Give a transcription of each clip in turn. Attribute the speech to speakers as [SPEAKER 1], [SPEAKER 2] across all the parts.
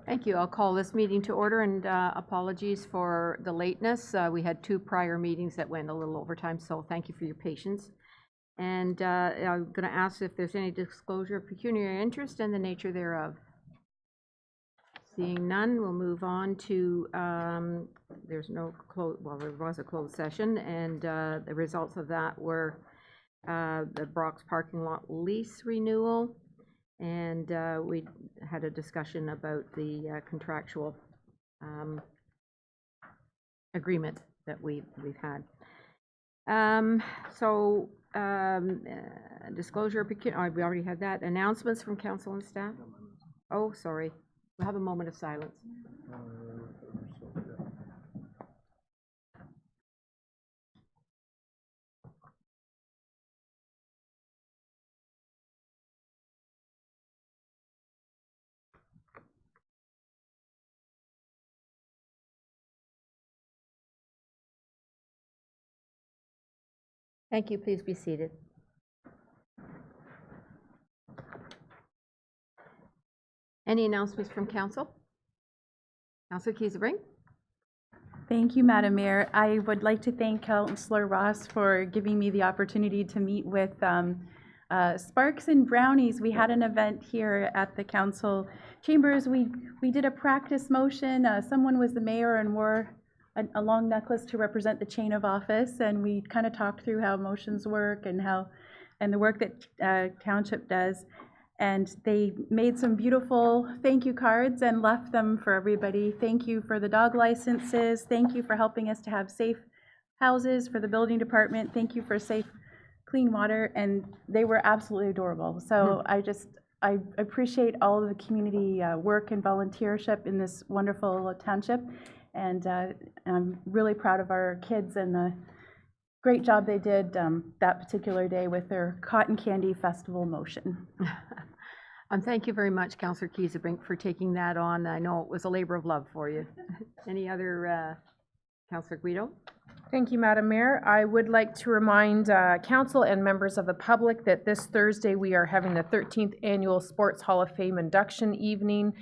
[SPEAKER 1] Thank you. I'll call this meeting to order, and apologies for the lateness. We had 2 prior meetings that went a little over time, so thank you for your patience. And I'm going to ask if there's any disclosure of pecuniary interest and the nature thereof. Seeing none, we'll move on to, there's no well, there was a closed session, and the results of that were the Brock's parking lot lease renewal, and we had a discussion about the contractual agreement that we've had. Disclosure, we already had that. Announcements from council and staff. Oh, sorry. We'll have a moment of silence. Thank you. Please be seated. Any announcements from council? Councillor Kiesebrink.
[SPEAKER 2] Thank you, Madam Mayor. I would like to thank Councillor Ross for giving me the opportunity to meet with Sparks and Brownies. We had an event here at the council chambers. We did a practice motion. Someone was the mayor and wore a long necklace to represent the chain of office, and we kind of talked through how motions work and the work that township does. And they made some beautiful thank you cards and left them for everybody. Thank you for the dog licenses. Thank you for helping us to have safe houses for the building department. Thank you for safe, clean water. And they were absolutely adorable. So I appreciate all of the community work and volunteership in this wonderful township. And I'm really proud of our kids and the great job they did that particular day with their Cotton Candy Festival motion.
[SPEAKER 1] Thank you very much, Councillor Kiesebrink, for taking that on. I know it was a labor of love for you. Any other, Councillor Guido?
[SPEAKER 3] Thank you, Madam Mayor. I would like to remind council and members of the public that this Thursday we are having the 13th Annual Sports Hall of Fame induction evening.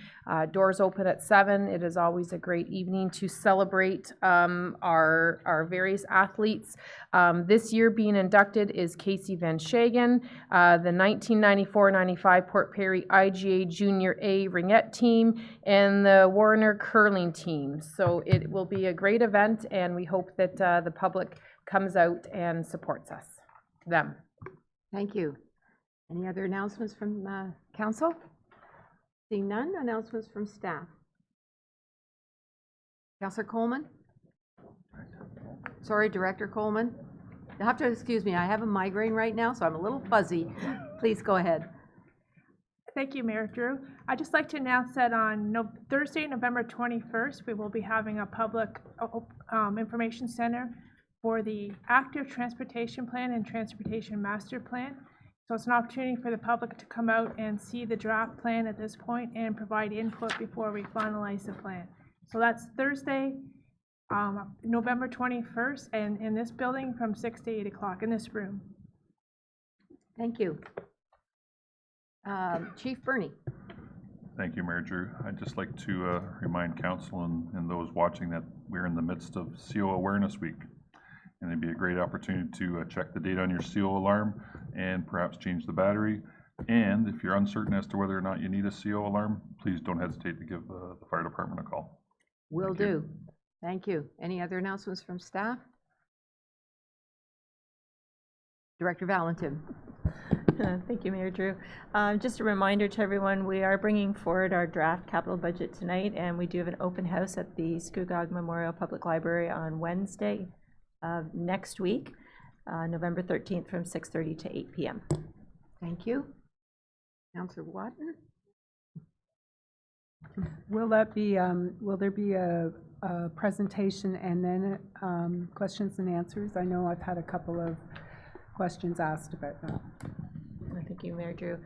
[SPEAKER 3] Doors open at 7. It is always a great evening to celebrate our various athletes. This year being inducted is Casey Van Shagen, the 1994-95 Port Perry IGA Junior A Ringette team, and the Warner Curling team. So it will be a great event, and we hope that the public comes out and supports them.
[SPEAKER 1] Thank you. Any other announcements from council? Seeing none, announcements from staff. Councillor Coleman? Sorry, Director Coleman. You'll have to excuse me. I have a migraine right now, so I'm a little fuzzy. Please go ahead.
[SPEAKER 4] Thank you, Mayor Drew. I'd just like to announce that on Thursday, November 21st, we will be having a public information center for the active transportation plan and transportation master plan. So it's an opportunity for the public to come out and see the draft plan at this point and provide input before we finalize the plan. So that's Thursday, November 21st, and in this building from 6 to 8 o'clock in this room.
[SPEAKER 1] Thank you. Chief Burney.
[SPEAKER 5] Thank you, Mayor Drew. I'd just like to remind council and those watching that we're in the midst of CO Awareness Week. And it'd be a great opportunity to check the date on your CO alarm and perhaps change the battery. And if you're uncertain as to whether or not you need a CO alarm, please don't hesitate to give the fire department a call.
[SPEAKER 1] Will do. Thank you. Any other announcements from staff? Director Valentin.
[SPEAKER 6] Thank you, Mayor Drew. Just a reminder to everyone, we are bringing forward our draft capital budget tonight, and we do have an open house at the Scugog Memorial Public Library on Wednesday next week, November 13th from 6:30 to 8 p.m.
[SPEAKER 1] Thank you. Councillor Watton.
[SPEAKER 7] Will that be? Will there be a presentation and then questions and answers? I know I've had a couple of questions asked about that.
[SPEAKER 6] Thank you, Mayor Drew.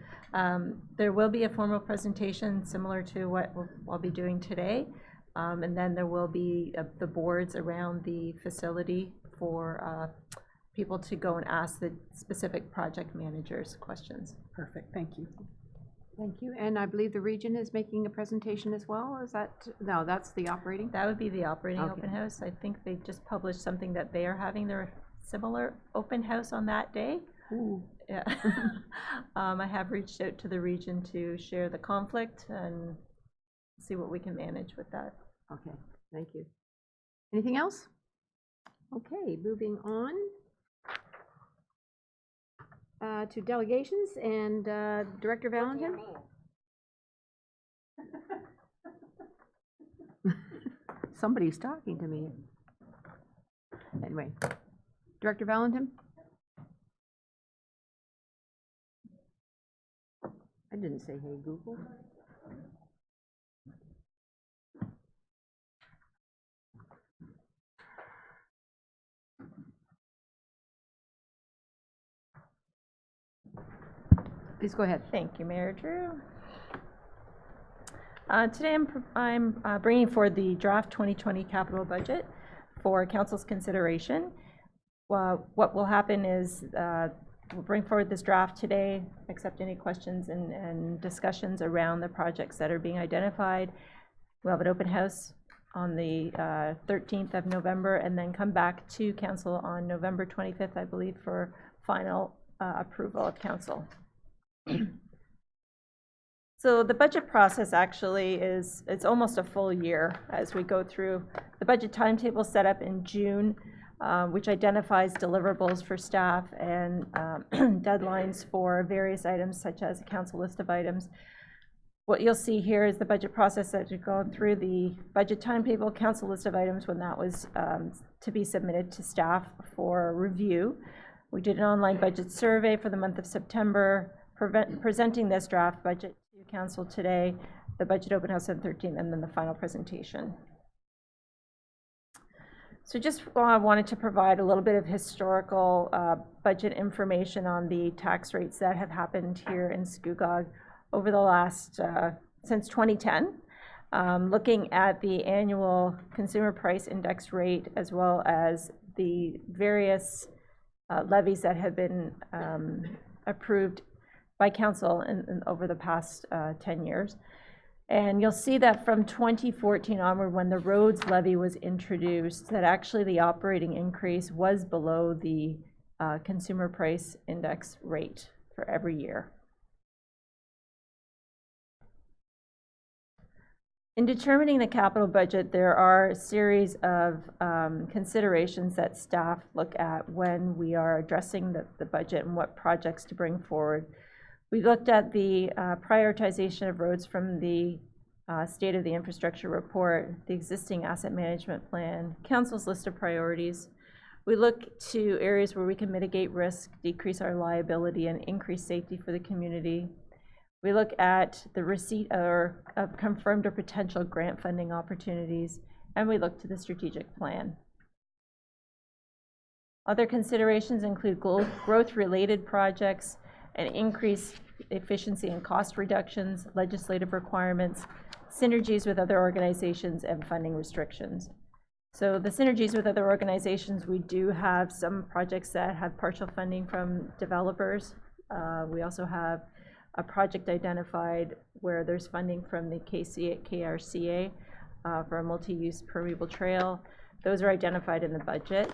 [SPEAKER 6] There will be a formal presentation similar to what I'll be doing today, and then there will be the boards around the facility for people to go and ask the specific project managers questions.
[SPEAKER 7] Perfect, thank you.
[SPEAKER 1] Thank you. And I believe the region is making a presentation as well. Is that, no, that's the operating?
[SPEAKER 6] That would be the operating
[SPEAKER 1] Okay.
[SPEAKER 6] open house. I think they just published something that they are having their similar open house on that day.
[SPEAKER 1] Ooh.
[SPEAKER 6] Yeah. I have reached out to the region to share the conflict and see what we can manage with that.
[SPEAKER 1] Okay, thank you. Anything else? Okay, moving on to delegations and Director Valentin. Somebody's talking to me. Anyway, Director Valentin? I didn't say, hey, Google. Please go ahead.
[SPEAKER 6] Thank you, Mayor Drew. Today I'm bringing forward the draft 2020 capital budget for Council's consideration. What will happen is we'll bring forward this draft today, accept any questions and discussions around the projects that are being identified. We'll have an open house on the 13th of November and then come back to Council on November 25th, I believe, for final approval of Council. So the budget process actually it's almost a full year as we go through. The budget timetable set up in June, which identifies deliverables for staff and deadlines for various items such as a council list of items. What you'll see here is the budget process that you're going through, the budget timetable, council list of items when that was to be submitted to staff for review. We did an online budget survey for the month of September, presenting this draft budget to council today, the budget open house on 13th, and then the final presentation. So just wanted to provide a little bit of historical budget information on the tax rates that have happened here in Scugog over the last, since 2010. Looking at the annual consumer price index rate as well as the various levies that have been approved by council over the past 10 years. And you'll see that from 2014 onward, when the roads levy was introduced, that actually the operating increase was below the consumer price index rate for every year. In determining the capital budget, there are a series of considerations that staff look at when we are addressing the budget and what projects to bring forward. We looked at the prioritization of roads from the State of the Infrastructure Report, the existing asset management plan, council's list of priorities. We look to areas where we can mitigate risk, decrease our liability, and increase safety for the community. We look at the receipt of confirmed or potential grant funding opportunities, and we look to the strategic plan. Other considerations include growth-related projects and increased efficiency and cost reductions, legislative requirements, synergies with other organizations, and funding restrictions. So the synergies with other organizations, we do have some projects that have partial funding from developers. We also have a project identified where there's funding from the KRCA for a multi-use permeable trail. Those are identified in the budget.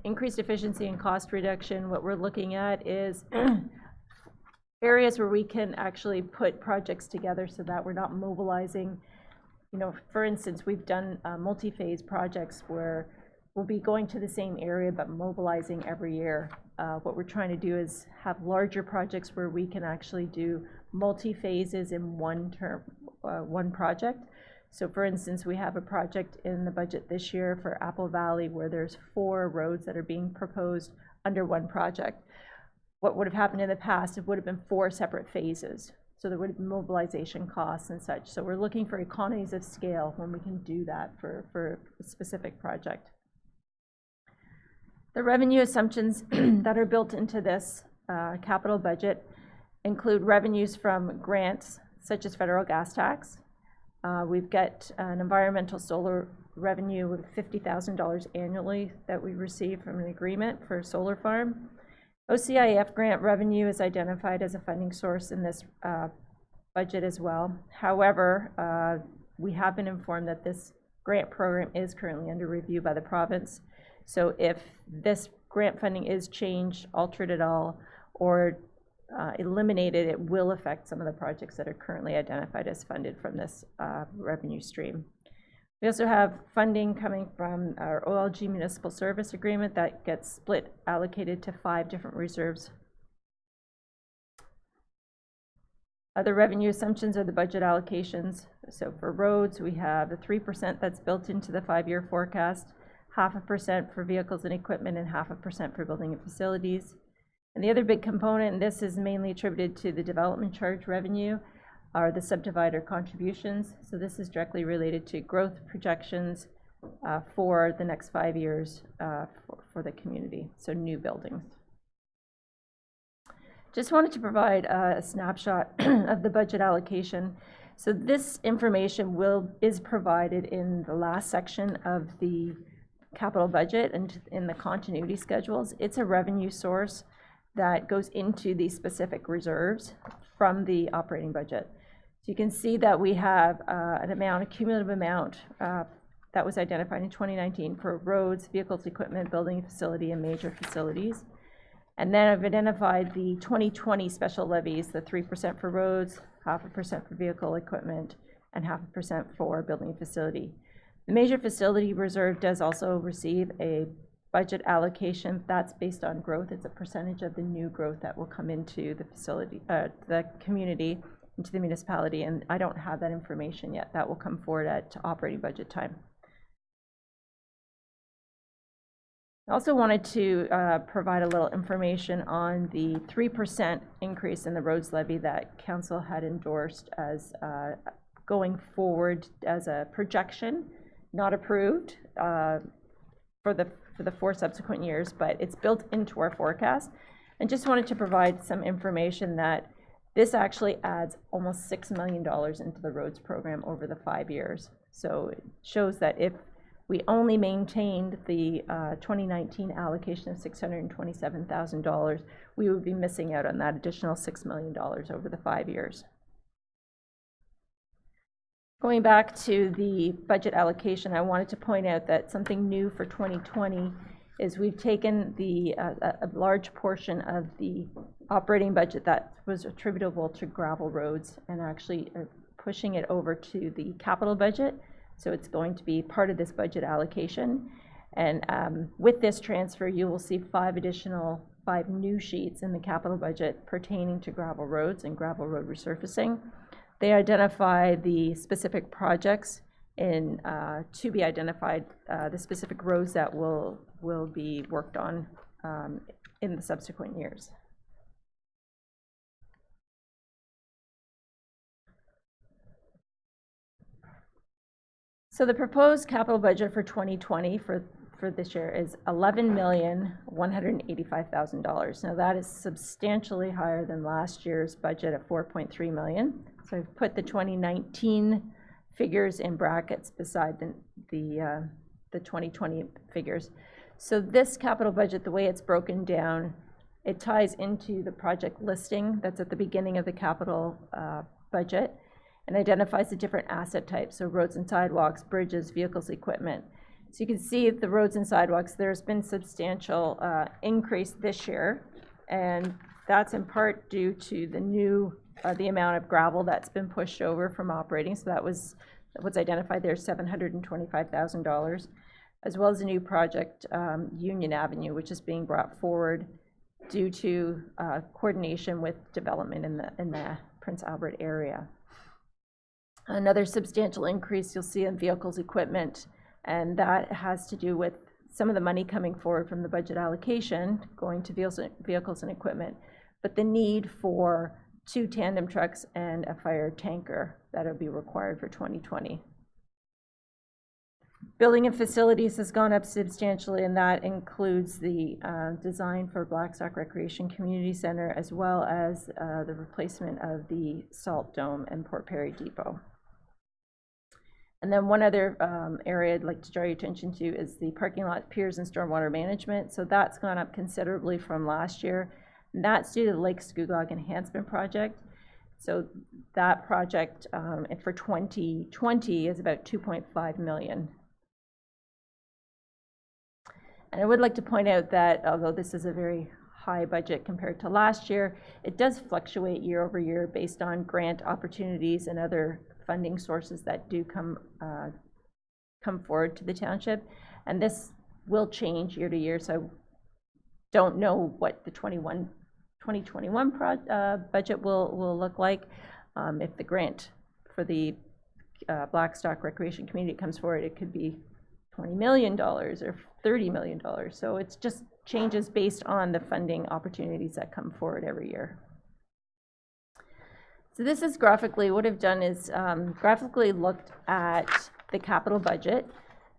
[SPEAKER 6] Increased efficiency and cost reduction, what we're looking at is areas where we can actually put projects together so that we're not mobilizing. You know, for instance, we've done multi-phase projects where we'll be going to the same area but mobilizing every year. What we're trying to do is have larger projects where we can actually do multi-phases in one project. So for instance, we have a project in the budget this year for Apple Valley where there's 4 roads that are being proposed under one project. What would have happened in the past, it would have been 4 separate phases. So there would have been mobilization costs and such. So we're looking for economies of scale when we can do that for a specific project. The revenue assumptions that are built into this capital budget include revenues from grants such as federal gas tax. We've got an environmental solar revenue of $50,000 annually that we receive from an agreement for a solar farm. OCIF grant revenue is identified as a funding source in this budget as well. However, we have been informed that this grant program is currently under review by the province. So if this grant funding is changed, altered at all, or eliminated, it will affect some of the projects that are currently identified as funded from this revenue stream. We also have funding coming from our OLG Municipal Service Agreement that gets split, allocated to 5 different reserves. Other revenue assumptions are the budget allocations. So for roads, we have the 3% that's built into the 5-year forecast, 0.5% for vehicles and equipment, and 0.5% for building and facilities. And the other big component, and this is mainly attributed to the development charge revenue, are the subdivider contributions. So this is directly related to growth projections for the next 5 years for the community, so new buildings. Just wanted to provide a snapshot of the budget allocation. So this information is provided in the last section of the capital budget and in the continuity schedules. It's a revenue source that goes into these specific reserves from the operating budget. So you can see that we have a cumulative amount that was identified in 2019 for roads, vehicles, equipment, building, facility, and major facilities. And then I've identified the 2020 special levies, the 3% for roads, 0.5% for vehicle equipment, and 0.5% for building facility. The major facility reserve does also receive a budget allocation. That's based on growth. It's a percentage of the new growth that will come into the facility, the community, into the municipality, and I don't have that information yet. That will come forward at operating budget time. I also wanted to provide a little information on the 3% increase in the roads levy that council had endorsed as going forward as a projection, not approved for the 4 subsequent years, but it's built into our forecast. And just wanted to provide some information that this actually adds almost $6 million into the roads program over the 5 years. So it shows that if we only maintained the 2019 allocation of $627,000, we would be missing out on that additional $6 million over the 5 years. Going back to the budget allocation, I wanted to point out that something new for 2020 is we've taken a large portion of the operating budget that was attributable to gravel roads and actually pushing it over to the capital budget. So it's going to be part of this budget allocation. And with this transfer, you will see 5 new sheets in the capital budget pertaining to gravel roads and gravel road resurfacing. They identify the specific projects to be identified, the specific roads that will be worked on in the subsequent years. So the proposed capital budget for 2020 for this year is $11,185,000. Now that is substantially higher than last year's budget of $4.3 million. So I've put the 2019 figures in brackets beside the 2020 figures. So this capital budget, the way it's broken down, it ties into the project listing that's at the beginning of the capital budget and identifies the different asset types, so roads and sidewalks, bridges, vehicles, equipment. So you can see the roads and sidewalks, there's been substantial increase this year, and that's in part due to the amount of gravel that's been pushed over from operating. So that was what's identified there, $725,000, as well as a new project, Union Avenue, which is being brought forward due to coordination with development in the Prince Albert area. Another substantial increase you'll see in vehicles, equipment, and that has to do with some of the money coming forward from the budget allocation going to vehicles and equipment, but the need for 2 tandem trucks and a fire tanker that will be required for 2020. Building and facilities has gone up substantially, and that includes the design for Blackstock Recreation Community Center, as well as the replacement of the Salt Dome and Port Perry Depot. And then one other area I'd like to draw your attention to is the parking lot, piers, and stormwater management. So that's gone up considerably from last year. And that's due to the Lake Scugog Enhancement Project. So that project for 2020 is about 2.5 million. And I would like to point out that although this is a very high budget compared to last year, it does fluctuate year over year based on grant opportunities and other funding sources that do come forward to the township. And this will change year to year, so I don't know what the 2021 budget will look like. If the grant for the Blackstock Recreation Community comes forward, it could be $20 million or $30 million. So it's just changes based on the funding opportunities that come forward every year. So this is graphically, what I've done is graphically looked at the capital budget,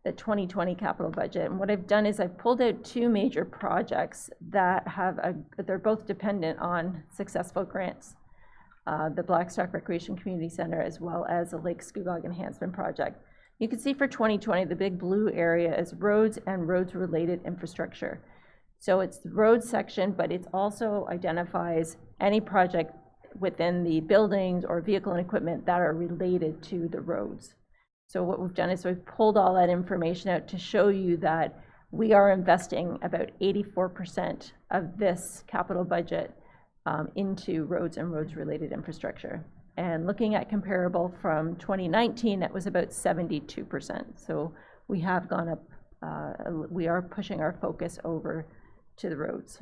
[SPEAKER 6] the 2020 capital budget. And what I've done is I've pulled out two major projects that they're both dependent on successful grants. The Blackstock Recreation Community Center as well as the Lake Scugog Enhancement Project. You can see for 2020, the big blue area is roads and roads-related infrastructure. So it's the road section, but it also identifies any project within the buildings or vehicle and equipment that are related to the roads. So what we've done is we've pulled all that information out to show you that we are investing about 84% of this capital budget into roads and roads-related infrastructure. And looking at comparable from 2019, that was about 72%. So we have gone up, we are pushing our focus over to the roads.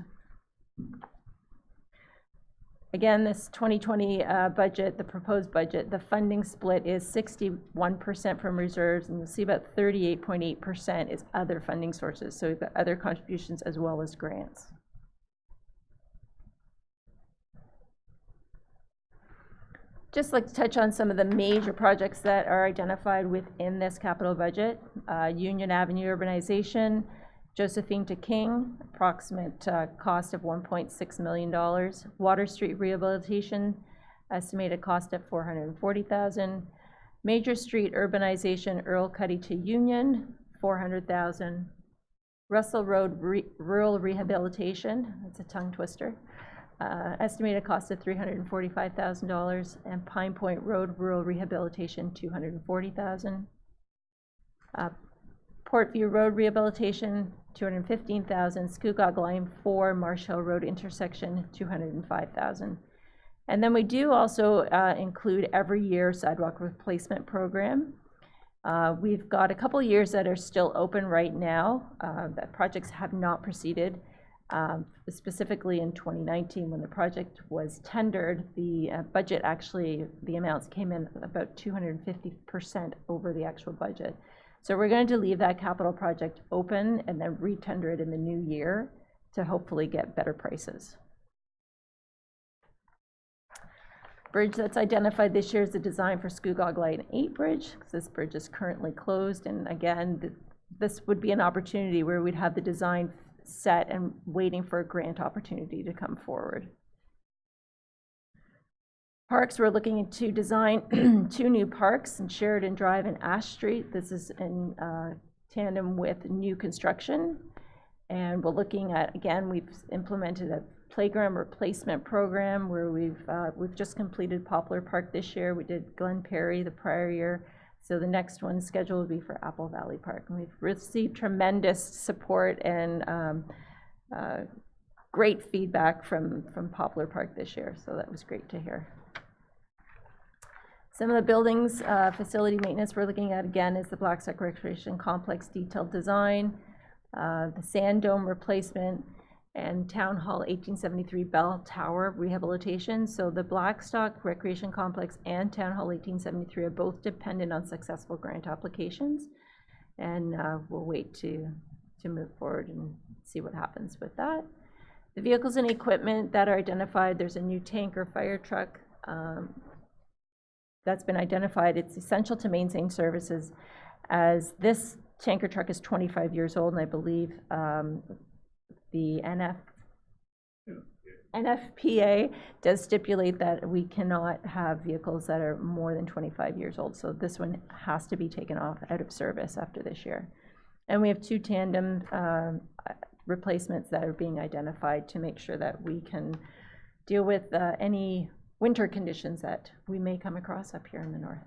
[SPEAKER 6] Again, this 2020 budget, the proposed budget, the funding split is 61% from reserves, and you'll see about 38.8% is other funding sources. So we've got other contributions as well as grants. Just like to touch on some of the major projects that are identified within this capital budget. Union Avenue urbanization, Josephine to King, approximate cost of $1.6 million. Water Street rehabilitation, estimated cost of $440,000. Major Street urbanization, Earl Cuddy to Union, $400,000. Russell Road rural rehabilitation, that's a tongue twister. Estimated cost of $345,000, and Pine Point Road rural rehabilitation, $240,000. Portview Road rehabilitation, $215,000. Scugog Line 4 Marsh Hill Road intersection, $205,000. And then we do also include every year sidewalk replacement program. We've got a couple years that are still open right now. That projects have not proceeded. Specifically in 2019, when the project was tendered, the budget actually, the amounts came in about 250% over the actual budget. So we're going to leave that capital project open and then re-tender it in the new year to hopefully get better prices. Bridge that's identified this year is the design for Scugog Line 8 bridge, because this bridge is currently closed. And again, this would be an opportunity where we'd have the design set and waiting for a grant opportunity to come forward. Parks, we're looking to design 2 new parks in Sheridan Drive and Ash Street. This is in tandem with new construction. And we're looking at, again, we've implemented a playground replacement program where we've just completed Poplar Park this year. We did Glen Perry the prior year. So the next one scheduled will be for Apple Valley Park. And we've received tremendous support and great feedback from Poplar Park this year. So that was great to hear. Some of the buildings, facility maintenance we're looking at again is the Blackstock Recreation Complex detailed design, the sand dome replacement, and Town Hall 1873 Bell Tower rehabilitation. So the Blackstock Recreation Complex and Town Hall 1873 are both dependent on successful grant applications. And we'll wait to move forward and see what happens with that. The vehicles and equipment that are identified, there's a new tanker fire truck that's been identified. It's essential to maintain services, as this tanker truck is 25 years old, and I believe the NFPA does stipulate that we cannot have vehicles that are more than 25 years old. So this one has to be taken off out of service after this year. And we have 2 tandem replacements that are being identified to make sure that we can deal with any winter conditions that we may come across up here in the north.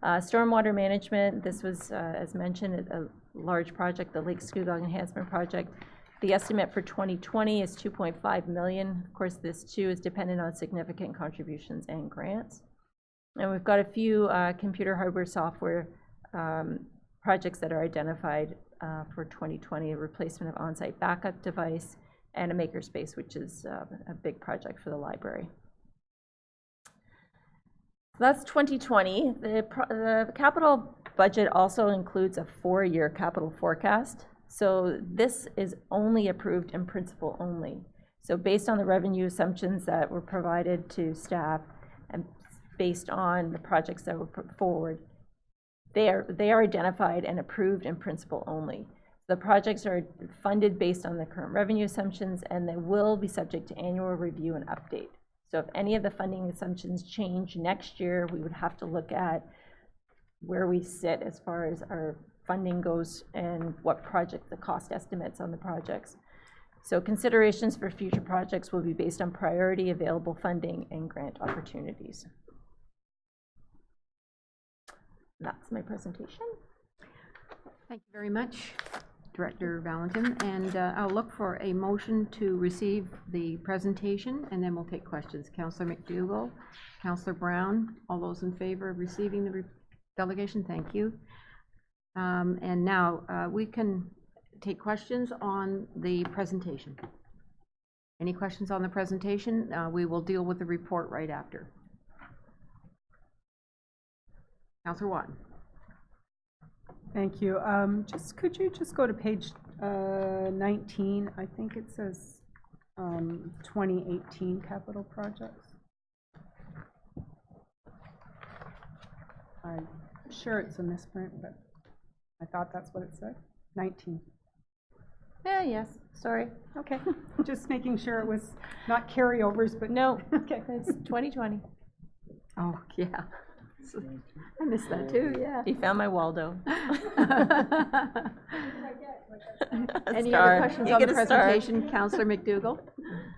[SPEAKER 6] Stormwater management, this was, as mentioned, a large project, the Lake Scugog Enhancement Project. The estimate for 2020 is $2.5 million. Of course, this too is dependent on significant contributions and grants. And we've got a few computer hardware software projects that are identified for 2020, a replacement of on-site backup device and a makerspace, which is a big project for the library. That's 2020. The capital budget also includes a 4-year capital forecast. So this is only approved in principle only. So based on the revenue assumptions that were provided to staff and based on the projects that were put forward, they are identified and approved in principle only. The projects are funded based on the current revenue assumptions, and they will be subject to annual review and update. So if any of the funding assumptions change next year, we would have to look at where we sit as far as our funding goes and what project, the cost estimates on the projects. So considerations for future projects will be based on priority, available funding, and grant opportunities. That's my presentation.
[SPEAKER 1] Thank you very much, Director Valentin. And I'll look for a motion to receive the presentation, and then we'll take questions. Councillor McDougall, Councillor Brown, all those in favor of receiving the delegation, thank you. And now we can take questions on the presentation. Any questions on the presentation? We will deal with the report right after. Councillor Watt.
[SPEAKER 7] Thank you. Could you just go to page 19? I think it says 2018 capital projects. I'm sure it's a misprint, but I thought that's what it said. 19.
[SPEAKER 6] Yeah, yes, sorry.
[SPEAKER 7] Okay. Just making sure it was not carryovers, but
[SPEAKER 6] No,
[SPEAKER 7] okay.
[SPEAKER 6] it's 2020.
[SPEAKER 1] Oh, yeah. I missed that too, yeah.
[SPEAKER 6] You found my Waldo.
[SPEAKER 1] Any other questions on the presentation? Councillor McDougall?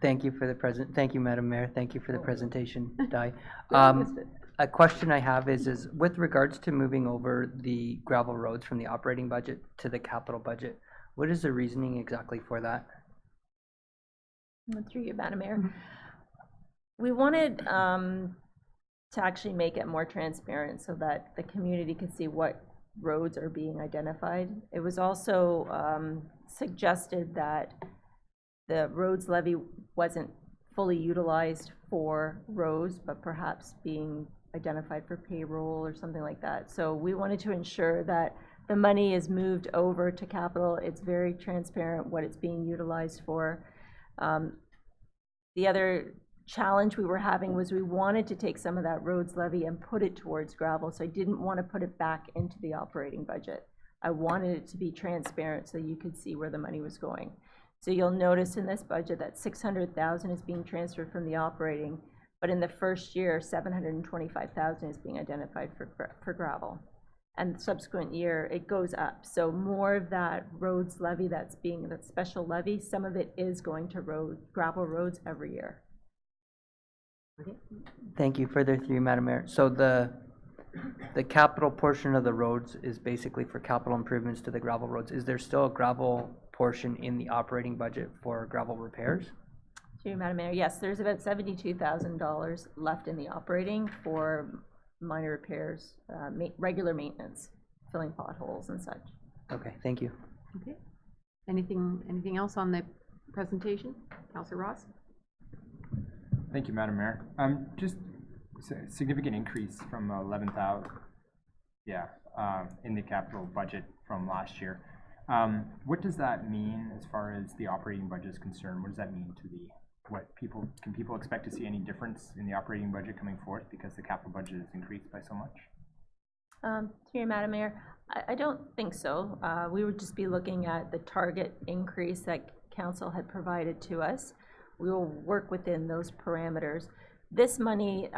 [SPEAKER 8] Thank you for the thank you, Madam Mayor. Thank you for the presentation, Di.
[SPEAKER 1] Missed it.
[SPEAKER 8] A question I have is with regards to moving over the gravel roads from the operating budget to the capital budget, what is the reasoning exactly for that?
[SPEAKER 6] Through you, Madam Mayor. We wanted to actually make it more transparent so that the community could see what roads are being identified. It was also suggested that the roads levy wasn't fully utilized for roads, but perhaps being identified for payroll or something like that. So we wanted to ensure that the money is moved over to capital. It's very transparent what it's being utilized for. The other challenge we were having was we wanted to take some of that roads levy and put it towards gravel, so I didn't want to put it back into the operating budget. I wanted it to be transparent so you could see where the money was going. So you'll notice in this budget that $600,000 is being transferred from the operating, but in the first year, $725,000 is being identified for gravel. And the subsequent year, it goes up. So more of that roads levy that special levy, some of it is going to gravel roads every year.
[SPEAKER 8] Thank you. Further through you, Madam Mayor. So the capital portion of the roads is basically for capital improvements to the gravel roads. Is there still a gravel portion in the operating budget for gravel repairs?
[SPEAKER 6] To you, Madam Mayor, yes, there's about $72,000 left in the operating for minor repairs, regular maintenance, filling potholes and such.
[SPEAKER 8] Okay, thank you.
[SPEAKER 1] Okay. Anything else on the presentation? Councillor Ross?
[SPEAKER 9] Thank you, Madam Mayor. Just a significant increase from 11,000, in the capital budget from last year. What does that mean as far as the operating budget is concerned? What does that mean to can people expect to see any difference in the operating budget coming forth because the capital budget is increased by so much?
[SPEAKER 6] To you, Madam Mayor, I don't think so. We would just be looking at the target increase that Council had provided to us. We will work within those parameters. This money,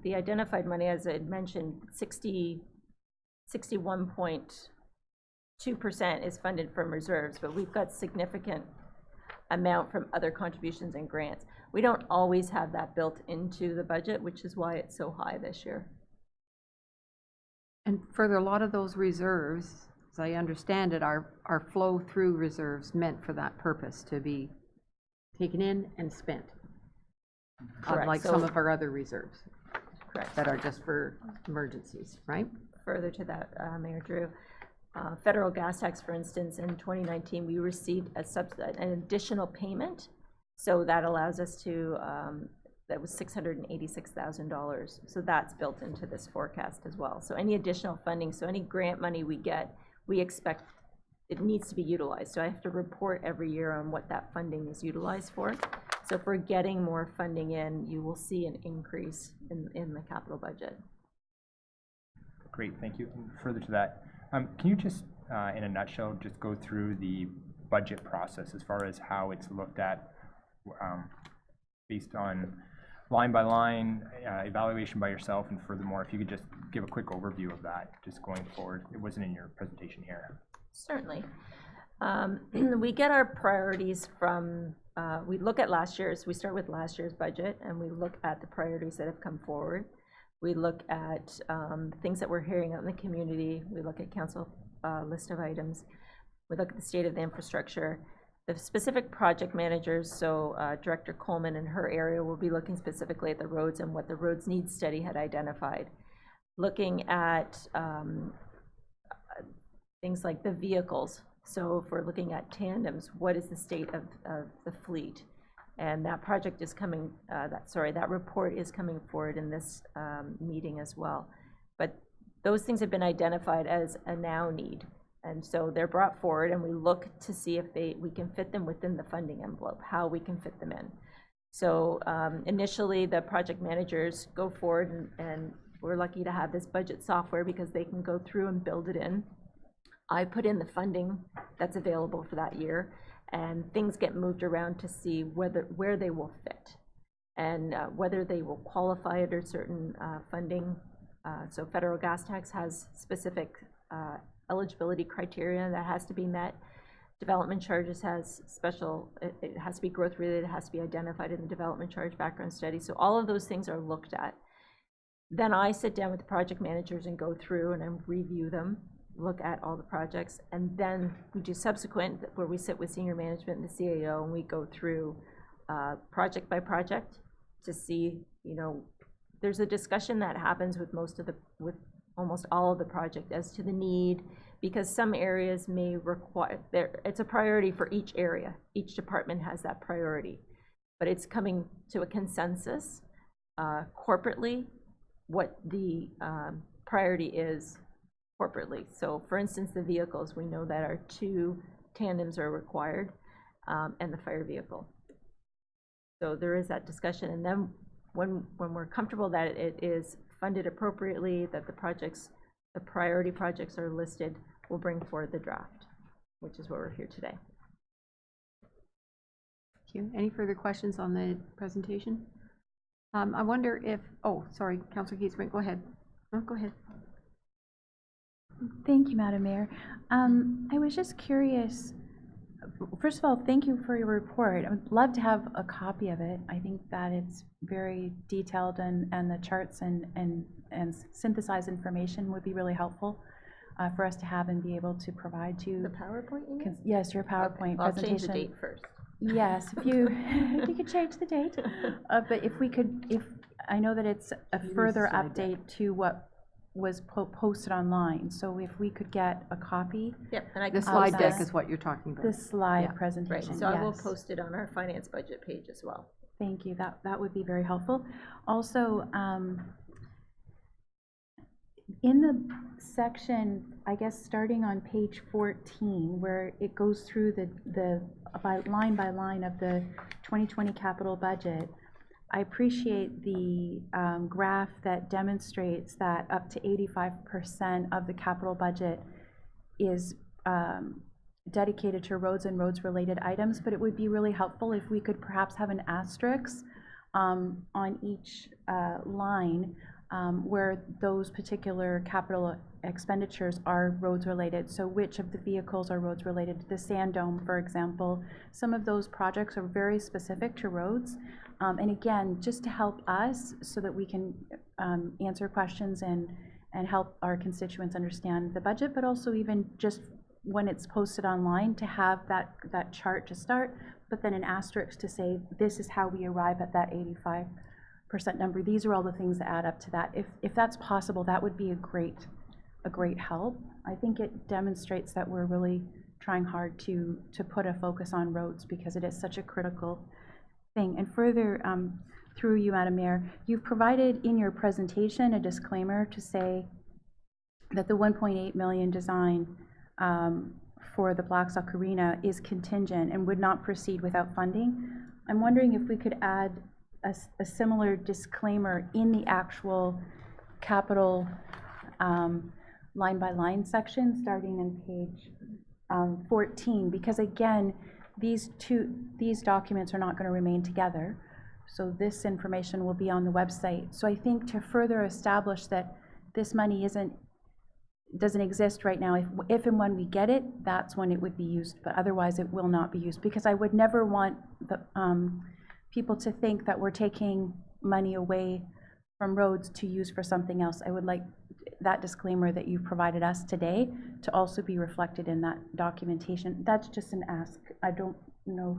[SPEAKER 6] the identified money, as I had mentioned, 61.2% is funded from reserves, but we've got significant amount from other contributions and grants. We don't always have that built into the budget, which is why it's so high this year.
[SPEAKER 1] And further, a lot of those reserves, as I understand it, are flow-through reserves meant for that purpose, to be taken in and spent.
[SPEAKER 6] Correct.
[SPEAKER 1] Unlike
[SPEAKER 6] So-
[SPEAKER 1] some of our other reserves
[SPEAKER 6] Correct.
[SPEAKER 1] that are just for emergencies, right?
[SPEAKER 6] Further to that, Mayor Drew, federal gas tax, for instance, in 2019, we received an additional payment. So that allows us to, that was $686,000. So that's built into this forecast as well. So any additional funding, so any grant money we get, we expect it needs to be utilized. So I have to report every year on what that funding is utilized for. So if we're getting more funding in, you will see an increase in the capital budget.
[SPEAKER 9] Great, thank you. And further to that, can you just, in a nutshell, just go through the budget process as far as how it's looked at, based on line by line, evaluation by yourself, and furthermore, if you could just give a quick overview of that, just going forward. It wasn't in your presentation here.
[SPEAKER 6] Certainly. We get our priorities from, we look at we start with last year's budget, and we look at the priorities that have come forward. We look at things that we're hearing out in the community. We look at council list of items. We look at the state of the infrastructure. The specific project managers, so Director Coleman and her area will be looking specifically at the roads and what the roads needs study had identified. Looking at things like the vehicles. So if we're looking at tandems, what is the state of the fleet? And that project is coming, that report is coming forward in this meeting as well. But those things have been identified as a now need. And so they're brought forward, and we look to see if we can fit them within the funding envelope, how we can fit them in. So initially, the project managers go forward, and we're lucky to have this budget software because they can go through and build it in. I put in the funding that's available for that year, and things get moved around to see where they will fit, and whether they will qualify under certain funding. So federal gas tax has specific eligibility criteria that has to be met. Development charges has special, it has to be growth related, it has to be identified in the development charge background study. So all of those things are looked at. Then I sit down with the project managers and go through and I review them, look at all the projects, and then we do subsequent, where we sit with senior management and the CAO, and we go through project by project to see, there's a discussion that happens with almost all of the project as to the need, because some areas may require, it's a priority for each area. Each department has that priority, but it's coming to a consensus corporately what the priority is corporately. So for instance, the vehicles, we know that our 2 tandems are required, and the fire vehicle. So there is that discussion, and then when we're comfortable that it is funded appropriately, that the priority projects are listed, we'll bring forward the draft, which is why we're here today.
[SPEAKER 1] Thank you. Any further questions on the presentation? I wonder if, sorry, Councillor Keith-Brink, go ahead. Oh, go ahead.
[SPEAKER 2] Thank you, Madam Mayor. I was just curious, first of all, thank you for your report. I would love to have a copy of it. I think that it's very detailed, and the charts and synthesized information would be really helpful for us to have and be able to provide to.
[SPEAKER 6] The PowerPoint, you mean?
[SPEAKER 2] Yes, your PowerPoint
[SPEAKER 6] I'll
[SPEAKER 2] presentation.
[SPEAKER 6] change the date first.
[SPEAKER 2] Yes, if you could change the date. But if I know that it's a further update to what was posted online, so if we could get a copy.
[SPEAKER 6] Yep, and I
[SPEAKER 1] The
[SPEAKER 6] can
[SPEAKER 1] slide
[SPEAKER 6] post
[SPEAKER 1] deck
[SPEAKER 6] that.
[SPEAKER 1] is what you're talking about.
[SPEAKER 2] The slide
[SPEAKER 1] Yeah.
[SPEAKER 6] Right,
[SPEAKER 2] presentation,
[SPEAKER 6] so I will
[SPEAKER 2] yes.
[SPEAKER 6] post it on our finance budget page as well.
[SPEAKER 2] Thank you, that would be very helpful. Also, in the section, I guess starting on page 14, where it goes through the line by line of the 2020 capital budget, I appreciate the graph that demonstrates that up to 85% of the capital budget is dedicated to roads and roads-related items, but it would be really helpful if we could perhaps have an asterisk on each line where those particular capital expenditures are roads related. So which of the vehicles are roads related? The sand dome, for example. Some of those projects are very specific to roads. And again, just to help us so that we can answer questions and help our constituents understand the budget, but also even just when it's posted online to have that chart to start, but then an asterisk to say, this is how we arrive at that 85% number. These are all the things that add up to that. If that's possible, that would be a great help. I think it demonstrates that we're really trying hard to put a focus on roads because it is such a critical thing. And further, through you, Madam Mayor, you've provided in your presentation a disclaimer to say that the 1.8 million design for the Blackstock Arena is contingent and would not proceed without funding. I'm wondering if we could add a similar disclaimer in the actual capital line-by-line section, starting in page 14, because again, these documents are not going to remain together. So this information will be on the website. So I think to further establish that this money doesn't exist right now, if and when we get it, that's when it would be used, but otherwise it will not be used, because I would never want the people to think that we're taking money away from roads to use for something else. I would like that disclaimer that you've provided us today to also be reflected in that documentation. That's just an ask. I don't know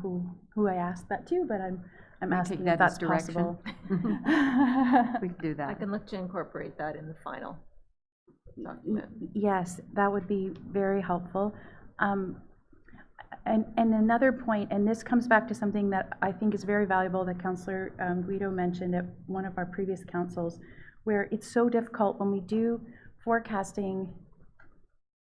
[SPEAKER 2] who I asked that to, but I'm asking if that's possible.
[SPEAKER 1] We can do that.
[SPEAKER 6] I can look to incorporate that in the final document.
[SPEAKER 2] Yes, that would be very helpful. And another point, and this comes back to something that I think is very valuable that Councillor Guido mentioned at one of our previous councils, where it's so difficult when we do forecasting.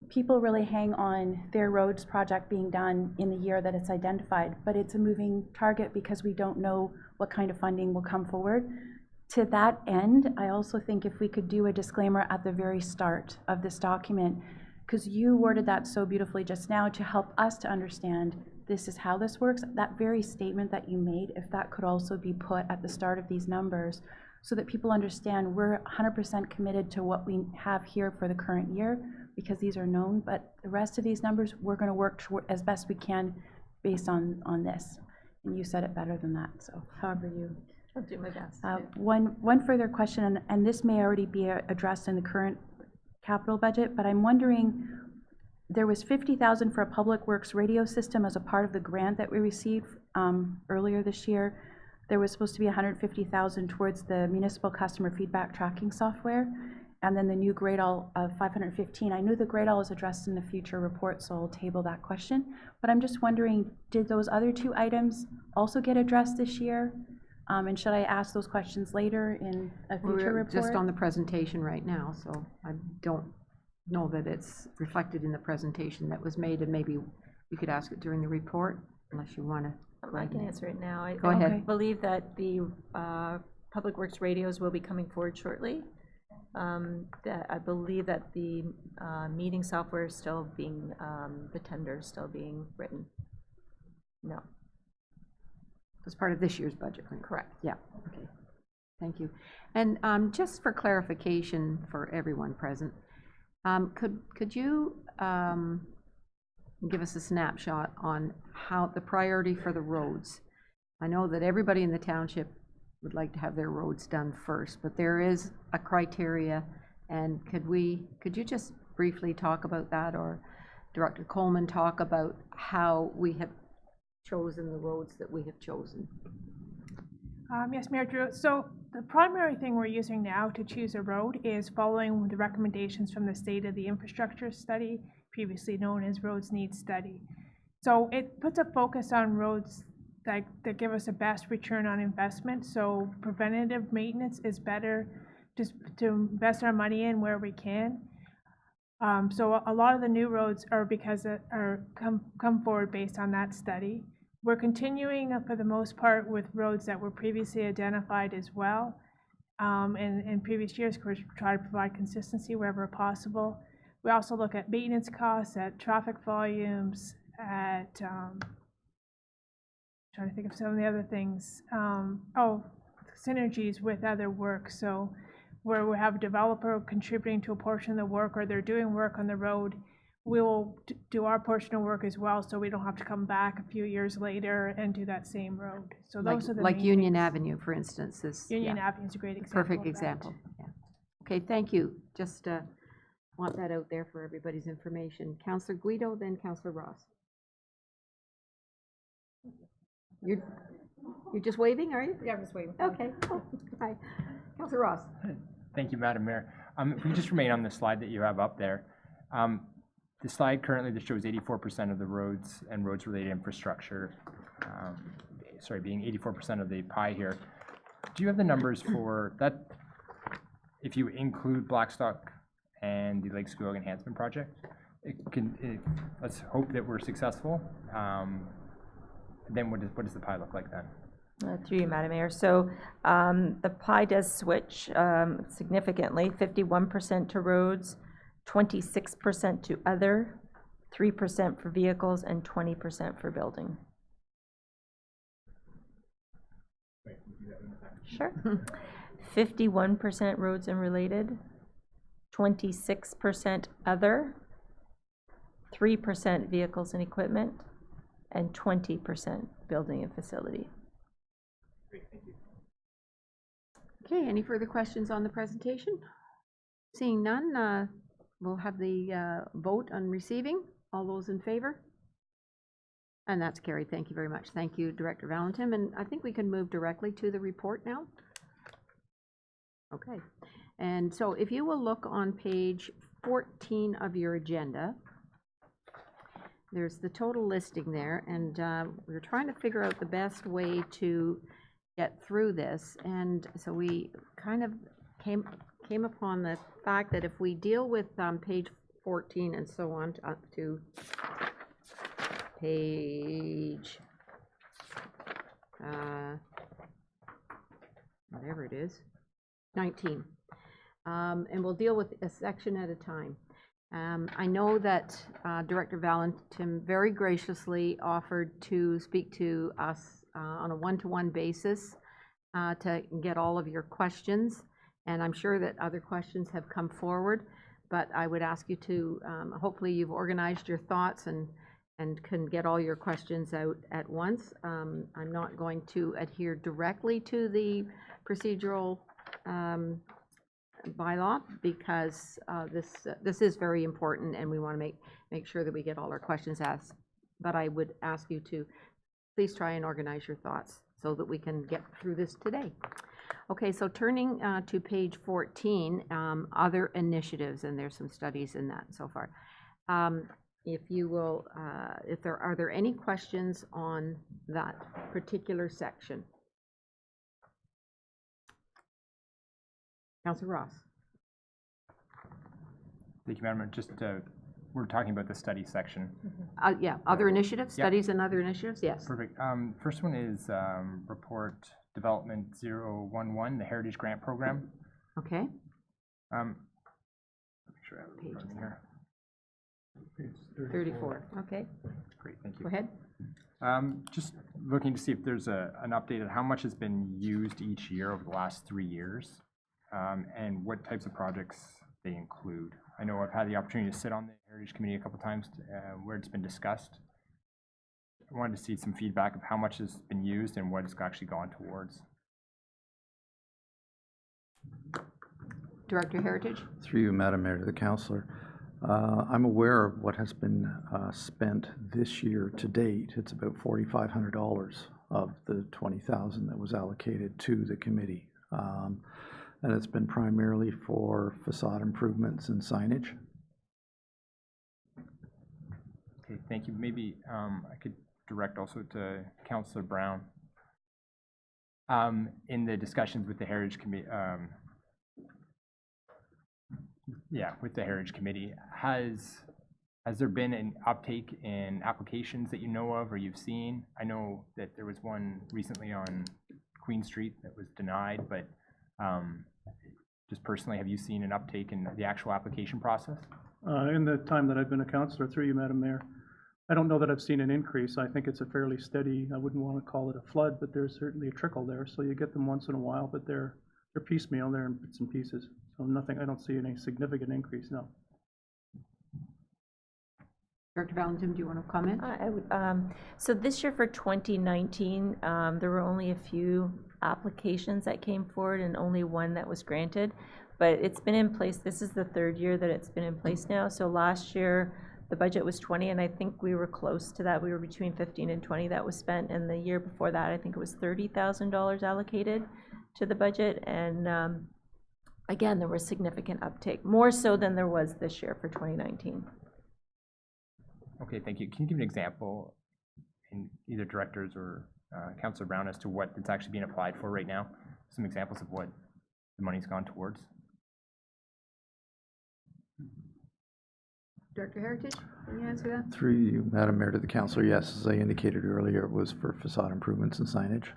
[SPEAKER 2] People really hang on their roads project being done in the year that it's identified, but it's a moving target because we don't know what kind of funding will come forward. To that end, I also think if we could do a disclaimer at the very start of this document, because you worded that so beautifully just now to help us to understand this is how this works, that very statement that you made, if that could also be put at the start of these numbers so that people understand we're 100% committed to what we have here for the current year because these are known, but the rest of these numbers, we're going to work as best we can based on this. And you said it better than that, so however you...
[SPEAKER 6] I'll do my best.
[SPEAKER 2] One further question, and this may already be addressed in the current capital budget, but I'm wondering, there was $50,000 for a public works radio system as a part of the grant that we received earlier this year. There was supposed to be $150,000 towards the municipal customer feedback tracking software, and then the new Gradall of $515. I knew the Gradall is addressed in the future report, so I'll table that question. But I'm just wondering, did those other two items also get addressed this year? And should I ask those questions later in a future report?
[SPEAKER 1] Just on the presentation right now, so I don't know that it's reflected in the presentation that was made, and maybe you could ask it during the report, unless you want to.
[SPEAKER 6] I can answer it now.
[SPEAKER 1] Go ahead.
[SPEAKER 6] I believe that the Public Works radios will be coming forward shortly. I believe that the meeting software is still being, the tender is still being written. No.
[SPEAKER 1] As part of this year's budget, right?
[SPEAKER 6] Correct.
[SPEAKER 1] Yeah, okay. Thank you. And just for clarification for everyone present, could you give us a snapshot on how the priority for the roads? I know that everybody in the township would like to have their roads done first, but there is a criteria, and could you just briefly talk about that, or Director Coleman talk about how we have chosen the roads that we have chosen?
[SPEAKER 4] Yes, Mayor Drew. So the primary thing we're using now to choose a road is following the recommendations from the State of the Infrastructure Study, previously known as Roads Needs Study. So it puts a focus on roads that give us the best return on investment. So preventative maintenance is better just to invest our money in where we can. So a lot of the new roads are come forward based on that study. We're continuing for the most part with roads that were previously identified as well. In previous years, of course, we try to provide consistency wherever possible. We also look at maintenance costs, at traffic volumes, at trying to think of some of the other things. Synergies with other work. So where we have a developer contributing to a portion of the work, or they're doing work on the road, we will do our portion of work as well, so we don't have to come back a few years later and do that same road. So those are the
[SPEAKER 1] Like
[SPEAKER 4] main
[SPEAKER 1] Union
[SPEAKER 4] things.
[SPEAKER 1] Avenue, for instance, is.
[SPEAKER 4] Union
[SPEAKER 1] yeah,
[SPEAKER 4] Avenue is a great example
[SPEAKER 1] perfect
[SPEAKER 4] of that.
[SPEAKER 1] example, yeah. Okay, thank you. Just want that out there for everybody's information. Councillor Guido, then Councillor Ross. You're just waving, are you?
[SPEAKER 3] Yeah, I'm just waiting.
[SPEAKER 1] Okay, cool. Hi. Councillor Ross.
[SPEAKER 9] Thank you, Madam Mayor. If we just remain on the slide that you have up there, the slide currently that shows 84% of the roads and roads-related infrastructure, being 84% of the pie here. Do you have the numbers for that, if you include Blackstock and the Lake Squeog Enhancement Project? Let's hope that we're successful. Then what does the pie look like then?
[SPEAKER 6] Through you, Madam Mayor. So the pie does switch significantly, 51% to roads, 26% to other, 3% for vehicles, and 20% for building. Sure. 51% roads and related, 26% other, 3% vehicles and equipment, and 20% building and facility.
[SPEAKER 1] Okay, any further questions on the presentation? Seeing none, we'll have the vote on receiving. All those in favor? And that's carried. Thank you very much. Thank you, Director Valentin. And I think we can move directly to the report now. Okay. And so if you will look on page 14 of your agenda, there's the total listing there, and we're trying to figure out the best way to get through this. And so we kind of came upon the fact that if we deal with page 14 and so on up to page whatever it is, 19, and we'll deal with a section at a time. I know that Director Valentin very graciously offered to speak to us on a one-to-one basis to get all of your questions, and I'm sure that other questions have come forward, but I would ask you to, hopefully you've organized your thoughts and can get all your questions out at once. I'm not going to adhere directly to the procedural bylaw because this is very important and we want to make sure that we get all our questions asked. But I would ask you to please try and organize your thoughts so that we can get through this today. Okay, so turning to page 14, other initiatives, and there's some studies in that so far. If you will, are there any questions on that particular section? Councillor Ross.
[SPEAKER 9] Thank you, Madam Mayor. Just we're talking about the study section.
[SPEAKER 1] Yeah, other initiatives,
[SPEAKER 9] Yep.
[SPEAKER 1] studies and other initiatives, yes.
[SPEAKER 9] Perfect. First one is report development 011, the Heritage Grant Program.
[SPEAKER 1] Okay.
[SPEAKER 9] Make sure I have it in front of me here.
[SPEAKER 1] 34, okay,
[SPEAKER 9] Great, thank you.
[SPEAKER 1] go ahead.
[SPEAKER 9] Just looking to see if there's an update on how much has been used each year over the last 3 years, and what types of projects they include. I know I've had the opportunity to sit on the Heritage Committee a couple times where it's been discussed. I wanted to see some feedback of how much has been used and what it's actually gone towards.
[SPEAKER 1] Director Heritage.
[SPEAKER 10] Through you, Madam Mayor, to the councillor. I'm aware of what has been spent this year to date. It's about $4,500 of the $20,000 that was allocated to the committee. And it's been primarily for facade improvements and signage.
[SPEAKER 9] Okay, thank you. Maybe I could direct also to Councillor Brown. In the discussions with the Heritage Committee, with the Heritage Committee, has there been an uptake in applications that you know of or you've seen? I know that there was one recently on Queen Street that was denied, but just personally, have you seen an uptake in the actual application process?
[SPEAKER 11] In the time that I've been a councillor, through you, Madam Mayor, I don't know that I've seen an increase. I think it's a fairly steady, I wouldn't want to call it a flood, but there's certainly a trickle there. So you get them once in a while, but they're They're piecemeal, they're in bits and pieces. So nothing, I don't see any significant increase, no.
[SPEAKER 1] Director Valentin, do you want to comment?
[SPEAKER 6] So this year for 2019, there were only a few applications that came forward and only one that was granted. But it's been in place, this is the third year that it's been in place now. So last year, the budget was 20, and I think we were close to that. We were between 15 and 20 that was spent. And the year before that, I think it was $30,000 allocated to the budget. And again, there was significant uptake, more so than there was this year for 2019.
[SPEAKER 9] Okay, thank you. Can you give an example, in either directors or Councillor Brown, as to what it's actually being applied for right now? Some examples of what the money's gone towards?
[SPEAKER 1] Director Heritage, can you answer that?
[SPEAKER 10] Through you, Madam Mayor, to the councillor, yes, as I indicated earlier, it was for facade improvements and signage.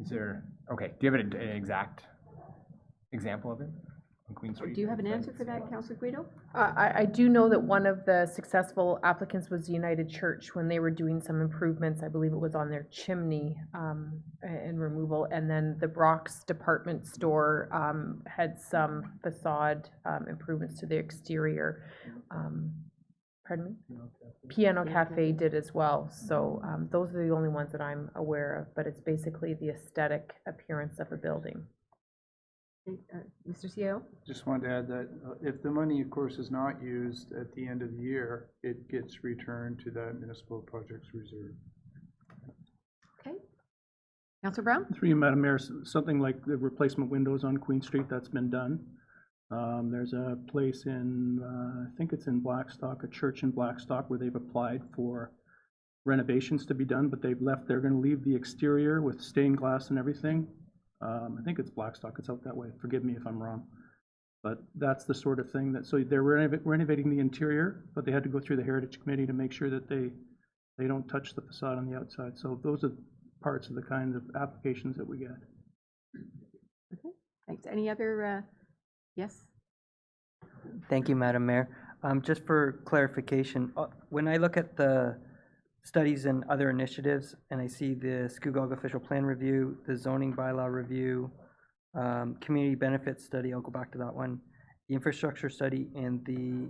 [SPEAKER 9] Is there, okay, do you have an exact example of it on Queen Street?
[SPEAKER 1] Do you have an answer for that, Councillor Guido?
[SPEAKER 3] I do know that one of the successful applicants was United Church when they were doing some improvements. I believe it was on their chimney and removal. And then the Brock's department store had some facade improvements to the exterior. Pardon me? Piano Cafe did as well. So those are the only ones that I'm aware of, but it's basically the aesthetic appearance of a building.
[SPEAKER 1] Mr. CEO?
[SPEAKER 12] Just wanted to add that if the money, of course, is not used at the end of the year, it gets returned to that municipal projects reserve.
[SPEAKER 1] Okay. Councillor Brown?
[SPEAKER 11] Through you, Madam Mayor, something like the replacement windows on Queen Street, that's been done. There's a place in, I think it's in Blackstock, a church in Blackstock, where they've applied for renovations to be done, but they've left, they're gonna leave the exterior with stained glass and everything. I think it's Blackstock, it's out that way, forgive me if I'm wrong. But that's the sort of thing that, so they're renovating the interior, but they had to go through the Heritage Committee to make sure that they don't touch the facade on the outside. So those are parts of the kind of applications that we get.
[SPEAKER 1] Okay, thanks. Any other, yes?
[SPEAKER 8] Thank you, Madam Mayor. Just for clarification, when I look at the studies and other initiatives, and I see the Scugog official plan review, the zoning bylaw review, community benefits study, I'll go back to that one, the infrastructure study, and the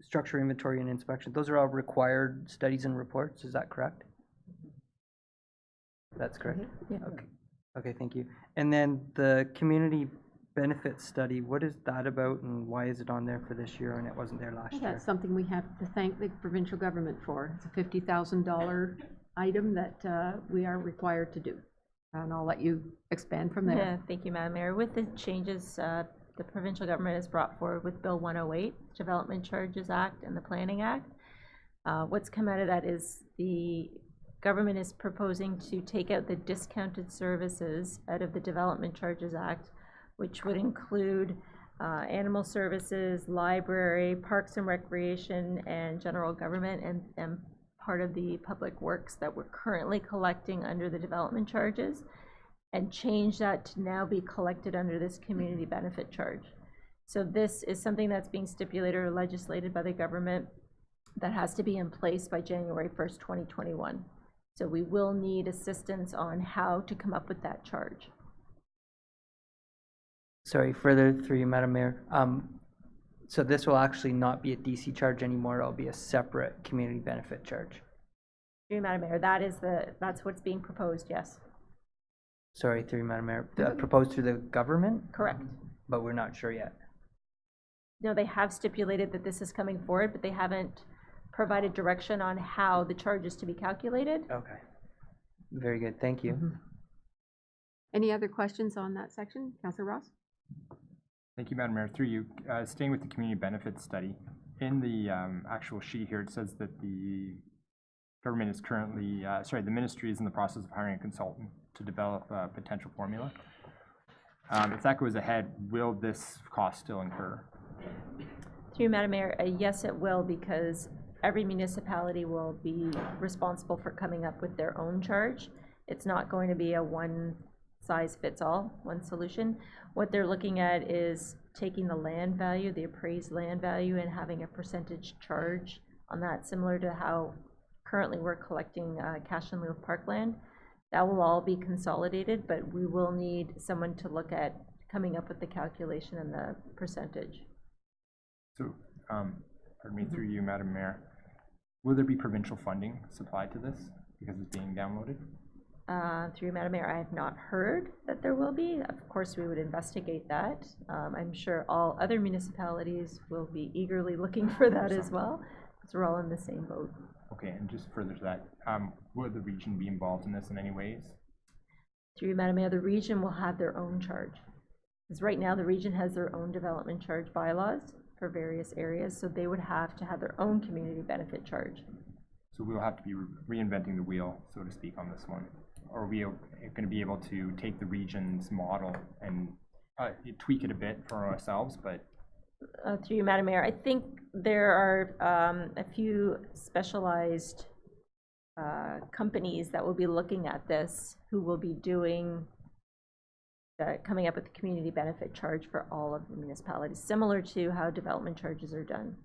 [SPEAKER 8] structure inventory and inspection, those are all required studies and reports, is that correct? That's correct?
[SPEAKER 1] Yeah.
[SPEAKER 8] Okay. Okay, thank you. And then the community benefits study, what is that about and why is it on there for this year and it wasn't there last year?
[SPEAKER 1] That's something we have to thank the provincial government for. It's a $50,000 item that we are required to do. And I'll let you expand from there.
[SPEAKER 6] Yeah, thank you, Madam Mayor. With the changes the provincial government has brought forward with Bill 108, Development Charges Act and the Planning Act, what's come out of that is the government is proposing to take out the discounted services out of the Development Charges Act, which would include animal services, library, parks and recreation, and general government, and part of the public works that we're currently collecting under the development charges, and change that to now be collected under this community benefit charge. So this is something that's being stipulated or legislated by the government that has to be in place by January 1st, 2021. So we will need assistance on how to come up with that charge.
[SPEAKER 8] Sorry, further through you, Madam Mayor. So this will actually not be a DC charge anymore, it'll be a separate community benefit charge.
[SPEAKER 6] Through you, Madam Mayor, that's what's being proposed, yes.
[SPEAKER 8] Sorry, through you, Madam Mayor. Proposed through the government?
[SPEAKER 6] Correct.
[SPEAKER 8] But we're not sure yet.
[SPEAKER 6] No, they have stipulated that this is coming forward, but they haven't provided direction on how the charge is to be calculated.
[SPEAKER 8] Okay. Very good, thank you.
[SPEAKER 1] Mm-hmm. Any other questions on that section? Councillor Ross?
[SPEAKER 9] Thank you, Madam Mayor. Through you, staying with the community benefits study, in the actual sheet here, it says that the government is currently, the ministry is in the process of hiring a consultant to develop a potential formula. If that goes ahead, will this cost still incur?
[SPEAKER 6] Through you, Madam Mayor, yes, it will, because every municipality will be responsible for coming up with their own charge. It's not going to be a one-size-fits-all, one solution. What they're looking at is taking the land value, the appraised land value, and having a percentage charge on that, similar to how currently we're collecting cash in lieu of parkland. That will all be consolidated, but we will need someone to look at coming up with the calculation and the percentage.
[SPEAKER 9] So, pardon me, through you, Madam Mayor, will there be provincial funding supplied to this because it's being downloaded?
[SPEAKER 6] Through you, Madam Mayor, I have not heard that there will be. Of course, we would investigate that. I'm sure all other municipalities will be eagerly looking for that as well, because we're all in the same boat.
[SPEAKER 9] Okay, and just further to that, will the region be involved in this in any ways?
[SPEAKER 6] Through you, Madam Mayor, the region will have their own charge. Because right now, the region has their own development charge bylaws for various areas, so they would have to have their own community benefit charge.
[SPEAKER 9] So we'll have to be reinventing the wheel, so to speak, on this one. Or are we going to be able to take the region's model and tweak it a bit for ourselves, but
[SPEAKER 6] Through you, Madam Mayor, I think there are a few specialized companies that will be looking at this, who will be doing, coming up with the community benefit charge for all of the municipalities, similar to how development charges are done.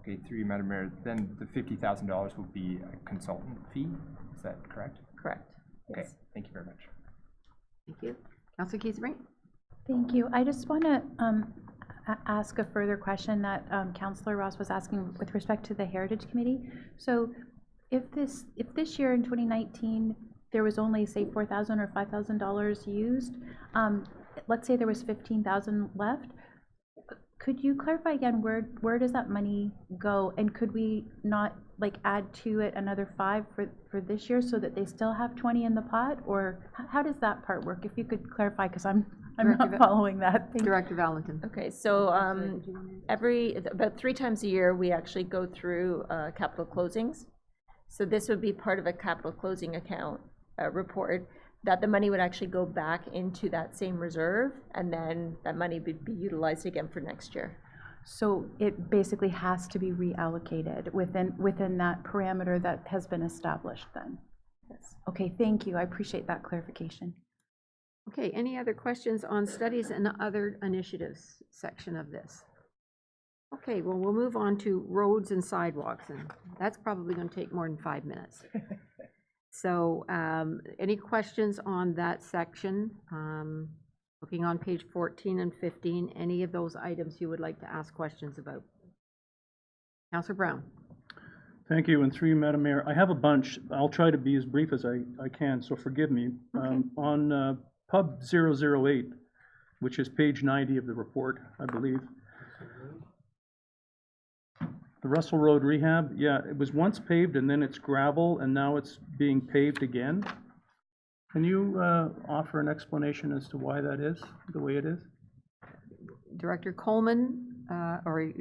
[SPEAKER 9] okay, through you, Madam Mayor, then the $50,000 will be a consultant fee, is that correct?
[SPEAKER 6] Correct.
[SPEAKER 9] Okay,
[SPEAKER 6] Yes.
[SPEAKER 9] thank you very much.
[SPEAKER 1] Thank you. Councillor Keith-Brink?
[SPEAKER 2] Thank you. I just want to ask a further question that Councillor Ross was asking with respect to the Heritage Committee. So if this year in 2019, there was only, say, $4,000 or $5,000 used, let's say there was $15,000 left, could you clarify again, where does that money go? And could we not like add to it another 5 for this year so that they still have 20 in the pot? Or how does that part work? If you could clarify, because I'm
[SPEAKER 1] Director
[SPEAKER 2] not following that. Thank you.
[SPEAKER 1] Director Valentin.
[SPEAKER 6] Okay, so about 3 times a year, we actually go through capital closings. So this would be part of a capital closing account report, that the money would actually go back into that same reserve, and then that money would be utilized again for next year.
[SPEAKER 2] So it basically has to be reallocated within that parameter that has been established then?
[SPEAKER 6] Yes.
[SPEAKER 2] Okay, thank you. I appreciate that clarification.
[SPEAKER 1] Okay, any other questions on studies and other initiatives section of this? Okay, well, we'll move on to roads and sidewalks, and that's probably going to take more than 5 minutes. So any questions on that section? Looking on page 14 and 15, any of those items you would like to ask questions about? Councillor Brown.
[SPEAKER 11] Thank you, and through you, Madam Mayor, I have a bunch. I'll try to be as brief as I can, so forgive me.
[SPEAKER 1] Okay.
[SPEAKER 11] On Pub 008, which is page 90 of the report, I believe. The Russell Road rehab, yeah, it was once paved and then it's gravel and now it's being paved again. Can you offer an explanation as to why that is, the way it is?
[SPEAKER 1] Director Coleman, or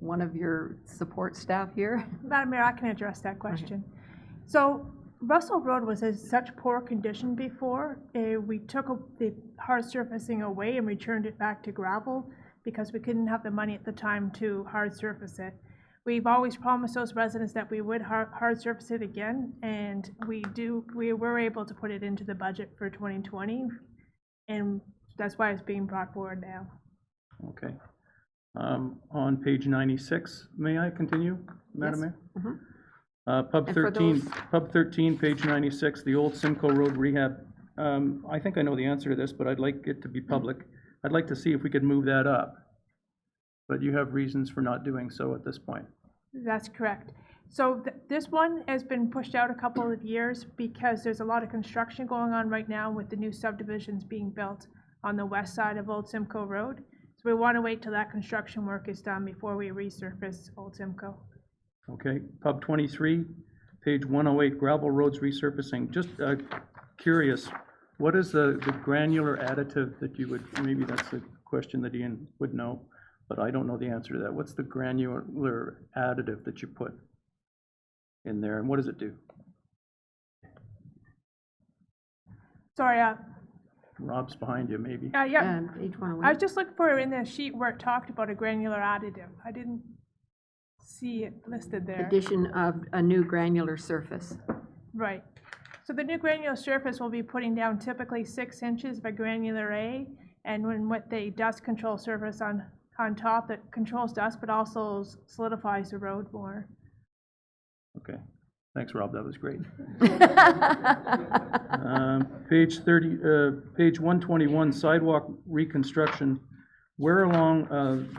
[SPEAKER 1] one of your support staff here?
[SPEAKER 4] Madam Mayor, I can address that question. So Russell Road was in such poor condition before. We took the hard surfacing away and returned it back to gravel because we couldn't have the money at the time to hard surface it. We've always promised those residents that we would hard surface it again, and we were able to put it into the budget for 2020, and that's why it's being brought forward now.
[SPEAKER 11] Okay. On page 96, may I continue, Madam
[SPEAKER 1] Yes.
[SPEAKER 11] Mayor?
[SPEAKER 1] Mhm.
[SPEAKER 11] Pub 13, page 96, the old Simcoe Road rehab. I think I know the answer to this, but I'd like it to be public. I'd like to see if we could move that up. But you have reasons for not doing so at this point.
[SPEAKER 4] That's correct. So this one has been pushed out a couple of years because there's a lot of construction going on right now with the new subdivisions being built on the west side of Old Simcoe Road. So we want to wait till that construction work is done before we resurface Old Simcoe.
[SPEAKER 11] Okay, Pub 23, page 108, gravel roads resurfacing. Just curious, what is the granular additive that you would, maybe that's a question that Ian would know, but I don't know the answer to that. What's the granular additive that you put in there, and what does it do?
[SPEAKER 4] Sorry,
[SPEAKER 11] Rob's behind you, maybe.
[SPEAKER 4] yeah,
[SPEAKER 1] Page
[SPEAKER 4] I
[SPEAKER 1] 108.
[SPEAKER 4] was just looking for it in the sheet where it talked about a granular additive. I didn't see it listed there.
[SPEAKER 1] Addition of a new granular surface.
[SPEAKER 4] Right. So the new granular surface will be putting down typically 6 inches of a granular A, and with the dust control surface on top that controls dust, but also solidifies the road more.
[SPEAKER 11] Okay. Thanks, Rob, that was great. Page 30, page 121, sidewalk reconstruction. Where along,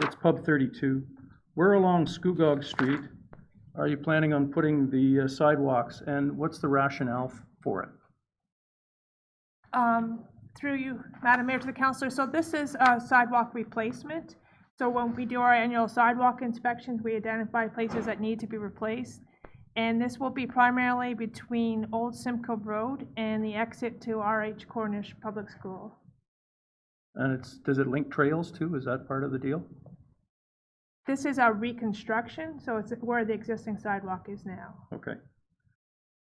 [SPEAKER 11] it's pub 32, where along Scugog Street are you planning on putting the sidewalks, and what's the rationale for it?
[SPEAKER 4] Through you, Madam Mayor, to the councillor, so this is a sidewalk replacement. So when we do our annual sidewalk inspections, we identify places that need to be replaced. And this will be primarily between Old Simcoe Road and the exit to R.H. Cornish Public School.
[SPEAKER 11] And does it link trails too? Is that part of the deal?
[SPEAKER 4] This is a reconstruction, so it's where the existing sidewalk is now.
[SPEAKER 11] Okay.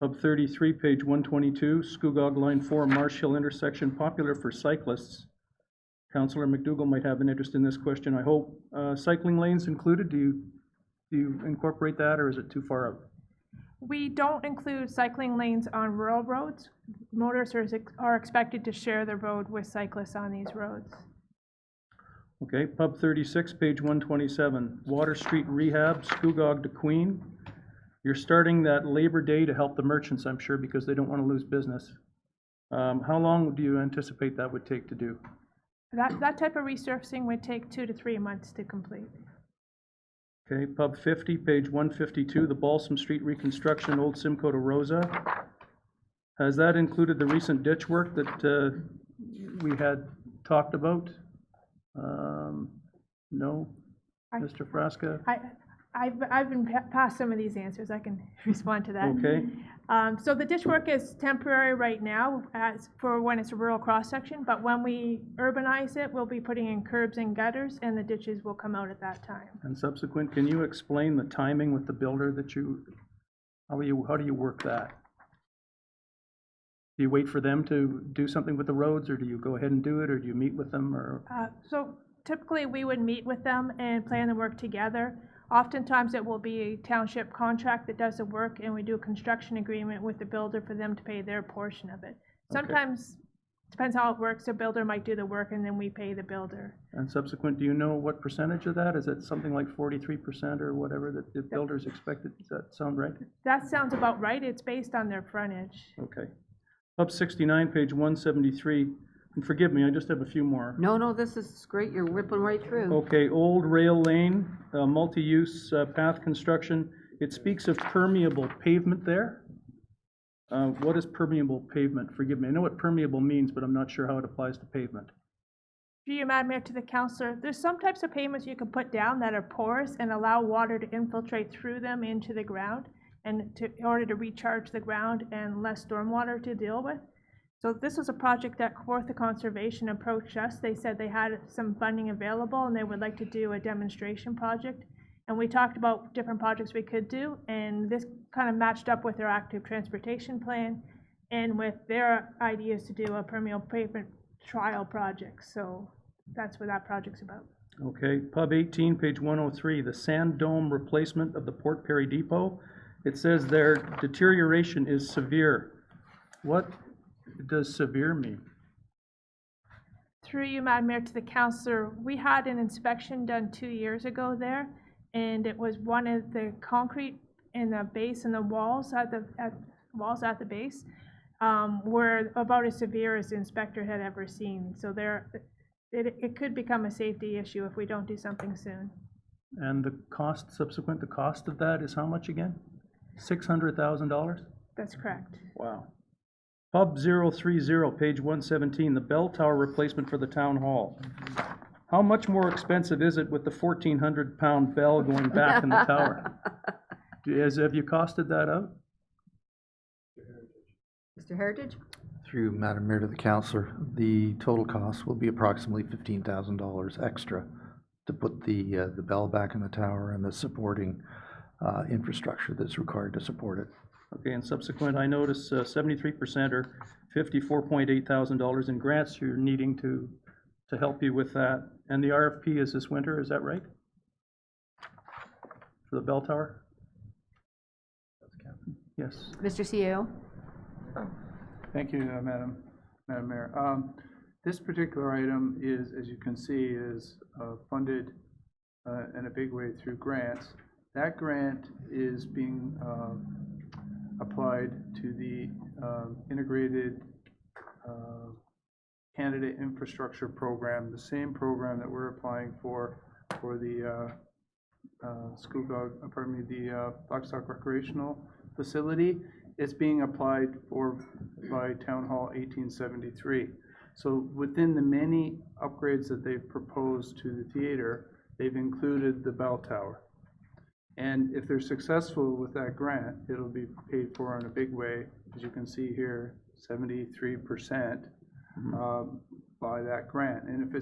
[SPEAKER 11] Pub 33, page 122, Scugog Line 4, Marsh Hill intersection, popular for cyclists. Councillor McDougall might have an interest in this question, I hope. Cycling lanes included, do you incorporate that, or is it too far out?
[SPEAKER 4] We don't include cycling lanes on rural roads. Motorists are expected to share the road with cyclists on these roads.
[SPEAKER 11] Okay, pub 36, page 127, Water Street Rehab, Scugog to Queen. You're starting that Labor Day to help the merchants, I'm sure, because they don't want to lose business. How long do you anticipate that would take to do?
[SPEAKER 4] That type of resurfacing would take 2 to 3 months to complete.
[SPEAKER 11] Okay, pub 50, page 152, the Balsam Street reconstruction, Old Simcoe to Rosa. Has that included the recent ditch work that we had talked about? No, Mr. Frasca?
[SPEAKER 4] I've been past some of these answers. I can respond to that.
[SPEAKER 11] Okay,
[SPEAKER 4] So the ditch work is temporary right now for when it's a rural cross-section, but when we urbanize it, we'll be putting in curbs and gutters, and the ditches will come out at that time.
[SPEAKER 11] and subsequent, can you explain the timing with the builder that how do you work that? Do you wait for them to do something with the roads, or do you go ahead and do it, or do you meet with them, or?
[SPEAKER 4] So typically, we would meet with them and plan the work together. Oftentimes, it will be a township contract that does the work, and we do a construction agreement with the builder for them to pay their portion of it. Sometimes, depends how it works, the builder might do the work, and then we pay the builder.
[SPEAKER 11] And subsequent, do you know what percentage of that? Is it something like 43% or whatever that the builder's expected? Does that sound right?
[SPEAKER 4] That sounds about right. It's based on their frontage.
[SPEAKER 11] Okay. Pub 69, page 173, and forgive me, I just have a few more.
[SPEAKER 1] No, this is great, you're ripping right through.
[SPEAKER 11] Okay, Old Rail Lane, multi-use path construction. It speaks of permeable pavement there. What is permeable pavement? Forgive me, I know what permeable means, but I'm not sure how it applies to pavement.
[SPEAKER 4] Through you, Madam Mayor, to the councillor, there's some types of pavements you can put down that are porous and allow water to infiltrate through them into the ground, and in order to recharge the ground and less stormwater to deal with. So this was a project that Kawartha Conservation approached us. They said they had some funding available and they would like to do a demonstration project. And we talked about different projects we could do, and this kind of matched up with their active transportation plan and with their ideas to do a permeable pavement trial project. So that's what that project's about.
[SPEAKER 11] Okay, Pub 18, page 103, the sand dome replacement of the Port Perry Depot. It says their deterioration is severe. What does severe mean?
[SPEAKER 4] Through you, Madam Mayor, to the councillor, we had an inspection done 2 years ago there, and it was one of the concrete in the base and the walls at the base were about as severe as the inspector had ever seen. So it could become a safety issue if we don't do something soon.
[SPEAKER 11] And the cost, the cost of that is how much again? $600,000?
[SPEAKER 4] That's correct.
[SPEAKER 11] Wow. Pub 030, page 117, the bell tower replacement for the town hall. How much more expensive is it with the 1,400-pound bell going back in the tower? Have you costed that out?
[SPEAKER 1] Mr. Heritage?
[SPEAKER 10] Through Madam Mayor to the councillor, the total cost will be approximately $15,000 extra to put the bell back in the tower and the supporting infrastructure that's required to support it.
[SPEAKER 11] Okay, and subsequent, I notice 73% or $54.8 thousand in grants you're needing to help you with that. And the RFP is this winter, is that right? For the bell tower? Yes.
[SPEAKER 1] Mr. CEO?
[SPEAKER 12] Thank you, Madam Mayor. This particular item is, as you can see, is funded in a big way through grants. That grant is being applied to the integrated candidate infrastructure program, the same program that we're applying for the Blackstock Recreational Facility. It's being applied for by Town Hall 1873. So within the many upgrades that they've proposed to the theater, they've included the bell tower. And if they're successful with that grant, it'll be paid for in a big way. As you can see here, 73% by that grant. And if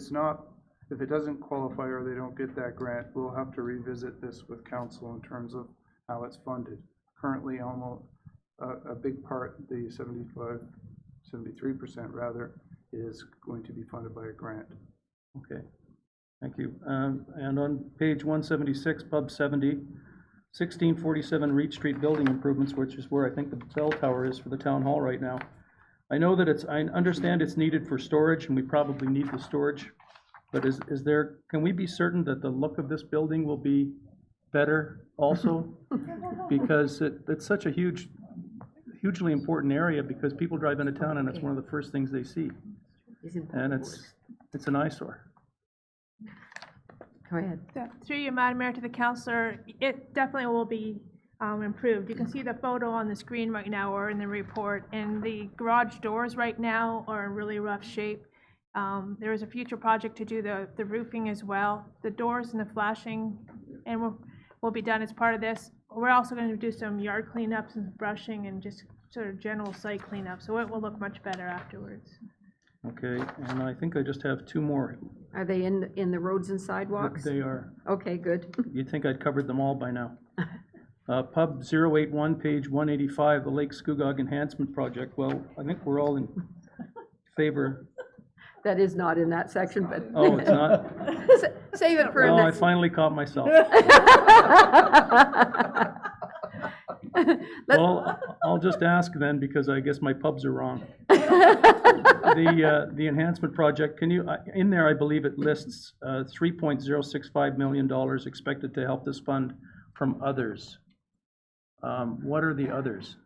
[SPEAKER 12] it doesn't qualify or they don't get that grant, we'll have to revisit this with council in terms of how it's funded. Currently, almost a big part, the 73% rather, is going to be funded by a grant.
[SPEAKER 11] Okay, thank you. And on page 176, pub 70, 1647 Reach Street building improvements, which is where I think the bell tower is for the town hall right now. I know that I understand it's needed for storage, and we probably need the storage, but can we be certain that the look of this building will be better also? Because it's such a hugely important area, because people drive into town and it's one of the first things they see. And it's an eyesore.
[SPEAKER 1] Go ahead.
[SPEAKER 4] Through you, Madam Mayor, to the councillor, it definitely will be improved. You can see the photo on the screen right now or in the report, and the garage doors right now are in really rough shape. There is a future project to do the roofing as well. The doors and the flashing and will be done as part of this. We're also going to do some yard cleanups and brushing and just sort of general site cleanup, so it will look much better afterwards.
[SPEAKER 11] Okay, and I think I just have two more.
[SPEAKER 1] Are they in the roads and sidewalks?
[SPEAKER 11] They are.
[SPEAKER 1] Okay, good.
[SPEAKER 11] You'd think I'd covered them all by now. Pub 081, page 185, the Lake Scugog Enhancement Project. Well, I think we're all in favor.
[SPEAKER 1] That is not in that section, but.
[SPEAKER 11] Oh, it's not?
[SPEAKER 1] Save it for
[SPEAKER 11] Well, I
[SPEAKER 1] next.
[SPEAKER 11] finally caught myself. Well, I'll just ask then, because I guess my pubs are wrong. The enhancement project, can you, in there, I believe it lists $3.065 million expected to help this fund from others. What are the others?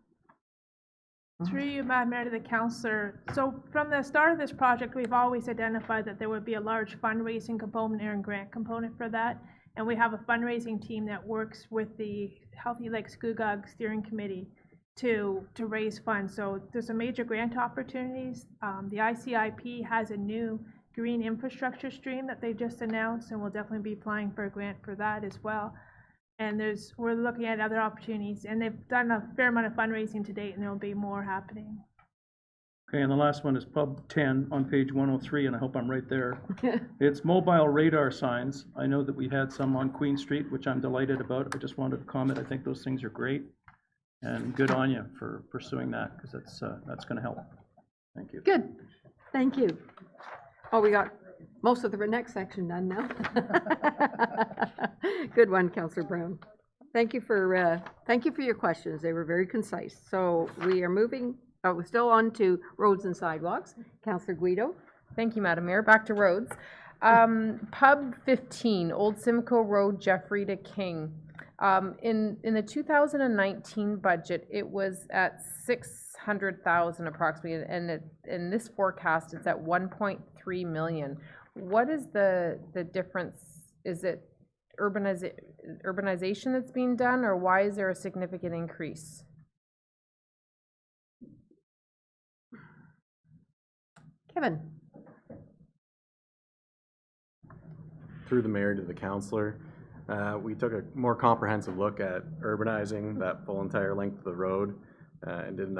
[SPEAKER 4] Through you, Madam Mayor, to the councillor. So from the start of this project, we've always identified that there would be a large fundraising component and grant component for that. And we have a fundraising team that works with the Healthy Lake Scugog Steering Committee to raise funds. So there's some major grant opportunities. The ICIP has a new green infrastructure stream that they just announced, and we'll definitely be applying for a grant for that as well. And we're looking at other opportunities, and they've done a fair amount of fundraising to date, and there will be more happening.
[SPEAKER 11] Okay, and the last one is pub 10 on page 103, and I hope I'm right there. It's mobile radar signs. I know that we had some on Queen Street, which I'm delighted about. I just wanted to comment. I think those things are great, and good on you for pursuing that, because that's going to help. Thank you.
[SPEAKER 1] Good, thank you. Oh, we got most of the next section done now. Good one, Councillor Brown. Thank you for your questions. They were very concise. So we are moving. We're still on to roads and sidewalks. Councillor Guido.
[SPEAKER 3] Thank you, Madam Mayor. Back to roads. Pub 15, Old Simcoe Road, Jeffrey to King. In the 2019 budget, it was at $600,000 approximately, and in this forecast, it's at $1.3 million. What is the difference? Is it urbanization that's being done, or why is there a significant increase?
[SPEAKER 1] Kevin.
[SPEAKER 13] Through the mayor to the councillor, we took a more comprehensive look at urbanizing that full entire length of the road and did an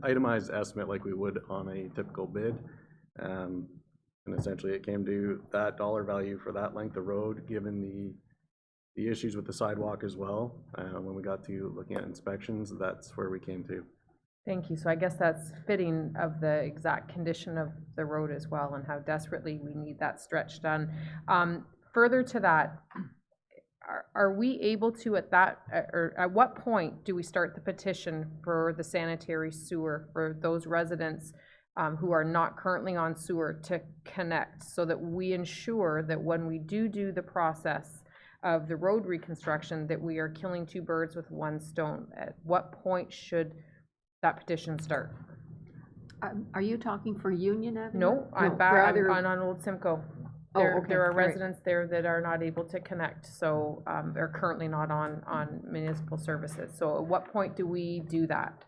[SPEAKER 13] itemized estimate like we would on a typical bid. And essentially it came to that dollar value for that length of road, given the issues with the sidewalk as well. When we got to looking at inspections, that's where we came to.
[SPEAKER 3] Thank you. So I guess that's fitting of the exact condition of the road as well, and how desperately we need that stretch done. Further to that, are we able to or at what point do we start the petition for the sanitary sewer for those residents who are not currently on sewer to connect, so that we ensure that when we do the process of the road reconstruction, that we are killing two birds with one stone. At what point should that petition start?
[SPEAKER 1] Are you talking for Union Avenue?
[SPEAKER 3] No, I'm
[SPEAKER 1] for
[SPEAKER 3] back,
[SPEAKER 1] other-
[SPEAKER 3] I'm on Old Simcoe.
[SPEAKER 1] Oh,
[SPEAKER 3] There,
[SPEAKER 1] okay,
[SPEAKER 3] there are
[SPEAKER 1] all right.
[SPEAKER 3] residents there that are not able to connect, so, they're currently not on municipal services. So at what point do we do that?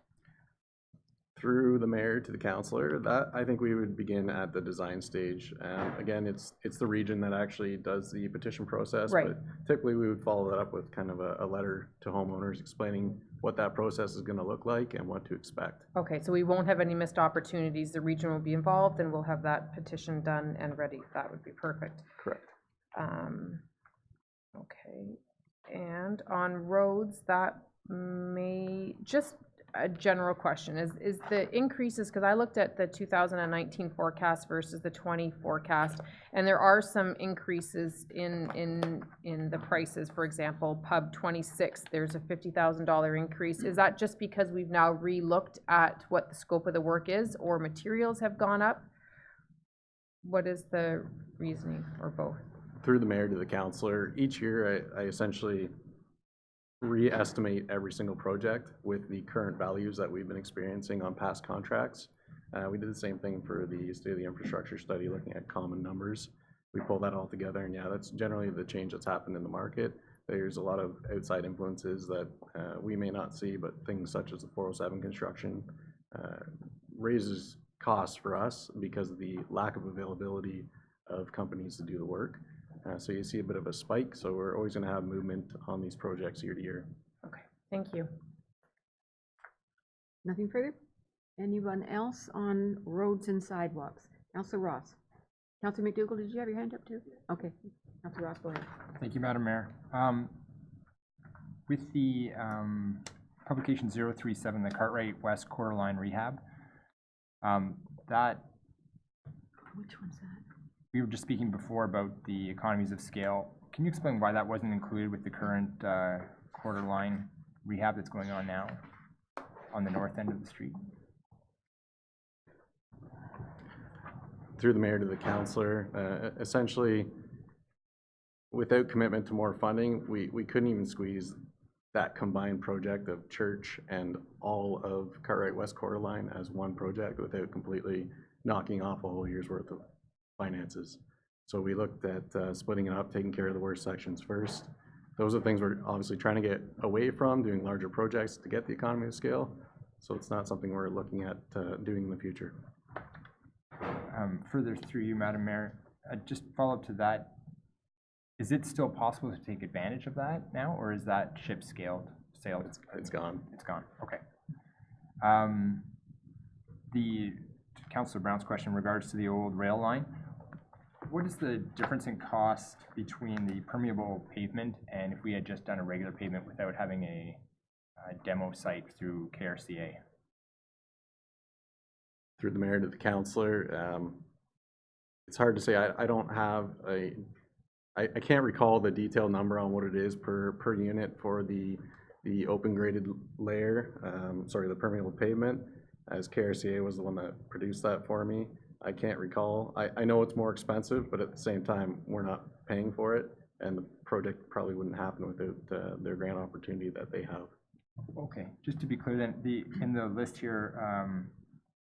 [SPEAKER 13] Through the mayor to the councillor, that, I think we would begin at the design stage. Again, it's the region that actually does the petition process.
[SPEAKER 3] Right.
[SPEAKER 13] But typically, we would follow that up with kind of a letter to homeowners explaining what that process is gonna look like and what to expect.
[SPEAKER 3] Okay, so we won't have any missed opportunities. The region will be involved and we'll have that petition done and ready. That would be perfect.
[SPEAKER 13] Correct.
[SPEAKER 3] Okay, and on roads, that may, just a general question, is the increases, because I looked at the 2019 forecast versus the 20 forecast, and there are some increases in the prices. For example, pub 26, there's a $50,000 increase. Is that just because we've now re-looked at what the scope of the work is, or materials have gone up? What is the reasoning, or both?
[SPEAKER 13] Through the mayor to the councillor, each year I essentially re-estimate every single project with the current values that we've been experiencing on past contracts. We did the same thing for the state of the infrastructure study, looking at common numbers. We pull that all together, and yeah, that's generally the change that's happened in the market. There's a lot of outside influences that we may not see, but things such as the 407 construction raises costs for us because of the lack of availability of companies to do the work. So you see a bit of a spike, so we're always going to have movement on these projects year to year.
[SPEAKER 3] Okay, thank you.
[SPEAKER 1] Nothing further? Anyone else on roads and sidewalks? Councillor Ross. Councillor McDougall, did you have your hand up too? Okay, Councillor Ross, go ahead.
[SPEAKER 9] Thank you, Madam Mayor. With the publication 037, the Cartwright West Quarter Line Rehab, that
[SPEAKER 1] Which one's that?
[SPEAKER 9] we were just speaking before about the economies of scale. Can you explain why that wasn't included with the current quarter line rehab that's going on now on the north end of the street?
[SPEAKER 13] Through the mayor to the councillor, essentially, without commitment to more funding, we couldn't even squeeze that combined project of church and all of Cartwright West Quarter Line as one project without completely knocking off a whole year's worth of finances. So we looked at splitting it up, taking care of the worst sections first. Those are things we're obviously trying to get away from, doing larger projects to get the economy of scale. So it's not something we're looking at doing in the future.
[SPEAKER 9] Further through you, Madam Mayor, just follow up to that. Is it still possible to take advantage of that now, or is that ship sailed?
[SPEAKER 13] It's gone.
[SPEAKER 9] It's gone. Okay. The Councillor Brown's question in regards to the old rail line. What is the difference in cost between the permeable pavement and if we had just done a regular pavement without having a demo site through KRCA?
[SPEAKER 13] Through the mayor to the councillor, it's hard to say. I don't have I can't recall the detailed number on what it is per unit for the open graded layer, the permeable pavement, as KRCA was the one that produced that for me. I can't recall. I know it's more expensive, but at the same time, we're not paying for it, and the project probably wouldn't happen without their grant opportunity that they have.
[SPEAKER 9] Okay, just to be clear then, in the list here,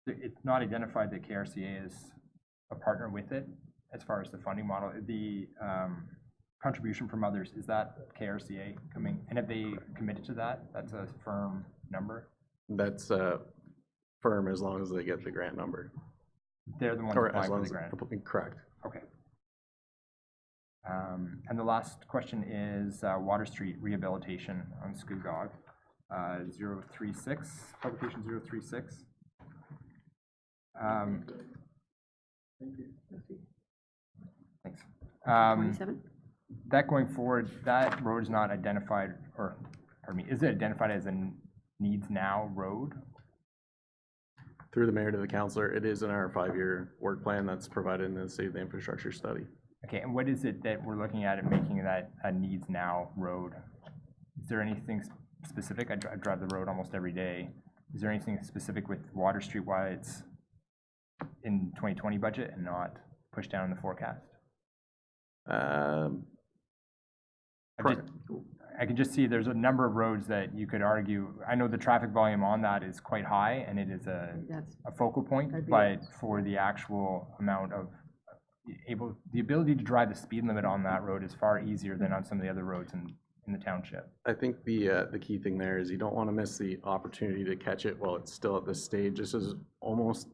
[SPEAKER 9] it's not identified that KRCA is a partner with it as far as the funding model. The contribution from others, is that KRCA coming? And have they committed to that? That's a firm number?
[SPEAKER 13] That's firm as long as they get the grant number.
[SPEAKER 9] They're the ones
[SPEAKER 13] Or
[SPEAKER 9] applying
[SPEAKER 13] as
[SPEAKER 9] for
[SPEAKER 13] long
[SPEAKER 9] the
[SPEAKER 13] as
[SPEAKER 9] grant?
[SPEAKER 13] correct.
[SPEAKER 9] Okay. And the last question is Water Street rehabilitation on Scugog, 036, publication 036. Thanks.
[SPEAKER 1] 27?
[SPEAKER 9] That going forward, that road is not identified, or, pardon me, is it identified as a needs now road?
[SPEAKER 13] Through the mayor to the councillor, it is in our 5-year work plan that's provided in the state of the infrastructure study.
[SPEAKER 9] Okay, and what is it that we're looking at in making that a needs now road? Is there anything specific? I drive the road almost every day. Is there anything specific with Water Street why it's in 2020 budget and not pushed down in the forecast? I can just see there's a number of roads that you could argue, I know the traffic volume on that is quite high and it is
[SPEAKER 1] That's,
[SPEAKER 9] a focal point,
[SPEAKER 1] That'd be
[SPEAKER 9] but for the actual amount of the ability to drive the speed limit on that road is far easier than on some of the other roads in the township.
[SPEAKER 13] I think the key thing there is you don't want to miss the opportunity to catch it while it's still at this stage. This is almost,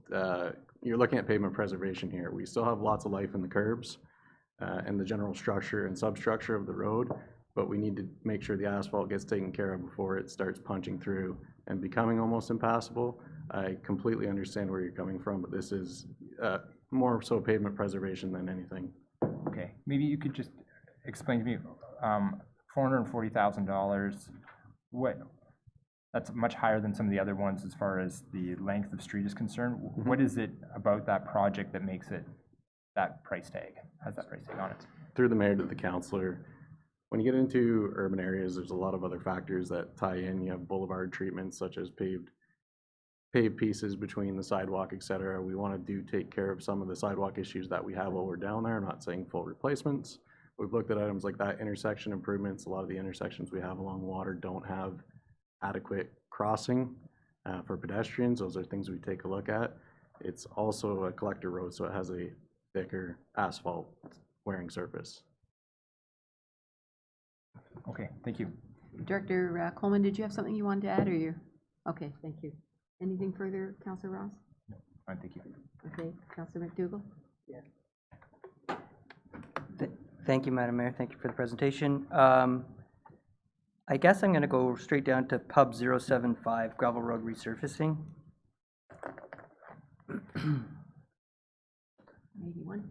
[SPEAKER 13] you're looking at pavement preservation here. We still have lots of life in the curbs and the general structure and substructure of the road, but we need to make sure the asphalt gets taken care of before it starts punching through and becoming almost impassable. I completely understand where you're coming from, but this is more so pavement preservation than anything.
[SPEAKER 9] Okay, maybe you could just explain to me, $440,000, that's much higher than some of the other ones as far as the length of street is concerned.
[SPEAKER 13] Mm-hmm.
[SPEAKER 9] What is it about that project that makes it that price tag, has that price tag on it?
[SPEAKER 13] Through the mayor to the councillor, when you get into urban areas, there's a lot of other factors that tie in. You have boulevard treatments such as paved pieces between the sidewalk, et cetera. We want to take care of some of the sidewalk issues that we have while we're down there, not saying full replacements. We've looked at items like that, intersection improvements. A lot of the intersections we have along water don't have adequate crossing for pedestrians. Those are things we take a look at. It's also a collector road, so it has a thicker asphalt wearing surface.
[SPEAKER 9] Okay, thank you.
[SPEAKER 1] Director Coleman, did you have something you wanted to add, or you? Okay, thank you. Anything further, Councillor Ross?
[SPEAKER 9] No, fine, thank you.
[SPEAKER 1] Okay, Councillor McDougall?
[SPEAKER 8] Thank you, Madam Mayor. Thank you for the presentation. I guess I'm going to go straight down to Pub 075, gravel road resurfacing.
[SPEAKER 1] 81.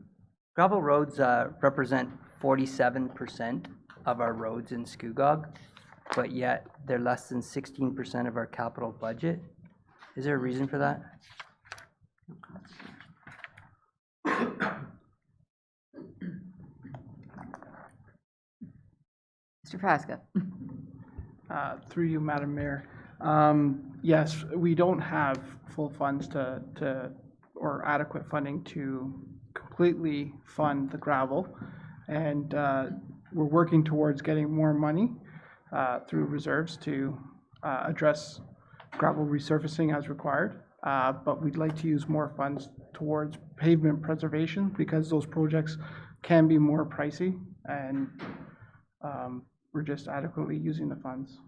[SPEAKER 8] Gravel roads represent 47% of our roads in Scugog, but yet they're less than 16% of our capital budget. Is there a reason for that?
[SPEAKER 1] Mr. Praska?
[SPEAKER 12] Through you, Madam Mayor. Yes, we don't have full funds or adequate funding to completely fund the gravel. And we're working towards getting more money through reserves to address gravel resurfacing as required. But we'd like to use more funds towards pavement preservation because those projects can be more pricey, and we're just adequately using the funds.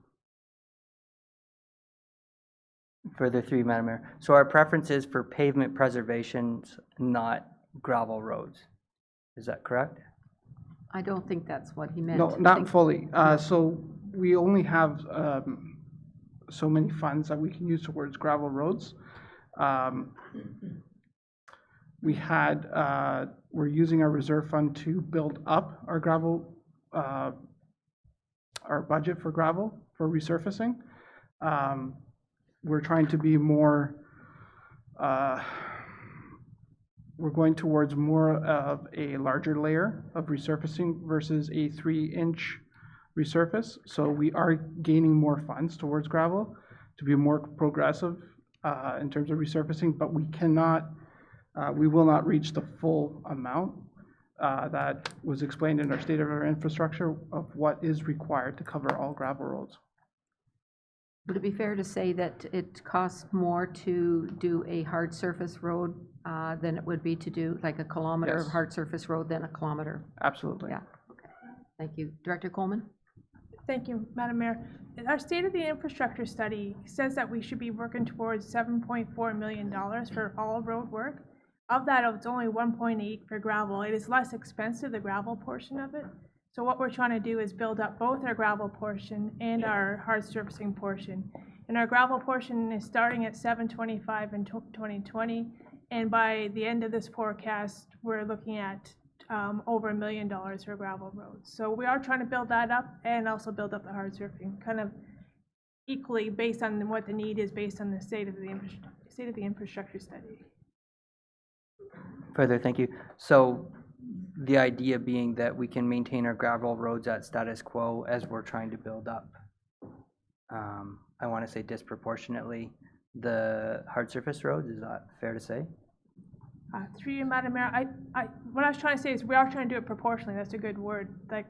[SPEAKER 8] Further through, Madam Mayor. So our preference is for pavement preservation, not gravel roads. Is that correct?
[SPEAKER 1] I don't think that's what he meant.
[SPEAKER 12] No,
[SPEAKER 1] I
[SPEAKER 12] not
[SPEAKER 1] think-
[SPEAKER 12] fully. So we only have so many funds that we can use towards gravel roads. We're using our reserve fund to build up our gravel, our budget for gravel, for resurfacing. We're trying to be more, we're going towards more of a larger layer of resurfacing versus a 3-inch resurface. So we are gaining more funds towards gravel to be more progressive in terms of resurfacing, but we cannot, we will not reach the full amount that was explained in our state of our infrastructure of what is required to cover all gravel roads.
[SPEAKER 1] Would it be fair to say that it costs more to do a hard surface road than it would be to do like a kilometer of
[SPEAKER 12] Yes.
[SPEAKER 1] hard surface road than a kilometer?
[SPEAKER 12] Absolutely.
[SPEAKER 1] Yeah, okay. Thank you. Director Coleman?
[SPEAKER 4] Thank you, Madam Mayor. Our State of the Infrastructure study says that we should be working towards $7.4 million for all road work. Of that, it's only 1.8 for gravel. It is less expensive, the gravel portion of it. So what we're trying to do is build up both our gravel portion and our hard surfacing portion. And our gravel portion is starting at $725 in 2020, and by the end of this forecast, we're looking at over $1 million for gravel roads. So we are trying to build that up and also build up the hard surfacing, kind of equally based on what the need is based on the state of the infrastructure study.
[SPEAKER 8] Further, thank you. So the idea being that we can maintain our gravel roads at status quo as we're trying to build up, I want to say disproportionately, the hard surface roads. Is that fair to say?
[SPEAKER 4] Through you, Madam Mayor, what I was trying to say is we are trying to do it proportionally. That's a good word. Like,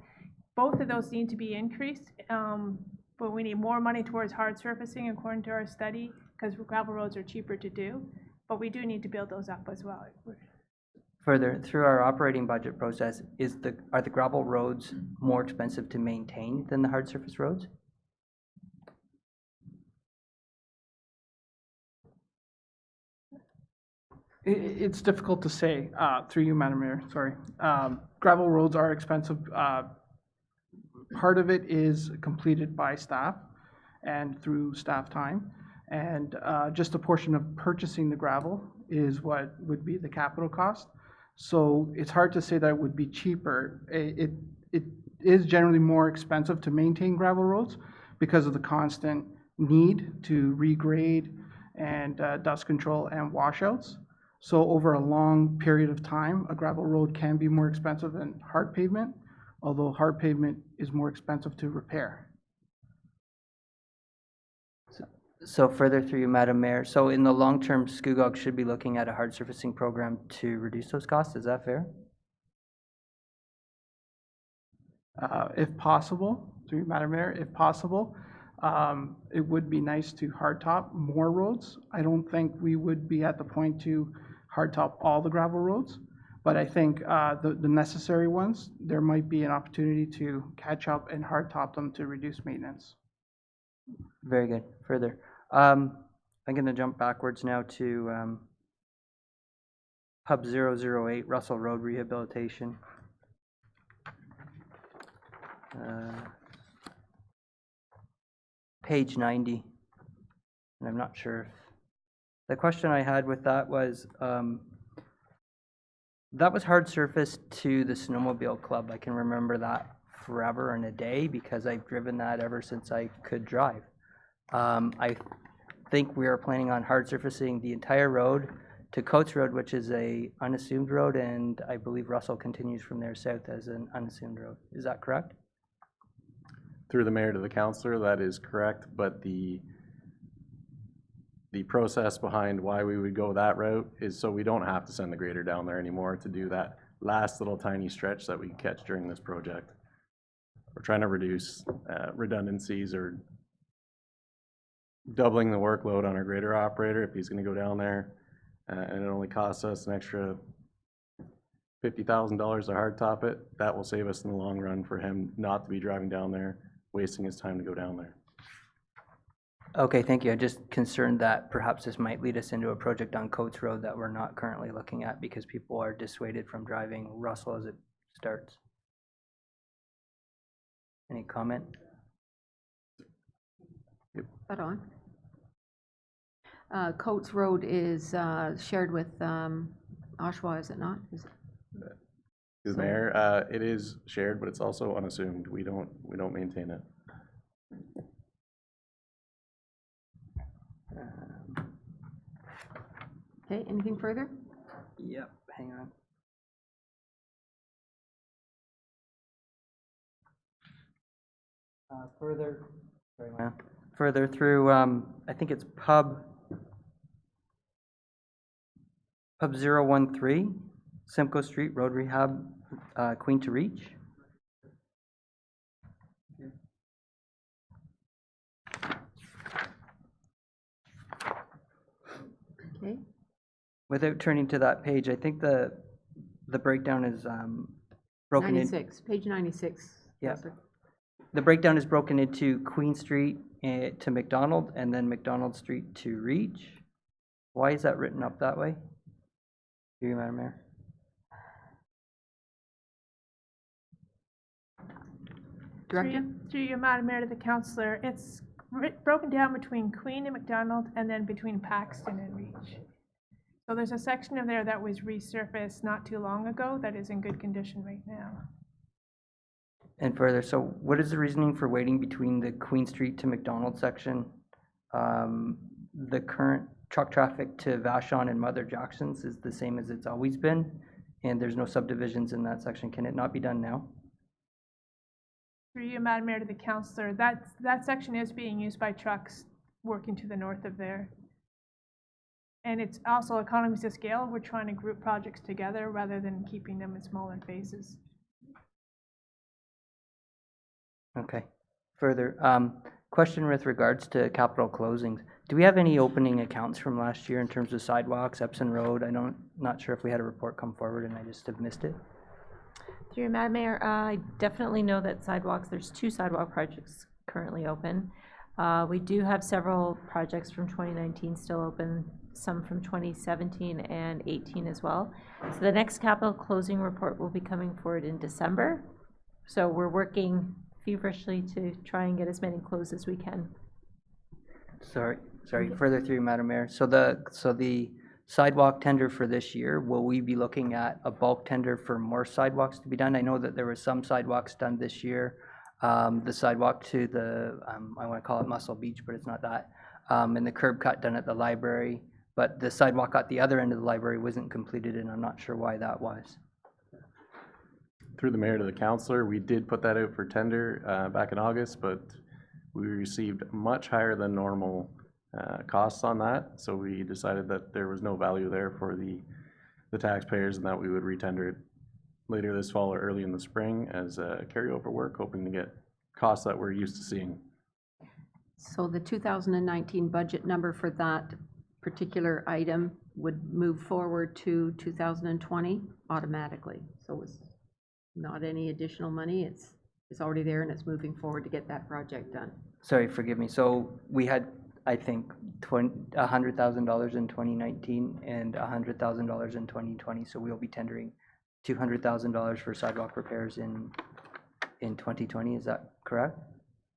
[SPEAKER 4] both of those need to be increased, but we need more money towards hard surfacing according to our study, because gravel roads are cheaper to do, but we do need to build those up as well.
[SPEAKER 8] Further, through our operating budget process, are the gravel roads more expensive to maintain than the hard surface roads?
[SPEAKER 14] It's difficult to say, through you, Madam Mayor, sorry. Gravel roads are expensive. Part of it is completed by staff and through staff time. And just a portion of purchasing the gravel is what would be the capital cost. So it's hard to say that it would be cheaper. It is generally more expensive to maintain gravel roads because of the constant need to regrade and dust control and washouts. So over a long period of time, a gravel road can be more expensive than hard pavement, although hard pavement is more expensive to repair.
[SPEAKER 8] So further through you, Madam Mayor, so in the long term, Scugog should be looking at a hard surfacing program to reduce those costs, is that fair?
[SPEAKER 14] If possible, through you, Madam Mayor, if possible, it would be nice to hardtop more roads. I don't think we would be at the point to hardtop all the gravel roads, but I think the necessary ones, there might be an opportunity to catch up and hardtop them to reduce maintenance.
[SPEAKER 8] Very good. Further. I'm going to jump backwards now to Pub 008, Russell Road Rehabilitation. Page 90. And I'm not sure if the question I had with that was hard surface to the snowmobile club. I can remember that forever and a day because I've driven that ever since I could drive. I think we are planning on hard surfacing the entire road to Coates Road, which is a unassumed road, and I believe Russell continues from there south as an unassumed road. Is that correct?
[SPEAKER 13] Through the mayor to the councillor, that is correct, but the process behind why we would go that route is so we don't have to send the grader down there anymore to do that last little tiny stretch that we catch during this project. We're trying to reduce redundancies or doubling the workload on our grader operator if he's going to go down there, and it only costs us an extra $50,000 to hard top it. That will save us in the long run for him not to be driving down there, wasting his time to go down there.
[SPEAKER 8] Okay, thank you. I'm just concerned that perhaps this might lead us into a project on Coates Road that we're not currently looking at because people are dissuaded from driving Russell as it starts. Any comment?
[SPEAKER 1] Spot on. Coates Road is shared with Oshawa, is it not?
[SPEAKER 13] Is Mayor, it is shared, but it's also unassumed. We don't maintain it.
[SPEAKER 1] Okay, anything further?
[SPEAKER 8] Yep, hang on. Further through, I think it's Pub 013, Simcoe Street Road Rehab, Queen to Reach.
[SPEAKER 1] Okay.
[SPEAKER 8] Without turning to that page, I think the breakdown is broken
[SPEAKER 1] 96, page 96.
[SPEAKER 8] Yeah.
[SPEAKER 1] Counselor.
[SPEAKER 8] The breakdown is broken into Queen Street to McDonald and then McDonald Street to Reach. Why is that written up that way? Do you, Madam Mayor?
[SPEAKER 1] Director?
[SPEAKER 4] Through you, Madam Mayor, to the councillor, it's broken down between Queen and McDonald and then between Paxton and Reach. So there's a section of there that was resurfaced not too long ago that is in good condition right now.
[SPEAKER 8] And further, so what is the reasoning for waiting between the Queen Street to McDonald section? The current truck traffic to Vashon and Mother Jackson's is the same as it's always been, and there's no subdivisions in that section. Can it not be done now?
[SPEAKER 4] Through you, Madam Mayor, to the councillor, that section is being used by trucks working to the north of there. And it's also economies of scale. We're trying to group projects together rather than keeping them in smaller phases.
[SPEAKER 8] Okay. Further, question with regards to capital closings. Do we have any opening accounts from last year in terms of sidewalks, Epson Road? Not sure if we had a report come forward and I just have missed it.
[SPEAKER 6] Through you, Madam Mayor, I definitely know that sidewalks, there's 2 sidewalk projects currently open. We do have several projects from 2019 still open, some from 2017 and 18 as well. So the next capital closing report will be coming forward in December. So we're working feverishly to try and get as many closed as we can.
[SPEAKER 8] Sorry, further through, Madam Mayor. So the sidewalk tender for this year, will we be looking at a bulk tender for more sidewalks to be done? I know that there were some sidewalks done this year. The sidewalk to the, I want to call it Muscle Beach, but it's not that. And the curb cut done at the library. But the sidewalk at the other end of the library wasn't completed, and I'm not sure why that was.
[SPEAKER 13] Through the mayor to the councillor, we did put that out for tender back in August, but we received much higher than normal costs on that. So we decided that there was no value there for the taxpayers and that we would retender it later this fall or early in the spring as carryover work, hoping to get costs that we're used to seeing.
[SPEAKER 1] So the 2019 budget number for that particular item would move forward to 2020 automatically. So it's not any additional money, it's already there and it's moving forward to get that project done.
[SPEAKER 8] Sorry, forgive me. So we had, I think, $100,000 in 2019 and $100,000 in 2020. So we'll be tendering $200,000 for sidewalk repairs in 2020. Is that correct?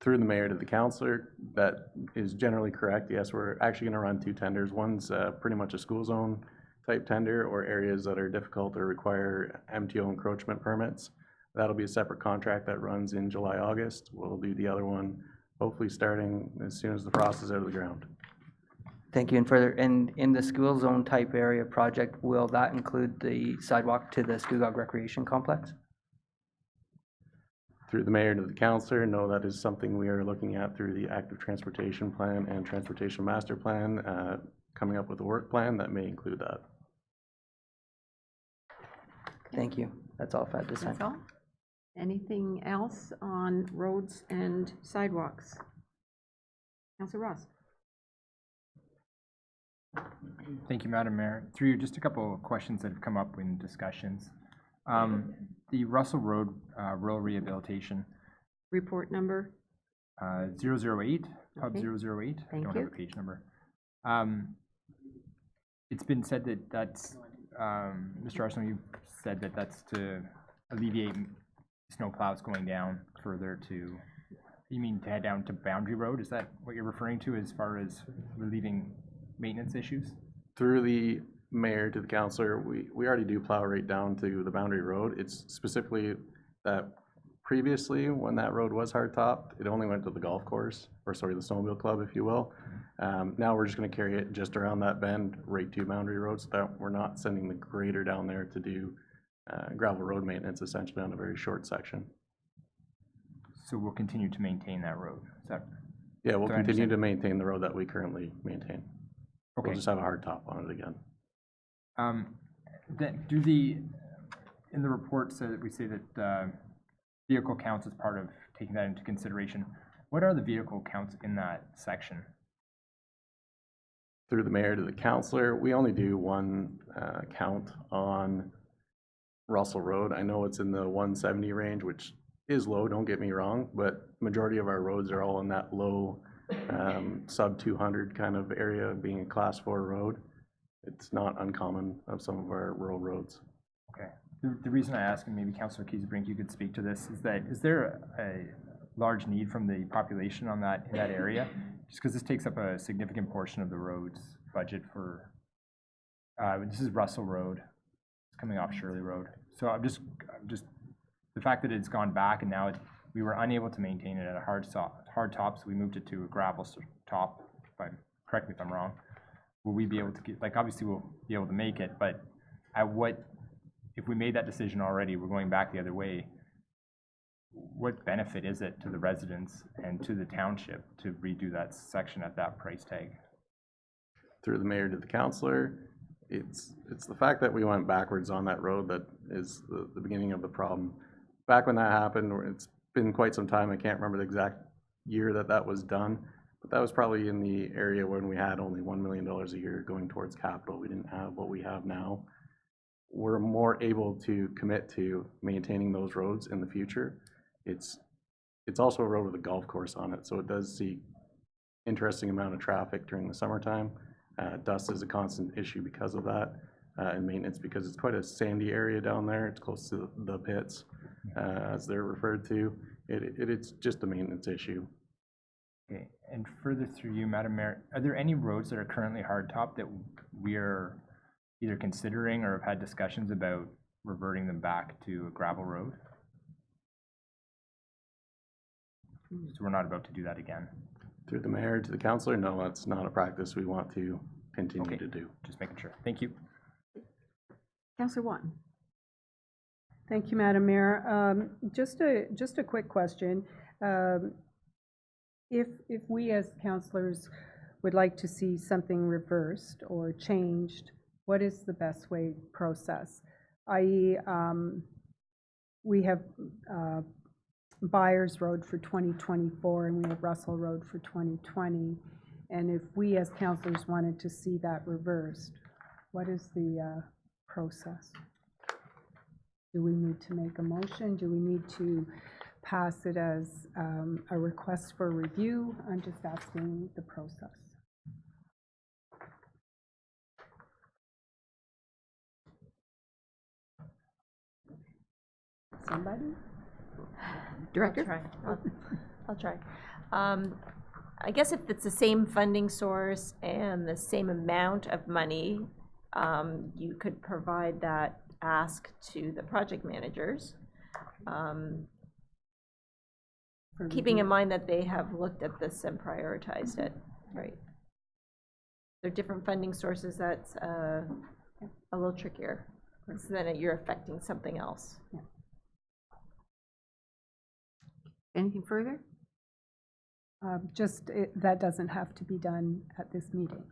[SPEAKER 13] Through the mayor to the councillor, that is generally correct. Yes, we're actually going to run 2 tenders. One's pretty much a school zone type tender or areas that are difficult or require MTO encroachment permits. That'll be a separate contract that runs in July, August. We'll do the other one hopefully starting as soon as the frost is out of the ground.
[SPEAKER 8] Thank you. And further, in the school zone type area project, will that include the sidewalk to the Scugog Recreation Complex?
[SPEAKER 13] Through the mayor to the councillor, no, that is something we are looking at through the active transportation plan and transportation master plan, coming up with a work plan that may include that.
[SPEAKER 8] Thank you. That's all I've had this time.
[SPEAKER 1] That's all? Anything else on roads and sidewalks? Councillor Ross.
[SPEAKER 9] Thank you, Madam Mayor. Through you, just a couple of questions that have come up in discussions. The Russell Road rural rehabilitation.
[SPEAKER 1] Report number?
[SPEAKER 9] 008, Hub
[SPEAKER 1] Okay.
[SPEAKER 9] 008. I
[SPEAKER 1] Thank
[SPEAKER 9] don't
[SPEAKER 1] you.
[SPEAKER 9] have a page number. It's been said that that's, Mr. Arsenault, you said that that's to alleviate snow plows going down further to, you mean to head down to Boundary Road? Is that what you're referring to as far as relieving maintenance issues?
[SPEAKER 13] Through the mayor to the councillor, we already do plow right down to the Boundary Road. It's specifically that previously, when that road was hard-topped, it only went to the golf course, or sorry, the snowmobile club, if you will. Now we're just gonna carry it just around that bend, right to Boundary Road, so that we're not sending the grader down there to do gravel road maintenance, essentially on a very short section.
[SPEAKER 9] So we'll continue to maintain that road, is that?
[SPEAKER 13] Yeah, we'll
[SPEAKER 9] Do I
[SPEAKER 13] continue
[SPEAKER 9] understand?
[SPEAKER 13] to maintain the road that we currently maintain.
[SPEAKER 9] Okay.
[SPEAKER 13] We'll just have a hard top on it again.
[SPEAKER 9] Then in the report, so that we say that vehicle counts as part of taking that into consideration. What are the vehicle counts in that section?
[SPEAKER 13] Through the mayor to the councillor, we only do one count on Russell Road. I know it's in the 170 range, which is low, don't get me wrong, but majority of our roads are all in that low sub 200 kind of area, being a class 4 road. It's not uncommon of some of our rural roads.
[SPEAKER 9] Okay. The reason I ask, and maybe Councillor Kiesbrink, you could speak to this, is that is there a large need from the population on that in that area? Just because this takes up a significant portion of the road's budget for. This is Russell Road. It's coming off Shirley Road. So I'm just the fact that it's gone back and now we were unable to maintain it at a hard top, so we moved it to a gravel top. Correct me if I'm wrong. Will we be able to get, like, obviously we'll be able to make it, but at what, if we made that decision already, we're going back the other way, what benefit is it to the residents and to the township to redo that section at that price tag?
[SPEAKER 13] Through the mayor to the councillor, it's the fact that we went backwards on that road that is the beginning of the problem. Back when that happened, it's been quite some time. I can't remember the exact year that that was done, but that was probably in the area when we had only $1 million a year going towards capital. We didn't have what we have now. We're more able to commit to maintaining those roads in the future. It's also a road with a golf course on it, so it does see interesting amount of traffic during the summertime. Dust is a constant issue because of that, and maintenance because it's quite a sandy area down there. It's close to the pits, as they're referred to. It's just a maintenance issue.
[SPEAKER 9] Okay, and further through you, Madam Mayor, are there any roads that are currently hardtop that we are either considering or have had discussions about reverting them back to a gravel road? So we're not about to do that again.
[SPEAKER 13] Through the mayor to the councillor, no, that's not a practice we want to continue to do.
[SPEAKER 9] Just making sure. Thank you.
[SPEAKER 1] Councillor Watton.
[SPEAKER 7] Thank you, Madam Mayor. Just a quick question. If we as councillors would like to see something reversed or changed, what is the best way process? I.e., we have Byers Road for 2024 and we have Russell Road for 2020. And if we as councillors wanted to see that reversed, what is the process? Do we need to make a motion? Do we need to pass it as a request for review? I'm just asking the process. Somebody?
[SPEAKER 1] Director?
[SPEAKER 6] I'll try. I guess if it's the same funding source and the same amount of money, you could provide that ask to the project managers. Keeping in mind that they have looked at this and prioritized it, right? There are different funding sources. That's a little trickier. So then you're affecting something else.
[SPEAKER 7] Yeah.
[SPEAKER 1] Anything further?
[SPEAKER 7] That doesn't have to be done at this meeting.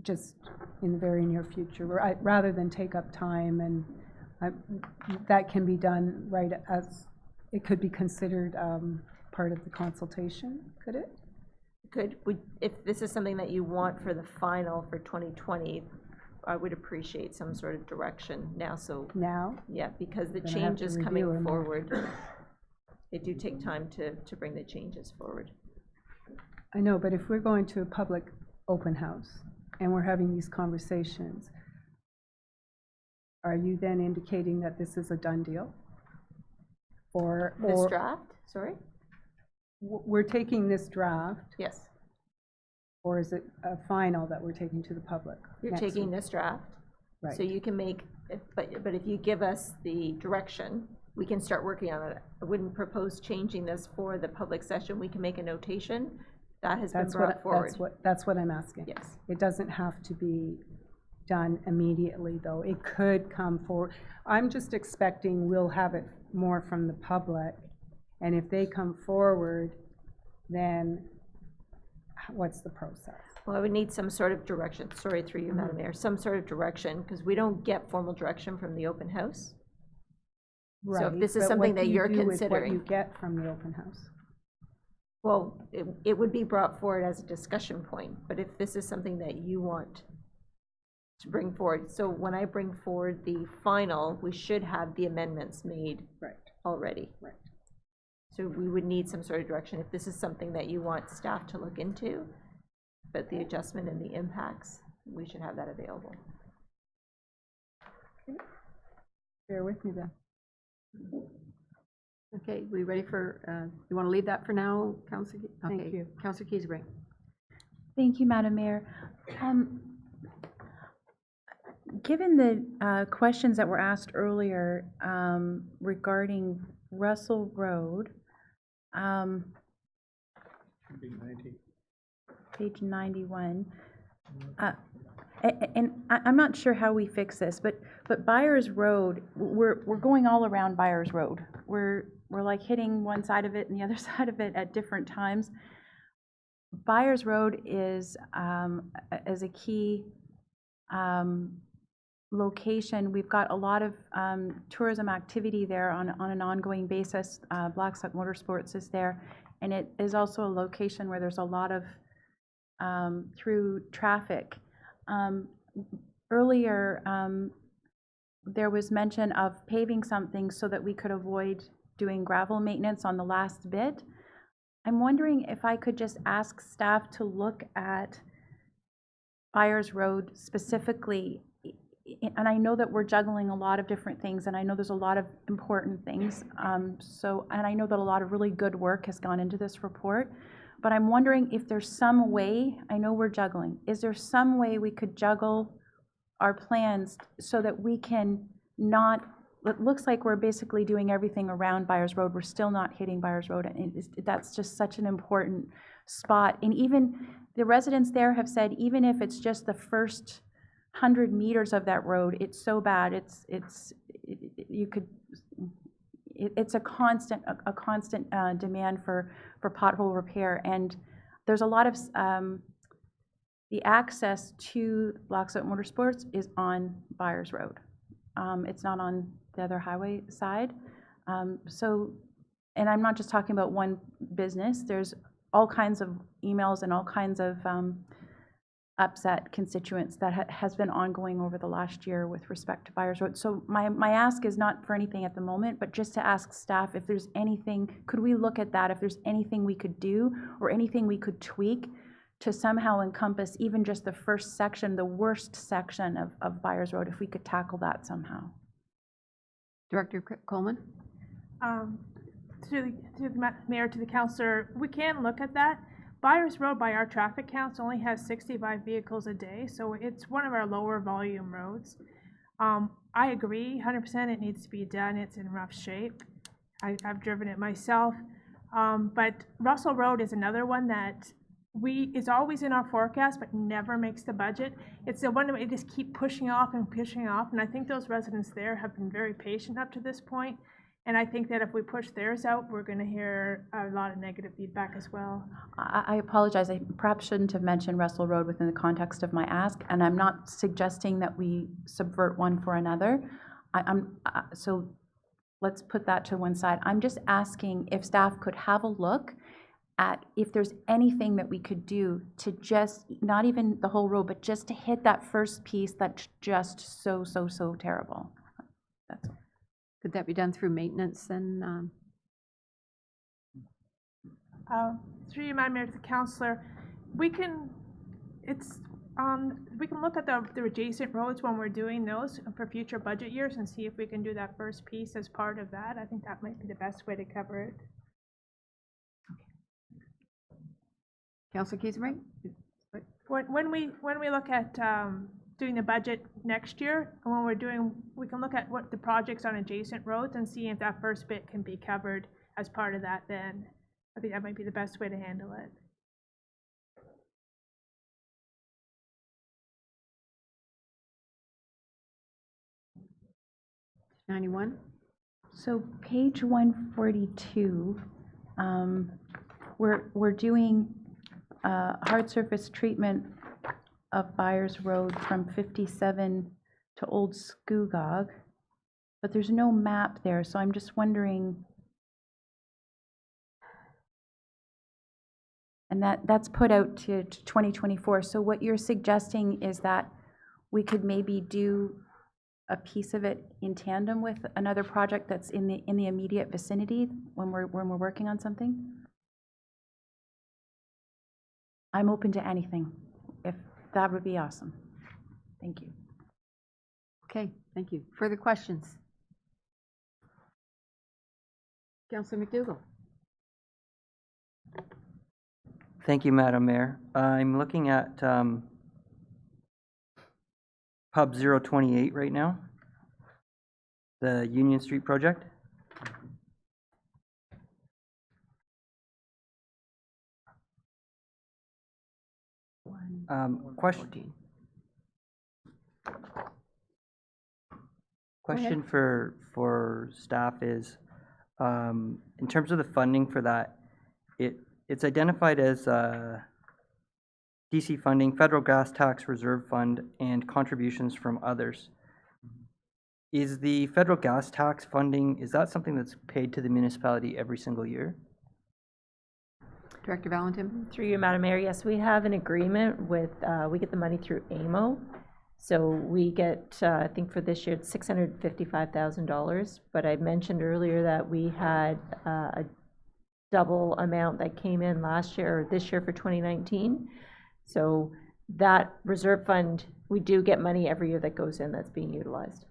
[SPEAKER 7] Just in the very near future, rather than take up time, and that can be done right as it could be considered part of the consultation. Could it?
[SPEAKER 6] If this is something that you want for the final for 2020, I would appreciate some sort of direction now. So
[SPEAKER 7] now,
[SPEAKER 6] yeah, because the
[SPEAKER 7] then I have to
[SPEAKER 6] changes
[SPEAKER 7] review
[SPEAKER 6] coming
[SPEAKER 7] them.
[SPEAKER 6] forward, they do take time to bring the changes forward.
[SPEAKER 7] I know, but if we're going to a public open house and we're having these conversations, are you then indicating that this is a done deal?
[SPEAKER 6] This draft, sorry?
[SPEAKER 7] We're taking this draft,
[SPEAKER 6] Yes,
[SPEAKER 7] or is it a final that we're taking to the public?
[SPEAKER 6] you're
[SPEAKER 7] next
[SPEAKER 6] taking
[SPEAKER 7] week?
[SPEAKER 6] this draft.
[SPEAKER 7] Right.
[SPEAKER 6] So you can make, but if you give us the direction, we can start working on it. I wouldn't propose changing this for the public session. We can make a notation. That has been brought forward.
[SPEAKER 7] That's what I'm asking.
[SPEAKER 6] Yes.
[SPEAKER 7] It doesn't have to be done immediately, though. It could come forward. I'm just expecting we'll have it more from the public, and if they come forward, then what's the process?
[SPEAKER 6] Well, I would need some sort of direction. Sorry, through you, Madam Mayor. Some sort of direction, because we don't get formal direction from the open house.
[SPEAKER 7] Right.
[SPEAKER 6] So if this is
[SPEAKER 7] but
[SPEAKER 6] something
[SPEAKER 7] what
[SPEAKER 6] that
[SPEAKER 7] do you
[SPEAKER 6] you're
[SPEAKER 7] do with
[SPEAKER 6] considering.
[SPEAKER 7] what you get from the open house?
[SPEAKER 6] Well, it would be brought forward as a discussion point, but if this is something that you want to bring forward, so when I bring forward the final, we should have the amendments made already.
[SPEAKER 7] Right.
[SPEAKER 6] So we would need some sort of direction if this is something that you want staff to look into, but the adjustment and the impacts, we should have that available.
[SPEAKER 7] Okay. Bear with me then.
[SPEAKER 1] Okay, we ready for, you want to leave that for now, Councillor?
[SPEAKER 7] Thank you.
[SPEAKER 1] Councillor Keysebring.
[SPEAKER 2] Thank you, Madam Mayor. Given the questions that were asked earlier regarding Russell Road, page 91, and I'm not sure how we fix this, but Byers Road, we're going all around Byers Road. We're like hitting one side of it and the other side of it at different times. Byers Road is a key location, we've got a lot of tourism activity there on an ongoing basis. Blackstock Motorsports is there, and it is also a location where there's a lot of through traffic. Earlier, there was mention of paving something so that we could avoid doing gravel maintenance on the last bit. I'm wondering if I could just ask staff to look at Byers Road specifically. And I know that we're juggling a lot of different things, and I know there's a lot of important things. And I know that a lot of really good work has gone into this report, but I'm wondering if there's some way, I know we're juggling, is there some way we could juggle our plans so that we can not, it looks like we're basically doing everything around Byers Road, we're still not hitting Byers Road, and that's just such an important spot. And even the residents there have said, even if it's just the first 100 meters of that road, it's so bad, it's a constant demand for pothole repair. And there's a lot of the access to Blackstock Motorsports is on Byers Road. It's not on the other highway side. And I'm not just talking about one business. There's all kinds of emails and all kinds of upset constituents that has been ongoing over the last year with respect to Byers Road. So my ask is not for anything at the moment, but just to ask staff if there's anything, could we look at that, if there's anything we could do or anything we could tweak to somehow encompass even just the first section, the worst section of Byers Road, if we could tackle that somehow.
[SPEAKER 1] Director Coleman?
[SPEAKER 4] To the mayor, to the councillor, we can look at that. Byers Road, by our traffic counts, only has 65 vehicles a day, so it's one of our lower volume roads. I agree 100% it needs to be done. It's in rough shape. I've driven it myself. But Russell Road is another one that is always in our forecast but never makes the budget. It's the one that we just keep pushing off, and I think those residents there have been very patient up to this point. And I think that if we push theirs out, we're going to hear a lot of negative feedback as well.
[SPEAKER 2] I apologize. I perhaps shouldn't have mentioned Russell Road within the context of my ask, and I'm not suggesting that we subvert one for another. So let's put that to one side. I'm just asking if staff could have a look at if there's anything that we could do to just, not even the whole road, but just to hit that first piece that's just so terrible. That's all.
[SPEAKER 1] Could that be done through maintenance then?
[SPEAKER 4] Through you, Madam Mayor, to the councillor, we can look at the adjacent roads when we're doing those for future budget years and see if we can do that first piece as part of that. I think that might be the best way to cover it.
[SPEAKER 1] Councillor Keesebrink?
[SPEAKER 4] When we look at doing the budget next year, and we can look at what the projects on adjacent roads and see if that first bit can be covered as part of that. Then I think that might be the best way to handle it.
[SPEAKER 1] $91.
[SPEAKER 2] So page 142, we're doing hard surface treatment of Byers Road from 57 to Old Scugog, but there's no map there, so I'm just wondering, and that's put out to 2024, so what you're suggesting is that we could maybe do a piece of it in tandem with another project that's in the immediate vicinity when we're working on something? I'm open to anything. If that would be awesome. Thank you.
[SPEAKER 1] Okay, thank you. Further questions? Councillor McDougall.
[SPEAKER 8] Thank you, Madam Mayor. I'm looking at Pub 028 right now, the Union Street project. Question for staff is, in terms of the funding for that, it's identified as DC funding, federal gas tax reserve fund, and contributions from others. Is the federal gas tax funding, is that something that's paid to the municipality every single year?
[SPEAKER 1] Director Valentin?
[SPEAKER 6] Through you, Madam Mayor, yes, we have an agreement with, we get the money through AMO. So we get, I think for this year, it's $655,000. But I mentioned earlier that we had a double amount that came in last year, or this year for 2019. So that reserve fund, we do get money every year that goes in that's being utilized.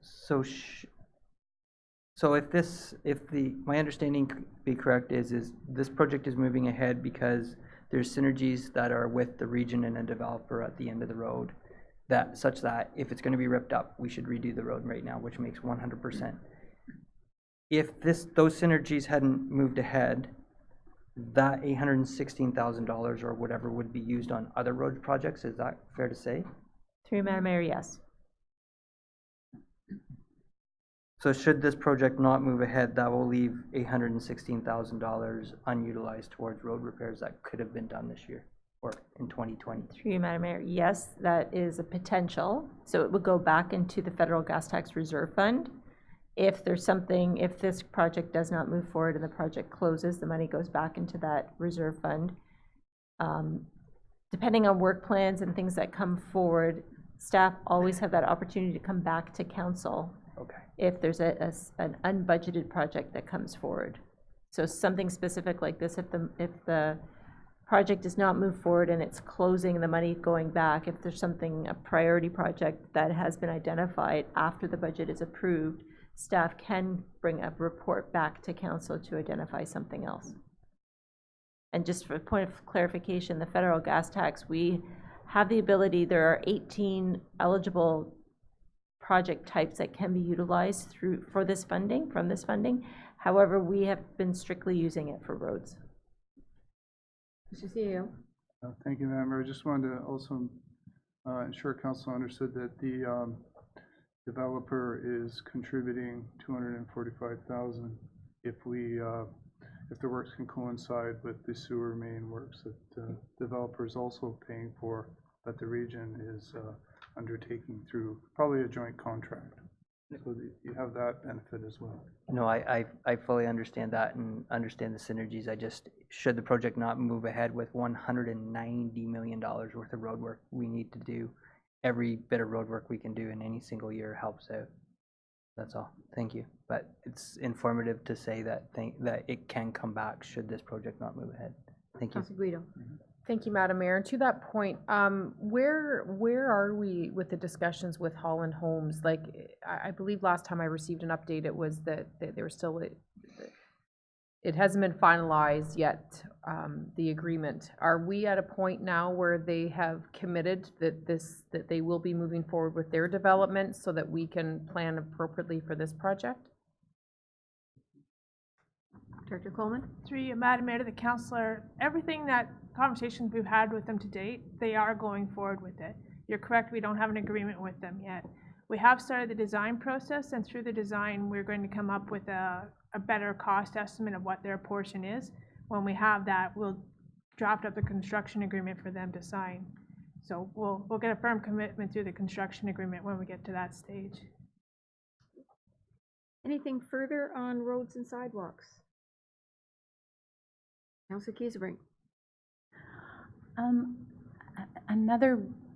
[SPEAKER 8] So, so if my understanding be correct is this project is moving ahead because there's synergies that are with the region and a developer at the end of the road, that, such that if it's gonna be ripped up, we should redo the road right now, which makes 100%. If those synergies hadn't moved ahead, that $816,000 or whatever would be used on other road projects, is that fair to say?
[SPEAKER 6] Through you, Madam Mayor, yes.
[SPEAKER 8] So should this project not move ahead, that will leave $816,000 unutilized towards road repairs that could have been done this year or in 2020.
[SPEAKER 6] Through you, Madam Mayor, yes, that is a potential. So it would go back into the federal gas tax reserve fund. If there's something, if this project does not move forward and the project closes, the money goes back into that reserve fund. Depending on work plans and things that come forward, staff always have that opportunity to come back to council.
[SPEAKER 8] Okay.
[SPEAKER 6] If there's an unbudgeted project that comes forward. So something specific like this, if the project does not move forward and it's closing, the money going back, if there's something, a priority project that has been identified after the budget is approved, staff can bring a report back to council to identify something else. And just for a point of clarification, the federal gas tax, we have the ability, there are 18 eligible project types that can be utilized from this funding. However, we have been strictly using it for roads.
[SPEAKER 1] Mr. CEO?
[SPEAKER 12] Thank you, Madam Mayor. I just wanted to also ensure council understood that the developer is contributing $245,000 if the works can coincide with the sewer main works that the developer is also paying for, that the region is undertaking through probably a joint contract. So you have that benefit as well.
[SPEAKER 8] No, I fully understand that and understand the synergies. I just, should the project not move ahead with $190 million worth of road work we need to do, every bit of road work we can do in any single year helps out. That's all. Thank you. But it's informative to say that it can come back should this project not move ahead. Thank you.
[SPEAKER 1] Councilor Guido?
[SPEAKER 3] Thank you, Madam Mayor. And to that point, where are we with the discussions with Holland Homes? Like, I believe last time I received an update, it was that they were still, it hasn't been finalized yet, the agreement. Are we at a point now where they have committed that they will be moving forward with their development so that we can plan appropriately for this project?
[SPEAKER 1] Director Coleman?
[SPEAKER 4] Through you, Madam Mayor, to the councillor, everything that conversations we've had with them to date, they are going forward with it. You're correct, we don't have an agreement with them yet. We have started the design process, and through the design, we're going to come up with a better cost estimate of what their portion is. When we have that, we'll draft up the construction agreement for them to sign. So we'll get a firm commitment through the construction agreement when we get to that stage.
[SPEAKER 1] Anything further on roads and sidewalks? Councilor Kiesebrink?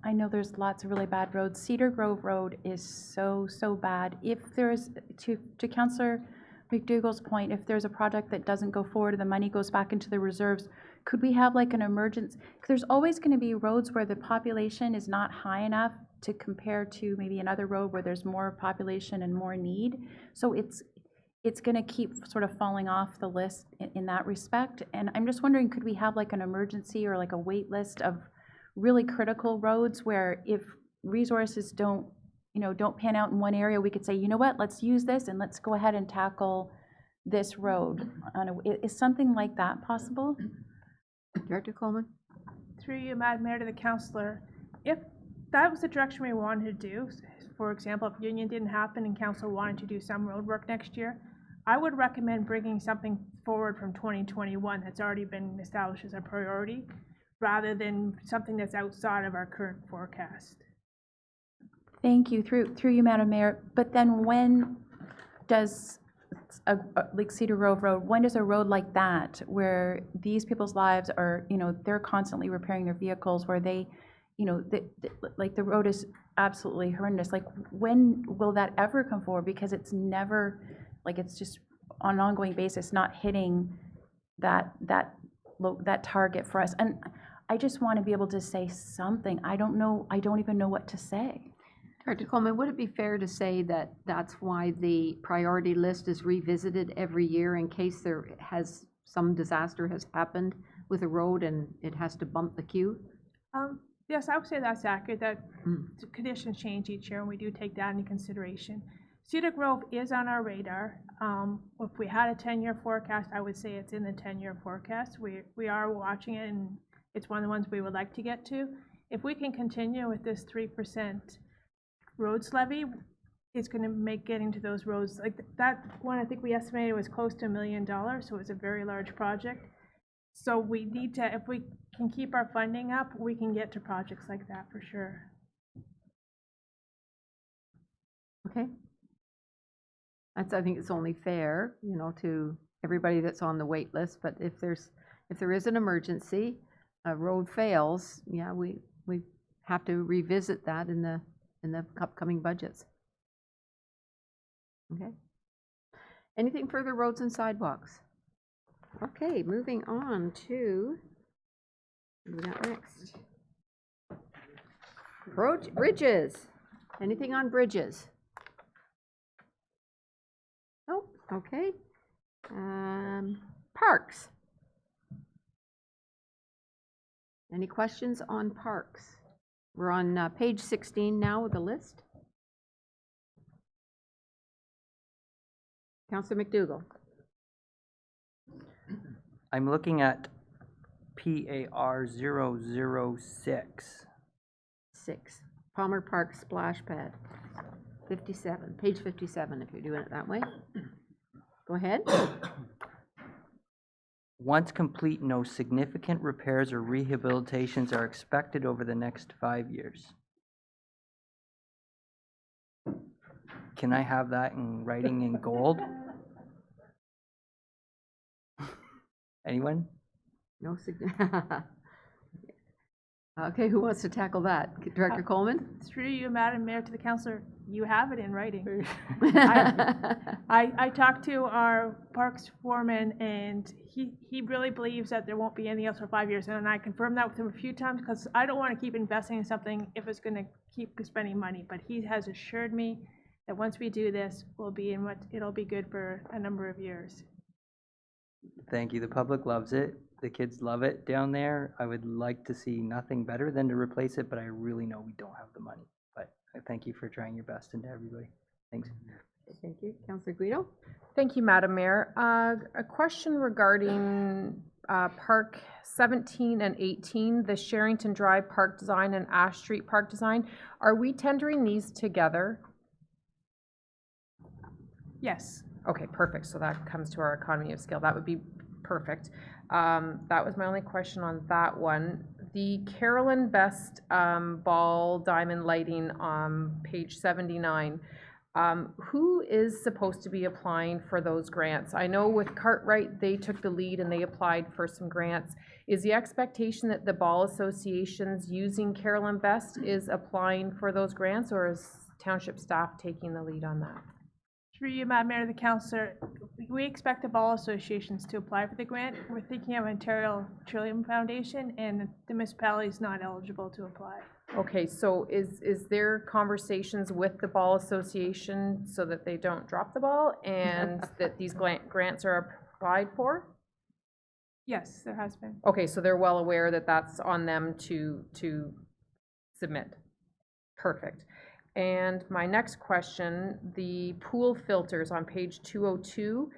[SPEAKER 2] I know there's lots of really bad roads. Cedar Grove Road is so bad. If there's, to Councillor McDougall's point, if there's a project that doesn't go forward and the money goes back into the reserves, could we have like an emergence? Because there's always going to be roads where the population is not high enough to compare to maybe another road where there's more population and more need. So it's going to keep sort of falling off the list in that respect. And I'm just wondering, could we have like an emergency or like a wait list of really critical roads where if resources don't pan out in one area, we could say, you know what, let's use this and let's go ahead and tackle this road. Is something like that possible?
[SPEAKER 1] Director Coleman?
[SPEAKER 4] Through you, Madam Mayor, to the councillor, if that was the direction we wanted to do, for example, if Union didn't happen and council wanted to do some road work next year, I would recommend bringing something forward from 2021 that's already been established as a priority, rather than something that's outside of our current forecast.
[SPEAKER 2] Thank you, through you, Madam Mayor. But then when does, like Cedar Grove Road, when does a road like that, where these people's lives are, they're constantly repairing their vehicles, where they, like the road is absolutely horrendous, like when will that ever come forward? Because it's never, like it's just on an ongoing basis, not hitting that target for us. And I just want to be able to say something. I don't know, I don't even know what to say.
[SPEAKER 1] Director Coleman, would it be fair to say that that's why the priority list is revisited every year in case some disaster has happened with a road and it has to bump the queue?
[SPEAKER 4] Yes, I would say that's accurate, that the conditions change each year, and we do take that into consideration. Cedar Grove is on our radar. If we had a 10-year forecast, I would say it's in the 10-year forecast. We are watching it, and it's one of the ones we would like to get to. If we can continue with this 3% roads levy, it's going to make getting to those roads, like that one, I think we estimated was close to $1 million, so it's a very large project. So we need to, if we can keep our funding up, we can get to projects like that for sure.
[SPEAKER 1] Okay. I think it's only fair, to everybody that's on the wait list, but if there is an emergency, a road fails, yeah, we have to revisit that in the upcoming budgets. Okay. Anything further, roads and sidewalks? Okay, moving on to, what do we got next? Bridges. Anything on bridges? Oh, okay. Parks. Any questions on parks? We're on page 16 now with the list. Councillor McDougall.
[SPEAKER 8] I'm looking at PAR 006.
[SPEAKER 1] 6. Palmer Park Splash Pad. 57. Page 57 if you're doing it that way. Go ahead.
[SPEAKER 8] Once complete, no significant repairs or rehabilitations are expected over the next 5 years. Can I have that in writing in gold? Anyone?
[SPEAKER 1] No Okay, who wants to tackle that? Director Coleman?
[SPEAKER 4] Through you, Madam Mayor, to the councillor, you have it in writing. I talked to our parks foreman, and he really believes that there won't be anything else for 5 years, and I confirmed that with him a few times, because I don't want to keep investing in something if it's going to keep spending money, but he has assured me that once we do this, it'll be good for a number of years.
[SPEAKER 8] Thank you. The public loves it. The kids love it down there. I would like to see nothing better than to replace it, but I really know we don't have the money. But I thank you for trying your best, and to everybody. Thanks.
[SPEAKER 1] Thank you. Councillor Guido?
[SPEAKER 3] Thank you, Madam Mayor. A question regarding Park 17 and 18, the Sherrington Drive Park Design and Ash Street Park Design. Are we tendering these together?
[SPEAKER 4] Yes.
[SPEAKER 3] Okay, perfect. So that comes to our economy of scale. That would be perfect. That was my only question on that one. The Carolyn Best ball diamond lighting on page 79. Who is supposed to be applying for those grants? I know with Cartwright, they took the lead and they applied for some grants. Is the expectation that the ball associations using Carolyn Best is applying for those grants, or is township staff taking the lead on that?
[SPEAKER 4] Through you, Madam Mayor, the councillor, we expect the ball associations to apply for the grant. We're thinking of Ontario Trillium Foundation, and the municipality is not eligible to apply.
[SPEAKER 3] Okay, so is there conversations with the ball association so that they don't drop the ball and that these grants are applied for?
[SPEAKER 4] Yes, there has been.
[SPEAKER 3] Okay, so they're well aware that that's on them to submit. Perfect. And my next question, the pool filters on page 202,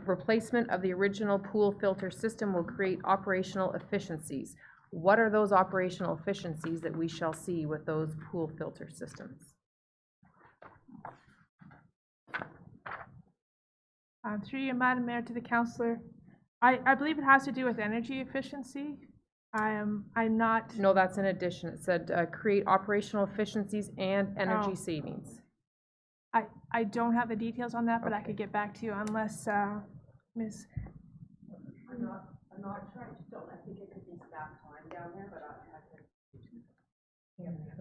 [SPEAKER 3] replacement of the original pool filter system will create operational efficiencies. What are those operational efficiencies that we shall see with those pool filter systems?
[SPEAKER 4] Through you, Madam Mayor, to the councillor, I believe it has to do with energy efficiency. I'm not,
[SPEAKER 3] No, that's in addition. It said, create operational efficiencies and energy
[SPEAKER 4] Oh.
[SPEAKER 3] savings.
[SPEAKER 4] I don't have the details on that, but I
[SPEAKER 3] Okay.
[SPEAKER 4] could get back to you unless, Ms.
[SPEAKER 1] I'm not sure, I just don't, I think it could be staff time down there, but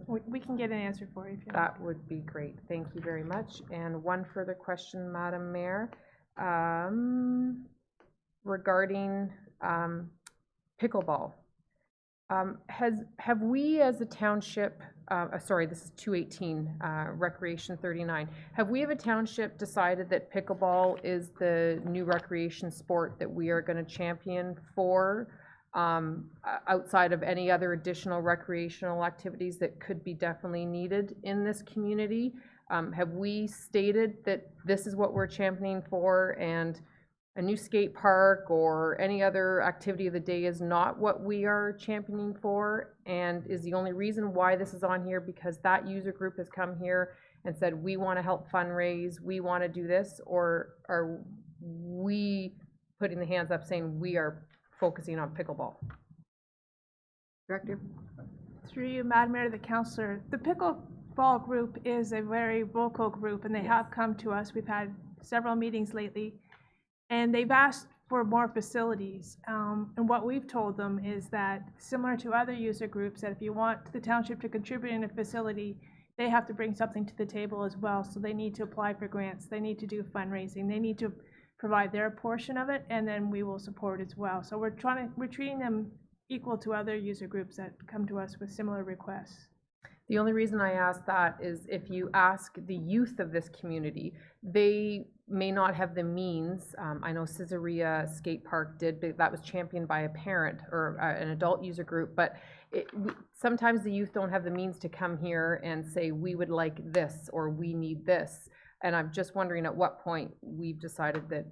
[SPEAKER 4] We can get an answer for you if you want.
[SPEAKER 3] That would be great. Thank you very much. And one further question, Madam Mayor. Regarding pickleball. Have we as a township, sorry, this is 218, Recreation 39. Have we as a township decided that pickleball is the new recreation sport that we are going to champion for? Outside of any other additional recreational activities that could be definitely needed in this community? Have we stated that this is what we're championing for, and a new skate park or any other activity of the day is not what we are championing for? And is the only reason why this is on here because that user group has come here and said, we want to help fundraise, we want to do this? Or are we putting the hands up saying we are focusing on pickleball?
[SPEAKER 1] Director?
[SPEAKER 4] Through you, Madam Mayor, to the councillor, the pickleball group is a very vocal group, and they have come to us. We've had several meetings lately, and they've asked for more facilities. And what we've told them is that, similar to other user groups, that if you want the township to contribute in a facility, they have to bring something to the table as well. So they need to apply for grants, they need to do fundraising, they need to provide their portion of it, and then we will support as well. So we're treating them equal to other user groups that come to us with similar requests.
[SPEAKER 3] The only reason I ask that is if you ask the youth of this community, they may not have the means. I know Caesarea Skate Park did, but that was championed by a parent or an adult user group. But sometimes the youth don't have the means to come here and say, we would like this or we need this. And I'm just wondering at what point we've decided that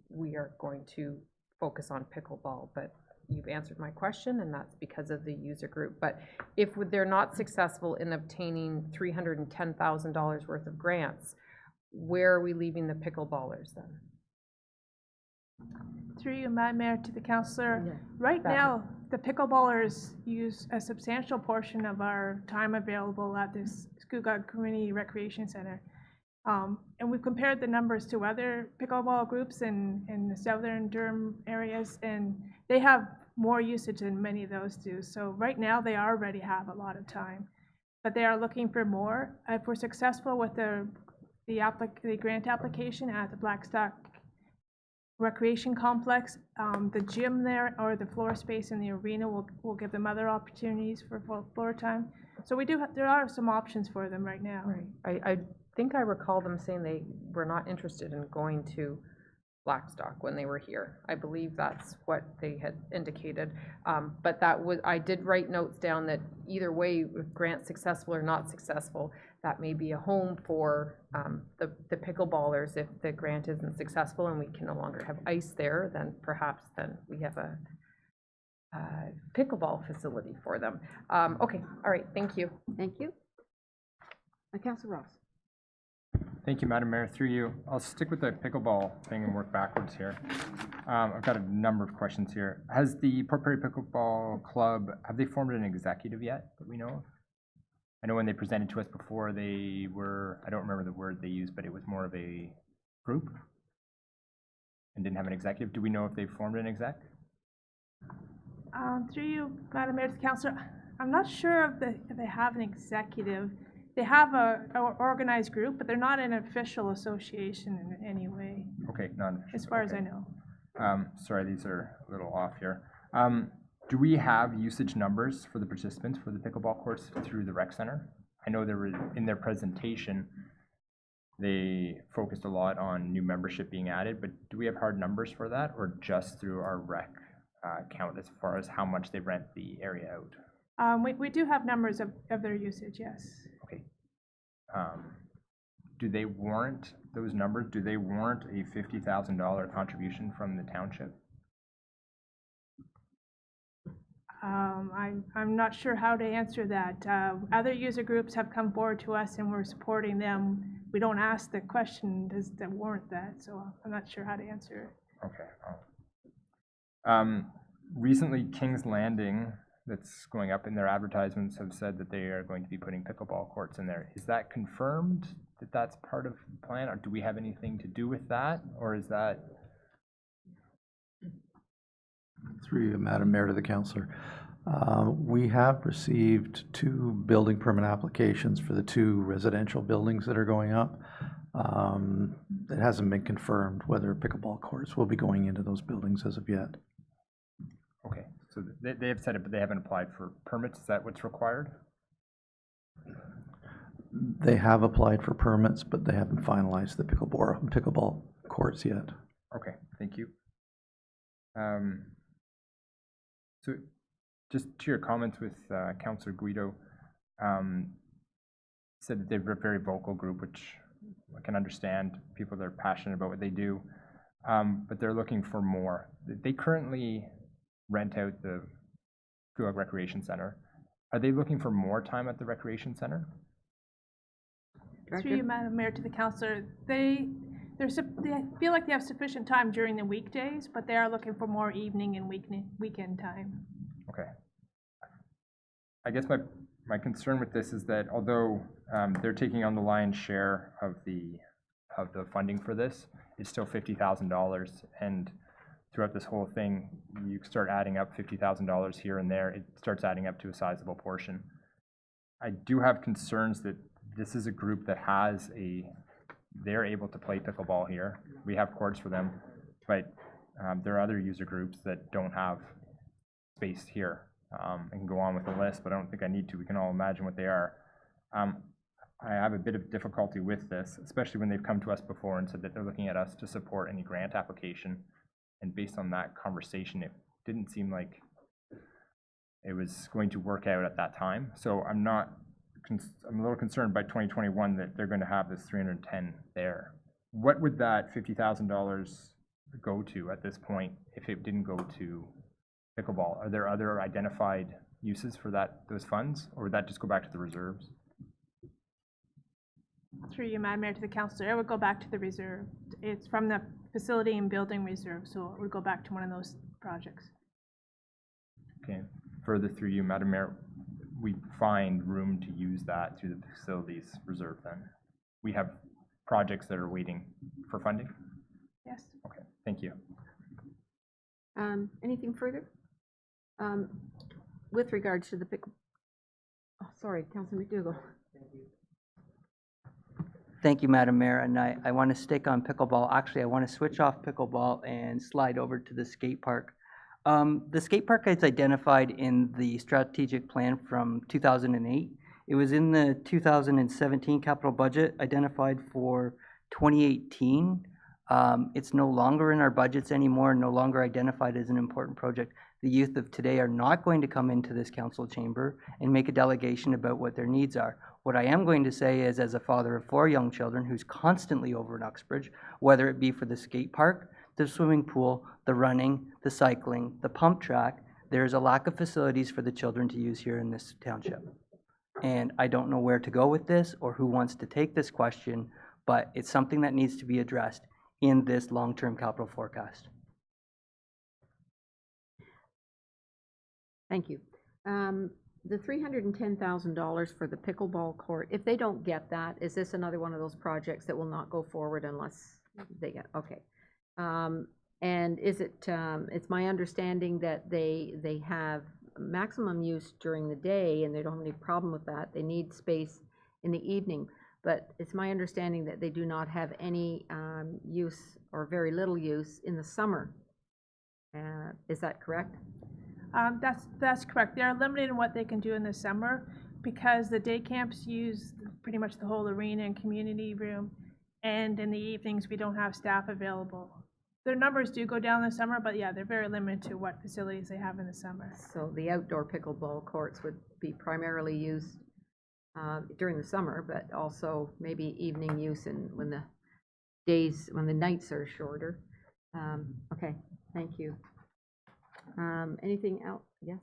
[SPEAKER 3] we are going to focus on pickleball. But you've answered my question, and that's because of the user group. But if they're not successful in obtaining $310,000 worth of grants, where are we leaving the pickleballers then?
[SPEAKER 4] Through you, Madam Mayor, to the councillor.
[SPEAKER 3] Yeah.
[SPEAKER 4] Right
[SPEAKER 3] That
[SPEAKER 4] now, the pickleballers use a substantial portion of our time available at this Scugog Community Recreation Center. And we've compared the numbers to other pickleball groups in the southern Durham areas, and they have more usage than many of those do. So right now, they already have a lot of time, but they are looking for more. If we're successful with the grant application at the Blackstock Recreation Complex, the gym there or the floor space in the arena will give them other opportunities for floor time. So there are some options for them right now.
[SPEAKER 3] Right. I think I recall them saying they were not interested in going to Blackstock when they were here. I believe that's what they had indicated. But I did write notes down that either way, if grant's successful or not successful, that may be a home for the pickleballers. If the grant isn't successful and we can no longer have ice there, then perhaps then we have a pickleball facility for them. Okay, all right, thank you.
[SPEAKER 1] Thank you. Councillor Ross.
[SPEAKER 9] Thank you, Madam Mayor. Through you, I'll stick with the pickleball thing and work backwards here. I've got a number of questions here. Has the Port Perry Pickleball Club, have they formed an executive yet that we know of? I know when they presented to us before, they were, I don't remember the word they used, but it was more of a group and didn't have an executive. Do we know if they've formed an exec?
[SPEAKER 4] Through you, Madam Mayor, to the councillor, I'm not sure if they have an executive. They have a organized group, but they're not an official association in any way.
[SPEAKER 9] Okay, non-official.
[SPEAKER 4] As far as I know.
[SPEAKER 9] Sorry, these are a little off here. Do we have usage numbers for the participants for the pickleball courts through the rec center? I know there were, in their presentation, they focused a lot on new membership being added, but do we have hard numbers for that, or just through our rec count as far as how much they rent the area out?
[SPEAKER 4] We do have numbers of their usage, yes.
[SPEAKER 9] Okay. Do they warrant those numbers? Do they warrant a $50,000 contribution from the township?
[SPEAKER 4] I'm not sure how to answer that. Other user groups have come forward to us and we're supporting them. We don't ask the question, does that warrant that? So I'm not sure how to answer it.
[SPEAKER 9] Okay. recently, King's Landing, that's going up in their advertisements, have said that they are going to be putting pickleball courts in there. Is that confirmed, that that's part of the plan, or do we have anything to do with that, or is that?
[SPEAKER 10] Through you, Madam Mayor, to the councillor. We have received 2 building permit applications for the 2 residential buildings that are going up. It hasn't been confirmed whether pickleball courts will be going into those buildings as of yet.
[SPEAKER 9] Okay, so they have said it, but they haven't applied for permits. Is that what's required?
[SPEAKER 10] They have applied for permits, but they haven't finalized the pickleball courts yet.
[SPEAKER 9] Okay, thank you. So just to your comments with Councillor Guido, said that they're a very vocal group, which I can understand. People that are passionate about what they do, but they're looking for more. They currently rent out the Gulag Recreation Center. Are they looking for more time at the Recreation Center?
[SPEAKER 4] Through you, Madam Mayor, to the councillor, they feel like they have sufficient time during the weekdays, but they are looking for more evening and weekend time.
[SPEAKER 9] Okay. I guess my concern with this is that although they're taking on the lion's share of the funding for this, it's still $50,000, and throughout this whole thing, you start adding up $50,000 here and there, it starts adding up to a sizable portion. I do have concerns that this is a group that they're able to play pickleball here. We have courts for them, but there are other user groups that don't have space here. I can go on with the list, but I don't think I need to. We can all imagine what they are. I have a bit of difficulty with this, especially when they've come to us before and said that they're looking at us to support any grant application. And based on that conversation, it didn't seem like it was going to work out at that time. So I'm a little concerned by 2021 that they're going to have this 310 there. What would that $50,000 go to at this point if it didn't go to pickleball? Are there other identified uses for those funds, or would that just go back to the reserves?
[SPEAKER 4] Through you, Madam Mayor, to the councillor, it would go back to the reserve. It's from the facility and building reserve, so it would go back to one of those projects.
[SPEAKER 9] Okay, further through you, Madam Mayor, we find room to use that through the facilities reserve then. We have projects that are waiting for funding?
[SPEAKER 4] Yes.
[SPEAKER 9] Okay, thank you.
[SPEAKER 1] Anything further? With regards to the sorry, Councilor McDougall.
[SPEAKER 8] Thank you, Madam Mayor, and I want to stick on pickleball. Actually, I want to switch off pickleball and slide over to the skate park. The skate park is identified in the strategic plan from 2008. It was in the 2017 capital budget, identified for 2018. It's no longer in our budgets anymore, no longer identified as an important project. The youth of today are not going to come into this council chamber and make a delegation about what their needs are. What I am going to say is, as a father of 4 young children who's constantly over in Uxbridge, whether it be for the skate park, the swimming pool, the running, the cycling, the pump track, there is a lack of facilities for the children to use here in this township. And I don't know where to go with this or who wants to take this question, but it's something that needs to be addressed in this long-term capital forecast.
[SPEAKER 1] Thank you. The $310,000 for the pickleball court, if they don't get that, is this another one of those projects that will not go forward unless they get, okay. And is it, it's my understanding that they have maximum use during the day and they don't have any problem with that. They need space in the evening, but it's my understanding that they do not have any use or very little use in the summer. Is that correct?
[SPEAKER 4] That's correct. They are limited in what they can do in the summer because the day camps use pretty much the whole arena and community room, and in the evenings we don't have staff available. Their numbers do go down in the summer, but yeah, they're very limited to what facilities they have in the summer.
[SPEAKER 1] So the outdoor pickleball courts would be primarily used during the summer, but also maybe evening use and when the nights are shorter. Okay, thank you. Anything else? Yes?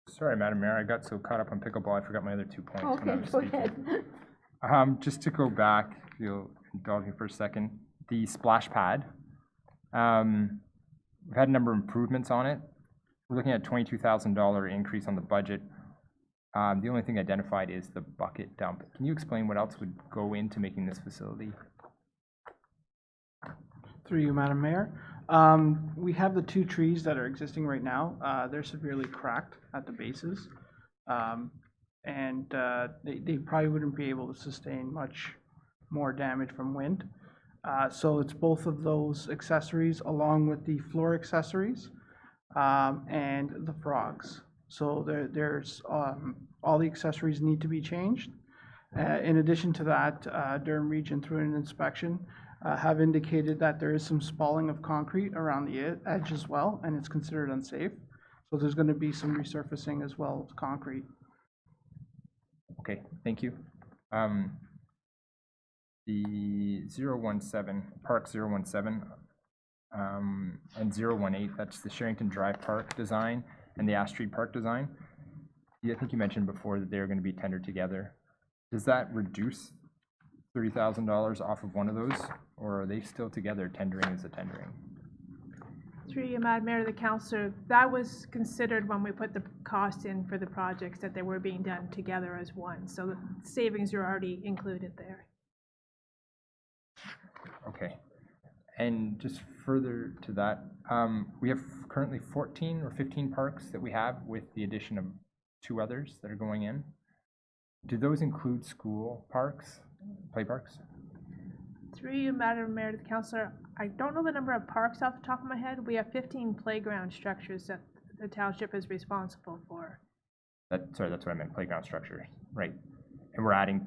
[SPEAKER 9] Sorry, Madam Mayor, I got so caught up on pickleball, I forgot my other 2 points when I
[SPEAKER 1] Okay,
[SPEAKER 9] was
[SPEAKER 1] go
[SPEAKER 9] speaking.
[SPEAKER 1] ahead.
[SPEAKER 9] Just to go back, if you'll indulge me for a second, the splash pad. We've had a number of improvements on it. we're looking at $22,000 increase on the budget. The only thing identified is the bucket dump. Can you explain what else would go into making this facility?
[SPEAKER 14] Through you, Madam Mayor. We have the 2 trees that are existing right now. They're severely cracked at the bases. They probably wouldn't be able to sustain much more damage from wind. So it's both of those accessories along with the floor accessories and the frogs. So there's all the accessories need to be changed. In addition to that, Durham Region, through an inspection, have indicated that there is some spalling of concrete around the edge as well, and it's considered unsafe. So there's going to be some resurfacing as well of concrete.
[SPEAKER 9] Okay, thank you. The 017, Park 017, and 018, that's the Sherrington Drive Park design and the Ash Street Park design. Yeah, I think you mentioned before that they're going to be tendered together. Does that reduce $30,000 off of one of those, or are they still together? Tendering is a tendering.
[SPEAKER 4] Through you, Madam Mayor, the councillor, that was considered when we put the cost in for the projects, that they were being done together as one. So the savings are already included there.
[SPEAKER 9] Okay. And just further to that, we have currently 14 or 15 parks that we have with the addition of 2 others that are going in. Do those include school parks, play parks?
[SPEAKER 4] Through you, Madam Mayor, the councillor, I don't know the number of parks off the top of my head. We have 15 playground structures that the township is responsible for.
[SPEAKER 9] Sorry, that's what I meant, playground structures, right. And we're adding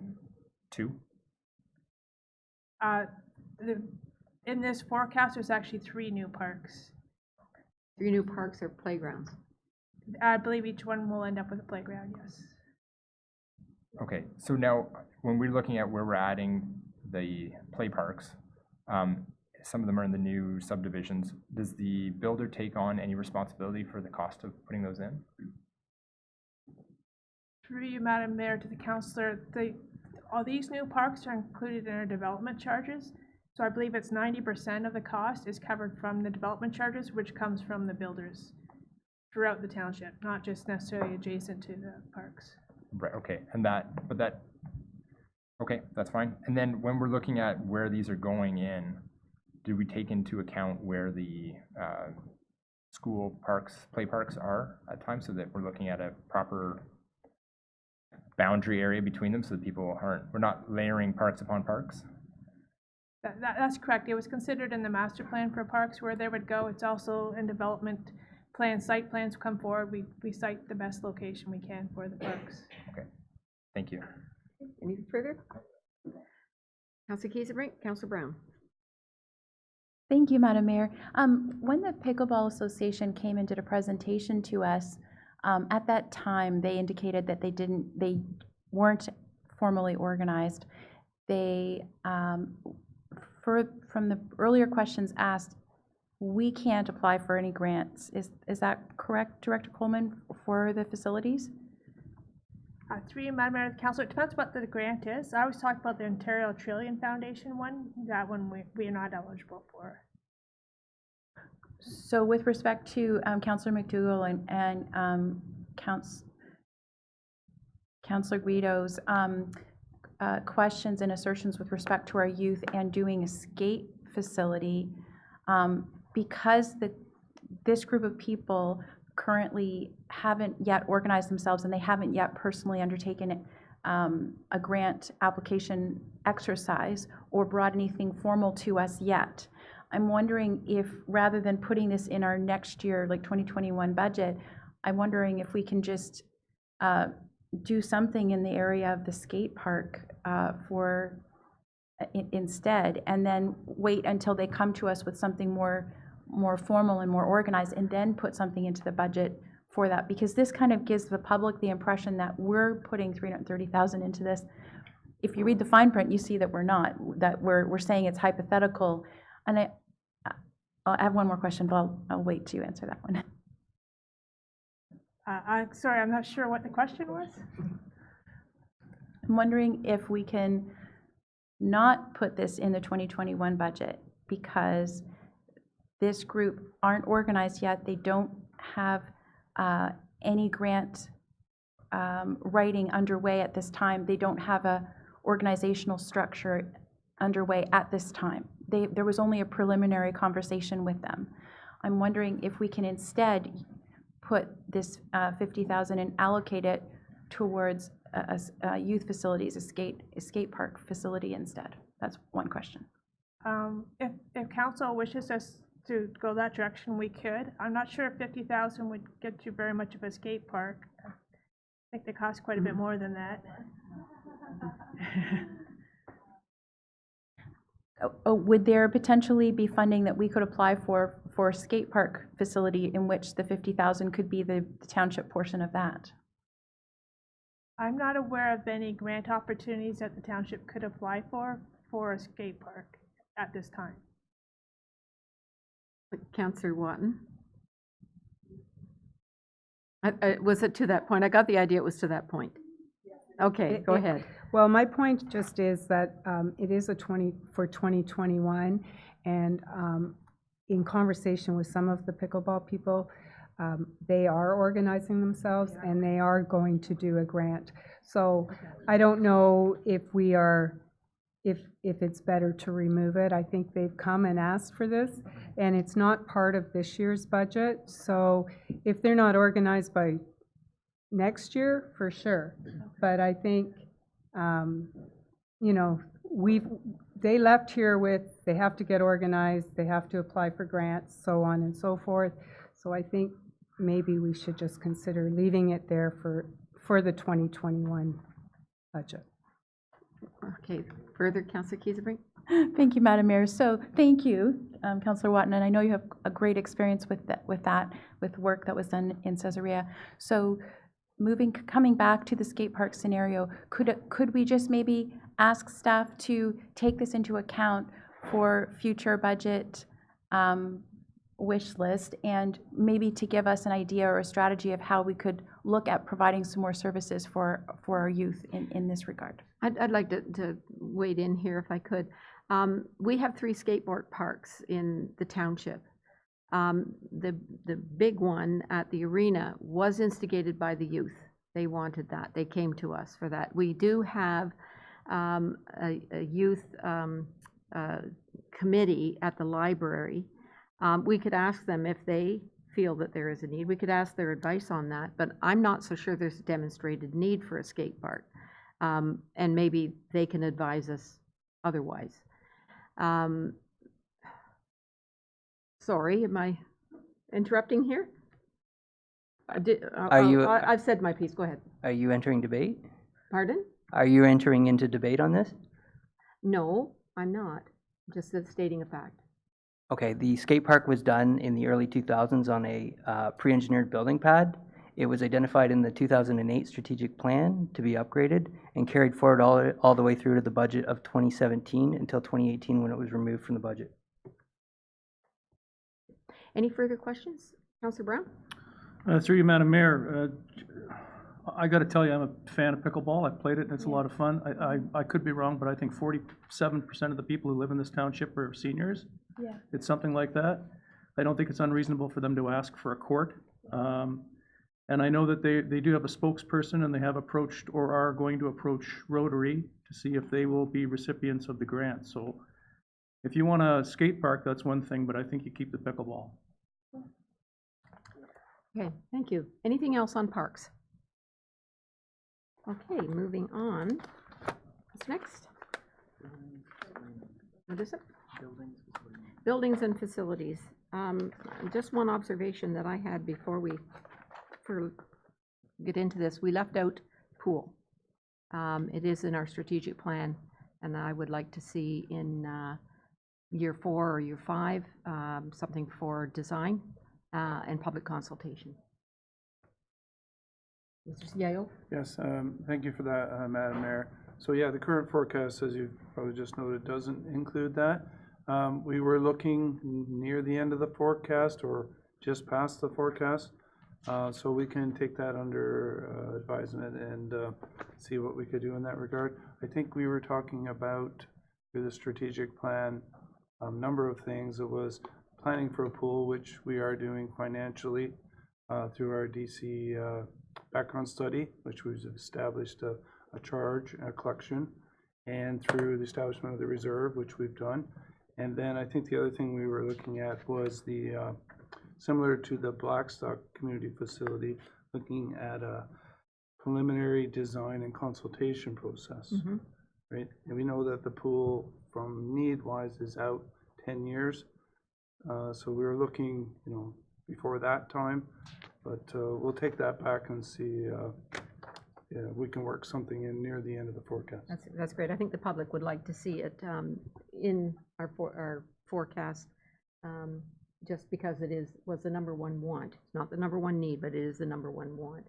[SPEAKER 9] 2?
[SPEAKER 4] In this forecast, there's actually 3 new parks.
[SPEAKER 1] 3 new parks or playgrounds?
[SPEAKER 4] I believe each one will end up with a playground, yes.
[SPEAKER 9] Okay, so now when we're looking at where we're adding the play parks, some of them are in the new subdivisions. Does the builder take on any responsibility for the cost of putting those in?
[SPEAKER 4] Through you, Madam Mayor, to the councillor, all these new parks are included in our development charges. So I believe it's 90% of the cost is covered from the development charges, which comes from the builders throughout the township, not just necessarily adjacent to the parks.
[SPEAKER 9] Right, okay, and okay, that's fine. And then when we're looking at where these are going in, do we take into account where the school parks, play parks are at times, so that we're looking at a proper boundary area between them, so that we're not layering parks upon parks?
[SPEAKER 4] That's correct. It was considered in the master plan for parks where they would go. It's also in development plans, site plans come forward. We cite the best location we can for the parks.
[SPEAKER 9] Okay, thank you.
[SPEAKER 1] Anything further? Councillor Kieserbrink, Councillor Brown.
[SPEAKER 2] Thank you, Madam Mayor. When the Pickleball Association came and did a presentation to us, at that time they indicated that they weren't formally organized. They, from the earlier questions asked, we can't apply for any grants. Is that correct, Director Coleman, for the facilities?
[SPEAKER 4] Through you, Madam Mayor, Councillor, it depends what the grant is. I was talking about the Ontario Trillion Foundation one. That one we are not eligible for.
[SPEAKER 2] So with respect to Councillor McDougall and Councillor Guido's questions and assertions with respect to our youth and doing a skate facility, because this group of people currently haven't yet organized themselves and they haven't yet personally undertaken a grant application exercise or brought anything formal to us yet. I'm wondering if, rather than putting this in our next year, like 2021 budget, I'm wondering if we can just do something in the area of the skate park instead, and then wait until they come to us with something more formal and more organized, and then put something into the budget for that, because this kind of gives the public the impression that we're putting $330,000 into this. If you read the fine print, you see that we're not, that we're saying it's hypothetical. And I have one more question, but I'll wait to answer that one.
[SPEAKER 4] I'm sorry, I'm not sure what the question was.
[SPEAKER 2] I'm wondering if we can not put this in the 2021 budget, because this group aren't organized yet. They don't have any grant writing underway at this time. They don't have a organizational structure underway at this time. There was only a preliminary conversation with them. I'm wondering if we can instead put this 50,000 and allocate it towards youth facilities, a skate park facility instead. That's one question.
[SPEAKER 4] If council wishes us to go that direction, we could. I'm not sure if 50,000 would get you very much of a skate park. I think they cost quite a bit more than that.
[SPEAKER 2] Would there potentially be funding that we could apply for a skate park facility in which the 50,000 could be the township portion of that?
[SPEAKER 4] I'm not aware of any grant opportunities that the township could apply for a skate park at this time.
[SPEAKER 1] Councillor Watton? Was it to that point? I got the idea it was to that point. Okay, go ahead.
[SPEAKER 7] Well, my point just is that it is for 2021, and in conversation with some of the pickleball people, they are organizing themselves and they are going to do a grant. So I don't know if we are, if it's better to remove it. I think they've come and asked for this, and it's not part of this year's budget. So if they're not organized by next year, for sure. But I think, you know, they left here with, they have to get organized, they have to apply for grants, so on and so forth. So I think maybe we should just consider leaving it there for the 2021 budget.
[SPEAKER 1] Okay, further, Councillor Kiesebrink?
[SPEAKER 2] Thank you, Madam Mayor. So thank you, Councillor Watton, and I know you have a great experience with work that was done in Caesarea. So coming back to the skate park scenario, could we just maybe ask staff to take this into account for future budget wish list, and maybe to give us an idea or a strategy of how we could look at providing some more services for our youth in this regard?
[SPEAKER 1] I'd like to wade in here if I could. We have 3 skateboard parks in the township. The big one at the arena was instigated by the youth. They wanted that. They came to us for that. We do have a youth committee at the library. We could ask them if they feel that there is a need. We could ask their advice on that, but I'm not so sure there's a demonstrated need for a skate park. And maybe they can advise us otherwise. Sorry, am I interrupting here? I've said my piece. Go ahead.
[SPEAKER 8] Are you entering debate?
[SPEAKER 1] Pardon?
[SPEAKER 8] Are you entering into debate on this?
[SPEAKER 1] No, I'm not. Just stating a fact.
[SPEAKER 8] Okay, the skate park was done in the early 2000s on a pre-engineered building pad. It was identified in the 2008 strategic plan to be upgraded and carried forward all the way through to the budget of 2017 until 2018 when it was removed from the budget.
[SPEAKER 1] Any further questions? Councillor Brown?
[SPEAKER 11] Through you, Madam Mayor, I got to tell you, I'm a fan of pickleball. I've played it, and it's a lot of fun. I could be wrong, but I think 47% of the people who live in this township are seniors.
[SPEAKER 2] Yeah.
[SPEAKER 11] It's something like that. I don't think it's unreasonable for them to ask for a court. And I know that they do have a spokesperson, and they have approached or are going to approach Rotary to see if they will be recipients of the grant. So if you want a skate park, that's one thing, but I think you keep the pickleball.
[SPEAKER 1] Okay, thank you. Anything else on parks? Okay, moving on. What's next? What is it? Buildings and facilities. Just one observation that I had before we get into this. We left out pool. It is in our strategic plan, and I would like to see in year 4 or year 5 something for design and public consultation. Mr. Yayo?
[SPEAKER 12] Yes, thank you for that, Madam Mayor. So yeah, the current forecast, as you've probably just noted, doesn't include that. We were looking near the end of the forecast or just past the forecast, so we can take that under advisement and see what we could do in that regard. I think we were talking about, through the strategic plan, a number of things. It was planning for a pool, which we are doing financially. through our DC background study, which we've established a charge, a collection, and through the establishment of the reserve, which we've done. And then I think the other thing we were looking at was the, similar to the Blackstock Community Facility, looking at a preliminary design and consultation process, right? And we know that the pool from need-wise is out 10 years. So we were looking, before that time, but we'll take that back and see if we can work something in near the end of the forecast.
[SPEAKER 1] That's great. I think the public would like to see it in our forecast, just because it was the number one want. It's not the number one need, but it is the number one want.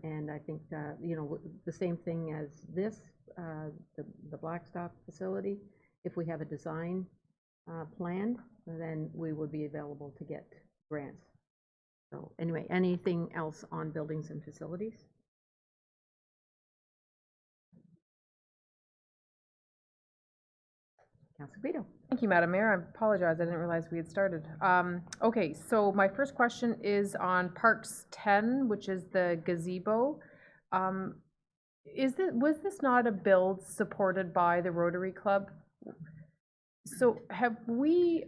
[SPEAKER 1] And I think, the same thing as this, the Blackstock facility, if we have a design planned, then we would be available to get grants. So anyway, anything else on buildings and facilities? Councilor Brito.
[SPEAKER 3] Thank you, Madam Mayor. I apologize, I didn't realize we had started. Okay, so my first question is on Parks 10, which is the gazebo. Was this not a build supported by the Rotary Club? So have we,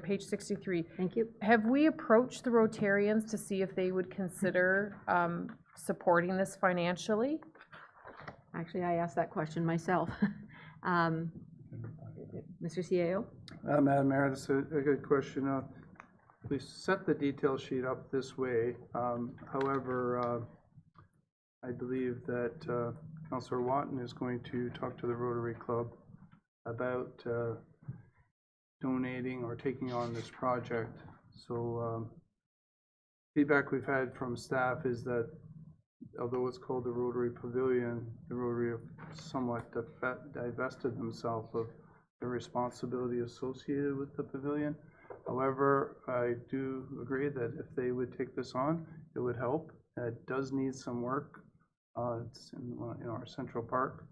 [SPEAKER 3] page 63.
[SPEAKER 1] Thank you.
[SPEAKER 3] Have we approached the Rotarians to see if they would consider supporting this financially?
[SPEAKER 1] Actually, I asked that question myself. Mr. CAO?
[SPEAKER 12] Madam Mayor, that's a good question. We set the detail sheet up this way. However, I believe that Councillor Watton is going to talk to the Rotary Club about donating or taking on this project. So feedback we've had from staff is that although it's called the Rotary Pavilion, the Rotary have somewhat divested themselves of the responsibility associated with the pavilion. However, I do agree that if they would take this on, it would help. It does need some work. It's in our Central Park.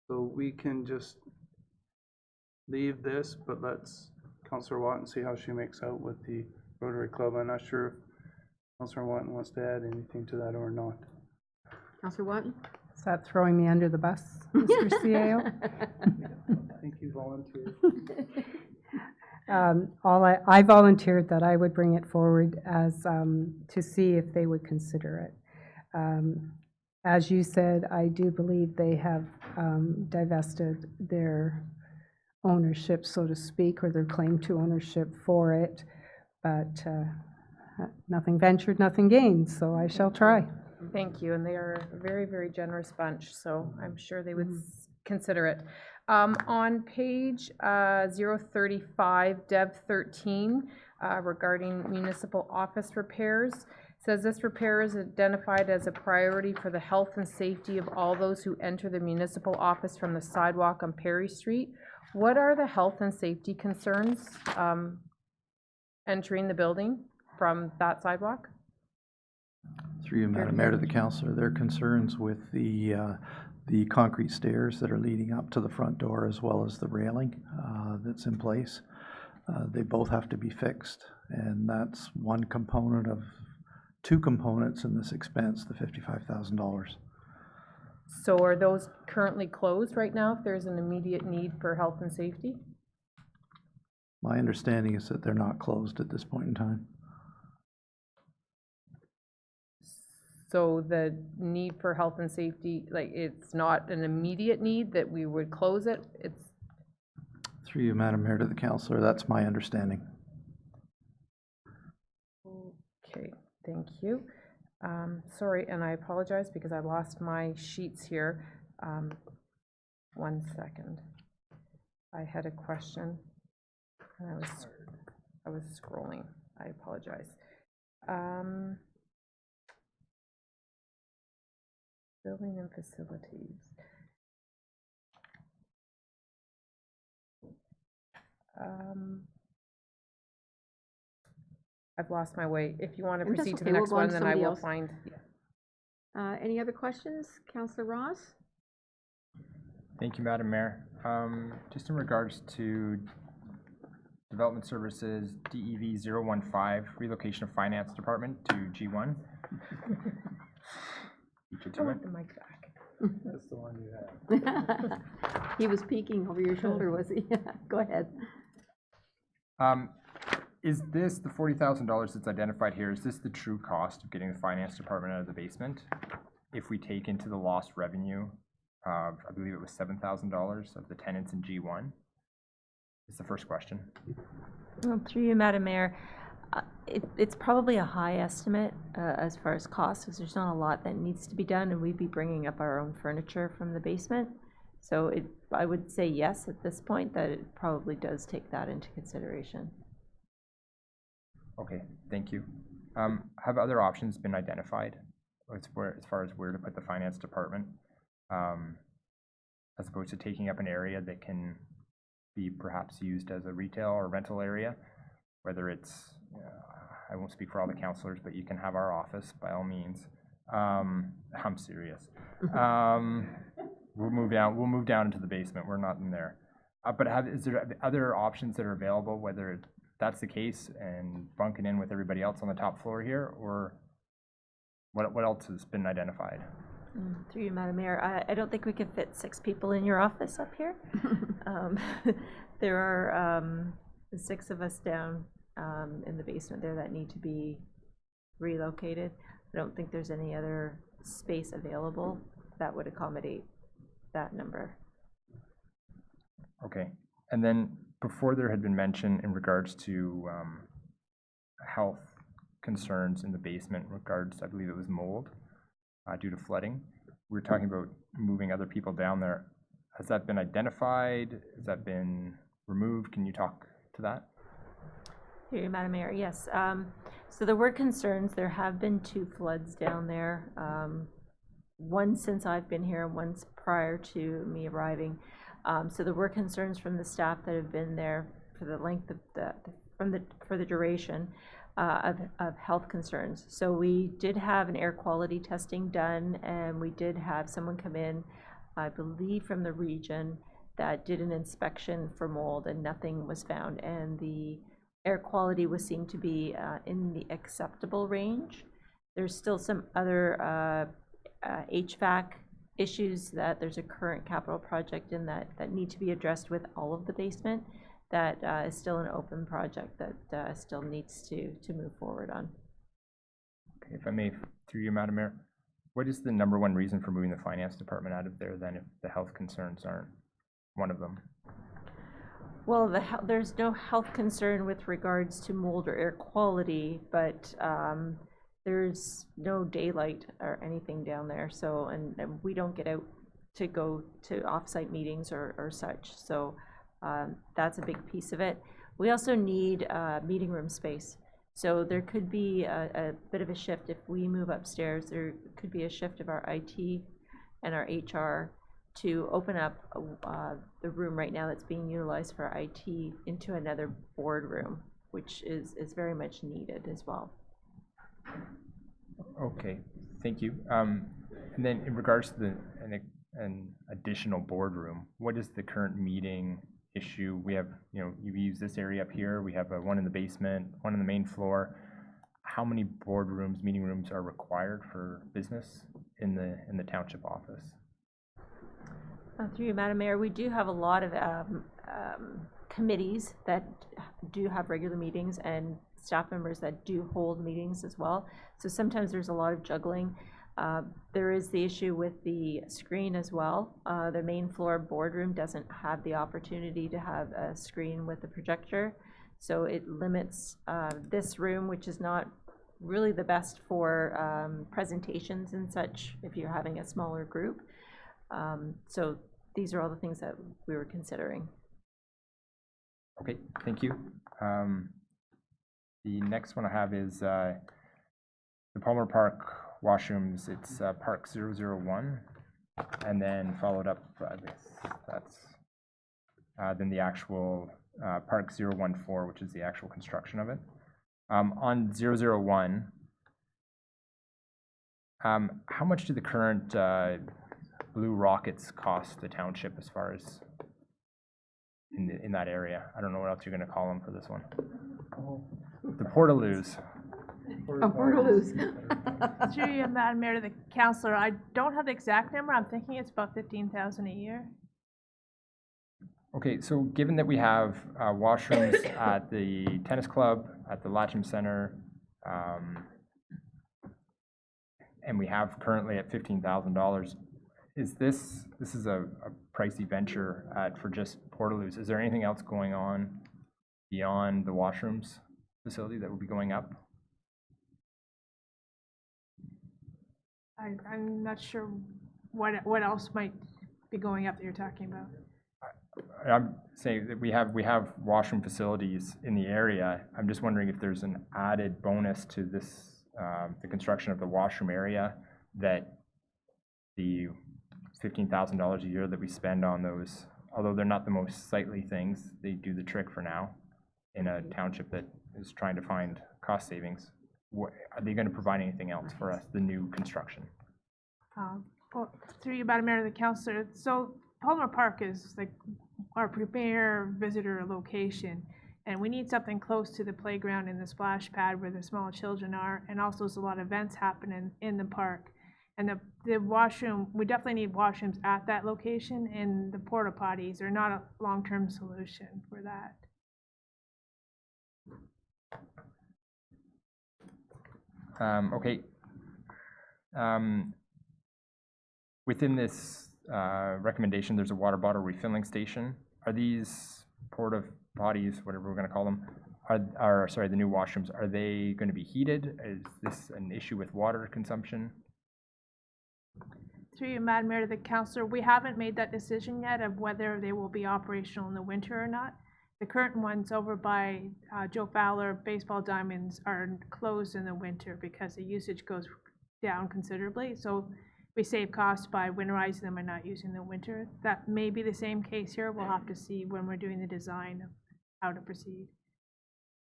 [SPEAKER 12] So we can just leave this, but let's Councillor Watton see how she makes out with the Rotary Club. I'm not sure if Councillor Watton wants to add anything to that or not.
[SPEAKER 1] Councillor Watton?
[SPEAKER 7] Is that throwing me under the bus, Mr. CAO?
[SPEAKER 12] I think you volunteered.
[SPEAKER 7] I volunteered that I would bring it forward as to see if they would consider it. As you said, I do believe they have divested their ownership, so to speak, or their claim to ownership for it, but nothing ventured, nothing gained, so I shall try.
[SPEAKER 3] Thank you, and they are a very, very generous bunch, so I'm sure they would consider it. On page 035, Dev 13, regarding municipal office repairs, says this repair is identified as a priority for the health and safety of all those who enter the municipal office from the sidewalk on Perry Street. What are the health and safety concerns entering the building from that sidewalk?
[SPEAKER 10] Through you, Madam Mayor, to the councillor, there are concerns with the concrete stairs that are leading up to the front door, as well as the railing that's in place. They both have to be fixed, and that's one component of two components in this expense, the $55,000.
[SPEAKER 3] So are those currently closed right now if there's an immediate need for health and safety?
[SPEAKER 10] My understanding is that they're not closed at this point in time.
[SPEAKER 3] So the need for health and safety, like it's not an immediate need that we would close it? It's
[SPEAKER 10] Through you, Madam Mayor, to the councillor, that's my understanding.
[SPEAKER 3] okay, thank you. Sorry, and I apologize because I lost my sheets here. 1 second. I had a question and I was scrolling. I apologize. Building and facilities. I've lost my way. If you want to
[SPEAKER 1] And that's
[SPEAKER 3] proceed to
[SPEAKER 1] okay,
[SPEAKER 3] the next
[SPEAKER 1] we'll go on
[SPEAKER 3] one,
[SPEAKER 1] to
[SPEAKER 3] then I
[SPEAKER 1] somebody
[SPEAKER 3] will
[SPEAKER 1] else.
[SPEAKER 3] find.
[SPEAKER 1] Any other questions? Councillor Ross?
[SPEAKER 9] Thank you, Madam Mayor. Just in regards to Development Services, DEV 015, relocation of Finance Department to G1. Beat you to it.
[SPEAKER 3] The mic back.
[SPEAKER 12] That's the one you have.
[SPEAKER 1] He was peeking over your shoulder, was he? Go ahead.
[SPEAKER 9] Is this, the $40,000 that's identified here, is this the true cost of getting the Finance Department out of the basement? If we take into the lost revenue of, I believe it was $7,000 of the tenants in G1? Is the first question.
[SPEAKER 6] Well, through you, Madam Mayor, it's probably a high estimate as far as cost, because there's not a lot that needs to be done, and we'd be bringing up our own furniture from the basement. So I would say yes at this point, that it probably does take that into consideration.
[SPEAKER 9] Okay, thank you. Have other options been identified as far as where to put the Finance Department, as opposed to taking up an area that can be perhaps used as a retail or rental area, whether it's, I won't speak for all the councillors, but you can have our office by all means. I'm serious. We'll move down into the basement. We're not in there. But is there other options that are available, whether that's the case, and bunking in with everybody else on the top floor here, or what else has been identified?
[SPEAKER 6] Through you, Madam Mayor, I don't think we could fit 6 people in your office up here. There are 6 of us down in the basement there that need to be relocated. I don't think there's any other space available that would accommodate that number.
[SPEAKER 9] Okay, and then before there had been mention in regards to health concerns in the basement in regards, I believe it was mold due to flooding. We were talking about moving other people down there. Has that been identified? Has that been removed? Can you talk to that?
[SPEAKER 6] Here, Madam Mayor, yes. So there were concerns. There have been 2 floods down there. One since I've been here, and once prior to me arriving. So there were concerns from the staff that have been there for the length of for the duration of health concerns. So we did have an air quality testing done, and we did have someone come in, I believe from the region, that did an inspection for mold, and nothing was found. And the air quality was seen to be in the acceptable range. There's still some other HVAC issues that there's a current capital project in that need to be addressed with all of the basement. That is still an open project that still needs to move forward on.
[SPEAKER 9] Okay, if I may, through you, Madam Mayor, what is the number one reason for moving the Finance Department out of there then, if the health concerns aren't one of them?
[SPEAKER 6] Well, there's no health concern with regards to mold or air quality, but there's no daylight or anything down there. So, and we don't get out to go to offsite meetings or such. So that's a big piece of it. We also need meeting room space. So there could be a bit of a shift if we move upstairs. There could be a shift of our IT and our HR to open up the room right now that's being utilized for IT into another boardroom, which is very much needed as well.
[SPEAKER 9] Okay, thank you. And then in regards to an additional boardroom, what is the current meeting issue? We have, you use this area up here. We have one in the basement, one on the main floor. How many boardrooms, meeting rooms are required for business in the township office?
[SPEAKER 6] Through you, Madam Mayor, we do have a lot of committees that do have regular meetings and staff members that do hold meetings as well. So sometimes there's a lot of juggling. There is the issue with the screen as well. The main floor boardroom doesn't have the opportunity to have a screen with a projector. So it limits this room, which is not really the best for presentations and such if you're having a smaller group. So these are all the things that we were considering.
[SPEAKER 9] Okay, thank you. The next one I have is the Palmer Park washrooms. It's Park 001, and then followed up, I guess that's then the actual Park 014, which is the actual construction of it. On 001, how much do the current Blue Rockets cost the township as far as in that area. I don't know what else you're gonna call them for this one. The portaloos.
[SPEAKER 1] Oh, Portaloos.
[SPEAKER 4] Through you, Madam Mayor, to the councillor, I don't have the exact number, I'm thinking it's about 15,000 a year.
[SPEAKER 9] Okay, so given that we have washrooms at the tennis club, at the Latcham Center, and we have currently at $15,000, this is a pricey venture for just portaloos. Is there anything else going on beyond the washrooms facility that will be going up?
[SPEAKER 4] I'm not sure what else might be going up that you're talking about.
[SPEAKER 9] I'm saying that we have washroom facilities in the area. I'm just wondering if there's an added bonus to this, the construction of the washroom area, that the $15,000 a year that we spend on those, although they're not the most sightly things, they do the trick for now in a township that is trying to find cost savings. Are they going to provide anything else for us, the new construction?
[SPEAKER 4] Well, through you, Madam Mayor, to the councillor, so Palmer Park is like our premier visitor location, and we need something close to the playground and the splash pad where the small children are, and also there's a lot of events happening in the park. And the washroom, we definitely need washrooms at that location, and the porta potties are not a long-term solution for that.
[SPEAKER 9] Okay. Within this recommendation, there's a water bottle refilling station. Are these porta potties, whatever we're going to call them, sorry, the new washrooms, are they going to be heated? Is this an issue with water consumption?
[SPEAKER 4] Through you, Madam Mayor, to the councillor, we haven't made that decision yet of whether they will be operational in the winter or not. The current ones over by Joe Fowler Baseball Diamonds are closed in the winter because the usage goes down considerably. So we save costs by winterizing them and not using them in winter. That may be the same case here. We'll have to see when we're doing the design of how to proceed.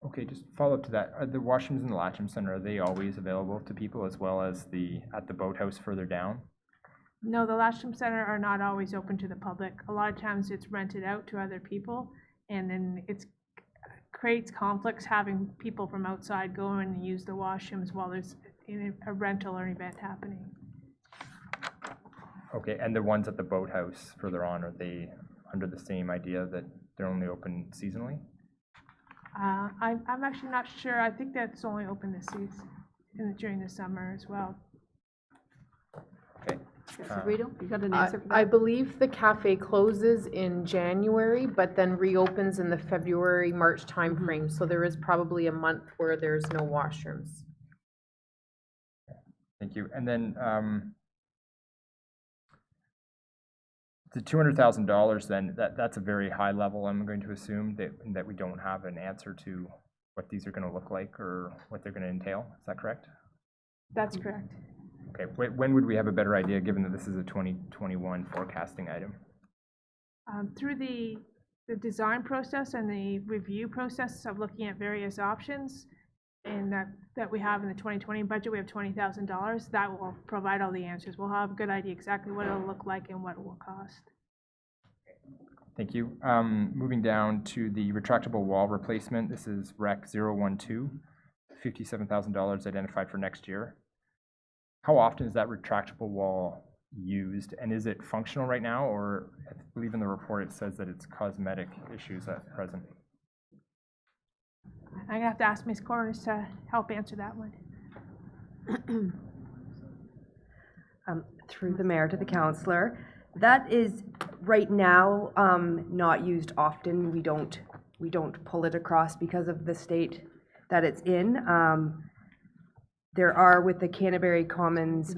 [SPEAKER 9] Okay, just follow up to that. Are the washrooms in the Latcham Center, are they always available to people as well as at the boathouse further down?
[SPEAKER 4] No, the Latcham Center are not always open to the public. A lot of times it's rented out to other people, and then it creates conflicts having people from outside go in and use the washrooms while there's a rental or event happening.
[SPEAKER 9] Okay, and the ones at the boathouse further on, are they under the same idea that they're only open seasonally?
[SPEAKER 4] I'm actually not sure. I think that's only open this season, during the summer as well.
[SPEAKER 9] Okay.
[SPEAKER 1] Rito, you got an answer for that?
[SPEAKER 3] I believe the cafe closes in January, but then reopens in the February, March timeframe. So there is probably a month where there's no washrooms.
[SPEAKER 9] Thank you. And then the $200,000, then that's a very high level. I'm going to assume that we don't have an answer to what these are going to look like or what they're going to entail. Is that correct?
[SPEAKER 4] That's correct.
[SPEAKER 9] Okay. When would we have a better idea, given that this is a 2021 forecasting item?
[SPEAKER 4] Through the design process and the review process of looking at various options, and that we have in the 2020 budget, we have $20,000. That will provide all the answers. We'll have a good idea exactly what it'll look like and what it will cost.
[SPEAKER 9] Thank you. Moving down to the retractable wall replacement. This is REC 012, $57,000 identified for next year. How often is that retractable wall used, and is it functional right now, or I believe in the report it says that it's cosmetic issues at present?
[SPEAKER 4] I'm gonna have to ask Ms. Corners to help answer that one.
[SPEAKER 15] Through the mayor to the councillor, that is right now not used often. We don't pull it across because of the state that it's in. There are, with the Canterbury Commons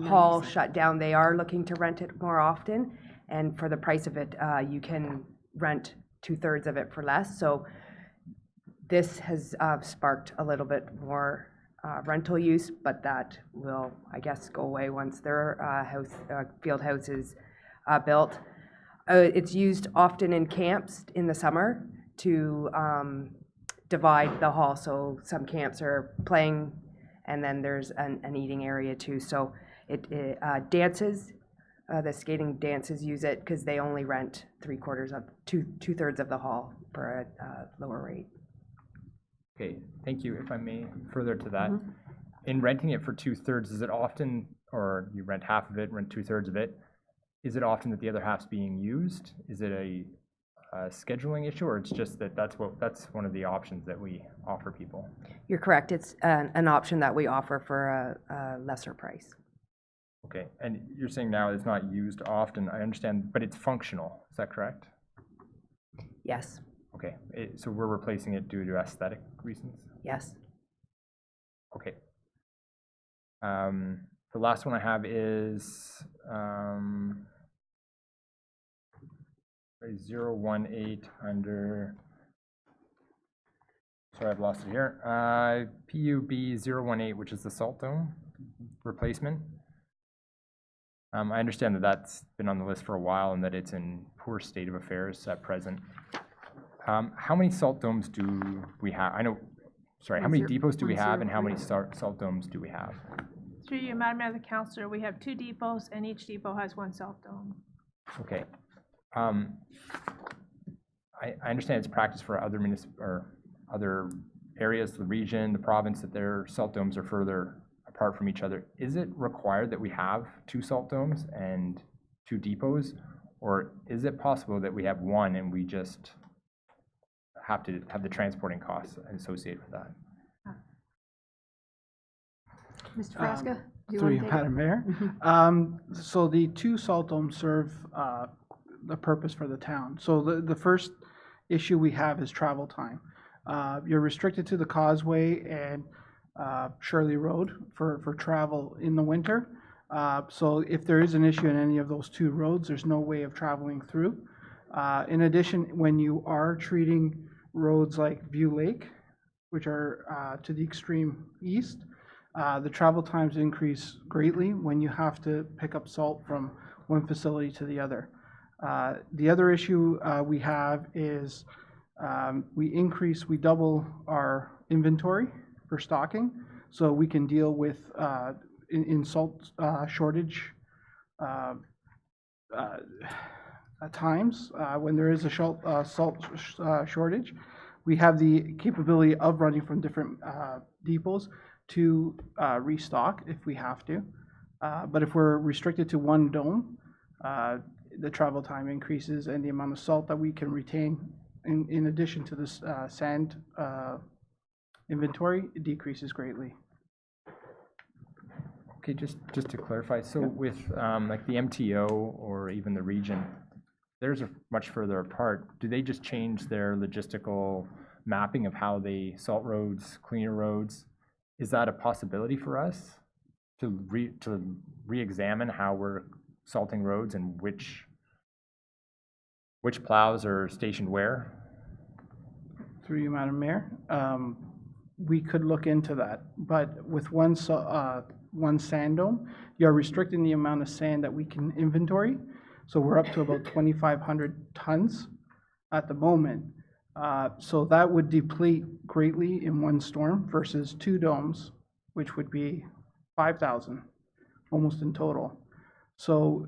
[SPEAKER 15] hall shut down, they are looking to rent it more often, and for the price of it, you can rent 2/3 of it for less. So this has sparked a little bit more rental use, but that will, I guess, go away once their field house is built. It's used often in camps in the summer to divide the hall. So some camps are playing, and then there's an eating area too. So it dances the skating dances use it because they only rent two-thirds of the hall for a lower rate.
[SPEAKER 16] Okay, thank you. If I may further to that, in renting it for 2/3, is it often, or you rent half of it, rent 2/3 of it, is it often that the other half's being used? Is it a scheduling issue, or it's just that that's one of the options that we offer people?
[SPEAKER 15] You're correct. It's an option that we offer for a lesser price.
[SPEAKER 16] Okay, and you're saying now it's not used often, I understand, but it's functional, is that correct?
[SPEAKER 15] Yes.
[SPEAKER 16] Okay, so we're replacing it due to aesthetic reasons?
[SPEAKER 15] Yes.
[SPEAKER 16] Okay. The last one I have is 018 under, sorry, I've lost it here. PUB 018, which is the salt dome replacement. I understand that that's been on the list for a while and that it's in poor state of affairs at present. How many salt domes do we have? How many depots do we have and how many salt domes do we have?
[SPEAKER 4] Through you, Madam Mayor, the Councillor, we have 2 depots and each depot has 1 salt dome.
[SPEAKER 16] Okay. I understand it's practice for other other areas, the region, the province, that their salt domes are further apart from each other. Is it required that we have 2 salt domes and 2 depots, or is it possible that we have 1 and we just have to have the transporting costs associated with that?
[SPEAKER 1] Mr. Frasca, do you
[SPEAKER 14] Through
[SPEAKER 1] want
[SPEAKER 14] you,
[SPEAKER 1] to take
[SPEAKER 14] Madam Mayor. So the 2 salt domes serve the purpose for the town. So the first issue we have is travel time. You're restricted to the Causeway and Shirley Road for travel in the winter. So if there is an issue in any of those 2 roads, there's no way of traveling through. In addition, when you are treating roads like View Lake, which are to the extreme east, the travel times increase greatly when you have to pick up salt from one facility to the other. The other issue we have is we double our inventory for stocking, so we can deal with in salt shortage times when there is a salt shortage. We have the capability of running from different depots to restock if we have to. But if we're restricted to 1 dome, the travel time increases and the amount of salt that we can retain in addition to this sand inventory, it decreases greatly.
[SPEAKER 16] Okay, just to clarify, so with like the MTO or even the region, theirs are much further apart. Do they just change their logistical mapping of how they salt roads, cleaner roads? Is that a possibility for us to re-examine how we're salting roads and which plows are stationed where?
[SPEAKER 14] Through you, Madam Mayor, we could look into that, but with one sand dome, you're restricting the amount of sand that we can inventory. So we're up to about 2,500 tons at the moment. So that would deplete greatly in 1 storm versus 2 domes, which would be 5,000 almost in total. So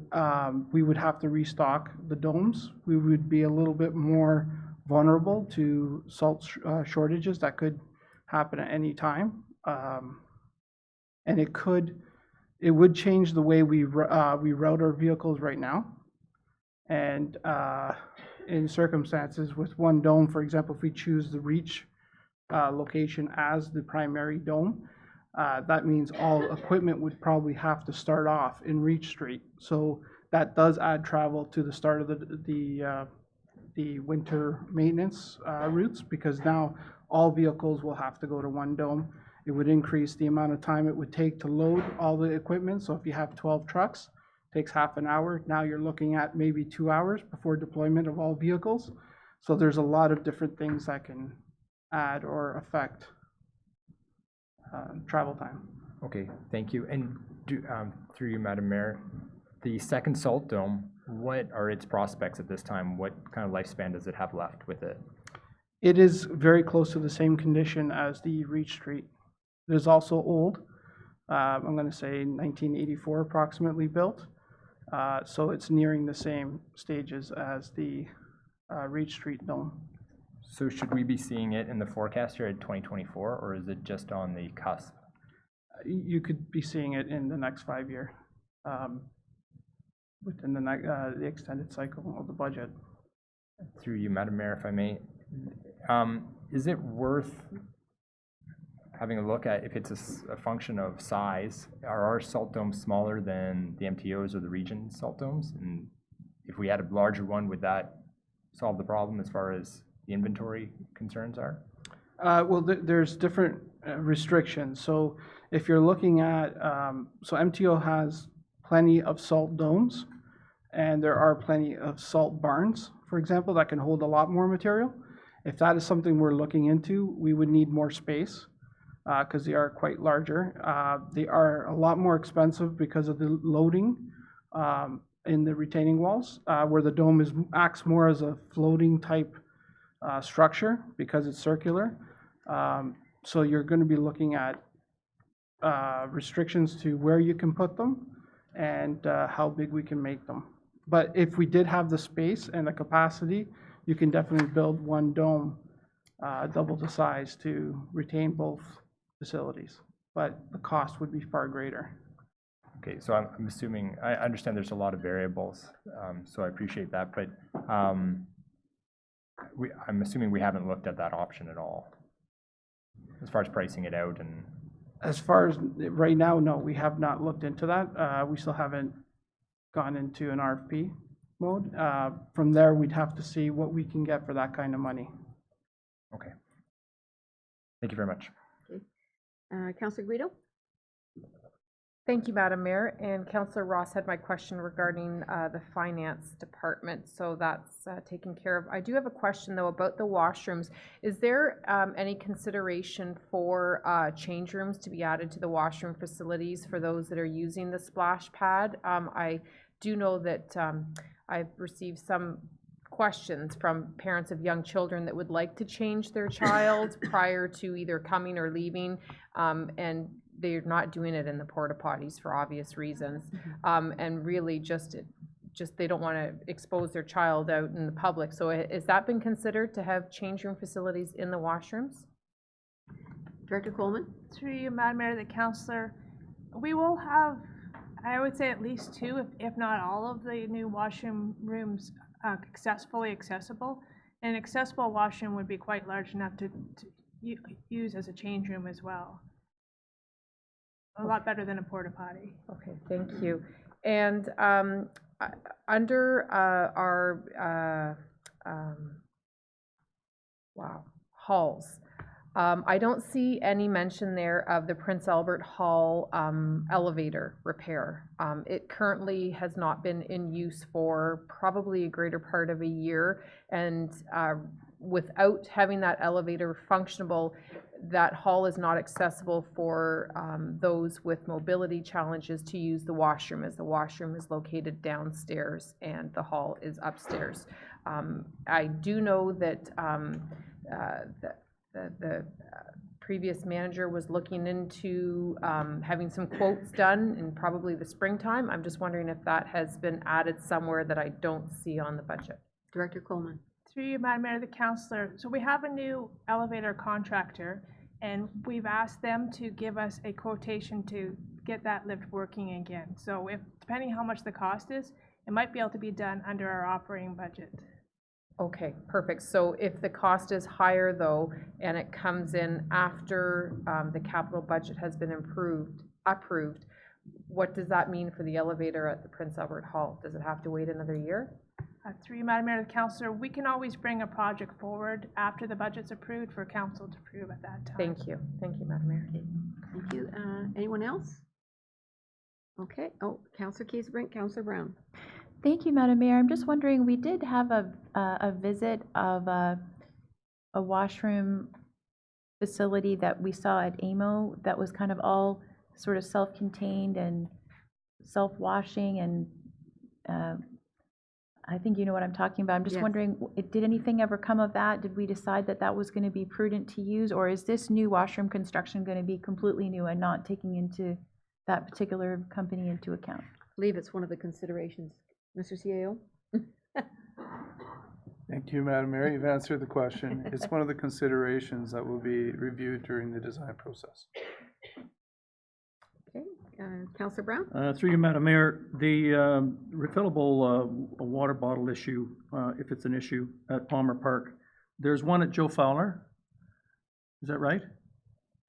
[SPEAKER 14] we would have to restock the domes. We would be a little bit more vulnerable to salt shortages that could happen at any time. And it would change the way we route our vehicles right now. And in circumstances with 1 dome, for example, if we choose the Reach location as the primary dome, that means all equipment would probably have to start off in Reach Street. So that does add travel to the start of the winter maintenance routes, because now all vehicles will have to go to 1 dome. It would increase the amount of time it would take to load all the equipment. So if you have 12 trucks, it takes half an hour. Now you're looking at maybe 2 hours before deployment of all vehicles. So there's a lot of different things that can add or affect travel time.
[SPEAKER 16] Okay, thank you. And through you, Madam Mayor, the second salt dome, what are its prospects at this time? What kind of lifespan does it have left with it?
[SPEAKER 14] It is very close to the same condition as the Reach Street. It is also old. I'm going to say 1984 approximately built. So it's nearing the same stages as the Reach Street dome.
[SPEAKER 16] So should we be seeing it in the forecast here at 2024, or is it just on the cusp?
[SPEAKER 14] You could be seeing it in the next 5 year, within the extended cycle of the budget.
[SPEAKER 16] Through you, Madam Mayor, if I may, is it worth having a look at if it's a function of size? Are our salt domes smaller than the MTOs or the region salt domes? And if we had a larger one, would that solve the problem as far as the inventory concerns are?
[SPEAKER 14] Well, there's different restrictions. So if you're looking at, so MTO has plenty of salt domes, and there are plenty of salt barns, for example, that can hold a lot more material. If that is something we're looking into, we would need more space because they are quite larger. They are a lot more expensive because of the loading in the retaining walls, where the dome acts more as a floating type structure because it's circular. So you're going to be looking at restrictions to where you can put them and how big we can make them. But if we did have the space and the capacity, you can definitely build one dome double the size to retain both facilities. But the cost would be far greater.
[SPEAKER 16] Okay, so I'm assuming, I understand there's a lot of variables, so I appreciate that, but I'm assuming we haven't looked at that option at all, as far as pricing it out and...
[SPEAKER 14] As far as right now, no, we have not looked into that. We still haven't gone into an RFP mode. From there, we'd have to see what we can get for that kind of money.
[SPEAKER 16] Okay. Thank you very much.
[SPEAKER 1] Okay. Councillor Guido?
[SPEAKER 3] Thank you, Madam Mayor. And Councillor Ross had my question regarding the finance department, so that's taken care of. I do have a question, though, about the washrooms. Is there any consideration for change rooms to be added to the washroom facilities for those that are using the splash pad? I do know that I've received some questions from parents of young children that would like to change their child prior to either coming or leaving, and they're not doing it in the porta potties for obvious reasons, and really just they don't want to expose their child out in the public. So has that been considered to have change room facilities in the washrooms?
[SPEAKER 1] Director Coleman?
[SPEAKER 4] Through you, Madam Mayor, the councillor, we will have, I would say, at least two, if not all of the new washroom rooms fully accessible. An accessible washroom would be quite large enough to use as a change room as well. A lot better than a porta potty.
[SPEAKER 3] Okay, thank you. And under our halls, I don't see any mention there of the Prince Albert Hall elevator repair. It currently has not been in use for probably a greater part of a year, and without having that elevator functionable, that hall is not accessible for those with mobility challenges to use the washroom, as the washroom is located downstairs and the hall is upstairs. I do know that the previous manager was looking into having some quotes done in probably the springtime. I'm just wondering if that has been added somewhere that I don't see on the budget.
[SPEAKER 1] Director Coleman?
[SPEAKER 4] Through you, Madam Mayor, the councillor. So we have a new elevator contractor, and we've asked them to give us a quotation to get that lift working again. So if, depending how much the cost is, it might be able to be done under our operating budget.
[SPEAKER 3] Okay, perfect. So if the cost is higher, though, and it comes in after the capital budget has been approved, what does that mean for the elevator at the Prince Albert Hall? Does it have to wait another year?
[SPEAKER 4] Through you, Madam Mayor, the councillor, we can always bring a project forward after the budget's approved for council to approve at that time.
[SPEAKER 3] Thank you, Madam Mayor.
[SPEAKER 1] Thank you. Anyone else? Okay. Oh, Councillor Keys-Brink, Councillor Brown.
[SPEAKER 2] Thank you, Madam Mayor. I'm just wondering, we did have a visit of a washroom facility that we saw at AMO that was kind of all sort of self-contained and self-washing, and I think you know what I'm talking about. I'm just wondering, did anything ever come of that? Did we decide that that was going to be prudent to use, or is this new washroom construction going to be completely new and not taking into that particular company into account?
[SPEAKER 1] believe it's one of the considerations. Mr. CAO?
[SPEAKER 12] Thank you, Madam Mayor. You've answered the question. It's one of the considerations that will be reviewed during the design process.
[SPEAKER 1] Okay, Councillor Brown?
[SPEAKER 11] Through you, Madam Mayor, the refillable water bottle issue, if it's an issue at Palmer Park, there's one at Joe Fowler. Is that right?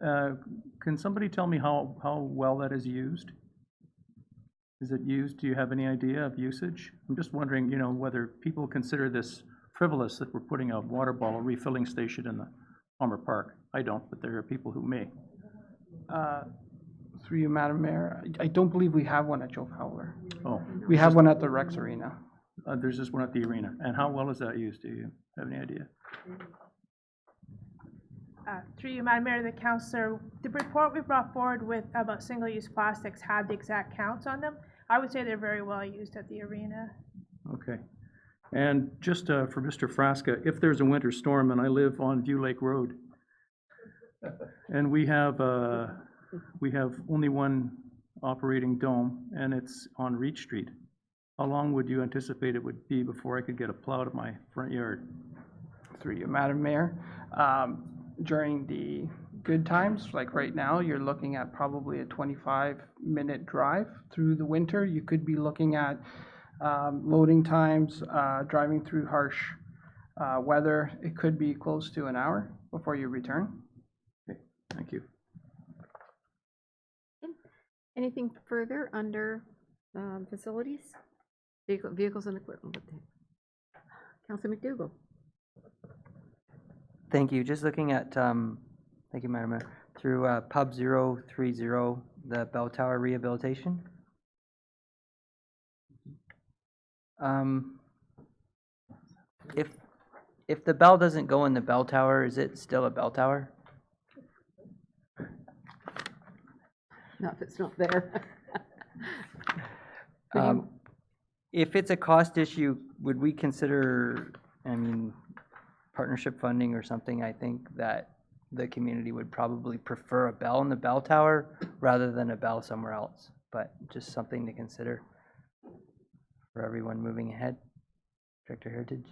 [SPEAKER 11] Can somebody tell me how well that is used? Is it used? Do you have any idea of usage? I'm just wondering, you know, whether people consider this frivolous that we're putting a water bottle refilling station in the Palmer Park. I don't, but there are people who may.
[SPEAKER 14] Through you, Madam Mayor, I don't believe we have one at Joe Fowler.
[SPEAKER 11] Oh,
[SPEAKER 14] We have one at the Rex Arena.
[SPEAKER 11] there's just one at the arena. And how well is that used? Do you have any idea?
[SPEAKER 4] Through you, Madam Mayor, the councillor, the report we brought forward with about single-use plastics had the exact counts on them. I would say they're very well used at the arena.
[SPEAKER 11] Okay. And just for Mr. Frasca, if there's a winter storm and I live on View Lake Road, and we have only one operating dome, and it's on Reach Street, how long would you anticipate it would be before I could get a plow to my front yard?
[SPEAKER 14] Through you, Madam Mayor, during the good times, like right now, you're looking at probably a 25-minute drive. Through the winter, you could be looking at loading times, driving through harsh weather. It could be close to an hour before you return.
[SPEAKER 11] Okay, thank you.
[SPEAKER 1] Anything further under facilities? Vehicles and equipment. Councillor McDougall?
[SPEAKER 8] Thank you. Just looking at, thank you, Madam Mayor, through Pub 030, the bell tower rehabilitation. If the bell doesn't go in the bell tower, is it still a bell tower?
[SPEAKER 1] Not if it's not there.
[SPEAKER 8] If it's a cost issue, would we consider, I mean, partnership funding or something? I think that the community would probably prefer a bell in the bell tower rather than a bell somewhere else, but just something to consider for everyone moving ahead. Director Heritage,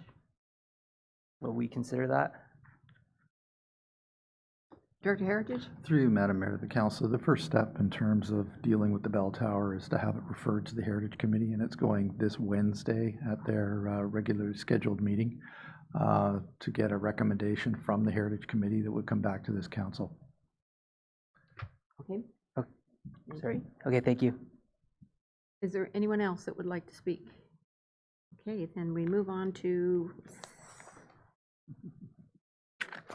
[SPEAKER 8] will we consider that?
[SPEAKER 1] Director Heritage?
[SPEAKER 10] Through you, Madam Mayor, the council, the first step in terms of dealing with the bell tower is to have it referred to the Heritage Committee, and it's going this Wednesday at their regularly scheduled meeting to get a recommendation from the Heritage Committee that would come back to this council.
[SPEAKER 1] Okay.
[SPEAKER 8] Oh, sorry. Okay, thank you.
[SPEAKER 1] Is there anyone else that would like to speak? Okay, then we move on to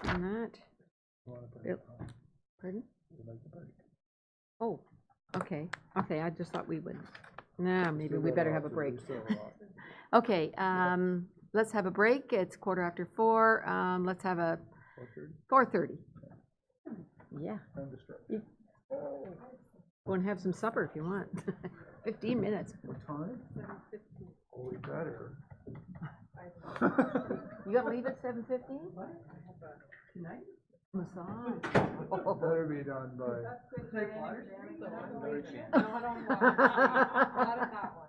[SPEAKER 1] that. Yep. Pardon? Oh, okay. Okay, I just thought we would. Nah, maybe we better have a break. Okay, let's have a break. It's 4:15. Let's have a 4:30. Yeah. You go and have some supper if you want. 15 minutes.
[SPEAKER 12] What time? Oh, we better.
[SPEAKER 1] You gotta leave at 7:15? Tonight? Massage.
[SPEAKER 12] Better be done by.
[SPEAKER 1] Not on that one.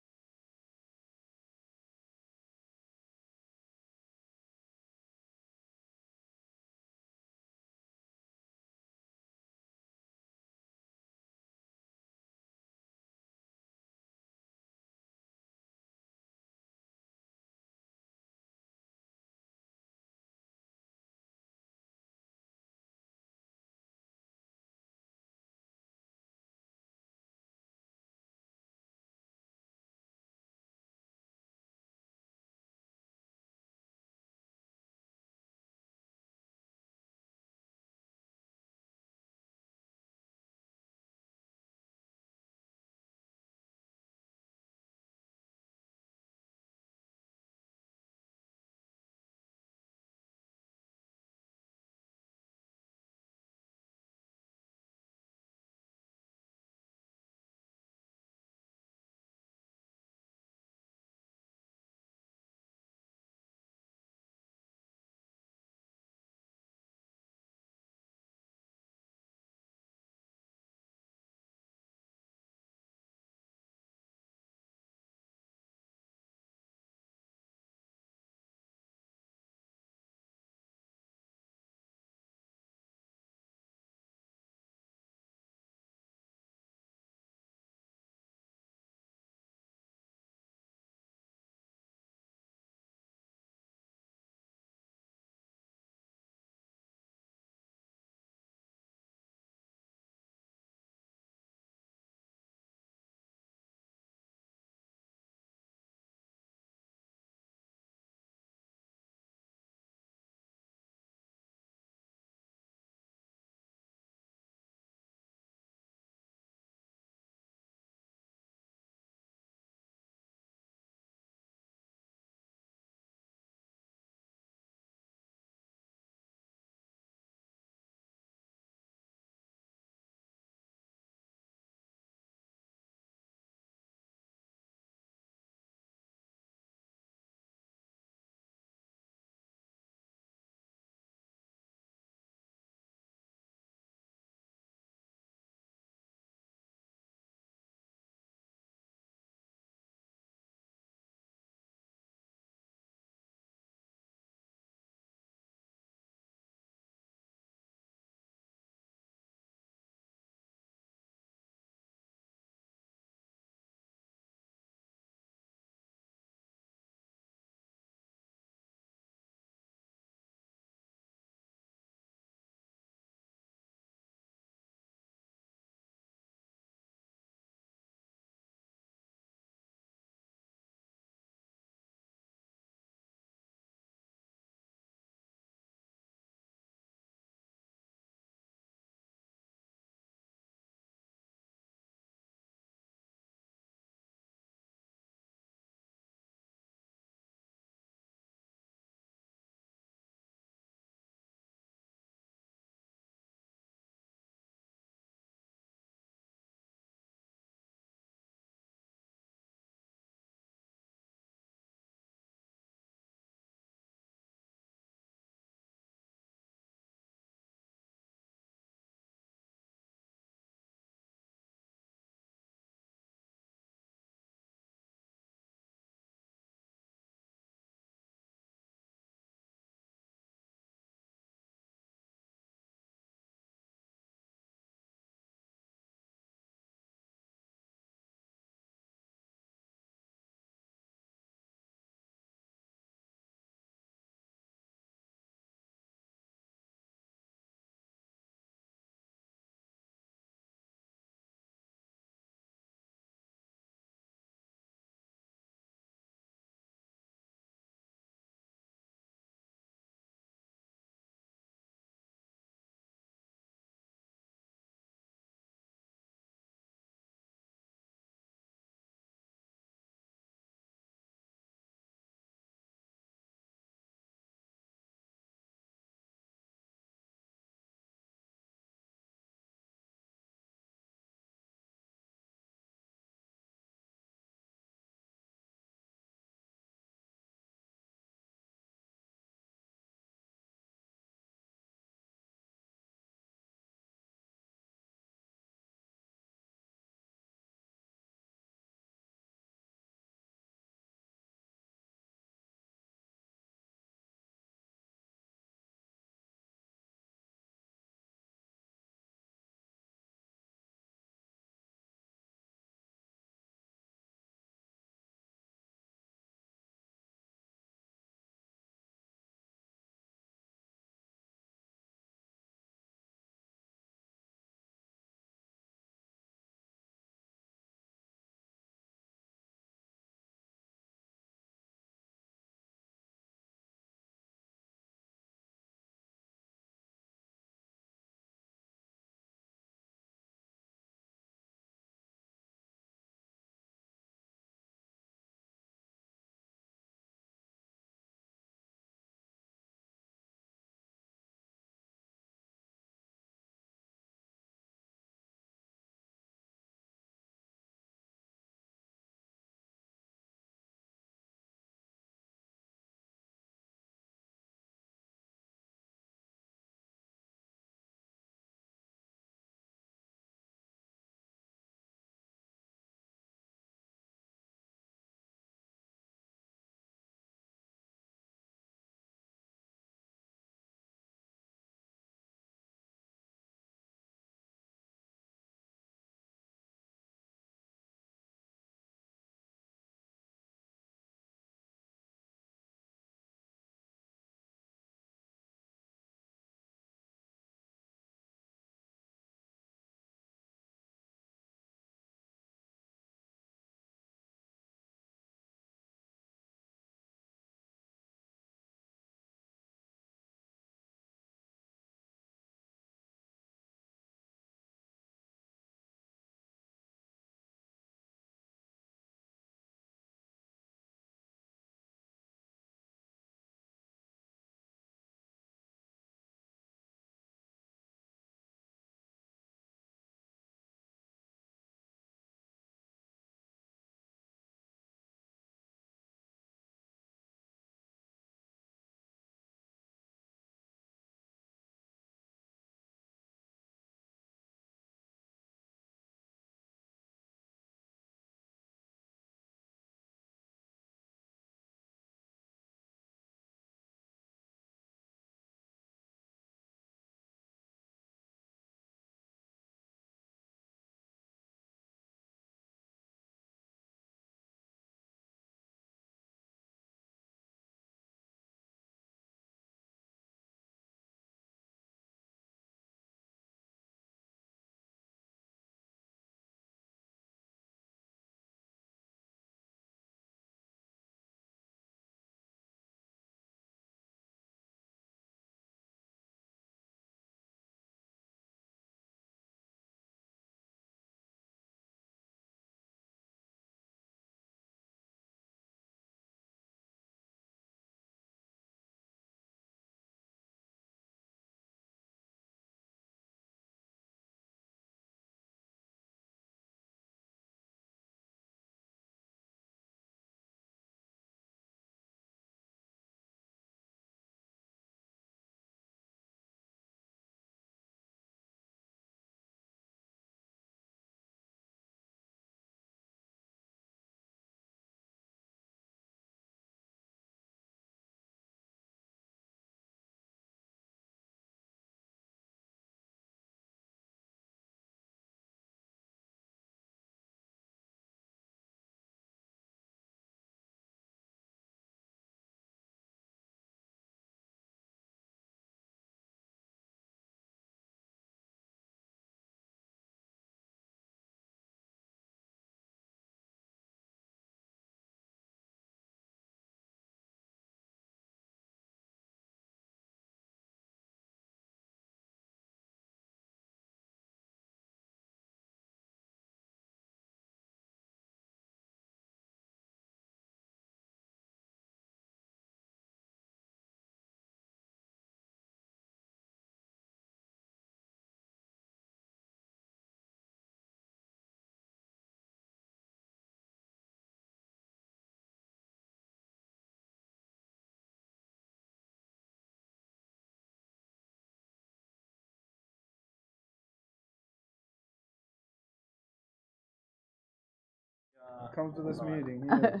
[SPEAKER 12] Comes to this meeting, yes.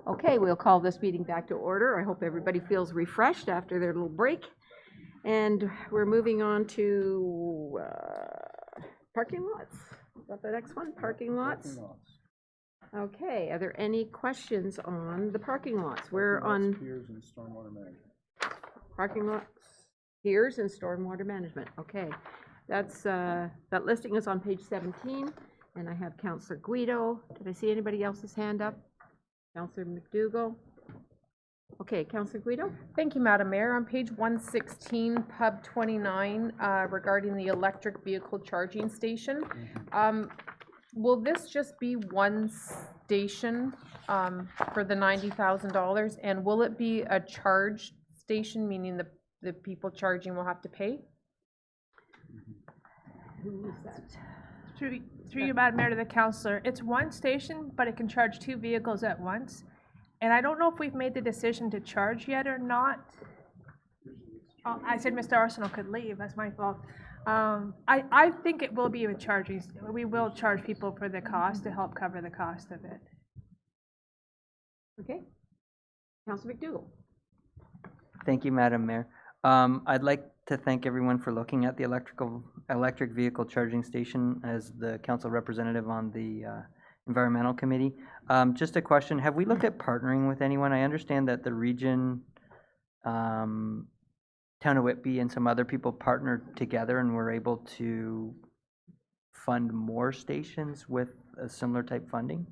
[SPEAKER 1] Okay, we'll call this meeting back to order. I hope everybody feels refreshed after their little break. And we're moving on to parking lots. Is that the next one? Parking lots? Okay, are there any questions on the parking lots? We're on
[SPEAKER 12] Piers and stormwater management.
[SPEAKER 1] parking lots, piers, and stormwater management. Okay, that's, that listing is on page 17, and I have Councillor Guido. Did I see anybody else's hand up? Councillor McDougall? Okay, Councillor Guido?
[SPEAKER 3] Thank you, Madam Mayor. On page 116, pub 29, regarding the electric vehicle charging station. Will this just be one station for the $90,000? And will it be a charge station, meaning the people charging will have to pay?
[SPEAKER 1] Who is that?
[SPEAKER 4] Through you, Madam Mayor, to the councillor, it's one station, but it can charge 2 vehicles at once. And I don't know if we've made the decision to charge yet or not. Oh, I said Mr. Arsenal could leave, that's my fault. I think it will be a charging, we will charge people for the cost to help cover the cost of it.
[SPEAKER 1] Okay. Councillor McDougall?
[SPEAKER 8] Thank you, Madam Mayor. I'd like to thank everyone for looking at the electric vehicle charging station as the council representative on the Environmental Committee. Just a question, have we looked at partnering with anyone? I understand that the region, Town of Whitby and some other people partnered together and were able to fund more stations with a similar type funding?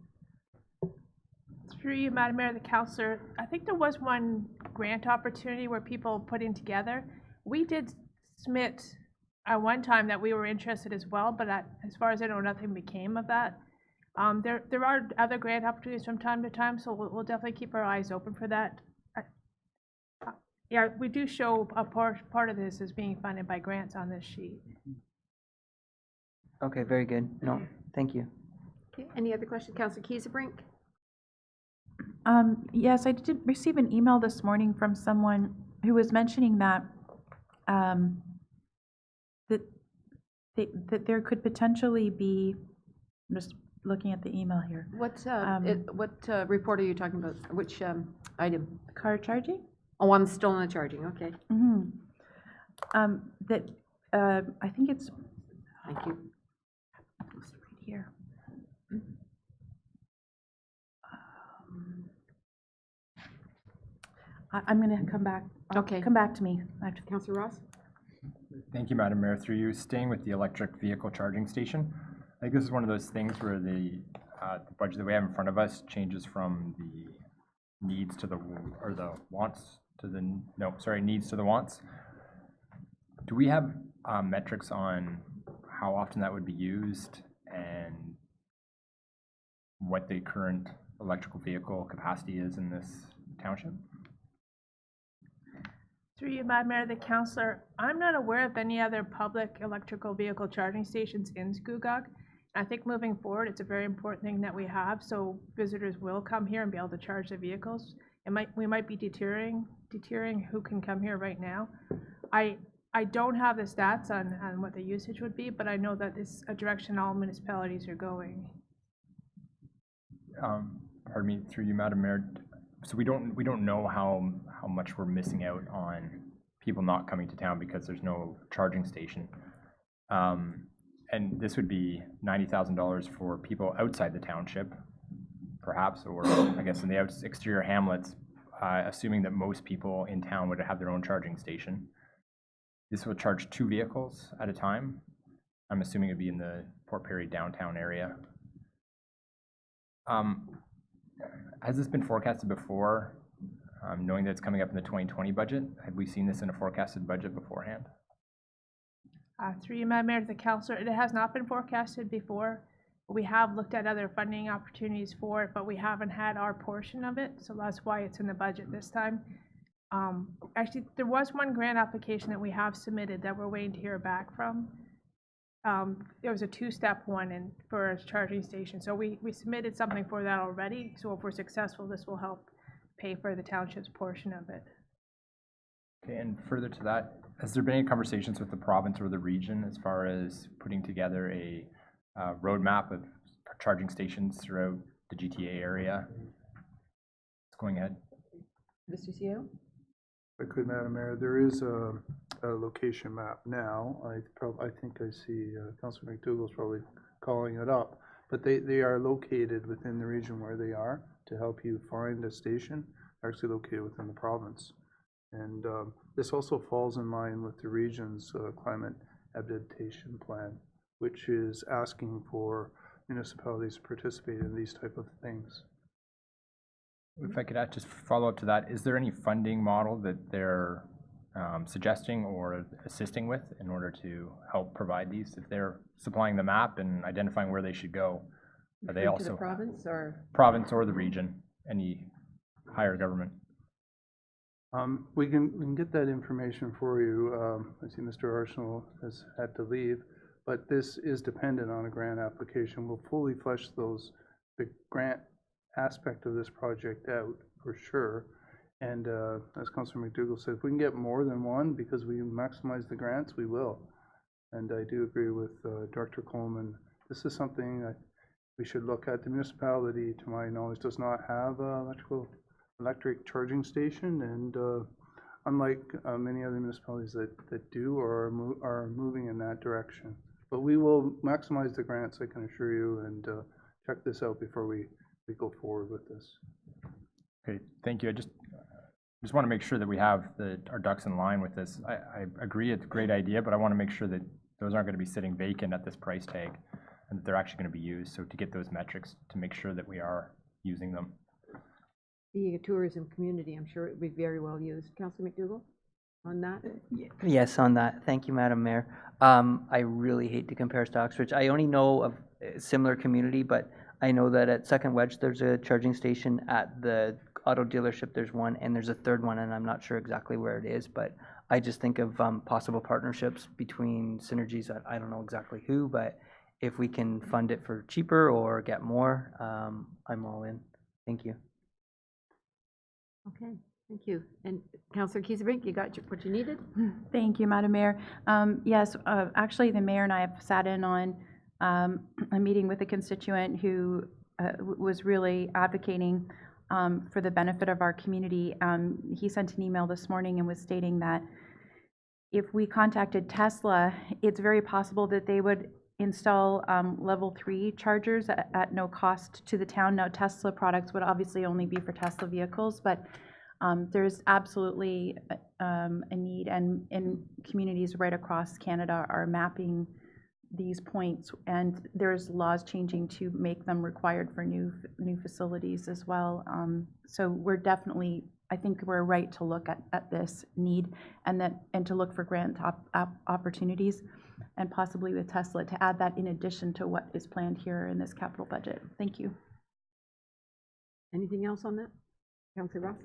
[SPEAKER 4] Through you, Madam Mayor, the councillor, I think there was one grant opportunity where people put in together. We did submit at one time that we were interested as well, but as far as I know, nothing became of that. There are other grant opportunities from time to time, so we'll definitely keep our eyes open for that. Yeah, we do show a part of this as being funded by grants on this sheet.
[SPEAKER 8] Okay, very good. No, thank you.
[SPEAKER 1] Okay, any other questions? Councillor Kiesebrink?
[SPEAKER 2] Yes, I did receive an email this morning from someone who was mentioning that that there could potentially be, I'm just looking at the email here.
[SPEAKER 1] What report are you talking about? Which item?
[SPEAKER 2] Car charging?
[SPEAKER 1] Oh, I'm still on the charging, okay.
[SPEAKER 2] That, I think it's
[SPEAKER 1] Thank you.
[SPEAKER 2] right here. I'm gonna come back.
[SPEAKER 1] Okay.
[SPEAKER 2] Come back to me.
[SPEAKER 1] Councillor Ross?
[SPEAKER 16] Thank you, Madam Mayor. Through you, staying with the electric vehicle charging station, I think this is one of those things where the budget that we have in front of us changes from the needs to the, or the wants to the, no, sorry, needs to the wants. Do we have metrics on how often that would be used and what the current electrical vehicle capacity is in this township?
[SPEAKER 4] Through you, Madam Mayor, the councillor, I'm not aware of any other public electrical vehicle charging stations in Scugog. I think moving forward, it's a very important thing that we have, so visitors will come here and be able to charge their vehicles. We might be deterring who can come here right now. I don't have the stats on what the usage would be, but I know that it's a direction all municipalities are going.
[SPEAKER 16] Pardon me, through you, Madam Mayor. So we don't know how much we're missing out on people not coming to town because there's no charging station. And this would be $90,000 for people outside the township, perhaps, or I guess in the exterior hamlets, assuming that most people in town would have their own charging station. This will charge 2 vehicles at a time. I'm assuming it'd be in the Port Perry downtown area. Has this been forecasted before, knowing that it's coming up in the 2020 budget? Had we seen this in a forecasted budget beforehand?
[SPEAKER 4] Through you, Madam Mayor, to the councillor, it has not been forecasted before. We have looked at other funding opportunities for it, but we haven't had our portion of it, so that's why it's in the budget this time. Actually, there was one grant application that we have submitted that we're waiting to hear back from. There was a 2-step one for a charging station, so we submitted something for that already, so if we're successful, this will help pay for the township's portion of it.
[SPEAKER 16] Okay, and further to that, has there been any conversations with the province or the region as far as putting together a roadmap of charging stations throughout the GTA area. It's going ahead.
[SPEAKER 1] Mr. CEO?
[SPEAKER 12] If I could, Madam Mayor, there is a location map now. I think I see Councilor McDougall's probably calling it up. But they are located within the region where they are to help you find a station. They're actually located within the province. And this also falls in line with the region's climate adaptation plan, which is asking for municipalities to participate in these type of things.
[SPEAKER 16] If I could just follow up to that, is there any funding model that they're suggesting or assisting with in order to help provide these? If they're supplying the map and identifying where they should go, are they
[SPEAKER 1] Referring to
[SPEAKER 16] also
[SPEAKER 1] the province or?
[SPEAKER 16] province or the region, any higher government?
[SPEAKER 12] We can get that information for you. I see Mr. Arsenal has had to leave, but this is dependent on a grant application. We'll fully flesh the grant aspect of this project out for sure. And as Councilor McDougall said, if we can get more than one because we maximize the grants, we will. And I do agree with Director Coleman. This is something that we should look at. The municipality, to my knowledge, does not have an electric charging station, and unlike many other municipalities that do or are moving in that direction. But we will maximize the grants, I can assure you, and check this out before we go forward with this.
[SPEAKER 16] Okay, thank you. I just want to make sure that we have our ducks in line with this. I agree it's a great idea, but I want to make sure that those aren't going to be sitting vacant at this price tag and that they're actually going to be used. So to get those metrics to make sure that we are using them.
[SPEAKER 1] Being a tourism community, I'm sure it would be very well used. Councilor McDougall, on that?
[SPEAKER 8] Yes, on that. Thank you, Madam Mayor. I really hate to compare Stocksbridge. I only know of a similar community, but I know that at Second Wedge, there's a charging station. At the auto dealership, there's one, and there's a third one, and I'm not sure exactly where it is, but I just think of possible partnerships between synergies. I don't know exactly who, but if we can fund it for cheaper or get more, I'm all in. Thank you.
[SPEAKER 1] Okay, thank you. And Councilor Kieserbrink, you got what you needed?
[SPEAKER 2] Thank you, Madam Mayor. Yes, actually, the mayor and I have sat in on a meeting with a constituent who was really advocating for the benefit of our community. He sent an email this morning and was stating that if we contacted Tesla, it's very possible that they would install level 3 chargers at no cost to the town. Now, Tesla products would obviously only be for Tesla vehicles, but there's absolutely a need, and communities right across Canada are mapping these points, and there's laws changing to make them required for new facilities as well. So we're definitely, I think we're right to look at this need and to look for grant opportunities, and possibly with Tesla to add that in addition to what is planned here in this capital budget. Thank you.
[SPEAKER 1] Anything else on that? Councilor Ross?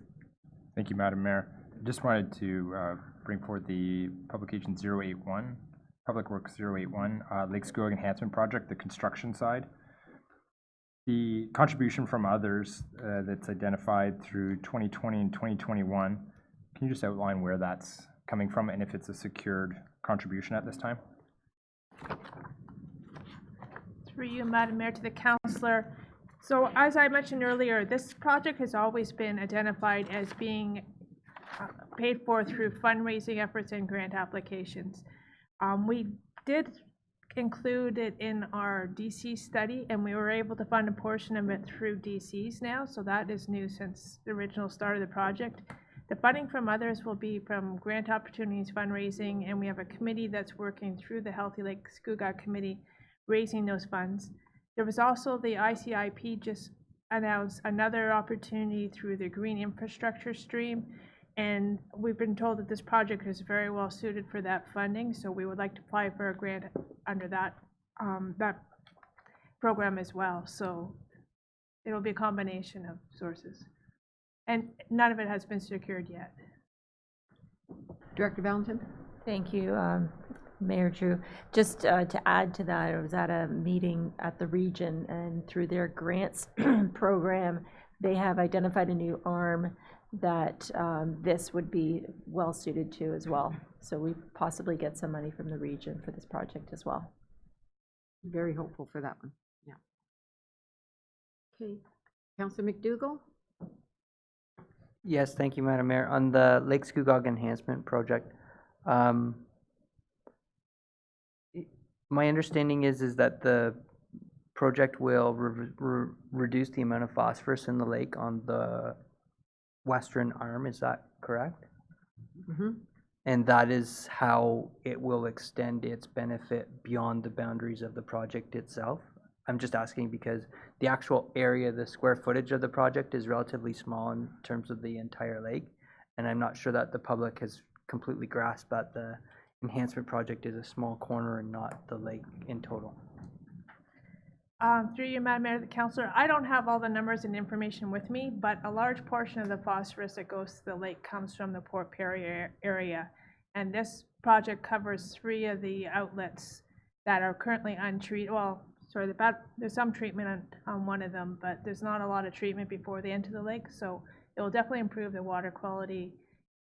[SPEAKER 16] Thank you, Madam Mayor. Just wanted to bring forward the publication 081, Public Works 081, Lake Scugog Enhancement Project, the construction side. The contribution from others that's identified through 2020 and 2021, can you just outline where that's coming from and if it's a secured contribution at this time?
[SPEAKER 4] Through you, Madam Mayor, to the councillor. So as I mentioned earlier, this project has always been identified as being paid for through fundraising efforts and grant applications. We did include it in our DC study, and we were able to fund a portion of it through DCs now, so that is new since the original start of the project. The funding from others will be from grant opportunities, fundraising, and we have a committee that's working through the Healthy Lake Scugog Committee, raising those funds. There was also the ICIP just announced another opportunity through the green infrastructure stream, and we've been told that this project is very well suited for that funding, so we would like to apply for a grant under that program as well. So it'll be a combination of sources, and none of it has been secured yet.
[SPEAKER 1] Director Valentin?
[SPEAKER 6] Thank you, Mayor Drew. Just to add to that, I was at a meeting at the region, and through their grants program, they have identified a new arm that this would be well suited to as well. So we possibly get some money from the region for this project as well.
[SPEAKER 1] Very hopeful for that one. Yeah. Okay. Councillor McDougall?
[SPEAKER 8] Yes, thank you, Madam Mayor. On the Lake Scugog Enhancement Project, my understanding is that the project will reduce the amount of phosphorus in the lake on the western arm, is that correct?
[SPEAKER 1] Mm-hmm.
[SPEAKER 8] And that is how it will extend its benefit beyond the boundaries of the project itself? I'm just asking because the actual area, the square footage of the project is relatively small in terms of the entire lake, and I'm not sure that the public has completely grasped that the enhancement project is a small corner and not the lake in total.
[SPEAKER 4] Through you, Madam Mayor, the Councillor, I don't have all the numbers and information with me, but a large portion of the phosphorus that goes to the lake comes from the Port Perry area. And this project covers 3 of the outlets that are currently untreated. Well, sorry, there's some treatment on one of them, but there's not a lot of treatment before they enter the lake. So it will definitely improve the water quality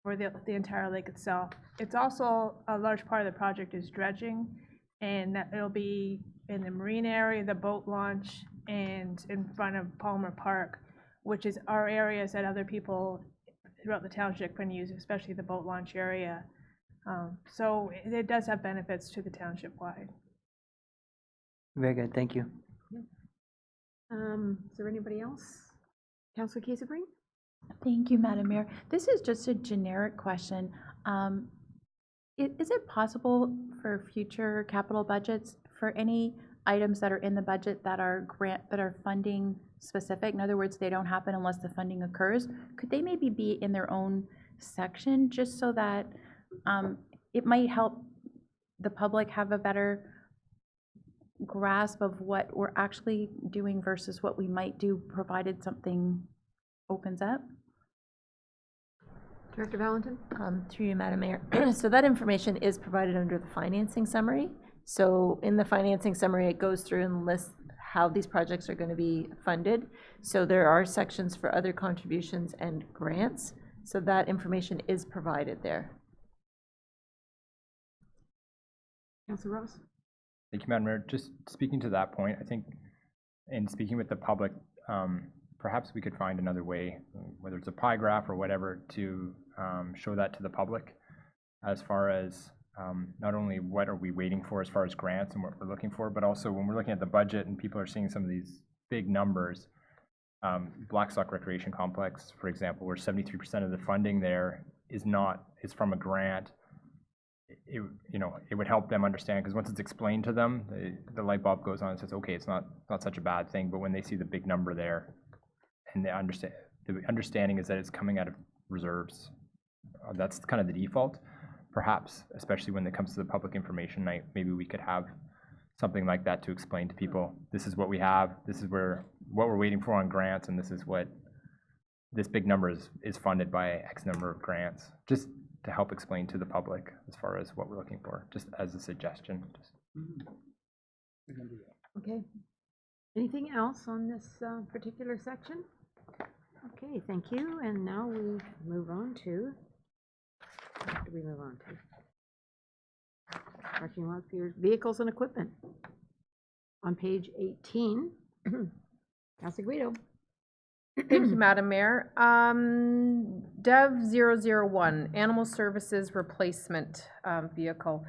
[SPEAKER 4] for the entire lake itself. It's also a large part of the project is dredging, and that it'll be in the marine area, the boat launch, and in front of Palmer Park, which is our areas that other people throughout the township can use, especially the boat launch area. So it does have benefits to the township wide.
[SPEAKER 8] Very good, thank you.
[SPEAKER 1] Is there anybody else? Councillor Kiesebrink?
[SPEAKER 2] Thank you, Madam Mayor. This is just a generic question. Is it possible for future capital budgets for any items that are in the budget that are funding specific? In other words, they don't happen unless the funding occurs. Could they maybe be in their own section just so that it might help the public have a better grasp of what we're actually doing versus what we might do provided something opens up?
[SPEAKER 1] Director Valentin?
[SPEAKER 6] Through you, Madam Mayor. So that information is provided under the financing summary. So in the financing summary, it goes through and lists how these projects are going to be funded. So there are sections for other contributions and grants. So that information is provided there.
[SPEAKER 1] Councillor Ross?
[SPEAKER 16] Thank you, Madam Mayor. Just speaking to that point, I think in speaking with the public, perhaps we could find another way, whether it's a pie graph or whatever, to show that to the public as far as not only what are we waiting for as far as grants and what we're looking for, but also when we're looking at the budget and people are seeing some of these big numbers. Blackstock Recreation Complex, for example, where 73% of the funding there is from a grant. It would help them understand, because once it's explained to them, the light bulb goes on and says, okay, it's not such a bad thing. But when they see the big number there, and they understand, the understanding is that it's coming out of reserves. That's kind of the default. Perhaps, especially when it comes to the public information night, maybe we could have something like that to explain to people, this is what we have, this is what we're waiting for on grants, and this is what this big number is funded by X number of grants. Just to help explain to the public as far as what we're looking for, just as a suggestion.
[SPEAKER 1] Okay. Anything else on this particular section? Okay, thank you. And now we move on to, what do we move on to? Parking lot for vehicles and equipment. On page 18, Councilor Guido.
[SPEAKER 3] Thank you, Madam Mayor. Dev 001, Animal Services Replacement Vehicle.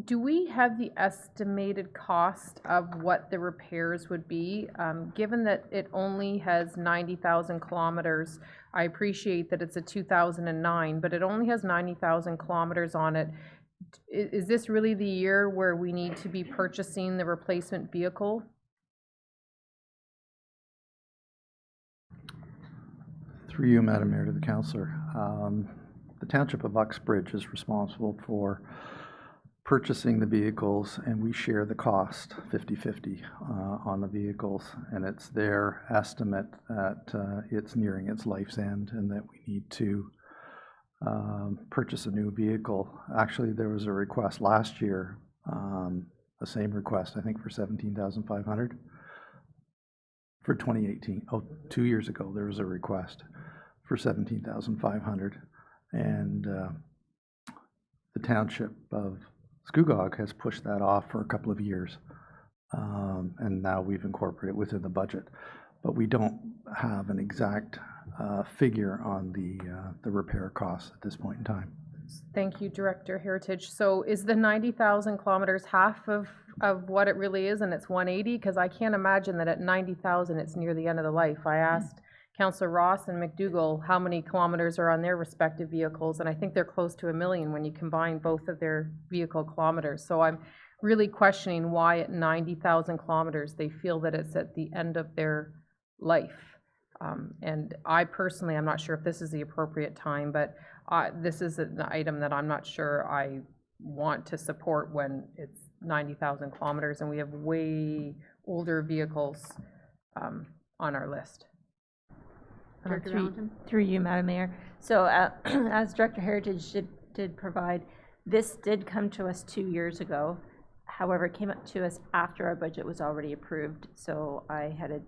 [SPEAKER 3] Do we have the estimated cost of what the repairs would be? Given that it only has 90,000 kilometers, I appreciate that it's a 2009, but it only has 90,000 kilometers on it. Is this really the year where we need to be purchasing the replacement vehicle?
[SPEAKER 10] Through you, Madam Mayor, to the councillor. The Township of Uxbridge is responsible for purchasing the vehicles, and we share the cost 50-50 on the vehicles, and it's their estimate that it's nearing its life's end and that we need to purchase a new vehicle. Actually, there was a request last year, the same request, I think, for $17,500 for 2018. 2 years ago, there was a request for $17,500, and the Township of Scugog has pushed that off for a couple of years and now we've incorporated it within the budget. But we don't have an exact figure on the repair costs at this point in time.
[SPEAKER 3] Thank you, Director Heritage. So is the 90,000 kilometers half of what it really is, and it's 180? Because I can't imagine that at 90,000 it's near the end of the life. I asked Councillor Ross and McDougall how many kilometers are on their respective vehicles, and I think they're close to 1 million when you combine both of their vehicle kilometers. So I'm really questioning why at 90,000 kilometers they feel that it's at the end of their life. And I personally, I'm not sure if this is the appropriate time, but this is an item that I'm not sure I want to support when it's 90,000 kilometers and we have way older vehicles on our list.
[SPEAKER 6] Through you, Madam Mayor. So as Director Heritage did provide, this did come to us 2 years ago. However, it came up to us after our budget was already approved. So I had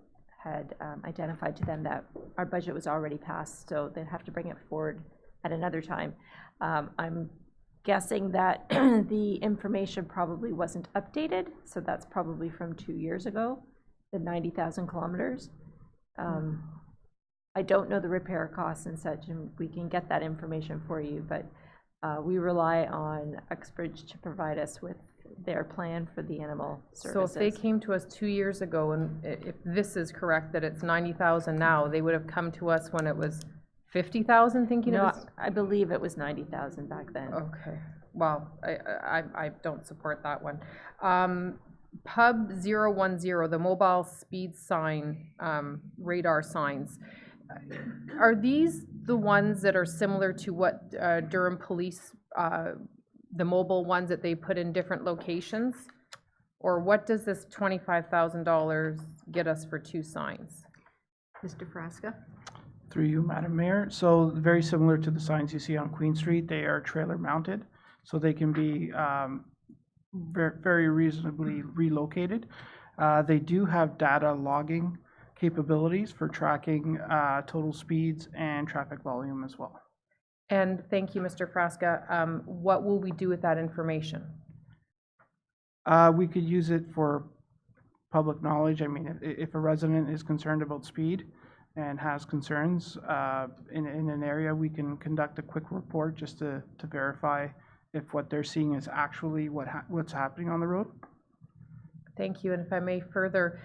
[SPEAKER 6] identified to them that our budget was already passed, so they'd have to bring it forward at another time. I'm guessing that the information probably wasn't updated, so that's probably from 2 years ago, the 90,000 kilometers. I don't know the repair costs and such, and we can get that information for you, but we rely on Uxbridge to provide us with their plan for the animal services.
[SPEAKER 3] So if they came to us 2 years ago, and if this is correct, that it's 90,000 now, they would have come to us when it was 50,000, thinking it
[SPEAKER 6] No,
[SPEAKER 3] was?
[SPEAKER 6] I believe it was 90,000 back then.
[SPEAKER 3] Okay, well, I don't support that one. Pub 010, the mobile speed sign, radar signs, are these the ones that are similar to what Durham Police, the mobile ones that they put in different locations? Or what does this $25,000 get us for 2 signs?
[SPEAKER 1] Mr. Frasca?
[SPEAKER 14] Through you, Madam Mayor. So very similar to the signs you see on Queen Street, they are trailer mounted, so they can be very reasonably relocated. They do have data logging capabilities for tracking total speeds and traffic volume as well.
[SPEAKER 3] And thank you, Mr. Frasca. What will we do with that information?
[SPEAKER 14] We could use it for public knowledge. I mean, if a resident is concerned about speed and has concerns in an area, we can conduct a quick report just to verify if what they're seeing is actually what's happening on the road.
[SPEAKER 3] Thank you, and if I may further,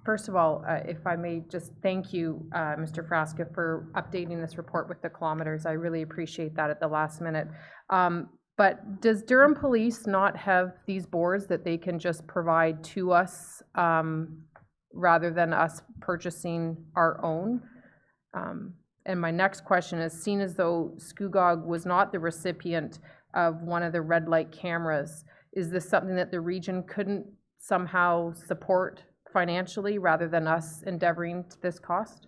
[SPEAKER 3] first of all, if I may just thank you, Mr. Frasca, for updating this report with the kilometers. I really appreciate that at the last minute. But does Durham Police not have these boards that they can just provide to us rather than us purchasing our own? And my next question is, seen as though Scugog was not the recipient of one of the red light cameras, is this something that the region couldn't somehow support financially rather than us endeavoring to this cost?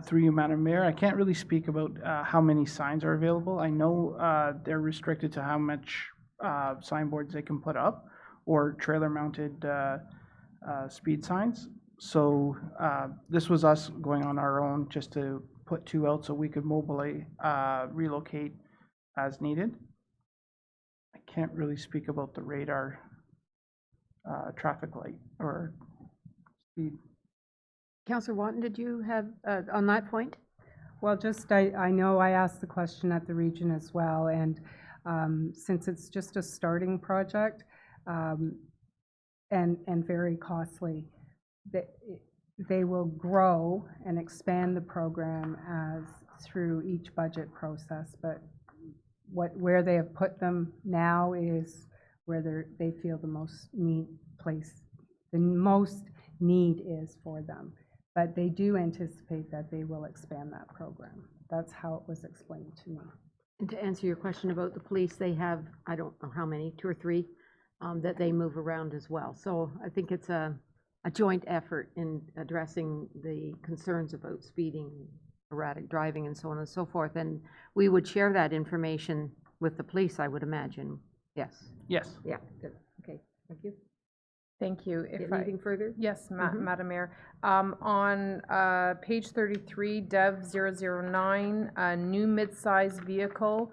[SPEAKER 14] Through you, Madam Mayor, I can't really speak about how many signs are available. I know they're restricted to how much signboards they can put up or trailer-mounted speed signs. So this was us going on our own just to put 2 out so we could mobilely relocate as needed. I can't really speak about the radar traffic light or speed.
[SPEAKER 1] Councillor Watton, did you have, on that point?
[SPEAKER 7] Well, just, I know I asked the question at the region as well, and since it's just a starting project and very costly, they will grow and expand the program as through each budget process, but where they have put them now is where they feel the most need is for them. But they do anticipate that they will expand that program. That's how it was explained to me.
[SPEAKER 1] And to answer your question about the police, they have, I don't know how many, 2 or 3, that they move around as well. So I think it's a joint effort in addressing the concerns about speeding, erratic driving, and so on and so forth. And we would share that information with the police, I would imagine. Yes.
[SPEAKER 14] Yes.
[SPEAKER 1] Yeah, good. Okay, thank you.
[SPEAKER 3] Thank you.
[SPEAKER 1] Anything further?
[SPEAKER 3] Yes, Madam Mayor. On page 33, Dev 009, a new mid-size vehicle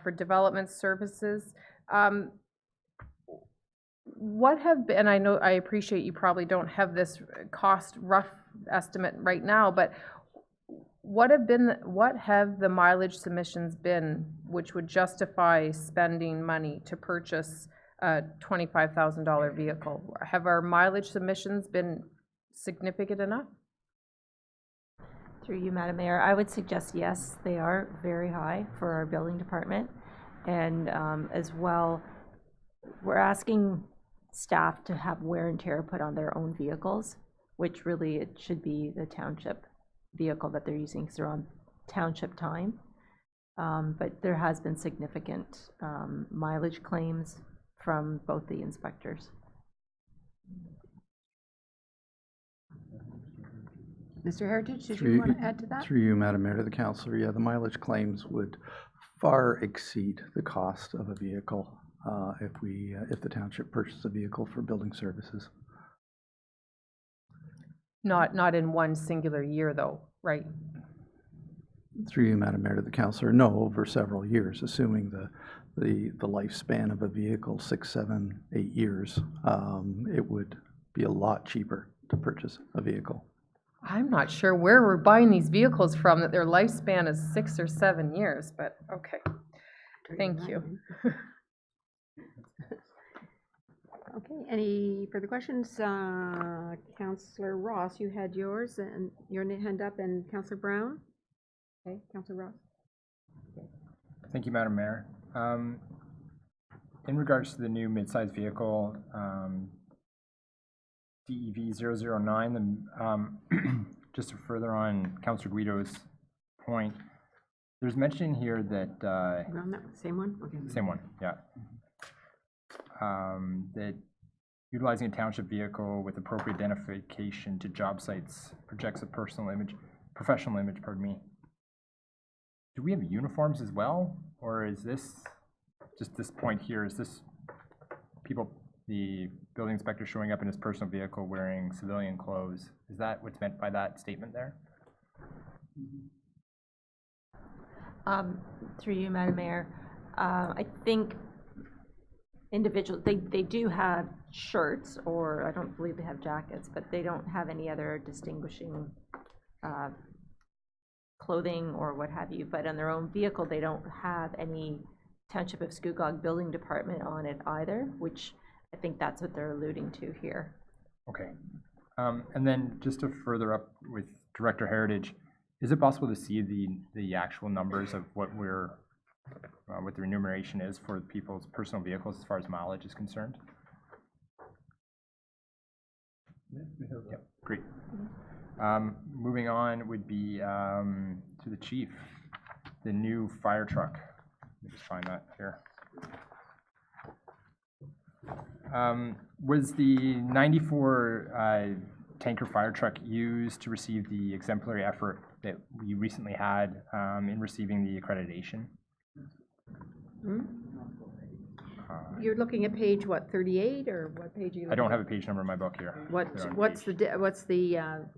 [SPEAKER 3] for development services. what have been, and I know, I appreciate you probably don't have this cost rough estimate right now, but what have the mileage submissions been which would justify spending money to purchase a $25,000 vehicle? Have our mileage submissions been significant enough?
[SPEAKER 6] Through you, Madam Mayor, I would suggest yes, they are very high for our building department. And as well, we're asking staff to have wear and tear put on their own vehicles, which really it should be the township vehicle that they're using because they're on township time. But there has been significant mileage claims from both the inspectors.
[SPEAKER 1] Mr. Heritage, did you want to add to that?
[SPEAKER 10] Through you, Madam Mayor, to the councillor, yeah, the mileage claims would far exceed the cost of a vehicle if the township purchased a vehicle for building services.
[SPEAKER 3] Not in one singular year though, right?
[SPEAKER 10] Through you, Madam Mayor, to the councillor, no, over several years, assuming the lifespan of a vehicle, 6, 7, 8 years, it would be a lot cheaper to purchase a vehicle.
[SPEAKER 3] I'm not sure where we're buying these vehicles from that their lifespan is 6 or 7 years, but okay. Thank you.
[SPEAKER 1] Okay, any further questions? Councillor Ross, you had yours and your hand up, and Councillor Brown? Okay, Councillor Ross.
[SPEAKER 16] Thank you, Madam Mayor. In regards to the new mid-size vehicle, DEV 009, just to further on Councillor Guido's point, there's mention here that
[SPEAKER 1] Around that same one? Okay.
[SPEAKER 16] same one, yeah. That utilizing a township vehicle with appropriate identification to job sites projects a professional image, pardon me. Do we have uniforms as well, or is this just this point here? Is this people, the building inspector showing up in his personal vehicle wearing civilian clothes? Is that what's meant by that statement there?
[SPEAKER 6] Through you, Madam Mayor, I think individuals, they do have shirts, or I don't believe they have jackets, but they don't have any other distinguishing clothing or what have you. But on their own vehicle, they don't have any Township of Scugog Building Department on it either, which I think that's what they're alluding to here.
[SPEAKER 16] Okay. And then just to further up with Director Heritage, is it possible to see the actual numbers of what what the remuneration is for people's personal vehicles as far as mileage is concerned? Yeah, great. Moving on would be to the chief, the new fire truck. Let me just find that here. Was the 94 tanker fire truck used to receive the exemplary effort that we recently had in receiving the accreditation?
[SPEAKER 1] You're looking at page, what, 38, or what page are you?
[SPEAKER 16] I don't have a page number in my book here.
[SPEAKER 1] What's the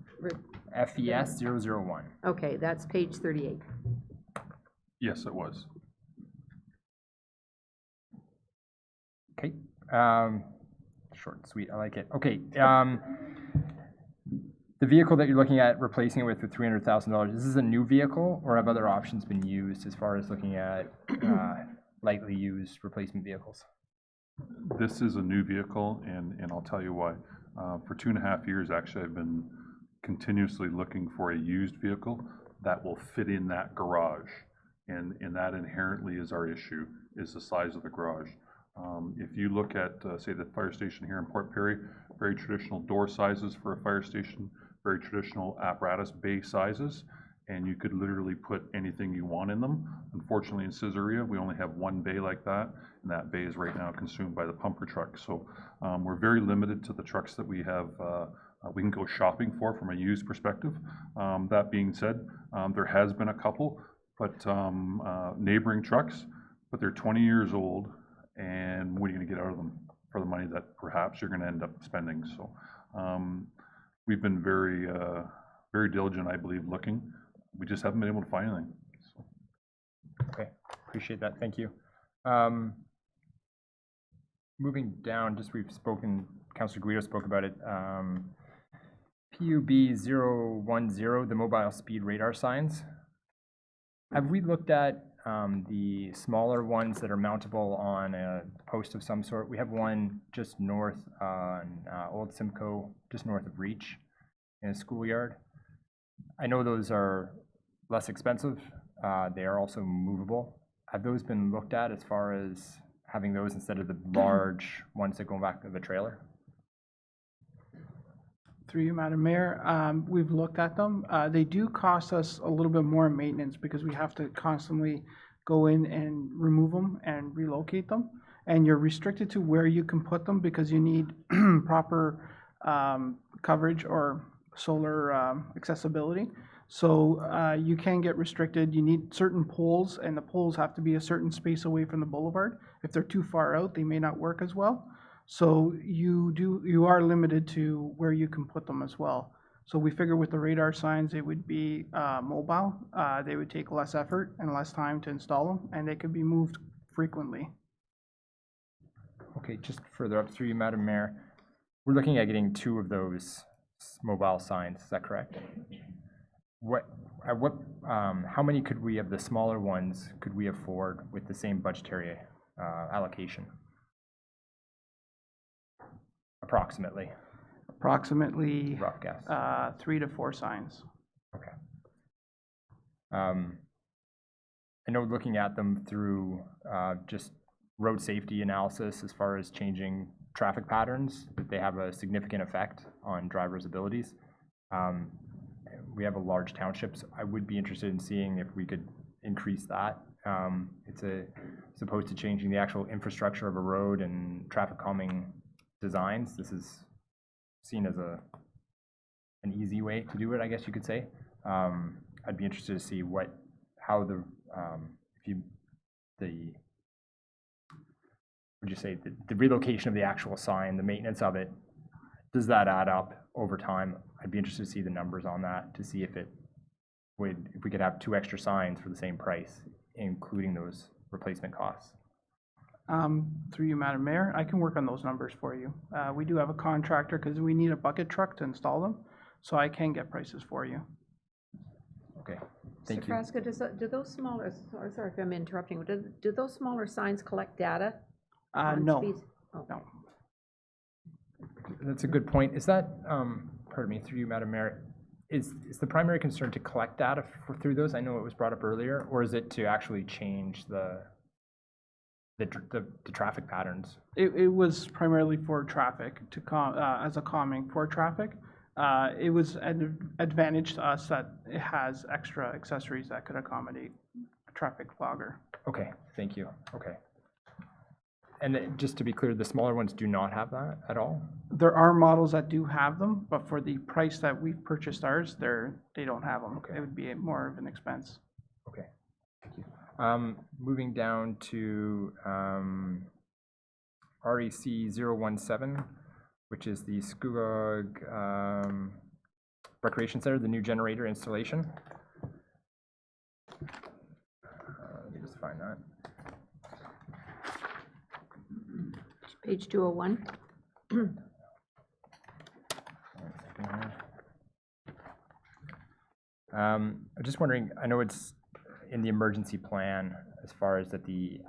[SPEAKER 16] FES 001.
[SPEAKER 1] Okay, that's page 38.
[SPEAKER 5] Yes, it was.
[SPEAKER 16] Okay. Short and sweet, I like it. Okay. The vehicle that you're looking at replacing it with for $300,000, is this a new vehicle, or have other options been used as far as looking at lightly used replacement vehicles?
[SPEAKER 5] This is a new vehicle, and I'll tell you why. For 2.5 years, actually, I've been continuously looking for a used vehicle that will fit in that garage. And that inherently is our issue, is the size of the garage. If you look at, say, the fire station here in Port Perry, very traditional door sizes for a fire station, very traditional apparatus bay sizes, and you could literally put anything you want in them. Unfortunately, in Caesarea, we only have one bay like that, and that bay is right now consumed by the pumper truck. So we're very limited to the trucks that we have, we can go shopping for from a used perspective. That being said, there has been a couple, but neighboring trucks, but they're 20 years old, and what are you going to get out of them for the money that perhaps you're going to end up spending? So we've been very, very diligent, I believe, looking. We just haven't been able to find anything. So.
[SPEAKER 16] Okay, appreciate that. Thank you. moving down, just we've spoken, Councillor Guido spoke about it. PUB 010, the mobile speed radar signs. Have we looked at the smaller ones that are mountable on a post of some sort? We have one just north on Old Simcoe, just north of Reach in a schoolyard. I know those are less expensive. They are also movable. Have those been looked at as far as having those instead of the large ones that go back to the trailer?
[SPEAKER 14] Through you, Madam Mayor, we've looked at them. They do cost us a little bit more in maintenance because we have to constantly go in and remove them and relocate them. And you're restricted to where you can put them because you need proper coverage or solar accessibility. So you can get restricted. You need certain poles, and the poles have to be a certain space away from the boulevard. If they're too far out, they may not work as well. So you are limited to where you can put them as well. So we figure with the radar signs, they would be mobile. They would take less effort and less time to install them, and they could be moved frequently.
[SPEAKER 16] Okay, just further up through you, Madam Mayor. We're looking at getting 2 of those mobile signs, is that correct? How many could we, of the smaller ones, could we afford with the same budgetary allocation? Approximately.
[SPEAKER 14] Approximately
[SPEAKER 16] Rough guess.
[SPEAKER 14] 3 to 4 signs.
[SPEAKER 16] Okay. I know looking at them through just road safety analysis as far as changing traffic patterns, that they have a significant effect on drivers' abilities. We have a large township, so I would be interested in seeing if we could increase that. It's as opposed to changing the actual infrastructure of a road and traffic calming designs. This is seen as an easy way to do it, I guess you could say. I'd be interested to see how the relocation of the actual sign, the maintenance of it, does that add up over time? I'd be interested to see the numbers on that to see if we could have 2 extra signs for the same price, including those replacement costs.
[SPEAKER 14] Through you, Madam Mayor, I can work on those numbers for you. We do have a contractor because we need a bucket truck to install them, so I can get prices for you.
[SPEAKER 16] Okay, thank
[SPEAKER 1] Mr.
[SPEAKER 16] you.
[SPEAKER 1] Frasca, do those smaller, sorry if I'm interrupting, do those smaller signs collect data on
[SPEAKER 14] No.
[SPEAKER 1] speeds? Oh.
[SPEAKER 14] No.
[SPEAKER 16] That's a good point. Is that, pardon me, through you, Madam Mayor, is the primary concern to collect data through those? I know it was brought up earlier, or is it to actually change the traffic patterns?
[SPEAKER 14] It was primarily for traffic, as a calming for traffic. It was an advantage to us that it has extra accessories that could accommodate traffic flogger.
[SPEAKER 16] Okay, thank you. Okay. And then, just to be clear, the smaller ones do not have that at all?
[SPEAKER 14] There are models that do have them, but for the price that we've purchased ours, they don't have them.
[SPEAKER 16] Okay.
[SPEAKER 14] It would be more of an expense.
[SPEAKER 16] Okay, thank you. Moving down to REC 017, which is the Scugog Recreation Center, the new generator installation. Let me just find that.
[SPEAKER 1] Page 201.
[SPEAKER 16] I'm just wondering, I know it's in the emergency plan as far as that the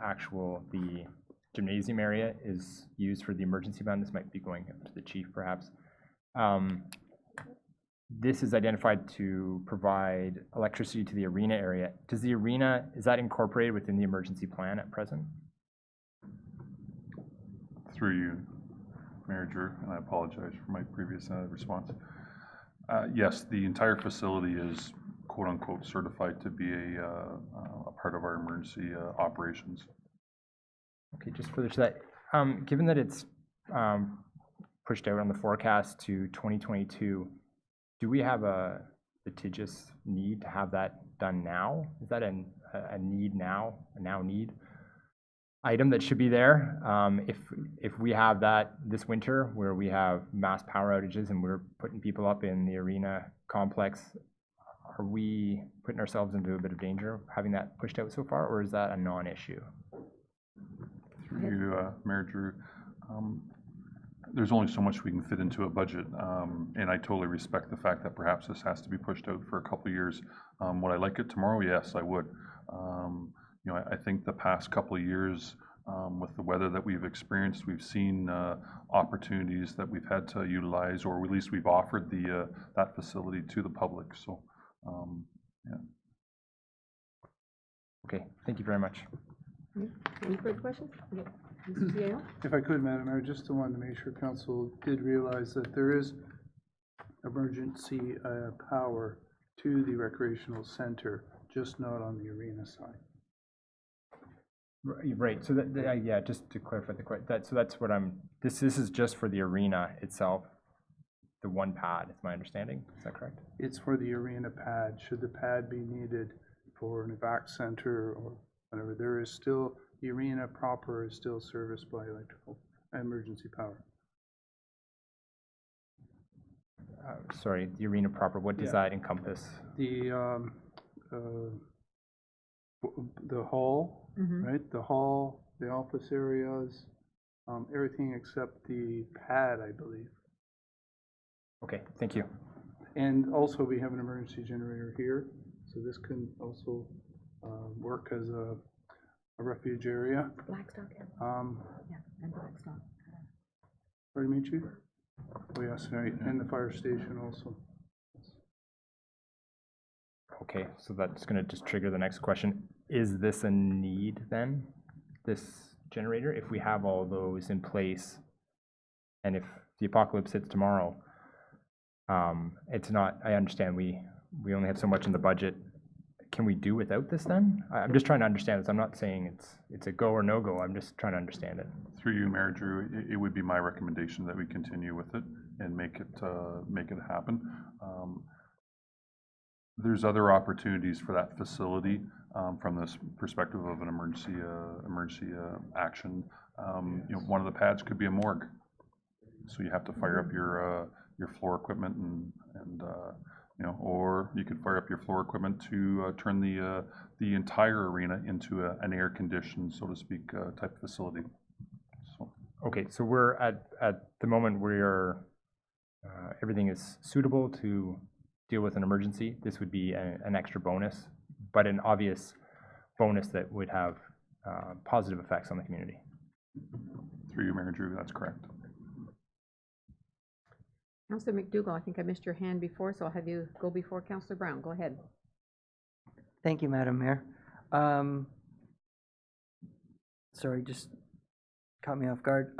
[SPEAKER 16] gymnasium area is used for the emergency plan. This might be going up to the chief perhaps. This is identified to provide electricity to the arena area. Does the arena, is that incorporated within the emergency plan at present?
[SPEAKER 5] Through you, Mayor Drew, and I apologize for my previous response. Yes, the entire facility is quote-unquote certified to be a part of our emergency operations.
[SPEAKER 16] Okay, just further to that, given that it's pushed out on the forecast to 2022, do we have a litigious need to have that done now? Is that a need now, a now need item that should be there? If we have that this winter where we have mass power outages and we're putting people up in the arena complex, are we putting ourselves into a bit of danger having that pushed out so far, or is that a non-issue?
[SPEAKER 5] Through you, Mayor Drew, there's only so much we can fit into a budget, and I totally respect the fact that perhaps this has to be pushed out for a couple of years. Would I like it tomorrow? Yes, I would. You know, I think the past couple of years, with the weather that we've experienced, we've seen opportunities that we've had to utilize, or at least we've offered that facility to the public. So, yeah.
[SPEAKER 16] Okay, thank you very much.
[SPEAKER 1] Any further questions? Okay. Mr. Cielo?
[SPEAKER 12] If I could, Madam Mayor, just wanted to make sure council did realize that there is emergency power to the recreational center, just not on the arena side.
[SPEAKER 16] Right, so yeah, just to clarify so that's what this is just for the arena itself, the one pad, is my understanding, is that correct?
[SPEAKER 12] It's for the arena pad. Should the pad be needed for an evac center or whatever, there is still, the arena proper is still serviced by electrical emergency power.
[SPEAKER 16] Sorry, the arena proper, what does that encompass?
[SPEAKER 12] The hall, right? The hall, the office areas, everything except the pad, I believe.
[SPEAKER 16] Okay, thank you.
[SPEAKER 12] And also, we have an emergency generator here, so this can also work as a refuge area.
[SPEAKER 1] Blackstock. Yeah, and Blackstock.
[SPEAKER 12] Pardon me, Chief? Oh, yes, right, and the fire station also.
[SPEAKER 16] Okay, so that's gonna just trigger the next question. Is this a need then, this generator, if we have all those in place? And if the apocalypse hits tomorrow, it's not, I understand we only have so much in the budget. Can we do without this then? I'm just trying to understand this. I'm not saying it's a go or no go. I'm just trying to understand it.
[SPEAKER 5] Through you, Mayor Drew, it would be my recommendation that we continue with it and make it happen. There's other opportunities for that facility from this perspective of an emergency action. You know, one of the pads could be a morgue, so you have to fire up your floor equipment and you know, or you could fire up your floor equipment to turn the entire arena into an air-conditioned, so to speak, type facility. So.
[SPEAKER 16] Okay, so we're at the moment where everything is suitable to deal with an emergency. This would be an extra bonus, but an obvious bonus that would have positive effects on the community.
[SPEAKER 5] Through you, Mayor Drew, that's correct.
[SPEAKER 1] Councillor McDougall, I think I missed your hand before, so I'll have you go before Councillor Brown. Go ahead.
[SPEAKER 8] Thank you, Madam Mayor. Sorry, just caught me off guard.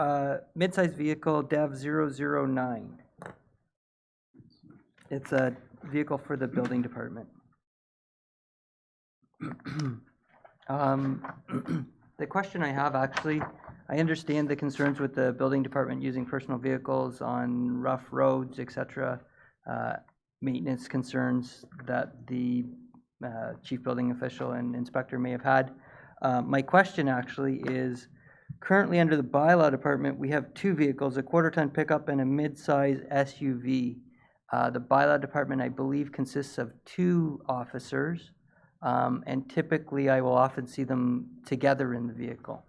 [SPEAKER 8] Mid-size vehicle Dev 009. It's a vehicle for the building department. The question I have, actually, I understand the concerns with the building department using personal vehicles on rough roads, etc. Maintenance concerns that the chief building official and inspector may have had. My question actually is, currently under the bylaw department, we have two vehicles, a quarter-ton pickup and a mid-size SUV. The bylaw department, I believe, consists of 2 officers, and typically I will often see them together in the vehicle.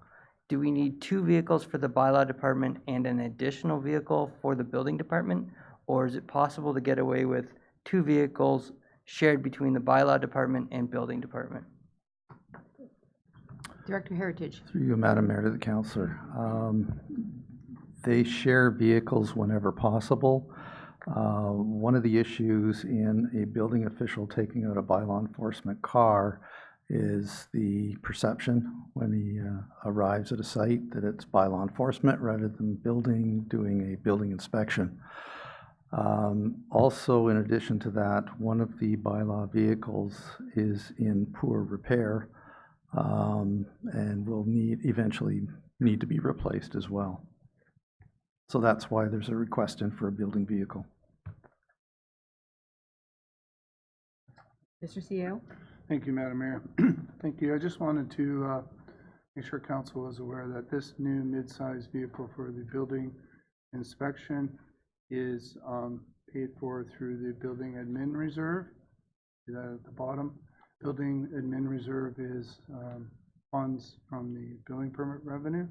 [SPEAKER 8] Do we need 2 vehicles for the bylaw department and an additional vehicle for the building department? Or is it possible to get away with 2 vehicles shared between the bylaw department and building department?
[SPEAKER 1] Director Heritage.
[SPEAKER 10] Through you, Madam Mayor, to the councillor. They share vehicles whenever possible. One of the issues in a building official taking out a bylaw enforcement car is the perception when he arrives at a site that it's bylaw enforcement rather than doing a building inspection. Also, in addition to that, one of the bylaw vehicles is in poor repair and will eventually need to be replaced as well. So that's why there's a request in for a building vehicle.
[SPEAKER 1] Mr. Cielo?
[SPEAKER 12] Thank you, Madam Mayor. Thank you. I just wanted to make sure council was aware that this new mid-size vehicle for the building inspection is paid for through the building admin reserve. See that at the bottom? Building admin reserve is funds from the building permit revenue.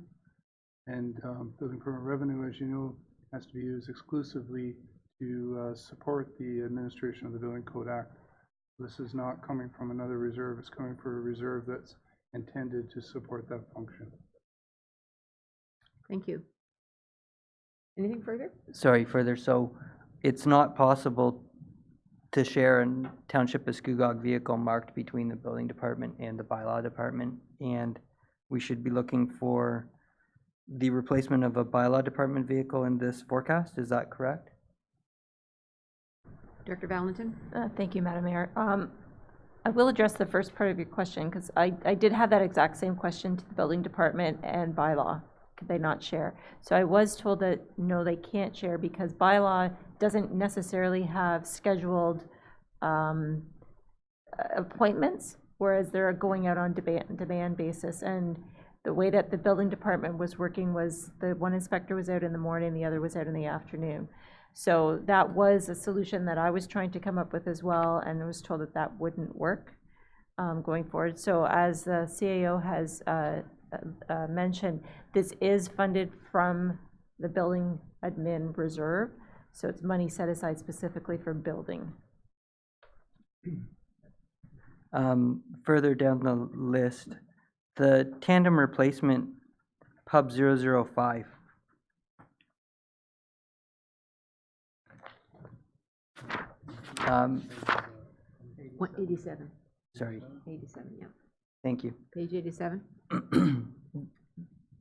[SPEAKER 12] And building permit revenue, as you know, has to be used exclusively to support the administration of the Building Code Act. This is not coming from another reserve, it's coming from a reserve that's intended to support that function.
[SPEAKER 1] Thank you. Anything further?
[SPEAKER 8] Sorry, further, so it's not possible to share a Township of Scugog vehicle marked between the building department and the bylaw department, and we should be looking for the replacement of a bylaw department vehicle in this forecast, is that correct?
[SPEAKER 1] Director Valentin?
[SPEAKER 6] Thank you, Madam Mayor. I will address the first part of your question, because I did have that exact same question to the building department and bylaw. Could they not share? So I was told that, no, they can't share because bylaw doesn't necessarily have scheduled appointments, whereas they're going out on demand basis. And the way that the building department was working was the one inspector was out in the morning, the other was out in the afternoon. So that was a solution that I was trying to come up with as well, and I was told that that wouldn't work going forward. So as the CAO has mentioned, this is funded from the building admin reserve, so it's money set aside specifically for building.
[SPEAKER 8] Further down the list, the tandem replacement pub 005. Um,
[SPEAKER 1] 87.
[SPEAKER 8] sorry,
[SPEAKER 1] 87, yeah.
[SPEAKER 8] thank you.
[SPEAKER 1] Page 87.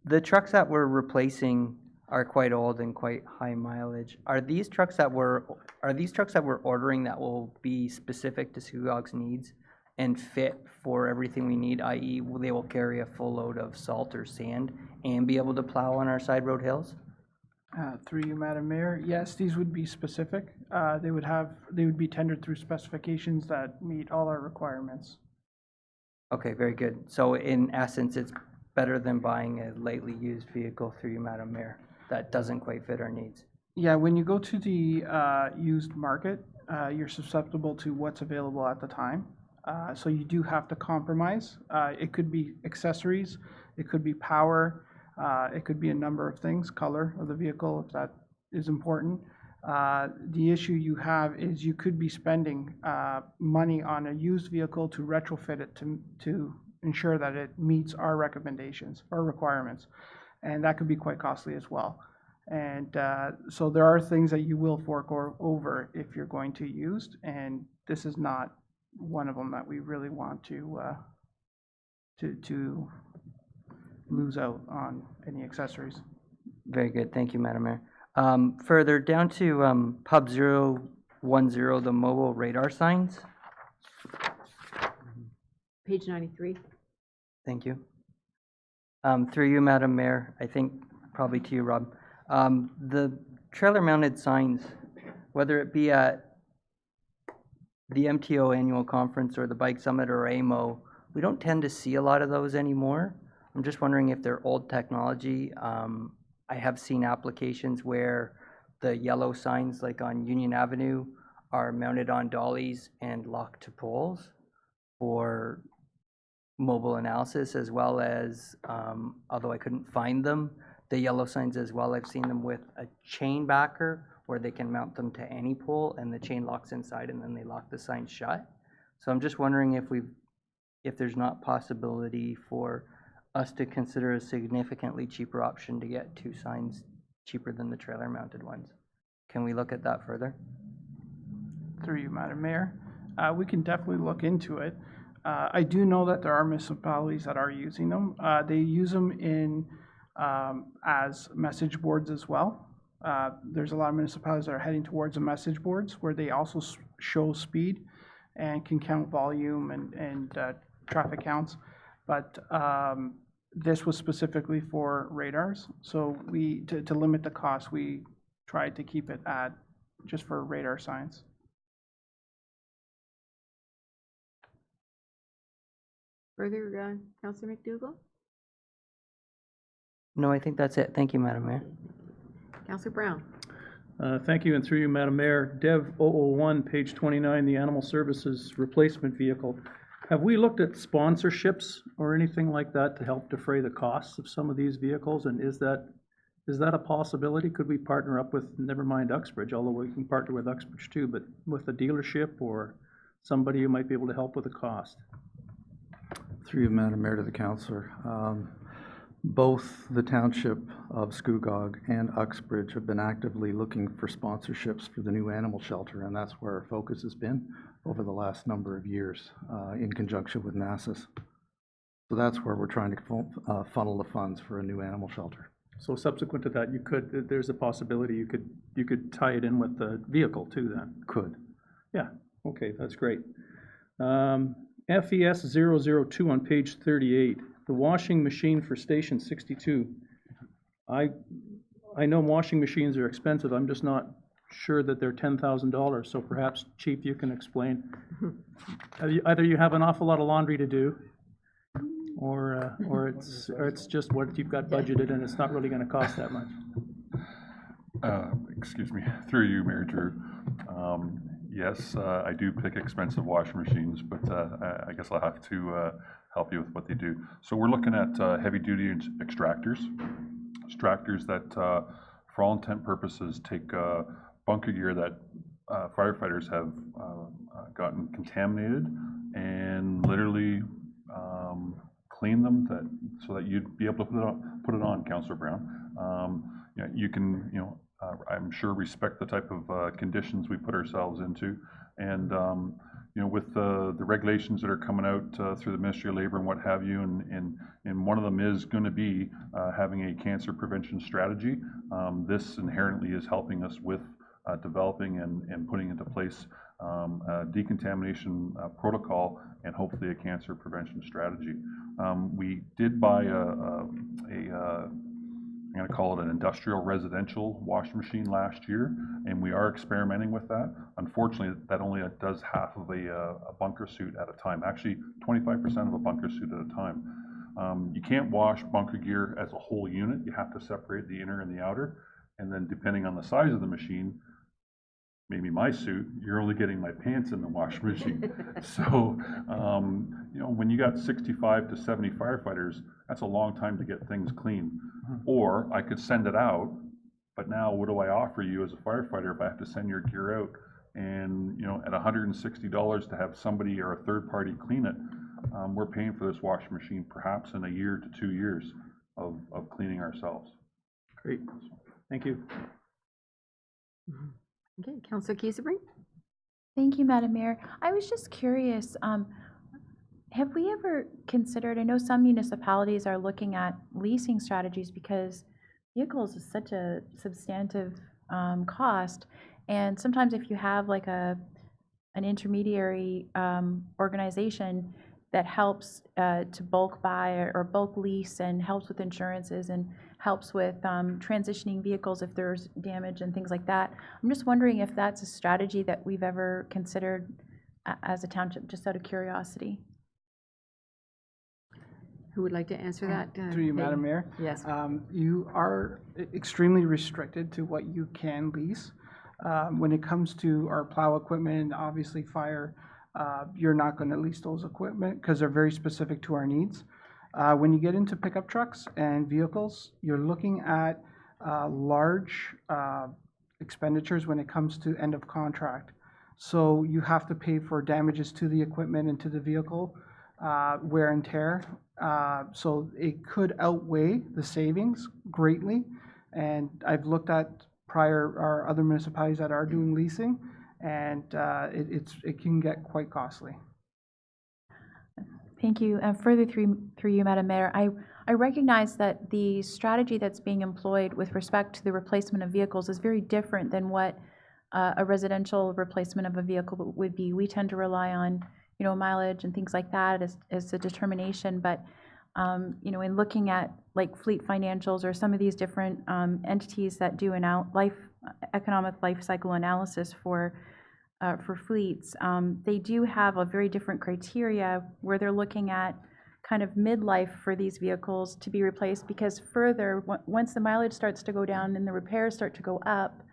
[SPEAKER 8] The trucks that we're replacing are quite old and quite high mileage. Are these trucks that we're ordering that will be specific to Scugog's needs and fit for everything we need, i.e. they will carry a full load of salt or sand and be able to plow on our side road hills?
[SPEAKER 14] Through you, Madam Mayor, yes, these would be specific. They would be tendered through specifications that meet all our requirements.
[SPEAKER 8] Okay, very good. So in essence, it's better than buying a lately used vehicle through you, Madam Mayor, that doesn't quite fit our needs.
[SPEAKER 14] Yeah, when you go to the used market, you're susceptible to what's available at the time. So you do have to compromise. It could be accessories, it could be power, it could be a number of things, color of the vehicle, if that is important. The issue you have is you could be spending money on a used vehicle to retrofit it to ensure that it meets our recommendations or requirements. And that could be quite costly as well. And so there are things that you will fork over if you're going to used, and this is not one of them that we really want to lose out on any accessories.
[SPEAKER 8] Very good, thank you, Madam Mayor. Further down to pub 010, the mobile radar signs.
[SPEAKER 1] Page 93.
[SPEAKER 8] Thank you. Through you, Madam Mayor, I think probably to you, Rob. The trailer-mounted signs, whether it be at the MTO annual conference or the Bike Summit or AMO, we don't tend to see a lot of those anymore. I'm just wondering if they're old technology. I have seen applications where the yellow signs, like on Union Avenue, are mounted on dollies and locked to poles for mobile analysis, as well as, although I couldn't find them, the yellow signs as well. I've seen them with a chain backer where they can mount them to any pole and the chain locks inside and then they lock the sign shut. So I'm just wondering if there's not possibility for us to consider a significantly cheaper option to get two signs cheaper than the trailer mounted ones. Can we look at that further?
[SPEAKER 14] Through you, Madam Mayor, we can definitely look into it. I do know that there are municipalities that are using them. They use them in as message boards as well. There's a lot of municipalities that are heading towards the message boards where they also show speed and can count volume and traffic counts. But this was specifically for radars. So to limit the cost, we tried to keep it at just for radar signs.
[SPEAKER 1] Further, Councillor McDougall?
[SPEAKER 8] No, I think that's it. Thank you, Madam Mayor.
[SPEAKER 1] Councillor Brown?
[SPEAKER 11] Thank you, and through you, Madam Mayor. Dev 001, page 29, the Animal Services Replacement Vehicle. Have we looked at sponsorships or anything like that to help defray the costs of some of these vehicles? And is that a possibility? Could we partner up with, never mind Uxbridge, although we can partner with Uxbridge too, but with a dealership or somebody who might be able to help with the cost?
[SPEAKER 10] Through you, Madam Mayor, to the councillor. Both the Township of Scugog and Uxbridge have been actively looking for sponsorships for the new animal shelter, and that's where our focus has been over the last number of years in conjunction with NASAS. So that's where we're trying to funnel the funds for a new animal shelter.
[SPEAKER 11] So subsequent to that, there's a possibility you could tie it in with the vehicle too then?
[SPEAKER 10] Could.
[SPEAKER 11] Yeah, okay, that's great. FES 002 on page 38, the washing machine for Station 62. I know washing machines are expensive, I'm just not sure that they're $10,000, so perhaps, Chief, you can explain. Either you have an awful lot of laundry to do, or it's just what you've got budgeted and it's not really gonna cost that much.
[SPEAKER 5] Excuse me, through you, Mayor Drew. Yes, I do pick expensive washing machines, but I guess I'll have to help you with what they do. So we're looking at heavy-duty extractors. Extractors that, for all intent purposes, take bunker gear that firefighters have gotten contaminated and literally clean them so that you'd be able to put it on, Councillor Brown. You can, I'm sure respect the type of conditions we put ourselves into, and with the regulations that are coming out through the Ministry of Labour and what have you, and one of them is going to be having a cancer prevention strategy. This inherently is helping us with developing and putting into place a decontamination protocol and hopefully a cancer prevention strategy. We did buy I'm going to call it an industrial residential washing machine last year, and we are experimenting with that. Unfortunately, that only does half of a bunker suit at a time, actually 25% of a bunker suit at a time. You can't wash bunker gear as a whole unit. You have to separate the inner and the outer, and then depending on the size of the machine, maybe my suit, you're only getting my pants in the washing machine. So, when you got 65 to 70 firefighters, that's a long time to get things clean. Or I could send it out, but now what do I offer you as a firefighter if I have to send your gear out? And, at $160 to have somebody or a third party clean it, we're paying for this washing machine perhaps in a year to 2 years of cleaning ourselves.
[SPEAKER 11] Great, thank you.
[SPEAKER 1] Okay, Councillor Kiesebrink?
[SPEAKER 2] Thank you, Madam Mayor. I was just curious, have we ever considered, I know some municipalities are looking at leasing strategies because vehicles is such a substantive cost, and sometimes if you have like an intermediary organization that helps to bulk buy or bulk lease and helps with insurances and helps with transitioning vehicles if there's damage and things like that. I'm just wondering if that's a strategy that we've ever considered as a township, just out of curiosity.
[SPEAKER 1] Who would like to answer that?
[SPEAKER 14] Through you, Madam Mayor.
[SPEAKER 1] Yes.
[SPEAKER 14] You are extremely restricted to what you can lease. When it comes to our plow equipment, obviously fire, you're not going to lease those equipment because they're very specific to our needs. When you get into pickup trucks and vehicles, you're looking at large expenditures when it comes to end of contract. So you have to pay for damages to the equipment and to the vehicle, wear and tear. So it could outweigh the savings greatly. And I've looked at our other municipalities that are doing leasing, and it can get quite costly.
[SPEAKER 2] Thank you. Further through you, Madam Mayor, I recognize that the strategy that's being employed with respect to the replacement of vehicles is very different than what a residential replacement of a vehicle would be. We tend to rely on, mileage and things like that as a determination. But, in looking at like fleet financials or some of these different entities that do economic life cycle analysis for fleets, they do have a very different criteria where they're looking at kind of midlife for these vehicles to be replaced, because further, once the mileage starts to go down and the repairs start to go up,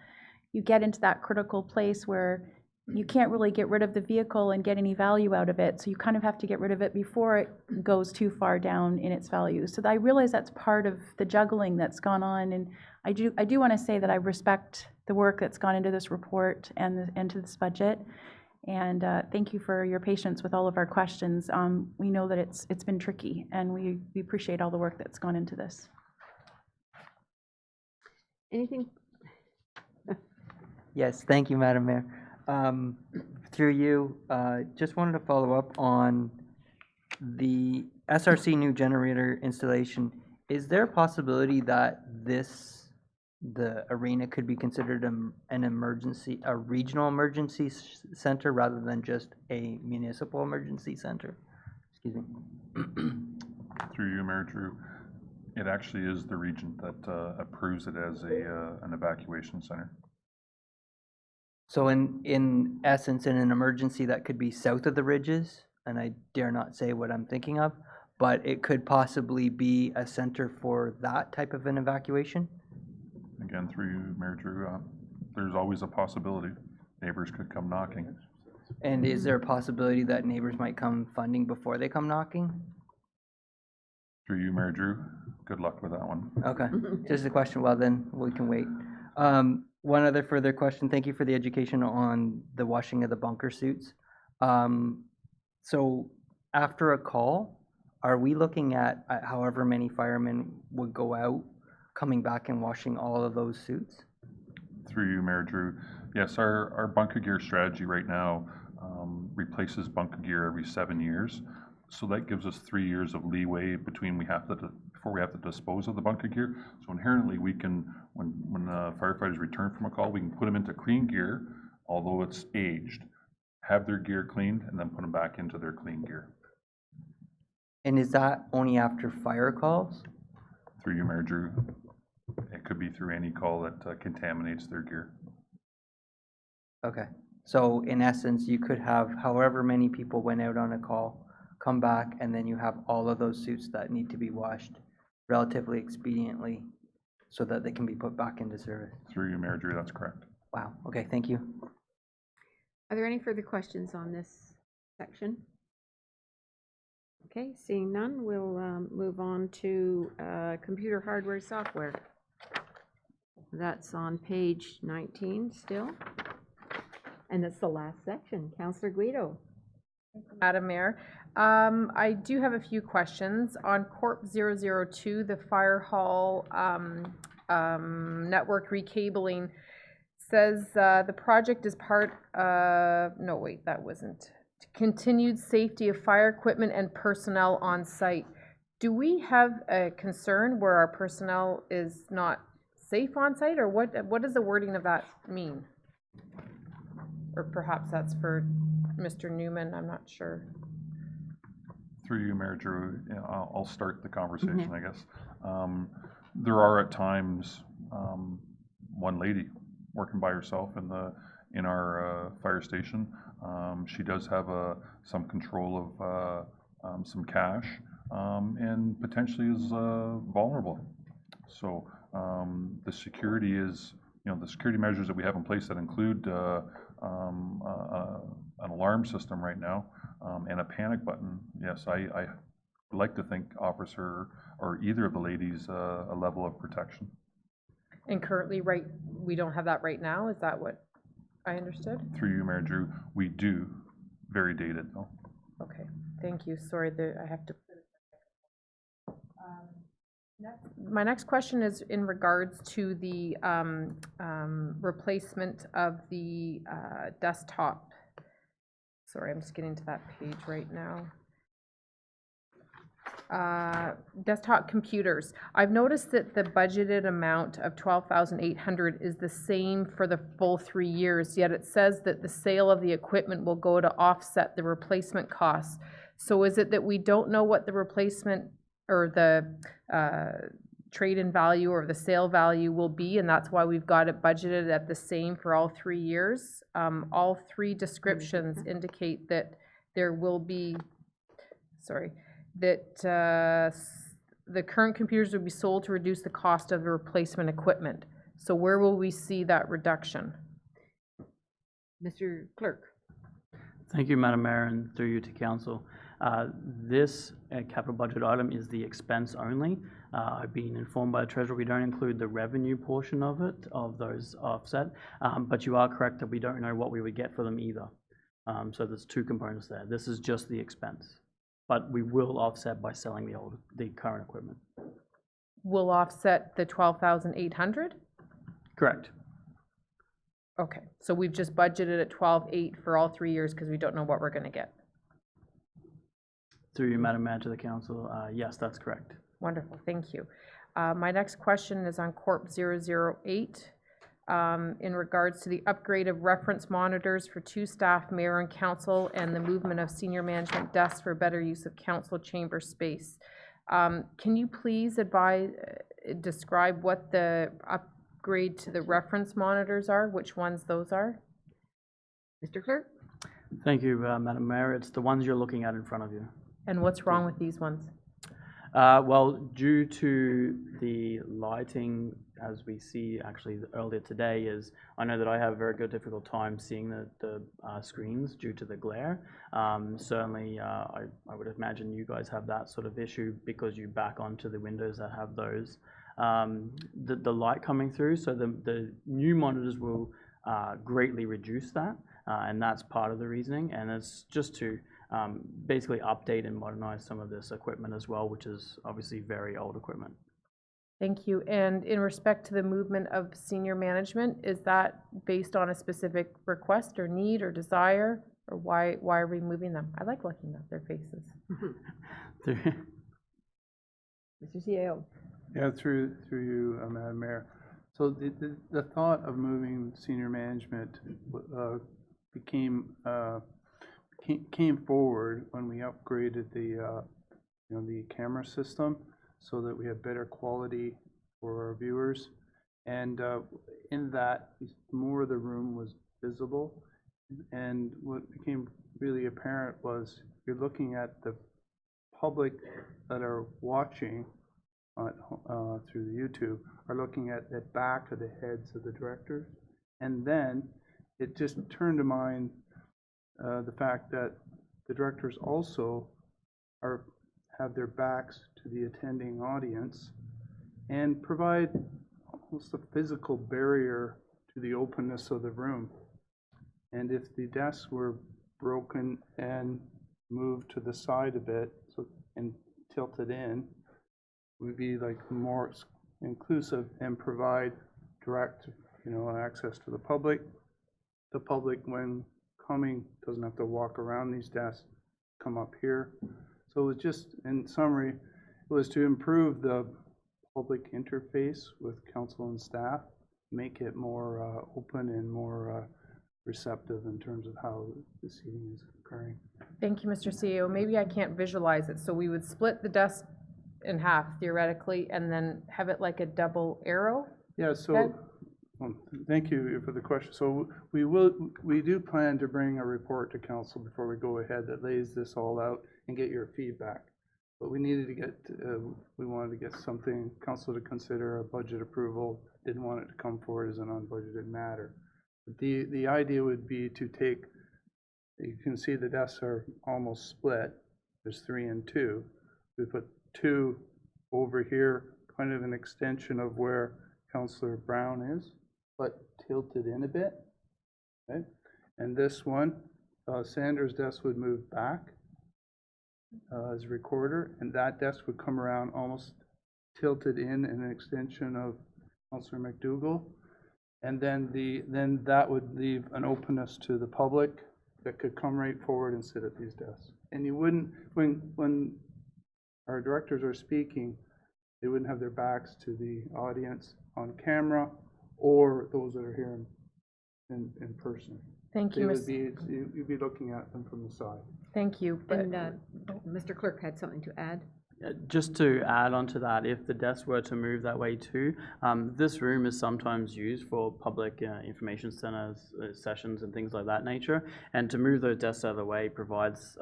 [SPEAKER 2] you get into that critical place where you can't really get rid of the vehicle and get any value out of it, so you kind of have to get rid of it before it goes too far down in its value. So I realize that's part of the juggling that's gone on, and I do want to say that I respect the work that's gone into this report and into this budget, and thank you for your patience with all of our questions. We know that it's been tricky, and we appreciate all the work that's gone into this.
[SPEAKER 1] Anything?
[SPEAKER 8] Yes, thank you, Madam Mayor. Through you, just wanted to follow up on the SRC new generator installation. Is there a possibility that the arena could be considered a regional emergency center rather than just a municipal emergency center? Excuse me.
[SPEAKER 5] Through you, Mayor Drew, it actually is the region that approves it as an evacuation center.
[SPEAKER 8] So in essence, in an emergency that could be south of the ridges, and I dare not say what I'm thinking of, but it could possibly be a center for that type of an evacuation?
[SPEAKER 5] Again, through you, Mayor Drew, there's always a possibility. Neighbors could come knocking.
[SPEAKER 8] And is there a possibility that neighbors might come funding before they come knocking?
[SPEAKER 5] Through you, Mayor Drew, good luck with that one.
[SPEAKER 8] Okay, just a question. Well, then we can wait. One other further question. Thank you for the education on the washing of the bunker suits. So after a call, are we looking at however many firemen would go out, coming back and washing all of those suits?
[SPEAKER 5] Through you, Mayor Drew, yes, our bunker gear strategy right now replaces bunker gear every 7 years. So that gives us 3 years of leeway between before we have to dispose of the bunker gear. So inherently, we can, when firefighters return from a call, we can put them into clean gear, although it's aged, have their gear cleaned, and then put them back into their clean gear.
[SPEAKER 8] And is that only after fire calls?
[SPEAKER 5] Through you, Mayor Drew, it could be through any call that contaminates their gear.
[SPEAKER 8] Okay, so in essence, you could have however many people went out on a call, come back, and then you have all of those suits that need to be washed relatively expediently so that they can be put back into service.
[SPEAKER 5] Through you, Mayor Drew, that's correct.
[SPEAKER 8] Wow, okay, thank you.
[SPEAKER 1] Are there any further questions on this section? Okay, seeing none, we'll move on to computer hardware software. That's on page 19 still. And that's the last section. Councillor Guido.
[SPEAKER 3] Madam Mayor, I do have a few questions. On Corp 002, the fire hall network recabling, says the project is part of, no wait, that wasn't. Continued safety of fire equipment and personnel on site. Do we have a concern where our personnel is not safe on site, or what does the wording of that mean? Or perhaps that's for Mr. Newman, I'm not sure.
[SPEAKER 5] Through you, Mayor Drew, I'll start the conversation, I guess. There are at times one lady working by herself in our fire station. She does have some control of some cash and potentially is vulnerable. So the security is, the security measures that we have in place that include an alarm system right now and a panic button. Yes, I would like to think offers her or either of the ladies a level of protection.
[SPEAKER 3] And currently, we don't have that right now, is that what I understood?
[SPEAKER 5] Through you, Mayor Drew, we do, very dated though.
[SPEAKER 3] Okay, thank you, sorry that I have to. My next question is in regards to the replacement of the desktop. Sorry, I'm just getting to that page right now. Desktop computers. I've noticed that the budgeted amount of $12,800 is the same for the full 3 years, yet it says that the sale of the equipment will go to offset the replacement costs. So is it that we don't know what the replacement or the trade-in value or the sale value will be, and that's why we've got it budgeted at the same for all 3 years? All three descriptions indicate that there will be, that the current computers will be sold to reduce the cost of the replacement equipment. So where will we see that reduction?
[SPEAKER 1] Mr. Clerk?
[SPEAKER 17] Thank you, Madam Mayor, and through you to council. This capital budget item is the expense only. I've been informed by the treasurer we don't include the revenue portion of it, of those offset, but you are correct that we don't know what we would get for them either. So there's two components there. This is just the expense, but we will offset by selling the current equipment.
[SPEAKER 3] Will offset the 12,800?
[SPEAKER 17] Correct.
[SPEAKER 3] Okay, so we've just budgeted at 12,800 for all 3 years because we don't know what we're gonna get.
[SPEAKER 17] Through you, Madam Mayor, to the council, yes, that's correct.
[SPEAKER 3] Wonderful, thank you. My next question is on Corp 008. In regards to the upgrade of reference monitors for 2 staff, mayor and council, and the movement of senior management desks for better use of council chamber space. Can you please describe what the upgrade to the reference monitors are, which ones those are?
[SPEAKER 1] Mr. Clerk?
[SPEAKER 17] Thank you, Madam Mayor. It's the ones you're looking at in front of you.
[SPEAKER 3] And what's wrong with these ones?
[SPEAKER 17] Well, due to the lighting, as we see actually earlier today, I know that I have a very good difficult time seeing the screens due to the glare. Certainly, I would imagine you guys have that sort of issue because you back onto the windows that have those. The light coming through, so the new monitors will greatly reduce that, and that's part of the reasoning, and it's just to basically update and modernize some of this equipment as well, which is obviously very old equipment.
[SPEAKER 3] Thank you. And in respect to the movement of senior management, is that based on a specific request or need or desire? Or why are we moving them? I like looking at their faces.
[SPEAKER 1] Mr. CAO?
[SPEAKER 12] Yeah, through you, Madam Mayor. So the thought of moving senior management came forward when we upgraded the camera system so that we have better quality for our viewers. And in that, more of the room was visible. And what became really apparent was you're looking at the public that are watching through the YouTube are looking at the back of the heads of the directors. And then it just turned to mind the fact that the directors also have their backs to the attending audience and provide almost a physical barrier to the openness of the room. And if the desks were broken and moved to the side a bit and tilted in, would be like more inclusive and provide direct, access to the public. The public, when coming, doesn't have to walk around these desks, come up here. So it was just, in summary, it was to improve the public interface with council and staff, make it more open and more receptive in terms of how the seating is occurring.
[SPEAKER 3] Thank you, Mr. CEO. Maybe I can't visualize it, so we would split the desk in half theoretically and then have it like a double arrow?
[SPEAKER 12] Yeah, so thank you for the question. So we do plan to bring a report to council before we go ahead that lays this all out and get your feedback. But we needed to get, we wanted to get something, council to consider a budget approval, didn't want it to come forward as an unbudgeted matter. But the idea would be to take, you can see the desks are almost split, there's 3 and 2. We put 2 over here, kind of an extension of where Councillor Brown is, but tilted in a bit. Okay, and this one, Sanders' desk would move back as recorder, and that desk would come around almost tilted in an extension of Councillor McDougall, and then that would leave an openness to the public that could come right forward and sit at these desks. And you wouldn't, when our directors are speaking, they wouldn't have their backs to the audience on camera or those that are here in person.
[SPEAKER 3] Thank you,
[SPEAKER 12] you'd be looking at them from the side.
[SPEAKER 3] Thank you.
[SPEAKER 1] And Mr. Clerk had something to add.
[SPEAKER 17] Just to add on to that, if the desks were to move that way too, this room is sometimes used for public information centers, sessions and things like that nature. And to move those desks out of the way provides,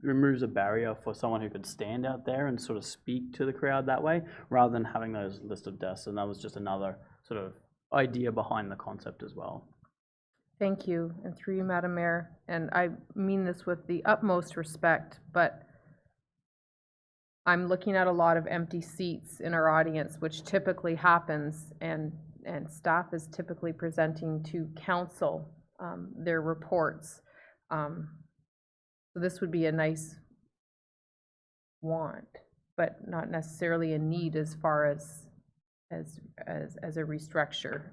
[SPEAKER 17] removes a barrier for someone who could stand out there and sort of speak to the crowd that way, rather than having those list of desks. And that was just another sort of idea behind the concept as well.
[SPEAKER 3] Thank you, and through you, Madam Mayor, and I mean this with the utmost respect, but I'm looking at a lot of empty seats in our audience, which typically happens, and staff is typically presenting to council their reports. So this would be a nice want, but not necessarily a need as far as a restructure.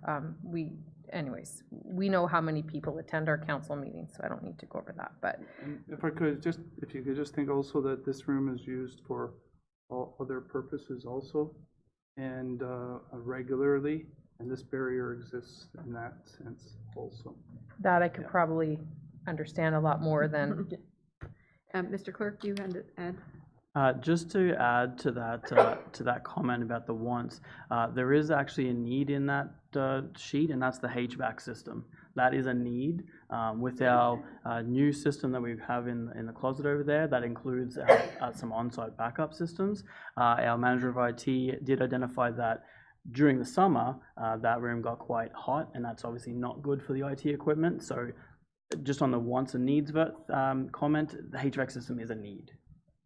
[SPEAKER 3] Anyways, we know how many people attend our council meetings, so I don't need to go over that, but.
[SPEAKER 12] And if I could, if you could just think also that this room is used for all other purposes also, and regularly, and this barrier exists in that sense also.
[SPEAKER 3] That I could probably understand a lot more than.
[SPEAKER 1] Mr. Clerk, do you have to add?
[SPEAKER 17] Just to add to that comment about the wants, there is actually a need in that sheet, and that's the HVAC system. That is a need. With our new system that we have in the closet over there, that includes some on-site backup systems. Our manager of IT did identify that during the summer, that room got quite hot, and that's obviously not good for the IT equipment. So just on the wants and needs comment, the HVAC system is a need.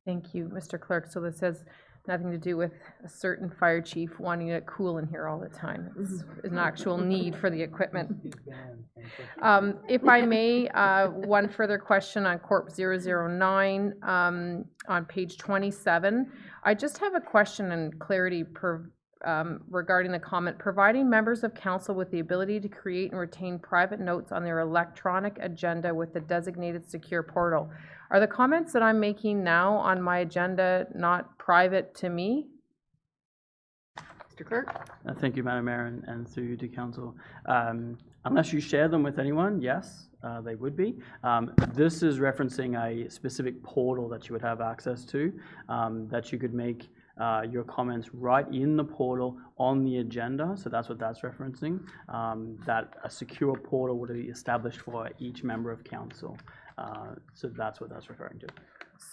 [SPEAKER 3] Thank you, Mr. Clerk. So this has nothing to do with a certain fire chief wanting it cool in here all the time. It's an actual need for the equipment. If I may, one further question on Corp 009 on page 27. I just have a question and clarity regarding the comment, providing members of council with the ability to create and retain private notes on their electronic agenda with the designated secure portal. Are the comments that I'm making now on my agenda not private to me?
[SPEAKER 1] Mr. Clerk?
[SPEAKER 17] Thank you, Madam Mayor, and through you to council. Unless you share them with anyone, yes, they would be. This is referencing a specific portal that you would have access to, that you could make your comments right in the portal on the agenda. So that's what that's referencing, that a secure portal would be established for each member of council. So that's what that's referring to.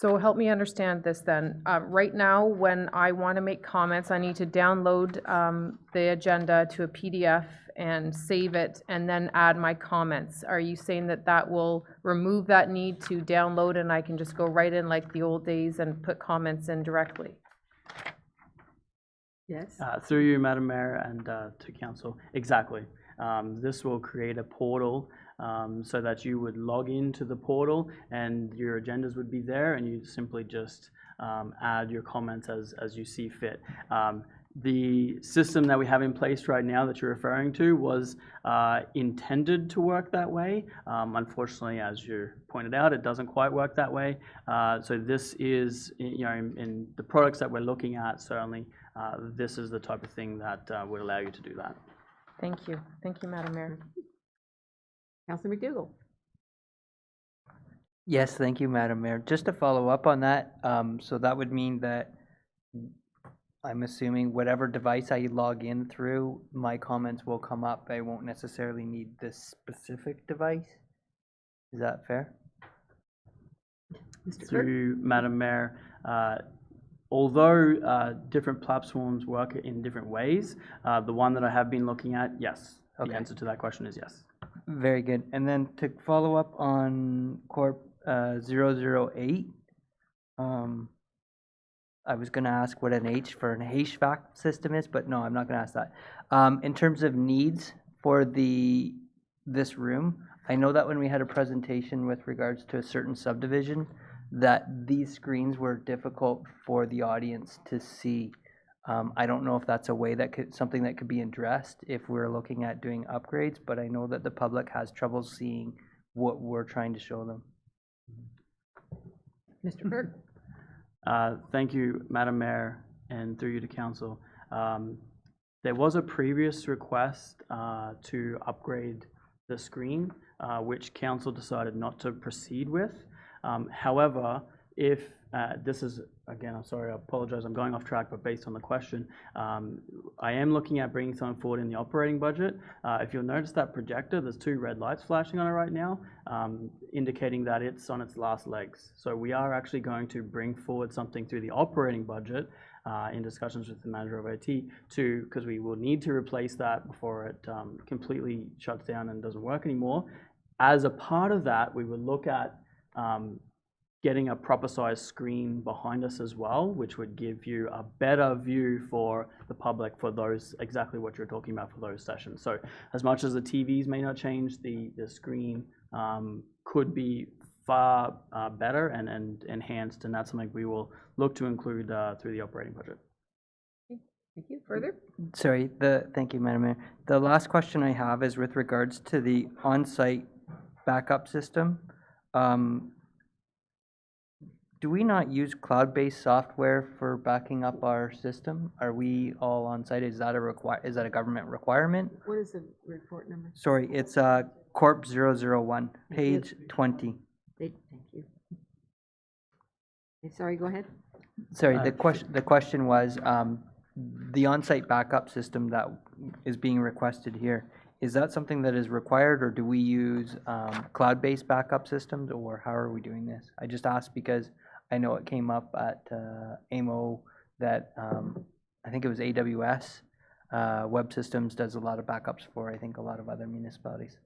[SPEAKER 3] So help me understand this then. Right now, when I want to make comments, I need to download the agenda to a PDF and save it and then add my comments. Are you saying that that will remove that need to download and I can just go right in like the old days and put comments in directly?
[SPEAKER 1] Yes.
[SPEAKER 17] Through you, Madam Mayor, and to council, exactly. This will create a portal so that you would log into the portal and your agendas would be there, and you simply just add your comments as you see fit. The system that we have in place right now that you're referring to was intended to work that way. Unfortunately, as you pointed out, it doesn't quite work that way. So this is, in the products that we're looking at, certainly this is the type of thing that would allow you to do that.
[SPEAKER 3] Thank you. Thank you, Madam Mayor.
[SPEAKER 1] Councilor McDougall?
[SPEAKER 8] Yes, thank you, Madam Mayor. Just to follow up on that, so that would mean that I'm assuming whatever device I log in through, my comments will come up. I won't necessarily need this specific device. Is that fair?
[SPEAKER 1] Mr. Clerk?
[SPEAKER 17] Through Madam Mayor, although different platforms work in different ways, the one that I have been looking at, yes.
[SPEAKER 8] Okay.
[SPEAKER 17] The answer to that question is yes.
[SPEAKER 8] Very good. And then to follow up on Corp 008, I was going to ask what an H for an HVAC system is, but no, I'm not going to ask that. In terms of needs for this room, I know that when we had a presentation with regards to a certain subdivision, that these screens were difficult for the audience to see. I don't know if that's a way that something that could be addressed if we're looking at doing upgrades, but I know that the public has trouble seeing what we're trying to show them.
[SPEAKER 1] Mr. Clerk?
[SPEAKER 17] Thank you, Madam Mayor, and through you to council. There was a previous request to upgrade the screen, which council decided not to proceed with. However, if this is, again, I'm sorry, I apologize, I'm going off track, but based on the question, I am looking at bringing something forward in the operating budget. If you'll notice that projector, there's 2 red lights flashing on it right now, indicating that it's on its last legs. So we are actually going to bring forward something through the operating budget in discussions with the manager of IT because we will need to replace that before it completely shuts down and doesn't work anymore. as a part of that, we would look at getting a proper size screen behind us as well, which would give you a better view for the public for those, exactly what you're talking about for those sessions. So as much as the TVs may not change, the screen could be far better and enhanced, and that's something we will look to include through the operating budget.
[SPEAKER 1] Thank you. Further?
[SPEAKER 8] Sorry, thank you, Madam Mayor. The last question I have is with regards to the on-site backup system. Do we not use cloud-based software for backing up our system? Are we all on-site? Is that a government requirement?
[SPEAKER 1] What is the report number?
[SPEAKER 8] Sorry, it's Corp 001, page 20.
[SPEAKER 1] Thank you. Okay, sorry, go ahead.
[SPEAKER 8] Sorry, the question was, the on-site backup system that is being requested here, is that something that is required, or do we use cloud-based backup systems, or how are we doing this? I just asked because I know it came up at AMO that I think it was AWS Web Systems does a lot of backups for, I think, a lot of other municipalities.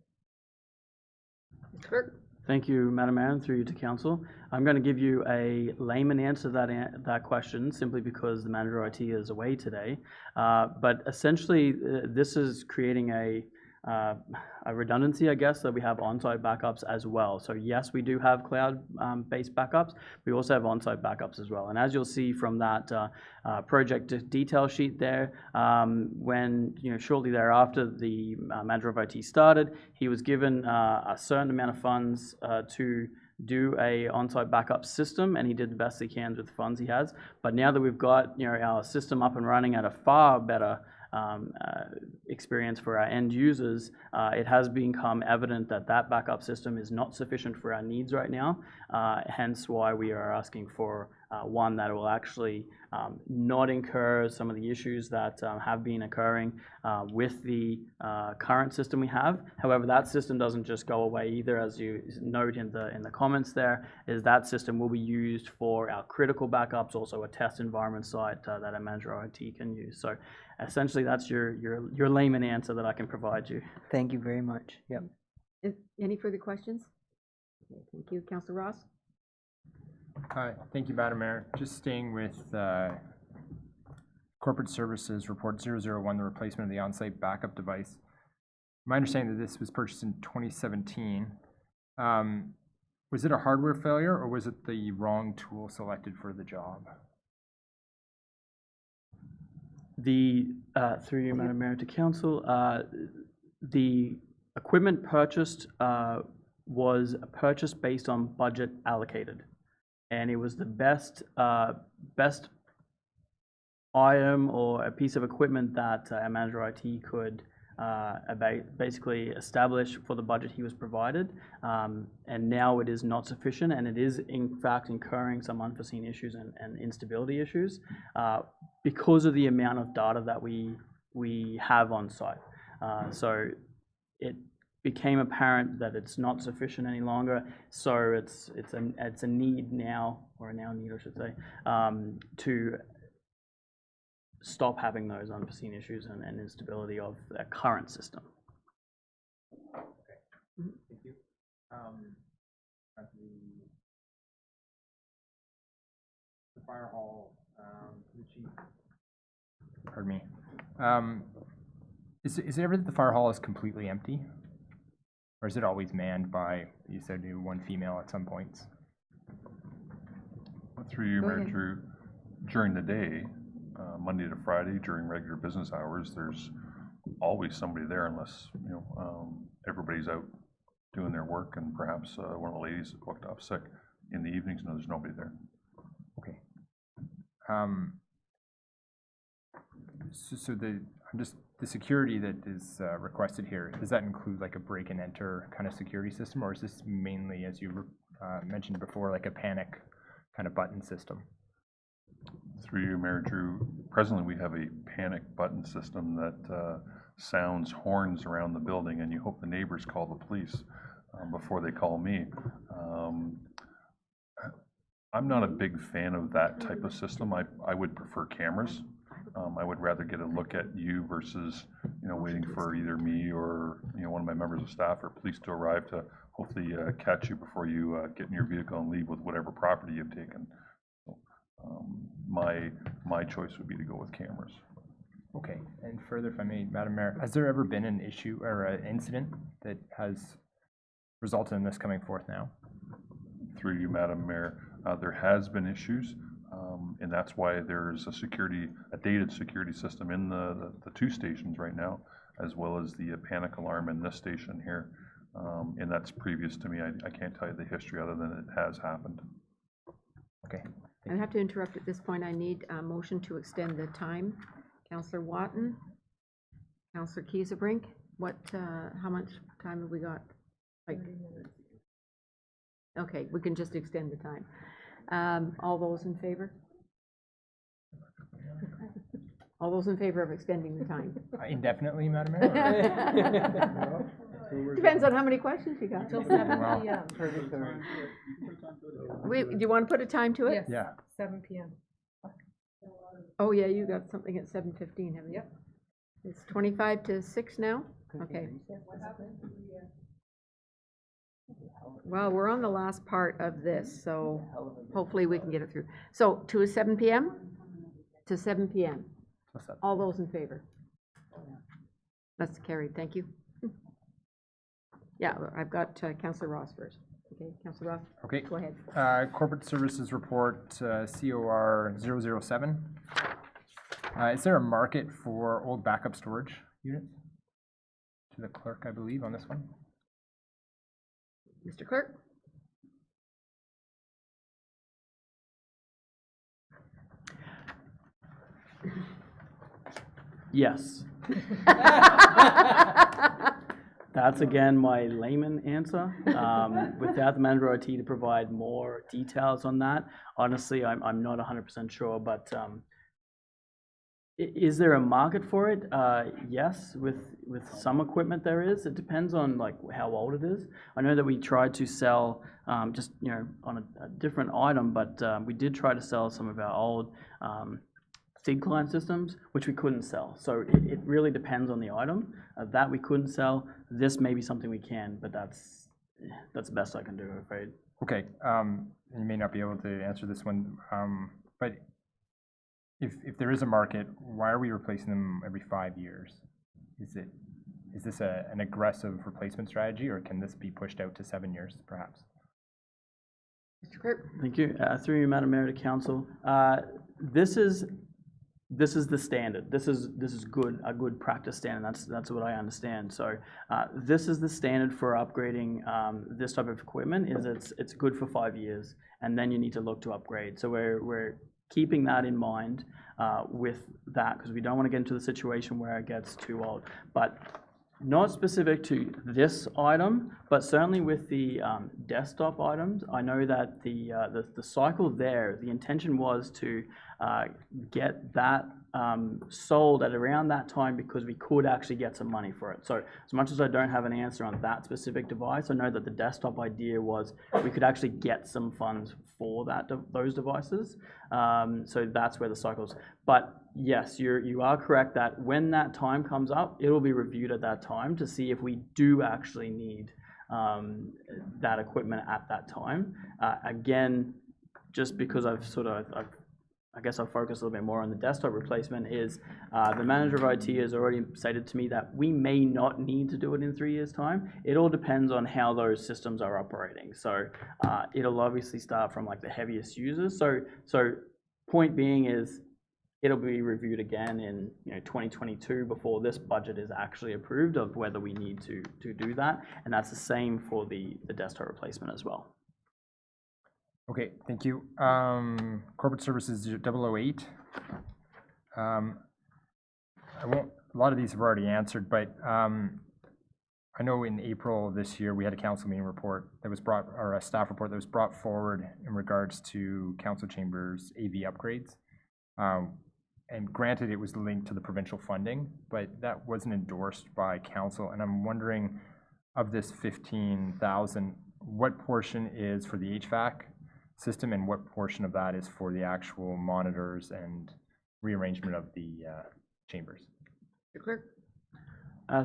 [SPEAKER 1] Clerk?
[SPEAKER 17] Thank you, Madam Mayor, and through you to Council. I'm going to give you a layman answer to that question simply because the manager of IT is away today. But essentially, this is creating a redundancy, I guess, that we have on-site backups as well. So yes, we do have cloud-based backups. We also have on-site backups as well. And as you'll see from that project detail sheet there, when shortly thereafter the manager of IT started, he was given a certain amount of funds to do a on-site backup system, and he did the best he can with the funds he has. But now that we've got our system up and running at a far better experience for our end users, it has become evident that that backup system is not sufficient for our needs right now, hence why we are asking for one that will actually not incur some of the issues that have been occurring with the current system we have. However, that system doesn't just go away either, as you note in the comments there, is that system will be used for our critical backups, also a test environment site that our manager of IT can use. So essentially that's your layman answer that I can provide you.
[SPEAKER 8] Thank you very much. Yep.
[SPEAKER 1] Any further questions? Okay, thank you. Councillor Ross?
[SPEAKER 16] Thank you, Madam Mayor. Just staying with Corporate Services Report 001, the replacement of the on-site backup device. My understanding that this was purchased in 2017. Was it a hardware failure, or was it the wrong tool selected for the job?
[SPEAKER 17] Through you, Madam Mayor, to Council, the equipment purchased was purchased based on budget allocated, and it was the best item or a piece of equipment that a manager of IT could basically establish for the budget he was provided, and now it is not sufficient, and it is in fact incurring some unforeseen issues and instability issues because of the amount of data that we have on site. So it became apparent that it's not sufficient any longer, so it's a need now, or a now need I should say, to stop having those unforeseen issues and instability of the current system.
[SPEAKER 9] Okay. Thank you. The fire hall, the chief.
[SPEAKER 16] Pardon me. Is it ever that the fire hall is completely empty? Or is it always manned by, you said, one female at some points?
[SPEAKER 5] Through you, Mayor Drew, during the day, Monday to Friday, during regular business hours, there's always somebody there unless, everybody's out doing their work and perhaps one of the ladies is booked off sick. In the evenings, no, there's nobody there.
[SPEAKER 16] Okay. So the security that is requested here, does that include like a break and enter kind of security system, or is this mainly, as you mentioned before, like a panic kind of button system?
[SPEAKER 5] Through you, Mayor Drew, presently we have a panic button system that sounds horns around the building, and you hope the neighbors call the police before they call me. I'm not a big fan of that type of system. I would prefer cameras. I would rather get a look at you versus waiting for either me or, one of my members of staff or police to arrive to hopefully catch you before you get in your vehicle and leave with whatever property you've taken. So, my choice would be to go with cameras.
[SPEAKER 16] Okay, and further, if I may, Madam Mayor, has there ever been an issue or an incident that has resulted in this coming forth now?
[SPEAKER 5] Through you, Madam Mayor, there has been issues, and that's why there's a dated security system in the two stations right now, as well as the panic alarm in this station here. And that's previous to me. I can't tell you the history other than it has happened.
[SPEAKER 16] Okay.
[SPEAKER 1] I have to interrupt at this point. I need a motion to extend the time. Councillor Watton, Councillor Kiesebrink, how much time have we got? Like, okay, we can just extend the time. All those in favor? All those in favor of extending the time?
[SPEAKER 16] Indefinitely, Madam Mayor?
[SPEAKER 1] Depends on how many questions you got.
[SPEAKER 18] Until 7
[SPEAKER 16] Wow.
[SPEAKER 18] p.m.
[SPEAKER 1] Do you want to put a time to it?
[SPEAKER 18] Yes,
[SPEAKER 16] Yeah.
[SPEAKER 18] 7 p.m.
[SPEAKER 1] Oh, yeah, you got something at 7:15, haven't you?
[SPEAKER 18] Yep.
[SPEAKER 1] It's 25 to 6 now? Okay. Well, we're on the last part of this, so hopefully we can get it through. So to 7 p.m.? To 7 p.m. All those in favor? That's carried, thank you. Yeah, I've got Councillor Ross first. Okay, Councillor Ross?
[SPEAKER 16] Okay.
[SPEAKER 1] Go ahead.
[SPEAKER 16] Corporate Services Report, COR 007. Is there a market for old backup storage units? To the clerk, I believe, on this one.
[SPEAKER 1] Mr. Clerk?
[SPEAKER 17] Yes. That's again my layman answer. Without the manager IT to provide more details on that, honestly, I'm not 100% sure, but is there a market for it? Yes, with some equipment there is. It depends on like how old it is. I know that we tried to sell just on a different item, but we did try to sell some of our old SIG client systems, which we couldn't sell. So it really depends on the item. That we couldn't sell. This may be something we can, but that's the best I can do, I'm afraid.
[SPEAKER 16] Okay, you may not be able to answer this one, but if there is a market, why are we replacing them every 5 years? Is this an aggressive replacement strategy, or can this be pushed out to 7 years, perhaps?
[SPEAKER 1] Mr. Clerk?
[SPEAKER 17] Thank you. Through you, Madam Mayor, to Council. This is the standard. This is a good practice standard. That's what I understand. So this is the standard for upgrading this type of equipment. It's good for 5 years, and then you need to look to upgrade. So we're keeping that in mind with that, because we don't want to get into the situation where it gets too old. But not specific to this item, but certainly with the desktop items, I know that the cycle there, the intention was to get that sold at around that time, because we could actually get some money for it. So as much as I don't have an answer on that specific device, I know that the desktop idea was we could actually get some funds for those devices. So that's where the cycles. But yes, you are correct that when that time comes up, it will be reviewed at that time to see if we do actually need that equipment at that time. Again, just because I've I guess I'll focus a little bit more on the desktop replacement, is the manager of IT has already stated to me that we may not need to do it in 3 years' time. It all depends on how those systems are operating. So it'll obviously start from like the heaviest users. So point being is it'll be reviewed again in 2022 before this budget is actually approved of whether we need to do that. And that's the same for the desktop replacement as well.
[SPEAKER 16] Okay, thank you. Corporate Services 008. A lot of these have already answered, but I know in April of this year we had a council meeting report that was brought, or a staff report that was brought forward in regards to council chambers AV upgrades. And granted, it was linked to the provincial funding, but that wasn't endorsed by council. And I'm wondering, of this 15,000, what portion is for the HVAC system, and what portion of that is for the actual monitors and rearrangement of the chambers?
[SPEAKER 1] Mr. Clerk?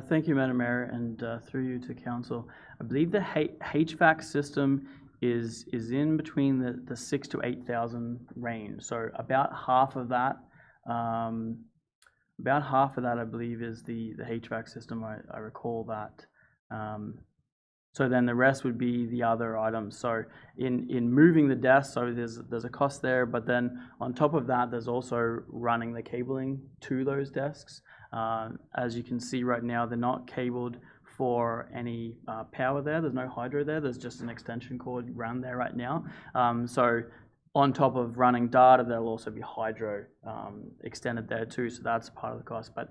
[SPEAKER 17] Thank you, Madam Mayor, and through you to council. I believe the HVAC system is in between the 6,000 to 8,000 range. So about half of that, I believe, is the HVAC system. I recall that. So then the rest would be the other items. So in moving the desks, so there's a cost there, but then on top of that, there's also running the cabling to those desks. As you can see right now, they're not cabled for any power there. There's no hydro there. There's just an extension cord run there right now. So on top of running data, there'll also be hydro extended there too. So that's part of the cost. But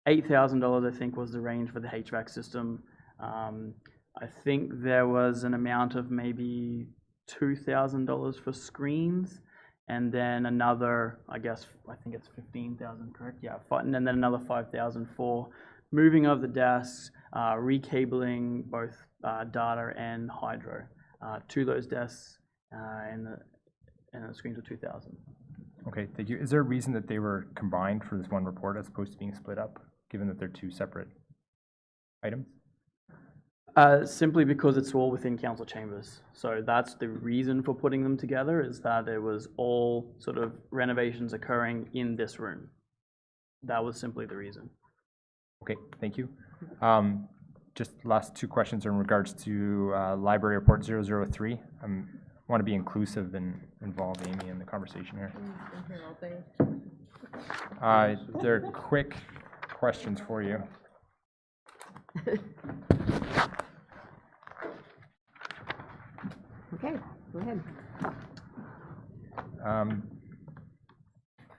[SPEAKER 17] $8,000, I think, was the range for the HVAC system. I think there was an amount of maybe $2,000 for screens, and then another, I think it's 15,000, correct? Yeah, and then another 5,000 for moving of the desks, recabling both data and hydro to those desks, and the screens are 2,000.
[SPEAKER 16] Okay, thank you. Is there a reason that they were combined for this one report as opposed to being split up, given that they're two separate items?
[SPEAKER 17] Simply because it's all within council chambers. So that's the reason for putting them together, is that it was all sort of renovations occurring in this room. That was simply the reason.
[SPEAKER 16] Okay, thank you. Just last two questions in regards to Library Report 003. I want to be inclusive and involve Amy in the conversation here. They're quick questions for you.
[SPEAKER 1] Okay, go ahead.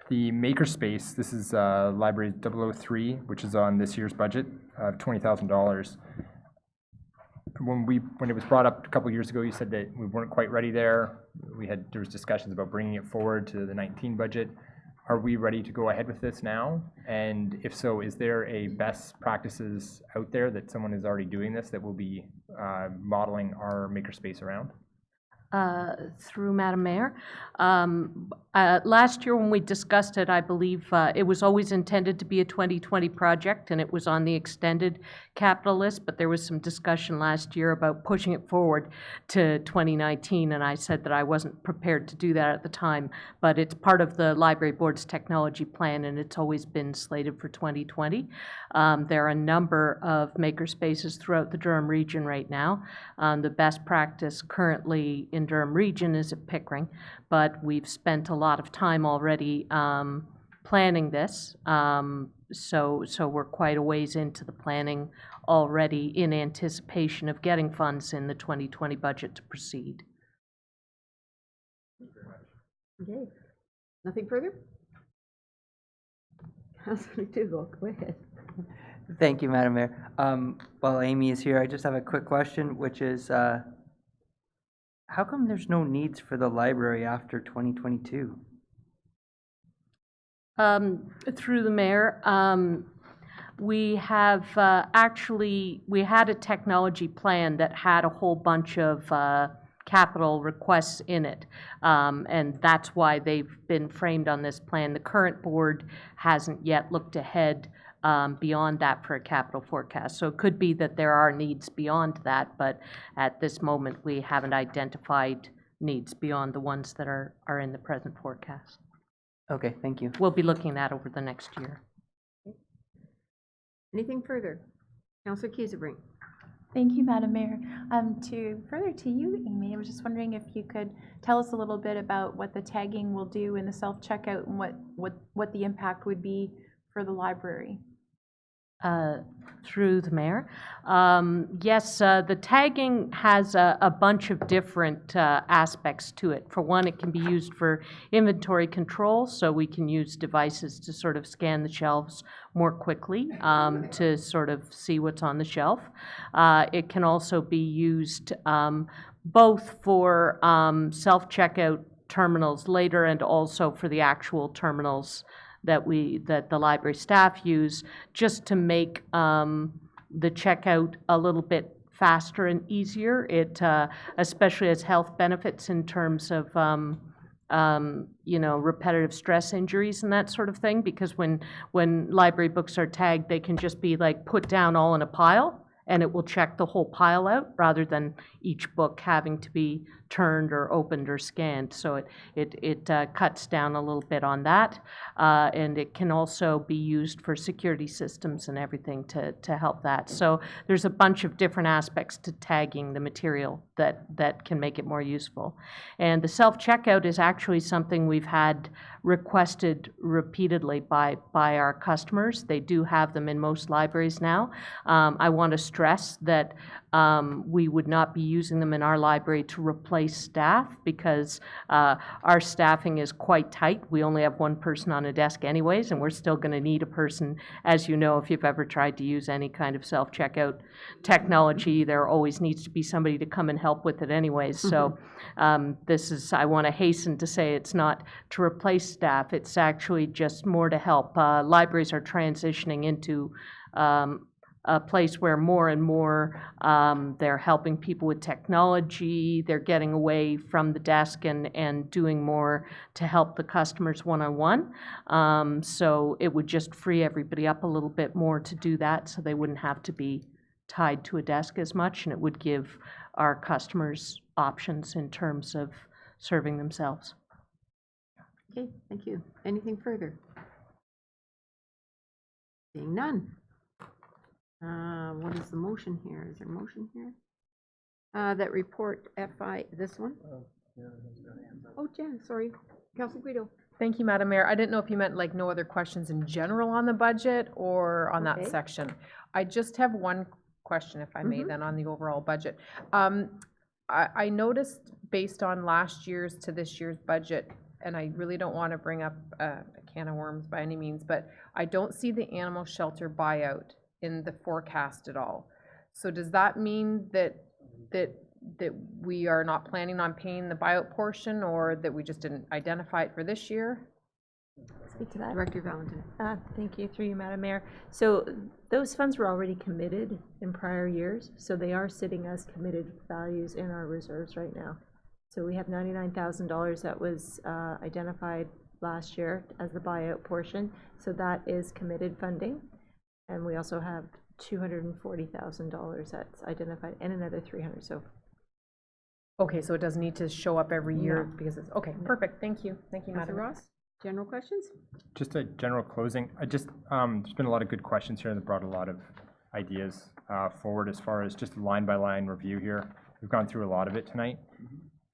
[SPEAKER 16] The makerspace, this is Library 003, which is on this year's budget of $20,000. When it was brought up a couple of years ago, you said that we weren't quite ready there. There was discussions about bringing it forward to the 19 budget. Are we ready to go ahead with this now? And if so, is there a best practices out there that someone is already doing this that will be modeling our makerspace around?
[SPEAKER 18] Through Madam Mayor. Last year when we discussed it, I believe it was always intended to be a 2020 project, and it was on the extended capital list, but there was some discussion last year about pushing it forward to 2019, and I said that I wasn't prepared to do that at the time, but it's part of the Library Board's technology plan, and it's always been slated for 2020. There are a number of makerspaces throughout the Durham region right now. The best practice currently in Durham region is at Pickering, but we've spent a lot of time already planning this. So we're quite a ways into the planning already in anticipation of getting funds in the 2020 budget to proceed.
[SPEAKER 1] Okay, nothing further? Councilor Dougal, go ahead.
[SPEAKER 8] Thank you, Madam Mayor. While Amy is here, I just have a quick question, which is, how come there's no needs for the library after 2022?
[SPEAKER 18] Through the mayor, we have we had a technology plan that had a whole bunch of capital requests in it, and that's why they've been framed on this plan. The current board hasn't yet looked ahead beyond that for a capital forecast. So it could be that there are needs beyond that, but at this moment, we haven't identified needs beyond the ones that are in the present forecast.
[SPEAKER 8] Okay, thank you.
[SPEAKER 18] We'll be looking at over the next year.
[SPEAKER 1] Anything further? Councilor Kieserbrink.
[SPEAKER 2] Thank you, Madam Mayor. Further to you, Amy, I was just wondering if you could tell us a little bit about what the tagging will do in the self-checkout and what the impact would be for the library.
[SPEAKER 18] Through the mayor. Yes, the tagging has a bunch of different aspects to it. For one, it can be used for inventory control, so we can use devices to sort of scan the shelves more quickly to sort of see what's on the shelf. It can also be used both for self-checkout terminals later and also for the actual terminals that the library staff use, just to make the checkout a little bit faster and easier. It especially has health benefits in terms of you know, repetitive stress injuries and that sort of thing, because when library books are tagged, they can just be like put down all in a pile, and it will check the whole pile out rather than each book having to be turned or opened or scanned. So it cuts down a little bit on that. And it can also be used for security systems and everything to help that. So there's a bunch of different aspects to tagging the material that can make it more useful. And the self-checkout is actually something we've had requested repeatedly by our customers. They do have them in most libraries now. I want to stress that we would not be using them in our library to replace staff, because our staffing is quite tight. We only have one person on a desk anyways, and we're still going to need a person. As you know, if you've ever tried to use any kind of self-checkout technology, there always needs to be somebody to come and help with it anyways. So this is, I want to hasten to say, it's not to replace staff, it's actually just more to help. Libraries are transitioning into a place where more and more they're helping people with technology, they're getting away from the desk and doing more to help the customers one-on-one. So it would just free everybody up a little bit more to do that, so they wouldn't have to be tied to a desk as much, and it would give our customers options in terms of serving themselves.
[SPEAKER 1] Okay, thank you. Anything further? Seeing none. What is the motion here? Is there a motion here? That report FI, this one? Oh, Jen, sorry. Councilor Guido.
[SPEAKER 3] Thank you, Madam Mayor. I didn't know if you meant like no other questions in general on the budget or on that section. I just have one question, if I may, then on the overall budget. I noticed based on last year's to this year's budget, and I really don't want to bring up a can of worms by any means, but I don't see the animal shelter buyout in the forecast at all. So does that mean that we are not planning on paying the buyout portion, or that we just didn't identify it for this year?
[SPEAKER 6] Speak to that.
[SPEAKER 1] Director Valentin.
[SPEAKER 6] Thank you, through you, Madam Mayor. So those funds were already committed in prior years, so they are sitting as committed values in our reserves right now. So we have $99,000 that was identified last year as the buyout portion, so that is committed funding. And we also have $240,000 that's identified, and another $300,000. So,
[SPEAKER 3] okay, so it doesn't need to show up every year because it's okay. Perfect. Thank you. Thank you, Madam
[SPEAKER 1] Councilor Ross. General questions?
[SPEAKER 16] Just a general closing. There's been a lot of good questions here that brought a lot of ideas forward as far as just a line-by-line review here. We've gone through a lot of it tonight.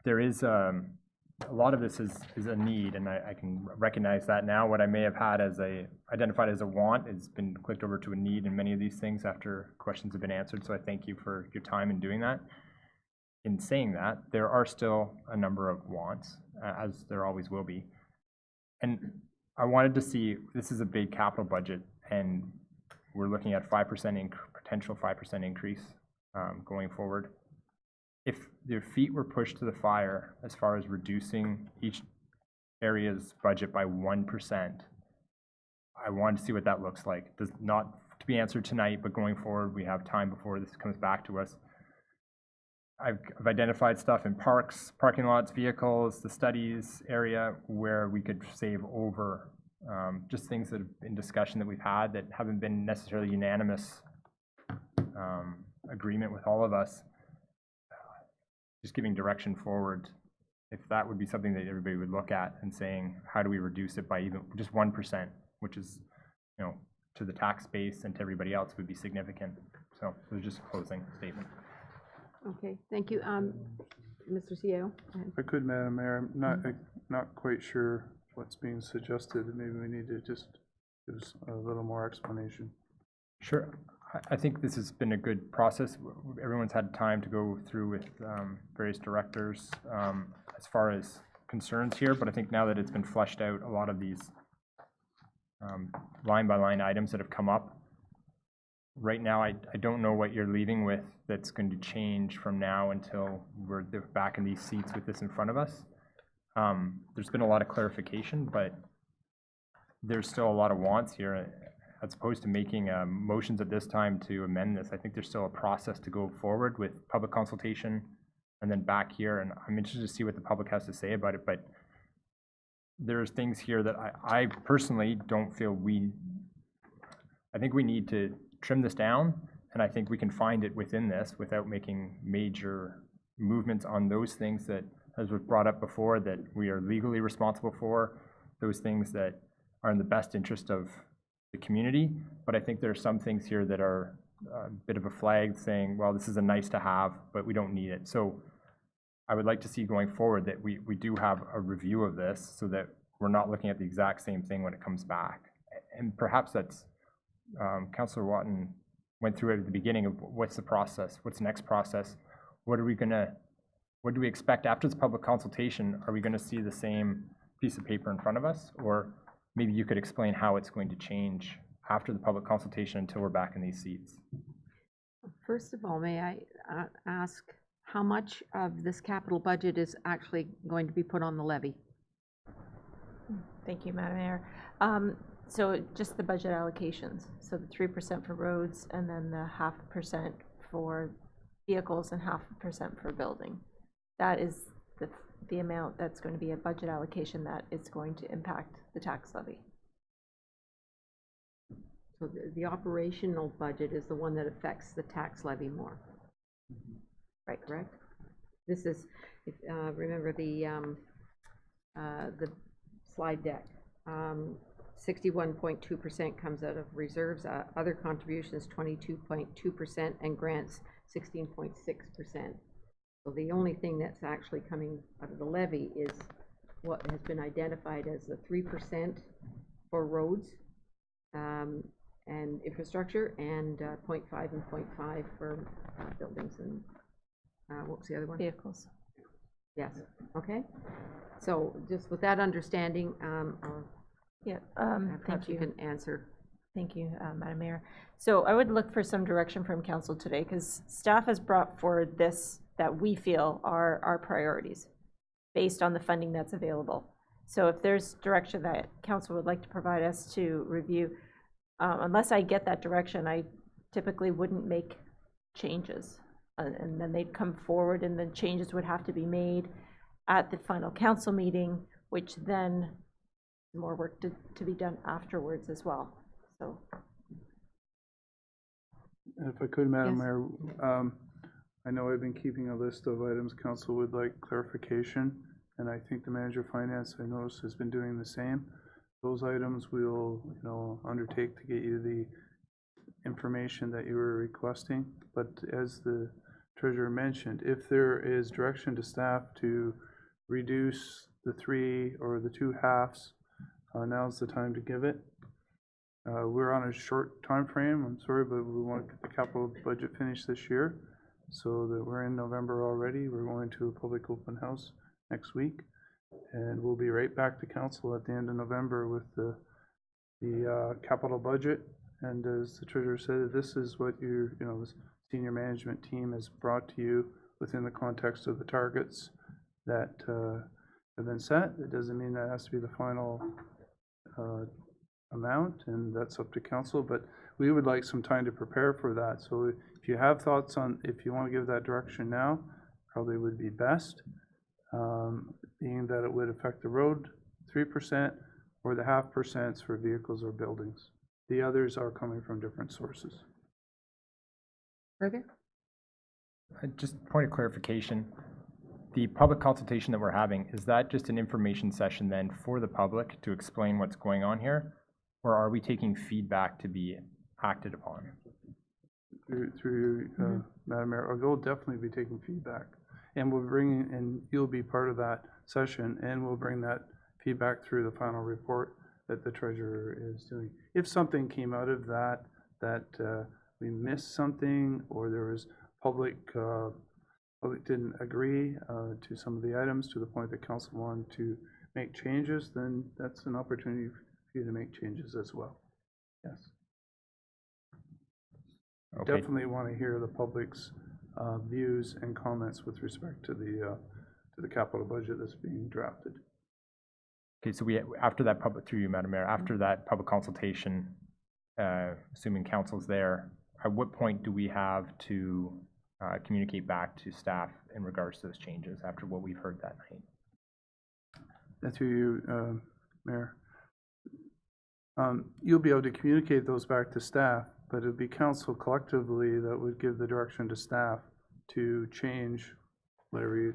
[SPEAKER 16] There is a lot of this is a need, and I can recognize that now. What I may have had as identified as a want has been clicked over to a need in many of these things after questions have been answered, so I thank you for your time in doing that. In saying that, there are still a number of wants, as there always will be. And I wanted to see, this is a big capital budget, and we're looking at potential 5% increase going forward. If their feet were pushed to the fire as far as reducing each area's budget by 1%, I wanted to see what that looks like. Does not to be answered tonight, but going forward, we have time before this comes back to us. I've identified stuff in parks, parking lots, vehicles, the studies area where we could save over. Just things that have been discussion that we've had that haven't been necessarily unanimous agreement with all of us. Just giving direction forward, if that would be something that everybody would look at and saying, how do we reduce it by even just 1%, which is, you know, to the tax base and to everybody else would be significant. So it was just a closing statement.
[SPEAKER 1] Okay, thank you. Mr. CEO.
[SPEAKER 12] If I could, Madam Mayor, I'm not quite sure what's being suggested. Maybe we need to just give us a little more explanation.
[SPEAKER 16] Sure. I think this has been a good process. Everyone's had time to go through with various directors as far as concerns here, but I think now that it's been fleshed out, a lot of these line-by-line items that have come up, right now I don't know what you're leaving with that's going to change from now until we're back in these seats with this in front of us. There's been a lot of clarification, but there's still a lot of wants here. As opposed to making motions at this time to amend this, I think there's still a process to go forward with public consultation and then back here. And I'm interested to see what the public has to say about it. But there's things here that I personally don't feel I think we need to trim this down, and I think we can find it within this without making major movements on those things that, as was brought up before, that we are legally responsible for, those things that are in the best interest of the community. But I think there are some things here that are a bit of a flag saying, well, this is a nice to have, but we don't need it. So I would like to see going forward that we do have a review of this so that we're not looking at the exact same thing when it comes back. And perhaps that's, Councillor Watton went through it at the beginning of what's the process, what's the next process, what do we expect after this public consultation? Are we gonna see the same piece of paper in front of us? Or maybe you could explain how it's going to change after the public consultation until we're back in these seats.
[SPEAKER 1] First of all, may I ask how much of this capital budget is actually going to be put on the levy?
[SPEAKER 6] Thank you, Madam Mayor. So just the budget allocations, so the 3% for roads and then the 0.5% for vehicles and 0.5% for building. That is the amount that's going to be a budget allocation that is going to impact the tax levy.
[SPEAKER 1] So the operational budget is the one that affects the tax levy more.
[SPEAKER 6] Right.
[SPEAKER 1] Correct? This is, remember the slide deck. 61.2% comes out of reserves, other contributions 22.2%, and grants 16.6%. So the only thing that's actually coming out of the levy is what has been identified as the 3% for roads and infrastructure, and 0.5 and 0.5 for buildings and what was the other one?
[SPEAKER 6] Vehicles.
[SPEAKER 1] Yes. Okay. So just with that understanding,
[SPEAKER 6] Yeah,
[SPEAKER 1] perhaps you can answer.
[SPEAKER 6] Thank you, Madam Mayor. So I would look for some direction from council today, because staff has brought forward this that we feel are our priorities based on the funding that's available. So if there's direction that council would like to provide us to review, unless I get that direction, I typically wouldn't make changes. And then they'd come forward and the changes would have to be made at the final council meeting, which then more work to be done afterwards as well. So,
[SPEAKER 12] if I could, Madam
[SPEAKER 1] Yes.
[SPEAKER 12] Mayor, I know I've been keeping a list of items council would like clarification, and I think the manager of finance, I noticed, has been doing the same. Those items we'll, undertake to get you the information that you were requesting. But as the treasurer mentioned, if there is direction to staff to reduce the 3 or the 2 halves, now's the time to give it. We're on a short time frame, I'm sorry, but we want to get the capital budget finished this year, so that we're in November already. We're going to a public open house next week, and we'll be right back to council at the end of November with the capital budget. And as the treasurer said, this is what the senior management team has brought to you within the context of the targets that have been set. It doesn't mean that has to be the final amount, and that's up to council, but we would like some time to prepare for that. So if you have thoughts on, if you want to give that direction now, probably would be best, being that it would affect the road 3% or the 0.5% for vehicles or buildings. The others are coming from different sources.
[SPEAKER 1] Further?
[SPEAKER 16] Just point of clarification. The public consultation that we're having, is that just an information session then for the public to explain what's going on here? Or are we taking feedback to be acted upon?
[SPEAKER 12] Through Madam Mayor, we'll definitely be taking feedback. And we'll bring, and you'll be part of that session, and we'll bring that feedback through the final report that the treasurer is doing. If something came out of that we missed something, or there was public didn't agree to some of the items to the point that council wanted to make changes, then that's an opportunity for you to make changes as well. Yes.
[SPEAKER 16] Okay.
[SPEAKER 12] Definitely want to hear the public's views and comments with respect to the capital budget that's being drafted.
[SPEAKER 16] Okay, so after that public, through you, Madam Mayor, after that public consultation, assuming council's there, at what point do we have to communicate back to staff in regards to those changes after what we've heard that night?
[SPEAKER 12] through you, Mayor. You'll be able to communicate those back to staff, but it would be council collectively that would give the direction to staff to change whatever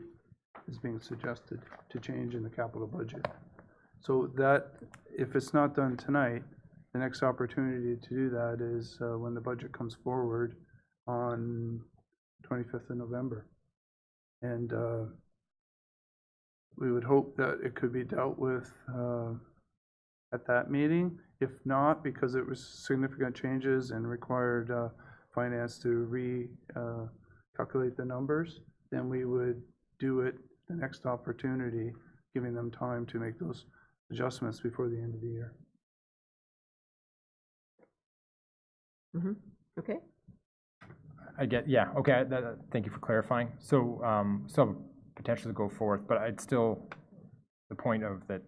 [SPEAKER 12] is being suggested to change in the capital budget. So that, if it's not done tonight, the next opportunity to do that is when the budget comes forward on 25th of November. And we would hope that it could be dealt with at that meeting. If not, because it was significant changes and required finance to calculate the numbers, then we would do it the next opportunity, giving them time to make those adjustments before the end of the year.
[SPEAKER 1] Okay.
[SPEAKER 16] I get, yeah, okay, thank you for clarifying. So, still have potential to go forth, but I'd still, the point of that,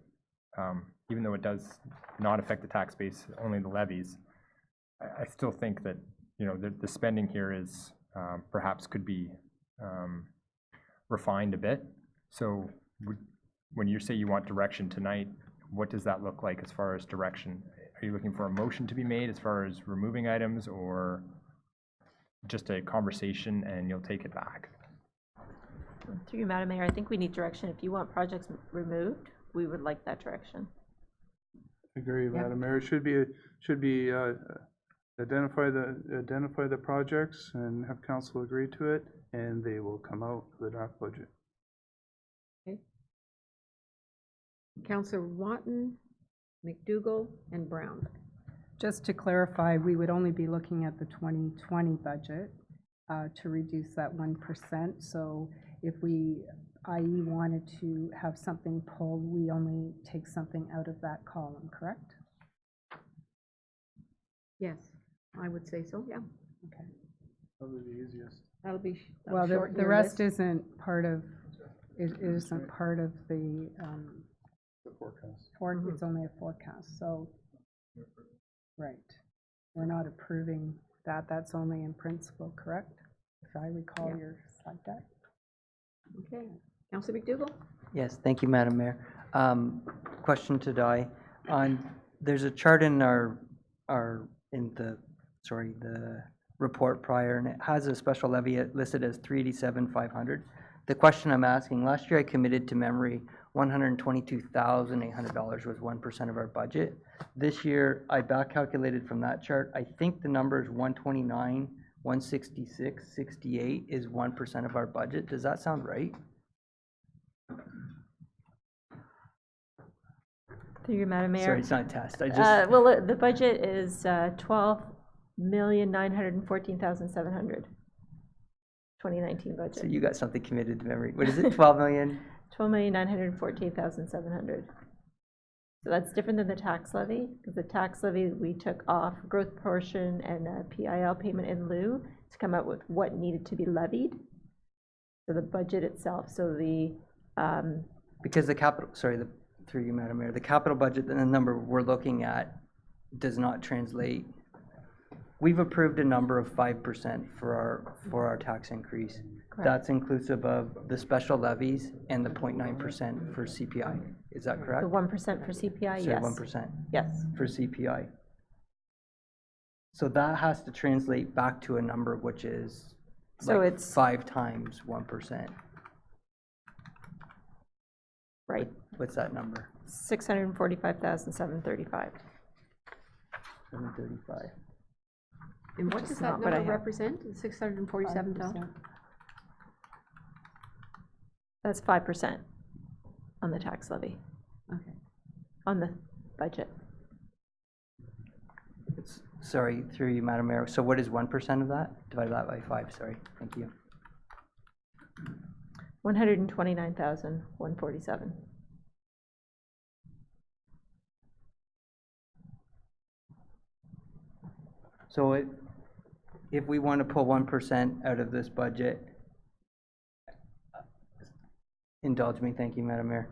[SPEAKER 16] even though it does not affect the tax base, only the levies, I still think that, you know, the spending here is, perhaps could be refined a bit. So when you say you want direction tonight, what does that look like as far as direction? Are you looking for a motion to be made as far as removing items, or just a conversation and you'll take it back?
[SPEAKER 6] Through you, Madam Mayor, I think we need direction. If you want projects removed, we would like that direction.
[SPEAKER 12] Agree, Madam Mayor. It should be identify the projects and have council agree to it, and they will come out with the draft budget.
[SPEAKER 1] Okay. Councillor Watton, McDougall, and Brown.
[SPEAKER 7] Just to clarify, we would only be looking at the 2020 budget to reduce that 1%. So if we, i.e. wanted to have something pulled, we only take something out of that column, correct?
[SPEAKER 1] Yes, I would say so, yeah.
[SPEAKER 7] Okay.
[SPEAKER 12] Probably the easiest.
[SPEAKER 1] That'll be
[SPEAKER 7] Well, the rest isn't part of, it isn't part of the
[SPEAKER 12] forecast.
[SPEAKER 7] It's only a forecast, so, right. We're not approving that. That's only in principle, correct? If I recall your slide deck.
[SPEAKER 1] Okay. Councillor McDougall?
[SPEAKER 8] Yes, thank you, Madam Mayor. Question to Di. There's a chart in the report prior, and it has a special levy listed as 387,500. The question I'm asking, last year I committed to memory $122,800 was 1% of our budget. This year I back calculated from that chart. I think the number is 129, 166, 68 is 1% of our budget. Does that sound right?
[SPEAKER 6] Through you, Madam Mayor.
[SPEAKER 8] Sorry, it's not a test. I just
[SPEAKER 6] Well, the budget is 12,914,700. 2019 budget.
[SPEAKER 8] So you got something committed to memory. What is it? 12 million?
[SPEAKER 6] 12,914,700. So that's different than the tax levy, because the tax levy we took off growth portion and a PIL payment in lieu to come out with what needed to be levied. So the budget itself, so the
[SPEAKER 8] because the capital, through you, Madam Mayor, the capital budget and the number we're looking at does not translate. We've approved a number of 5% for our tax increase. Correct. That's inclusive of the special levies and the 0.9% for CPI. Is that correct?
[SPEAKER 6] The 1% for CPI, yes.
[SPEAKER 8] 1%.
[SPEAKER 6] Yes.
[SPEAKER 8] For CPI. So that has to translate back to a number which is
[SPEAKER 6] so
[SPEAKER 8] like
[SPEAKER 6] it's
[SPEAKER 8] 5 times 1%.
[SPEAKER 6] Right.
[SPEAKER 8] What's that number?
[SPEAKER 6] 645,735.
[SPEAKER 8] 735.
[SPEAKER 1] And what does that number represent? 647,000?
[SPEAKER 6] That's 5% on the tax levy.
[SPEAKER 1] Okay.
[SPEAKER 6] On the budget.
[SPEAKER 8] Sorry, through you, Madam Mayor. So what is 1% of that? Divide that by 5, sorry. Thank you.
[SPEAKER 6] 129,147.
[SPEAKER 8] So if we want to pull 1% out of this budget, indulge me, thank you, Madam Mayor.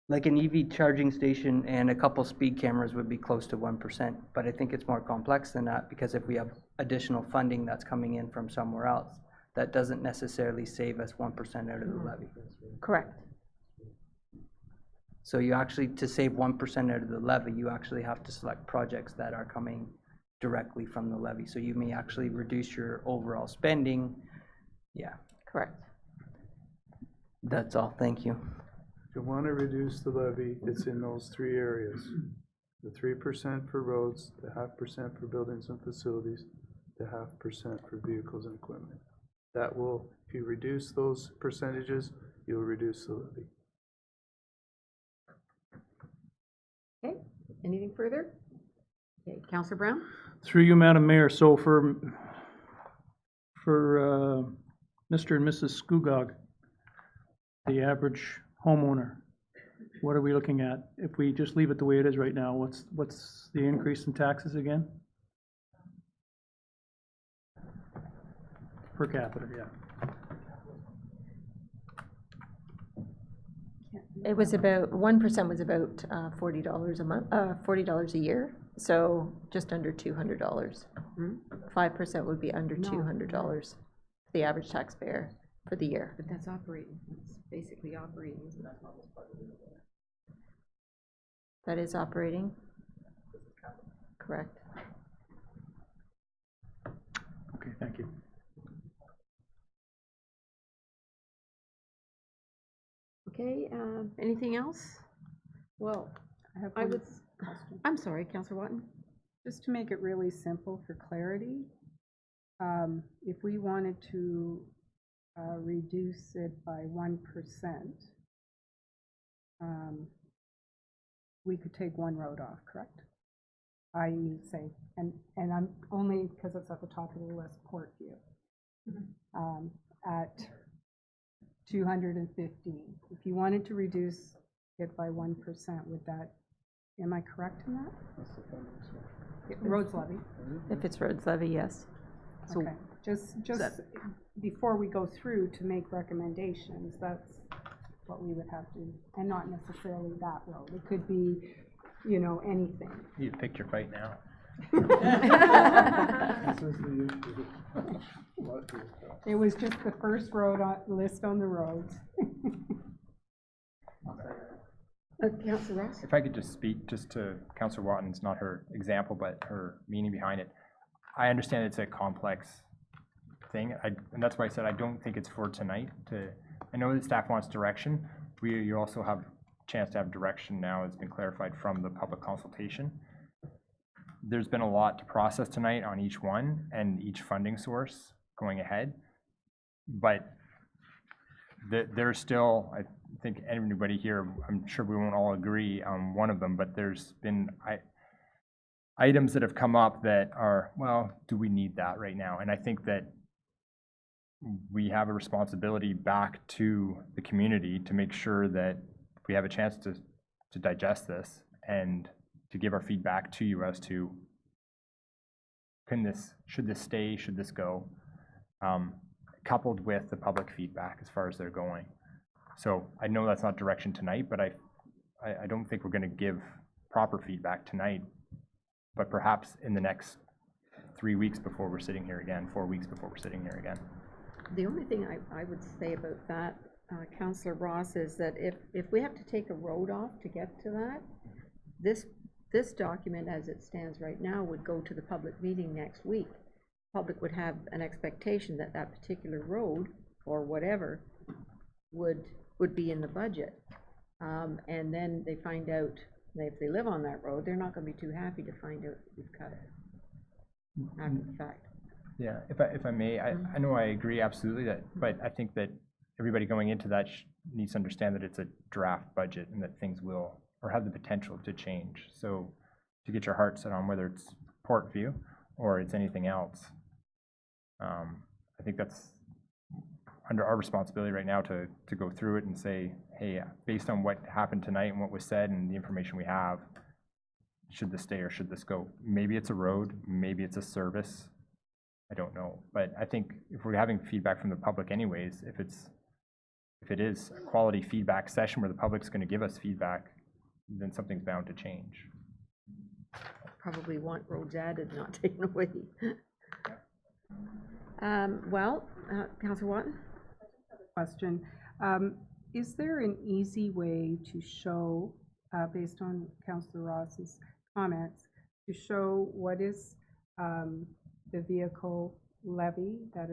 [SPEAKER 8] Like an EV charging station and a couple speed cameras would be close to 1%, but I think it's more complex than that, because if we have additional funding that's coming in from somewhere else, that doesn't necessarily save us 1% out of the levy.
[SPEAKER 6] Correct.
[SPEAKER 8] So you actually, to save 1% out of the levy, you actually have to select projects that are coming directly from the levy. So you may actually reduce your overall spending. Yeah,
[SPEAKER 18] Correct.
[SPEAKER 8] that's all. Thank you.
[SPEAKER 12] If you want to reduce the levy, it's in those three areas. The 3% for roads, the 0.5% for buildings and facilities, the 0.5% for vehicles and equipment. That will, if you reduce those percentages, you'll reduce the levy.
[SPEAKER 1] Okay, anything further? Okay, Counselor Brown?
[SPEAKER 11] Through you, Madam Mayor, so for Mr. and Mrs. Scugog, the average homeowner, what are we looking at? If we just leave it the way it is right now, what's the increase in taxes again? Per capita, yeah.
[SPEAKER 6] It was about, 1% was about $40 a month, $40 a year, so just under $200. 5% would be under $200, the average taxpayer for the year.
[SPEAKER 1] But that's operating, that's basically operating, isn't it?
[SPEAKER 6] That is operating? Correct.
[SPEAKER 11] Okay, thank you.
[SPEAKER 1] Okay, anything else?
[SPEAKER 7] Well, I have
[SPEAKER 1] I
[SPEAKER 7] one
[SPEAKER 1] would,
[SPEAKER 7] question.
[SPEAKER 1] I'm sorry, Counselor Watton?
[SPEAKER 7] Just to make it really simple for clarity, if we wanted to reduce it by 1%, we could take one road off, correct? I.e. say, and I'm only because it's at the top of the list, Portview. At 215. If you wanted to reduce it by 1%, would that, am I correct in that? Roads levy.
[SPEAKER 6] If it's roads levy, yes.
[SPEAKER 7] Okay, just before we go through to make recommendations, that's what we would have to, and not necessarily that road. It could be, you know, anything.
[SPEAKER 16] You picked your fight now.
[SPEAKER 7] It was just the first road list on the roads.
[SPEAKER 1] Councillor Ross?
[SPEAKER 16] If I could just speak just to Councillor Watton's, not her example, but her meaning behind it. I understand it's a complex thing, and that's why I said I don't think it's for tonight. I know that staff wants direction. You also have a chance to have direction now. It's been clarified from the public consultation. There's been a lot to process tonight on each one and each funding source going ahead, but there's still, I think everybody here, I'm sure we won't all agree on one of them, but there's been items that have come up that are, well, do we need that right now? And I think that we have a responsibility back to the community to make sure that we have a chance to digest this and to give our feedback to you as to should this stay, should this go, coupled with the public feedback as far as they're going. So I know that's not direction tonight, but I don't think we're going to give proper feedback tonight, but perhaps in the next 3 weeks before we're sitting here again, 4 weeks before we're sitting here again.
[SPEAKER 1] The only thing I would say about that, Councillor Ross, is that if we have to take a road off to get to that, this document as it stands right now would go to the public meeting next week. Public would have an expectation that that particular road or whatever would be in the budget. And then they find out that if they live on that road, they're not going to be too happy to find out that we've cut it after the fact.
[SPEAKER 16] Yeah, if I may, I know I agree absolutely that, but I think that everybody going into that needs to understand that it's a draft budget and that things will, or have the potential to change. So to get your heart set on whether it's Portview or it's anything else, I think that's under our responsibility right now to go through it and say, hey, based on what happened tonight and what was said and the information we have, should this stay or should this go? Maybe it's a road, maybe it's a service. I don't know, but I think if we're having feedback from the public anyways, if it is a quality feedback session where the public's going to give us feedback, then something's bound to change.
[SPEAKER 1] Probably want roads added, not taken away. Well, Councillor Watton?
[SPEAKER 7] Question. Is there an easy way to show, based on Councillor Ross's comments, to show what is the vehicle levy? That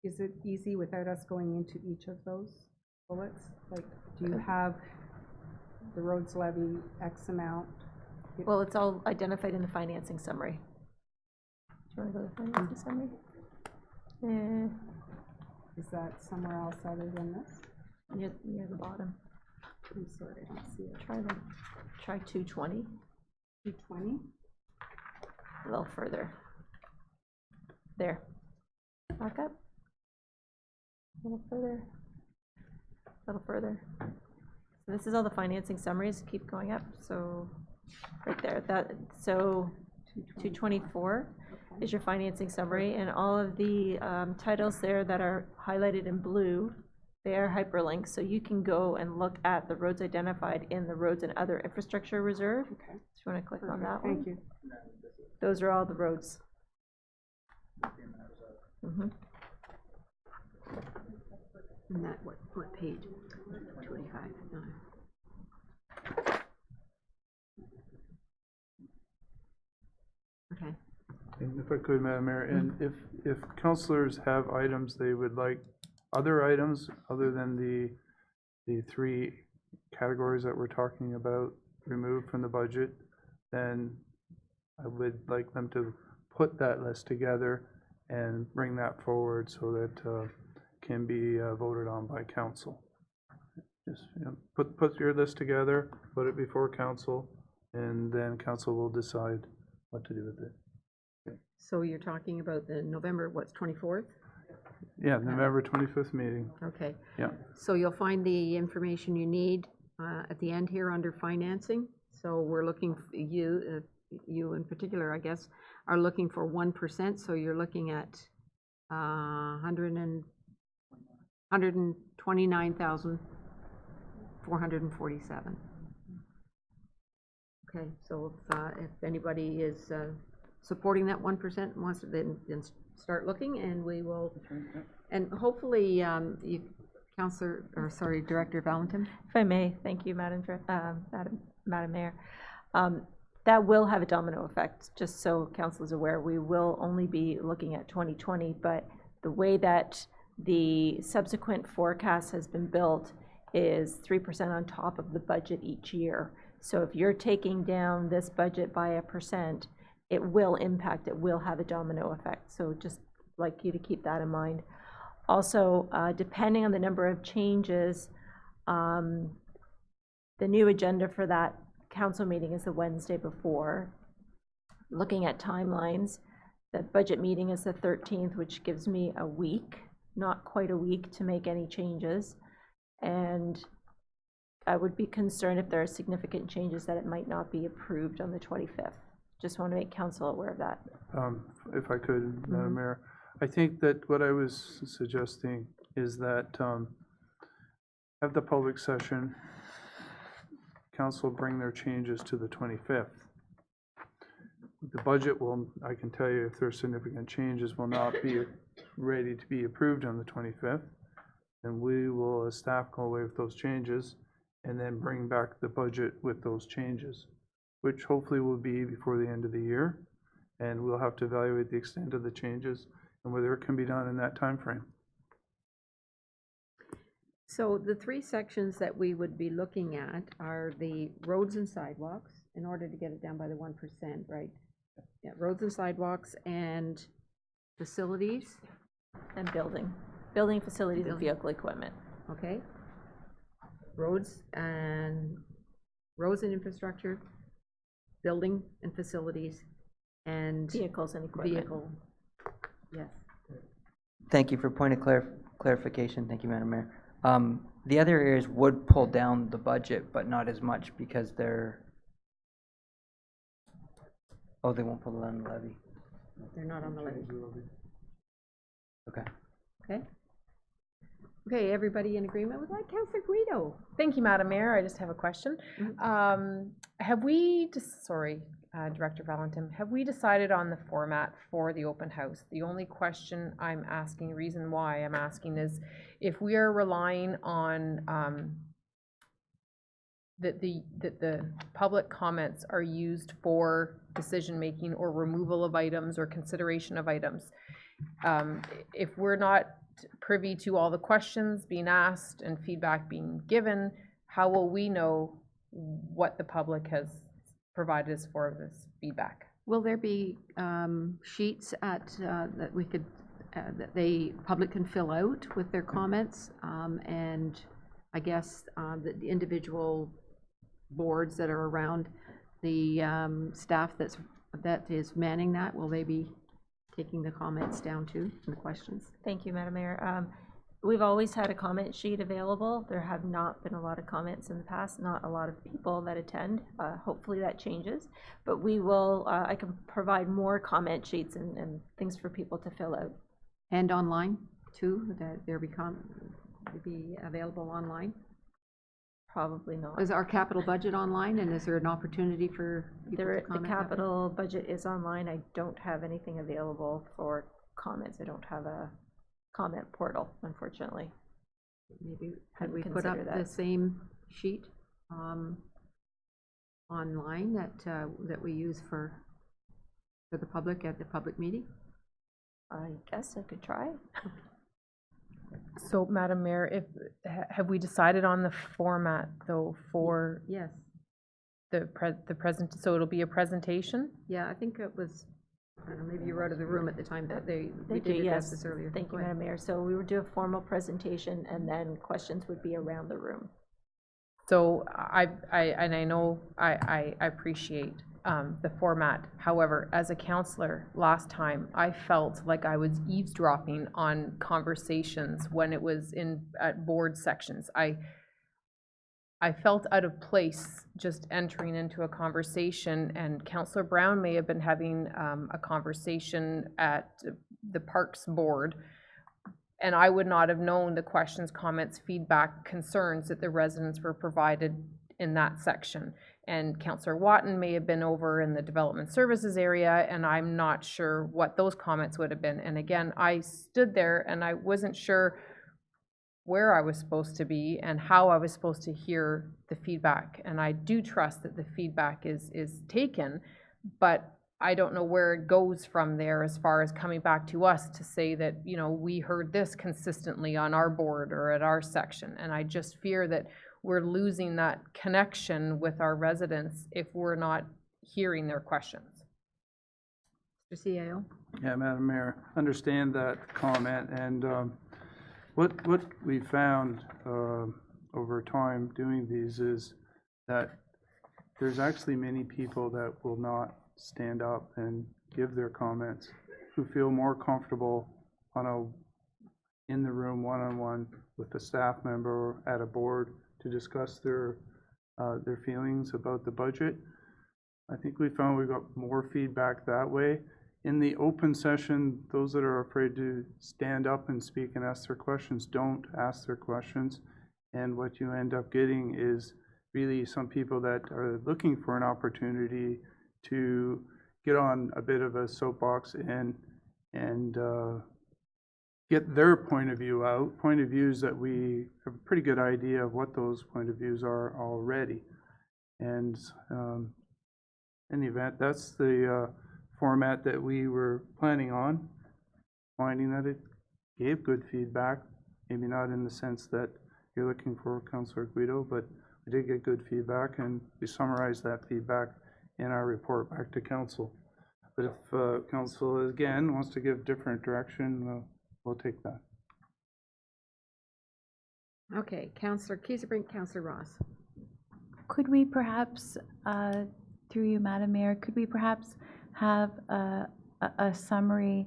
[SPEAKER 7] is it easy without us going into each of those bullets? Like, do you have the roads levy X amount?
[SPEAKER 6] Well, it's all identified in the financing summary. Do you want to go to the financing summary?
[SPEAKER 7] Is that somewhere else other than this?
[SPEAKER 6] Near the bottom.
[SPEAKER 7] I'm sorry, I don't see it.
[SPEAKER 6] Try 220.
[SPEAKER 7] 220?
[SPEAKER 6] A little further. There. Back up. A little further. A little further. So this is all the financing summaries. Keep going up. So right there. So 224 is your financing summary, and all of the titles there that are highlighted in blue, they are hyperlinks. So you can go and look at the roads identified in the roads and other infrastructure reserve.
[SPEAKER 7] Okay.
[SPEAKER 6] So you want to click on that one?
[SPEAKER 7] Thank you.
[SPEAKER 6] Those are all the roads.
[SPEAKER 1] And that, what page? 25, no. Okay.
[SPEAKER 12] And if I could, Madam Mayor, and if councillors have items they would like, other items other than the three categories that we're talking about removed from the budget, then I would like them to put that list together and bring that forward so that can be voted on by council. Just, you know, put your list together, put it before council, and then council will decide what to do with it.
[SPEAKER 1] So you're talking about the November, what's 24th?
[SPEAKER 12] Yeah, November 25th meeting.
[SPEAKER 1] Okay.
[SPEAKER 12] Yeah.
[SPEAKER 1] So you'll find the information you need at the end here under financing. So we're looking, you in particular, I guess, are looking for 1%. So you're looking at 129,447. Okay, so if anybody is supporting that 1% and wants to then start looking, and we will, and hopefully, Director Valentin.
[SPEAKER 6] If I may, thank you, Madam Mayor. That will have a domino effect, just so council is aware. We will only be looking at 2020, but the way that the subsequent forecast has been built is 3% on top of the budget each year. So if you're taking down this budget by 1%, it will impact, it will have a domino effect. So just like you to keep that in mind. Also, depending on the number of changes, the new agenda for that council meeting is the Wednesday before. Looking at timelines, the budget meeting is the 13th, which gives me a week, not quite a week, to make any changes. And I would be concerned if there are significant changes that it might not be approved on the 25th. Just want to make council aware of that.
[SPEAKER 12] If I could, Madam Mayor, I think that what I was suggesting is that have the public session, council bring their changes to the 25th. The budget will, I can tell you, if there are significant changes, will not be ready to be approved on the 25th. And we will, as staff, go away with those changes and then bring back the budget with those changes, which hopefully will be before the end of the year. And we'll have to evaluate the extent of the changes and whether it can be done in that time frame.
[SPEAKER 1] So the three sections that we would be looking at are the roads and sidewalks, in order to get it down by the 1%, right? Yeah, roads and sidewalks and facilities.
[SPEAKER 6] And building facilities and vehicle equipment.
[SPEAKER 1] Okay. Roads and infrastructure, building and facilities, and
[SPEAKER 6] vehicles and equipment.
[SPEAKER 1] Yes.
[SPEAKER 8] Thank you for point of clarification. Thank you, Madam Mayor. The other areas would pull down the budget, but not as much because they're, oh, they won't pull down the levy.
[SPEAKER 1] They're not on the levy.
[SPEAKER 8] Okay.
[SPEAKER 1] Okay. Okay, everybody in agreement with that? Councillor Guido.
[SPEAKER 3] Thank you, Madam Mayor. I just have a question. Have we, Director Valentin, have we decided on the format for the open house? The only question I'm asking, reason why I'm asking is if we are relying on that the public comments are used for decision-making or removal of items or consideration of items. If we're not privy to all the questions being asked and feedback being given, how will we know what the public has provided us for this feedback?
[SPEAKER 1] Will there be sheets that we could, that the public can fill out with their comments? And I guess the individual boards that are around the staff that is manning that, will they be taking the comments down too, and the questions?
[SPEAKER 6] Thank you, Madam Mayor. We've always had a comment sheet available. There have not been a lot of comments in the past, not a lot of people that attend. Hopefully that changes, but we will, I can provide more comment sheets and things for people to fill out.
[SPEAKER 1] And online too, that there be available online?
[SPEAKER 6] Probably not.
[SPEAKER 1] Is our capital budget online, and is there an opportunity for people to
[SPEAKER 6] The
[SPEAKER 1] comment?
[SPEAKER 6] capital budget is online. I don't have anything available for comments. I don't have a comment portal, unfortunately.
[SPEAKER 1] Maybe could we put up the same sheet online that we use for the public at the public meeting?
[SPEAKER 6] I guess I could try.
[SPEAKER 3] So, Madam Mayor, have we decided on the format though for
[SPEAKER 1] Yes.
[SPEAKER 3] the present? So it'll be a presentation.
[SPEAKER 1] Yeah, I think it was. I don't know, maybe you were out of the room at the time that we
[SPEAKER 6] Thank
[SPEAKER 1] did
[SPEAKER 6] you,
[SPEAKER 1] address
[SPEAKER 6] yes.
[SPEAKER 1] this earlier.
[SPEAKER 6] Thank you,
[SPEAKER 1] Go ahead.
[SPEAKER 6] Madam Mayor. So we would do a formal presentation and then questions would be around the room.
[SPEAKER 3] So I know I appreciate the format. However, as a counselor last time, I felt like I was eavesdropping on conversations when it was at board sections. I felt out of place just entering into a conversation, and Councillor Brown may have been having a conversation at the Parks Board, and I would not have known the questions, comments, feedback, concerns that the residents were provided in that section. And Councillor Watton may have been over in the Development Services area, and I'm not sure what those comments would have been. And again, I stood there and I wasn't sure where I was supposed to be and how I was supposed to hear the feedback. And I do trust that the feedback is taken, but I don't know where it goes from there as far as coming back to us to say that, you know, we heard this consistently on our board or at our section. And I just fear that we're losing that connection with our residents if we're not hearing their questions.
[SPEAKER 1] Mr. CAO?
[SPEAKER 12] Yeah, Madam Mayor, understand that comment, and what we found over time doing these is that there's actually many people that will not stand up and give their comments, who feel more comfortable in the room one-on-one with a staff member or at a board to discuss their feelings about the budget. I think we found we got more feedback that way. In the open session, those that are afraid to stand up and speak and ask their questions don't ask their questions. And what you end up getting is really some people that are looking for an opportunity to get on a bit of a soapbox and get their point of view out, point of views that we have a pretty good idea of what those point of views are already. And in the event, that's the format that we were planning on, finding that it gave good feedback, maybe not in the sense that you're looking for, Councillor Guido, but we did get good feedback, and we summarized that feedback in our report back to council. But if council again wants to give different direction, we'll take that.
[SPEAKER 1] Okay, Councillor Kieserbrink, Councillor Ross.
[SPEAKER 2] Could we perhaps, through you, Madam Mayor, could we perhaps have a summary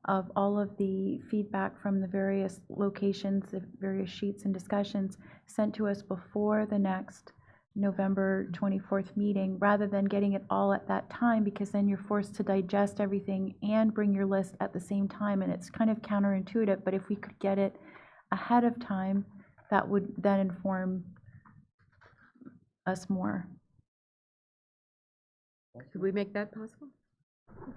[SPEAKER 2] of all of the feedback from the various locations, the various sheets and discussions sent to us before the next November 24th meeting, rather than getting it all at that time, because then you're forced to digest everything and bring your list at the same time, and it's kind of counterintuitive. But if we could get it ahead of time, that would then inform us more.
[SPEAKER 1] Could we make that possible?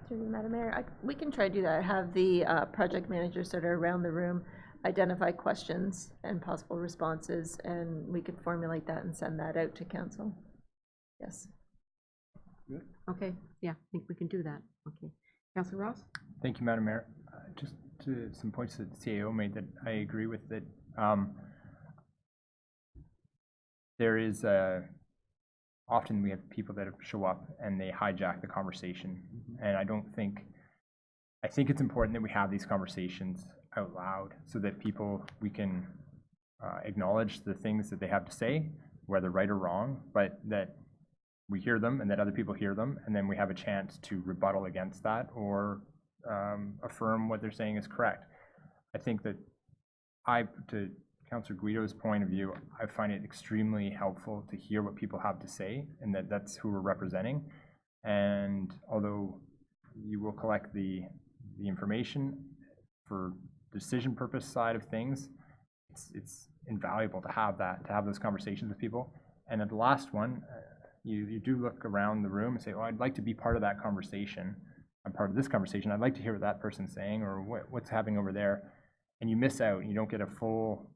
[SPEAKER 6] Through you, Madam Mayor, we can try to do that. Have the project managers that are around the room identify questions and possible responses, and we could formulate that and send that out to council. Yes.
[SPEAKER 1] Okay, yeah, I think we can do that. Okay. Councillor Ross?
[SPEAKER 16] Thank you, Madam Mayor. Just to some points that the CAO made that I agree with, that there is often we have people that show up and they hijack the conversation. And I think it's important that we have these conversations out loud so that we can acknowledge the things that they have to say, whether right or wrong, but that we hear them and that other people hear them, and then we have a chance to rebuttal against that or affirm what they're saying is correct. I think that to Councillor Guido's point of view, I find it extremely helpful to hear what people have to say, and that's who we're representing. And although you will collect the information for decision purpose side of things, it's invaluable to have those conversations with people. And at the last one, you do look around the room and say, oh, I'd like to be part of that conversation. I'm part of this conversation. I'd like to hear what that person's saying or what's happening over there. And you miss out, and you don't get the full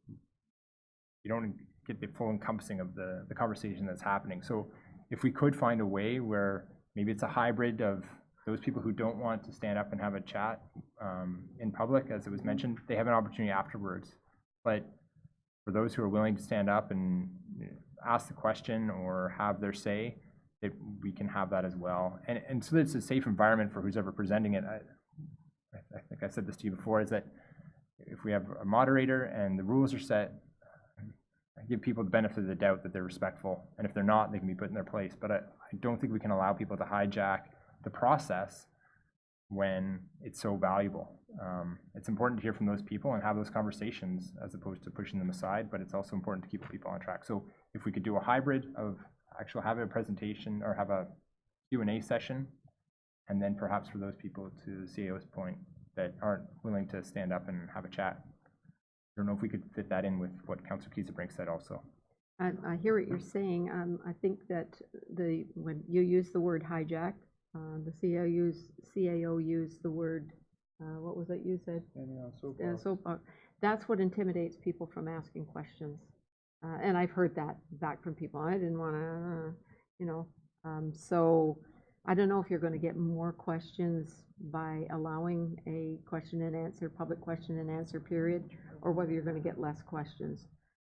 [SPEAKER 16] encompassing of the conversation that's happening. So if we could find a way where maybe it's a hybrid of those people who don't want to stand up and have a chat in public, as it was mentioned, they have an opportunity afterwards. But for those who are willing to stand up and ask the question or have their say, that we can have that as well. And so that it's a safe environment for who's ever presenting it. I think I said this to you before, is that if we have a moderator and the rules are set, I give people the benefit of the doubt that they're respectful, and if they're not, they can be put in their place. But I don't think we can allow people to hijack the process when it's so valuable. It's important to hear from those people and have those conversations as opposed to pushing them aside, but it's also important to keep people on track. So if we could do a hybrid of actually having a presentation or have a Q&A session, and then perhaps for those people, to the CAO's point, that aren't willing to stand up and have a chat. I don't know if we could fit that in with what Councillor Kiesebrink said also.
[SPEAKER 1] I hear what you're saying. I think that when you use the word hijack, the CAO used the word, what was it you said? Soapbox. That's what intimidates people from asking questions. And I've heard that back from people. I didn't want to, so I don't know if you're going to get more questions by allowing a public question and answer period, or whether you're going to get less questions.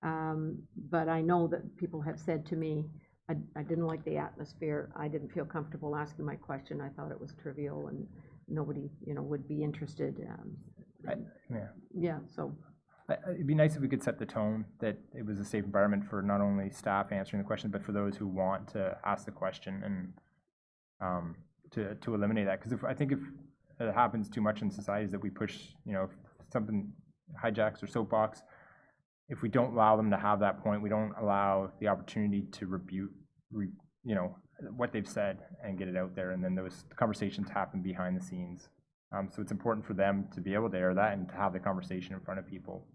[SPEAKER 1] But I know that people have said to me, I didn't like the atmosphere. I didn't feel comfortable asking my question. I thought it was trivial and nobody, would be interested. So.
[SPEAKER 16] It'd be nice if we could set the tone that it was a safe environment for not only staff answering the question, but for those who want to ask the question, and to eliminate that. Because I think if it happens too much in society is that we push, something hijacks or soapbox. If we don't allow them to have that point, we don't allow the opportunity to rebuke, what they've said and get it out there, and then those conversations happen behind the scenes. So it's important for them to be able to air that and to have the conversation in front of people,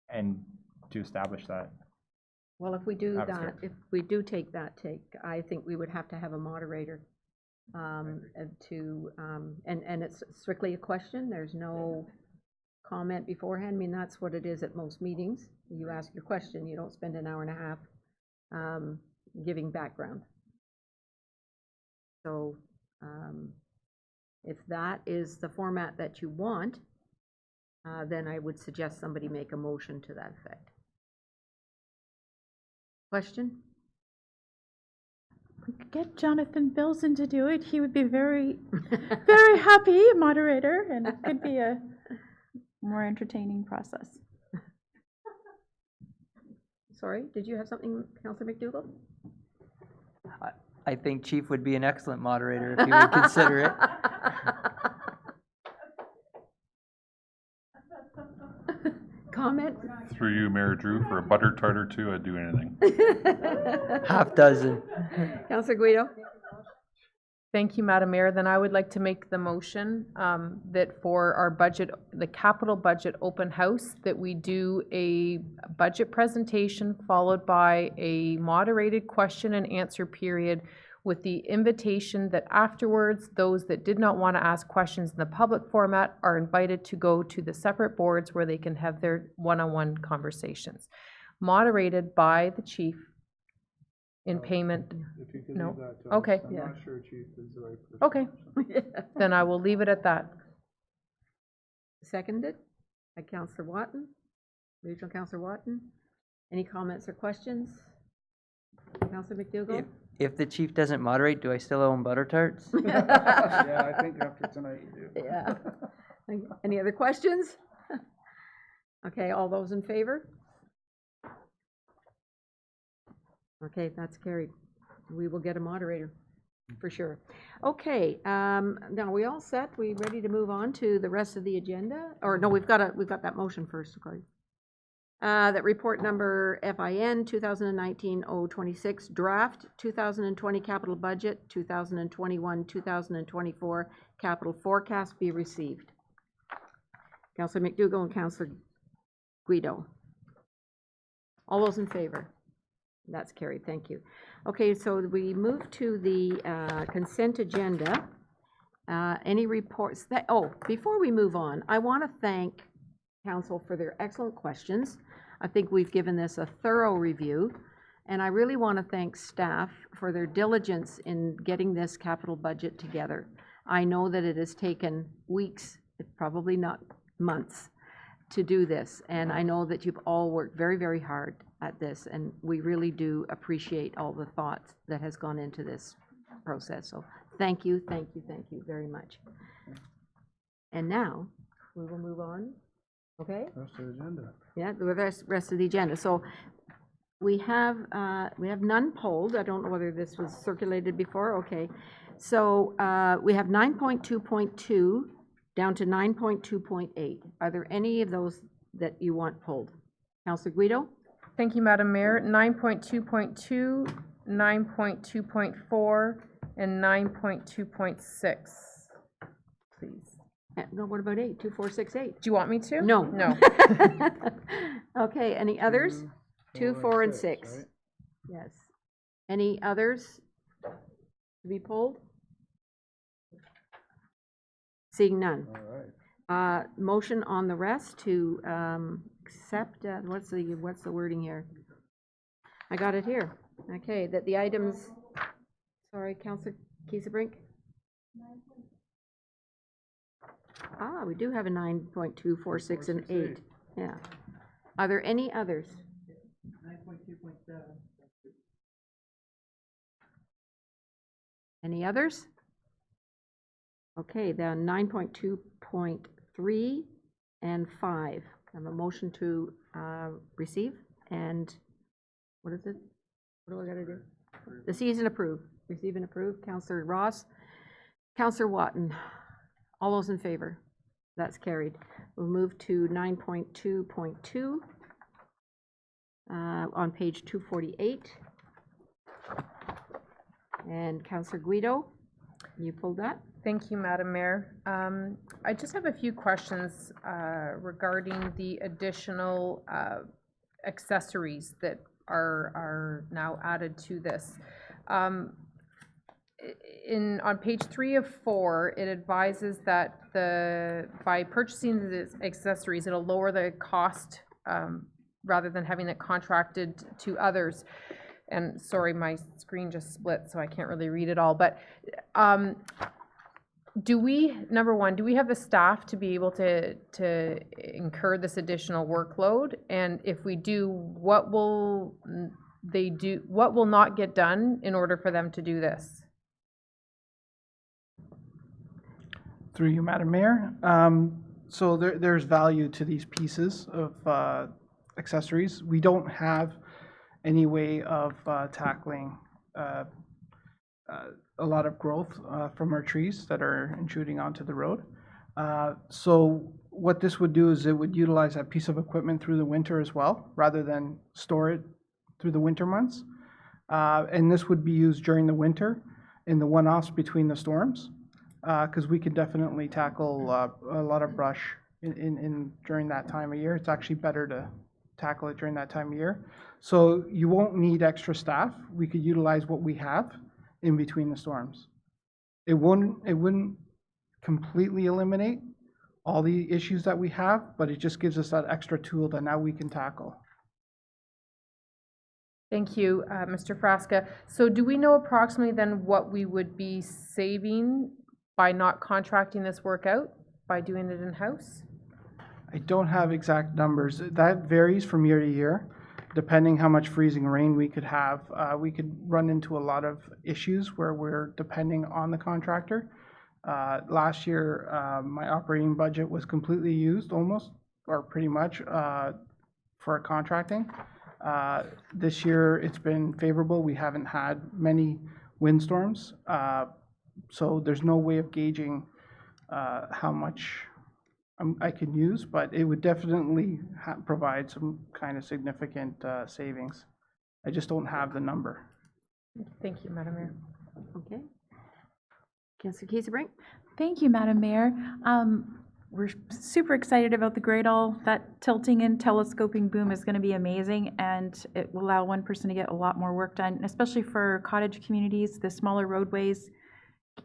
[SPEAKER 16] and to establish that.
[SPEAKER 1] Well, if we do that, if we do take that take, I think we would have to have a moderator and it's strictly a question. There's no comment beforehand. I mean, that's what it is at most meetings. You ask your question. You don't spend an hour and a half giving background. So if that is the format that you want, then I would suggest somebody make a motion to that effect. Question?
[SPEAKER 2] We could get Jonathan Bilson to do it. He would be very, very happy moderator, and it could be a more entertaining process.
[SPEAKER 1] Sorry, did you have something, Councillor McDougall?
[SPEAKER 8] I think Chief would be an excellent moderator if he would consider it.
[SPEAKER 1] Comment?
[SPEAKER 5] Through you, Mayor Drew, for a butter tart or two, I'd do anything.
[SPEAKER 8] Half dozen.
[SPEAKER 1] Councillor Guido?
[SPEAKER 3] Thank you, Madam Mayor. Then I would like to make the motion that for our budget, the capital budget open house, that we do a budget presentation followed by a moderated question and answer period with the invitation that afterwards, those that did not want to ask questions in the public format are invited to go to the separate boards where they can have their one-on-one conversations. Moderated by the chief in payment.
[SPEAKER 12] If you could
[SPEAKER 3] No?
[SPEAKER 12] leave that to us.
[SPEAKER 3] Okay.
[SPEAKER 12] I'm
[SPEAKER 1] Yeah.
[SPEAKER 12] not sure chief is the right person.
[SPEAKER 3] Okay, then I will leave it at that.
[SPEAKER 1] Seconded by Councillor Watton, Regional Councillor Watton. Any comments or questions? Councillor McDougall?
[SPEAKER 8] If the chief doesn't moderate, do I still own butter tarts?
[SPEAKER 12] Yeah, I think after tonight you do.
[SPEAKER 1] Yeah. Any other questions? Okay, all those in favor? Okay, that's carried. We will get a moderator, for sure. Okay, now we all set? We ready to move on to the rest of the agenda? Or no, we've got that motion first, Corey. That report number FIN 2019-026, draft 2020 capital budget, 2021-2024 capital forecast be received. Councillor McDougall and Councillor Guido. All those in favor? That's carried, thank you. Okay, so we move to the consent agenda. Any reports that, before we move on, I want to thank Council for their excellent questions. I think we've given this a thorough review, and I really want to thank staff for their diligence in getting this capital budget together. I know that it has taken weeks, probably not months, to do this, and I know that you've all worked very, very hard at this, and we really do appreciate all the thought that has gone into this process. So thank you, thank you, thank you very much. And now, we will move on. Okay?
[SPEAKER 12] Rest of the agenda.
[SPEAKER 1] Yeah, the rest of the agenda. So we have none polled. I don't know whether this was circulated before. Okay. So we have 9.2.2 down to 9.2.8. Are there any of those that you want pulled? Councillor Guido?
[SPEAKER 3] Thank you, Madam Mayor. 9.2.2, 9.2.4, and 9.2.6, please.
[SPEAKER 1] No, what about 8? 2468?
[SPEAKER 3] Do you want me to?
[SPEAKER 1] No.
[SPEAKER 3] No.
[SPEAKER 1] Okay, any others? 2, 4, and 6.
[SPEAKER 12] Right?
[SPEAKER 1] Yes. Any others to be pulled? Seeing none.
[SPEAKER 12] All right.
[SPEAKER 1] Motion on the rest to accept, what's the wording here? I got it here. Okay, that the items, sorry, Councillor Kiesebrink? We do have a 9.2, 4, 6, and 8. Yeah. Are there any others? 9.2.7. Any others? Okay, then 9.2.3 and 5. I have a motion to receive, and what is it? What do I gotta do? The C is an approve. Receive and approve. Councillor Ross. Councillor Watton. All those in favor? That's carried. We'll move to 9.2.2 on page 248. And Councillor Guido, you pulled that?
[SPEAKER 3] Thank you, Madam Mayor. I just have a few questions regarding the additional accessories that are now added to this. On page 3 of 4, it advises that by purchasing the accessories, it'll lower the cost rather than having it contracted to others. And sorry, my screen just split, so I can't really read it all. But number one, do we have the staff to be able to incur this additional workload? And if we do, what will they do? What will not get done in order for them to do this?
[SPEAKER 14] Through you, Madam Mayor. So there's value to these pieces of accessories. We don't have any way of tackling a lot of growth from our trees that are intruding onto the road. So what this would do is it would utilize that piece of equipment through the winter as well, rather than store it through the winter months. And this would be used during the winter in the one-offs between the storms, because we could definitely tackle a lot of brush during that time of year. It's actually better to tackle it during that time of year. So you won't need extra staff. We could utilize what we have in between the storms. It wouldn't completely eliminate all the issues that we have, but it just gives us that extra tool that now we can tackle.
[SPEAKER 3] Thank you, Mr. Frasca. So do we know approximately then what we would be saving by not contracting this work out, by doing it in-house?
[SPEAKER 14] I don't have exact numbers. That varies from year to year, depending how much freezing rain we could have. We could run into a lot of issues where we're depending on the contractor. Last year, my operating budget was completely used almost, or pretty much, for contracting. This year, it's been favorable. We haven't had many windstorms, so there's no way of gauging how much I can use, but it would definitely provide some kind of significant savings. I just don't have the number.
[SPEAKER 3] Thank you, Madam Mayor.
[SPEAKER 1] Okay. Councillor Kieserbrink?
[SPEAKER 2] Thank you, Madam Mayor. We're super excited about the Great All. That tilting and telescoping boom is going to be amazing, and it will allow one person to get a lot more work done, especially for cottage communities, the smaller roadways.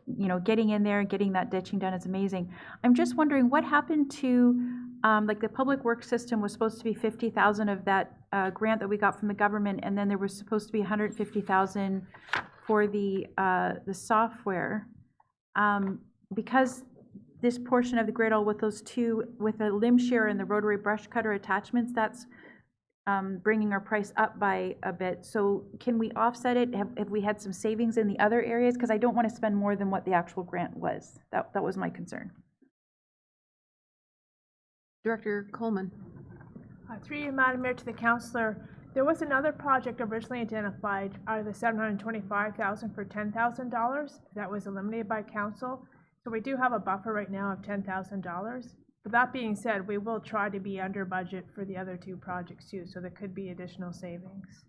[SPEAKER 2] You know, getting in there and getting that ditching done is amazing. I'm just wondering what happened to, like the public works system was supposed to be 50,000 of that grant that we got from the government, and then there was supposed to be 150,000 for the software. Because this portion of the Great All with those two, with the limb shear and the rotary brush cutter attachments, that's bringing our price up by a bit. So can we offset it? Have we had some savings in the other areas? Because I don't want to spend more than what the actual grant was. That was my concern.
[SPEAKER 1] Director Coleman?
[SPEAKER 4] Through you, Madam Mayor, to the councillor, there was another project originally identified out of the $725,000 for $10,000 that was eliminated by council. So we do have a buffer right now of $10,000. But that being said, we will try to be under budget for the other two projects too, so there could be additional savings.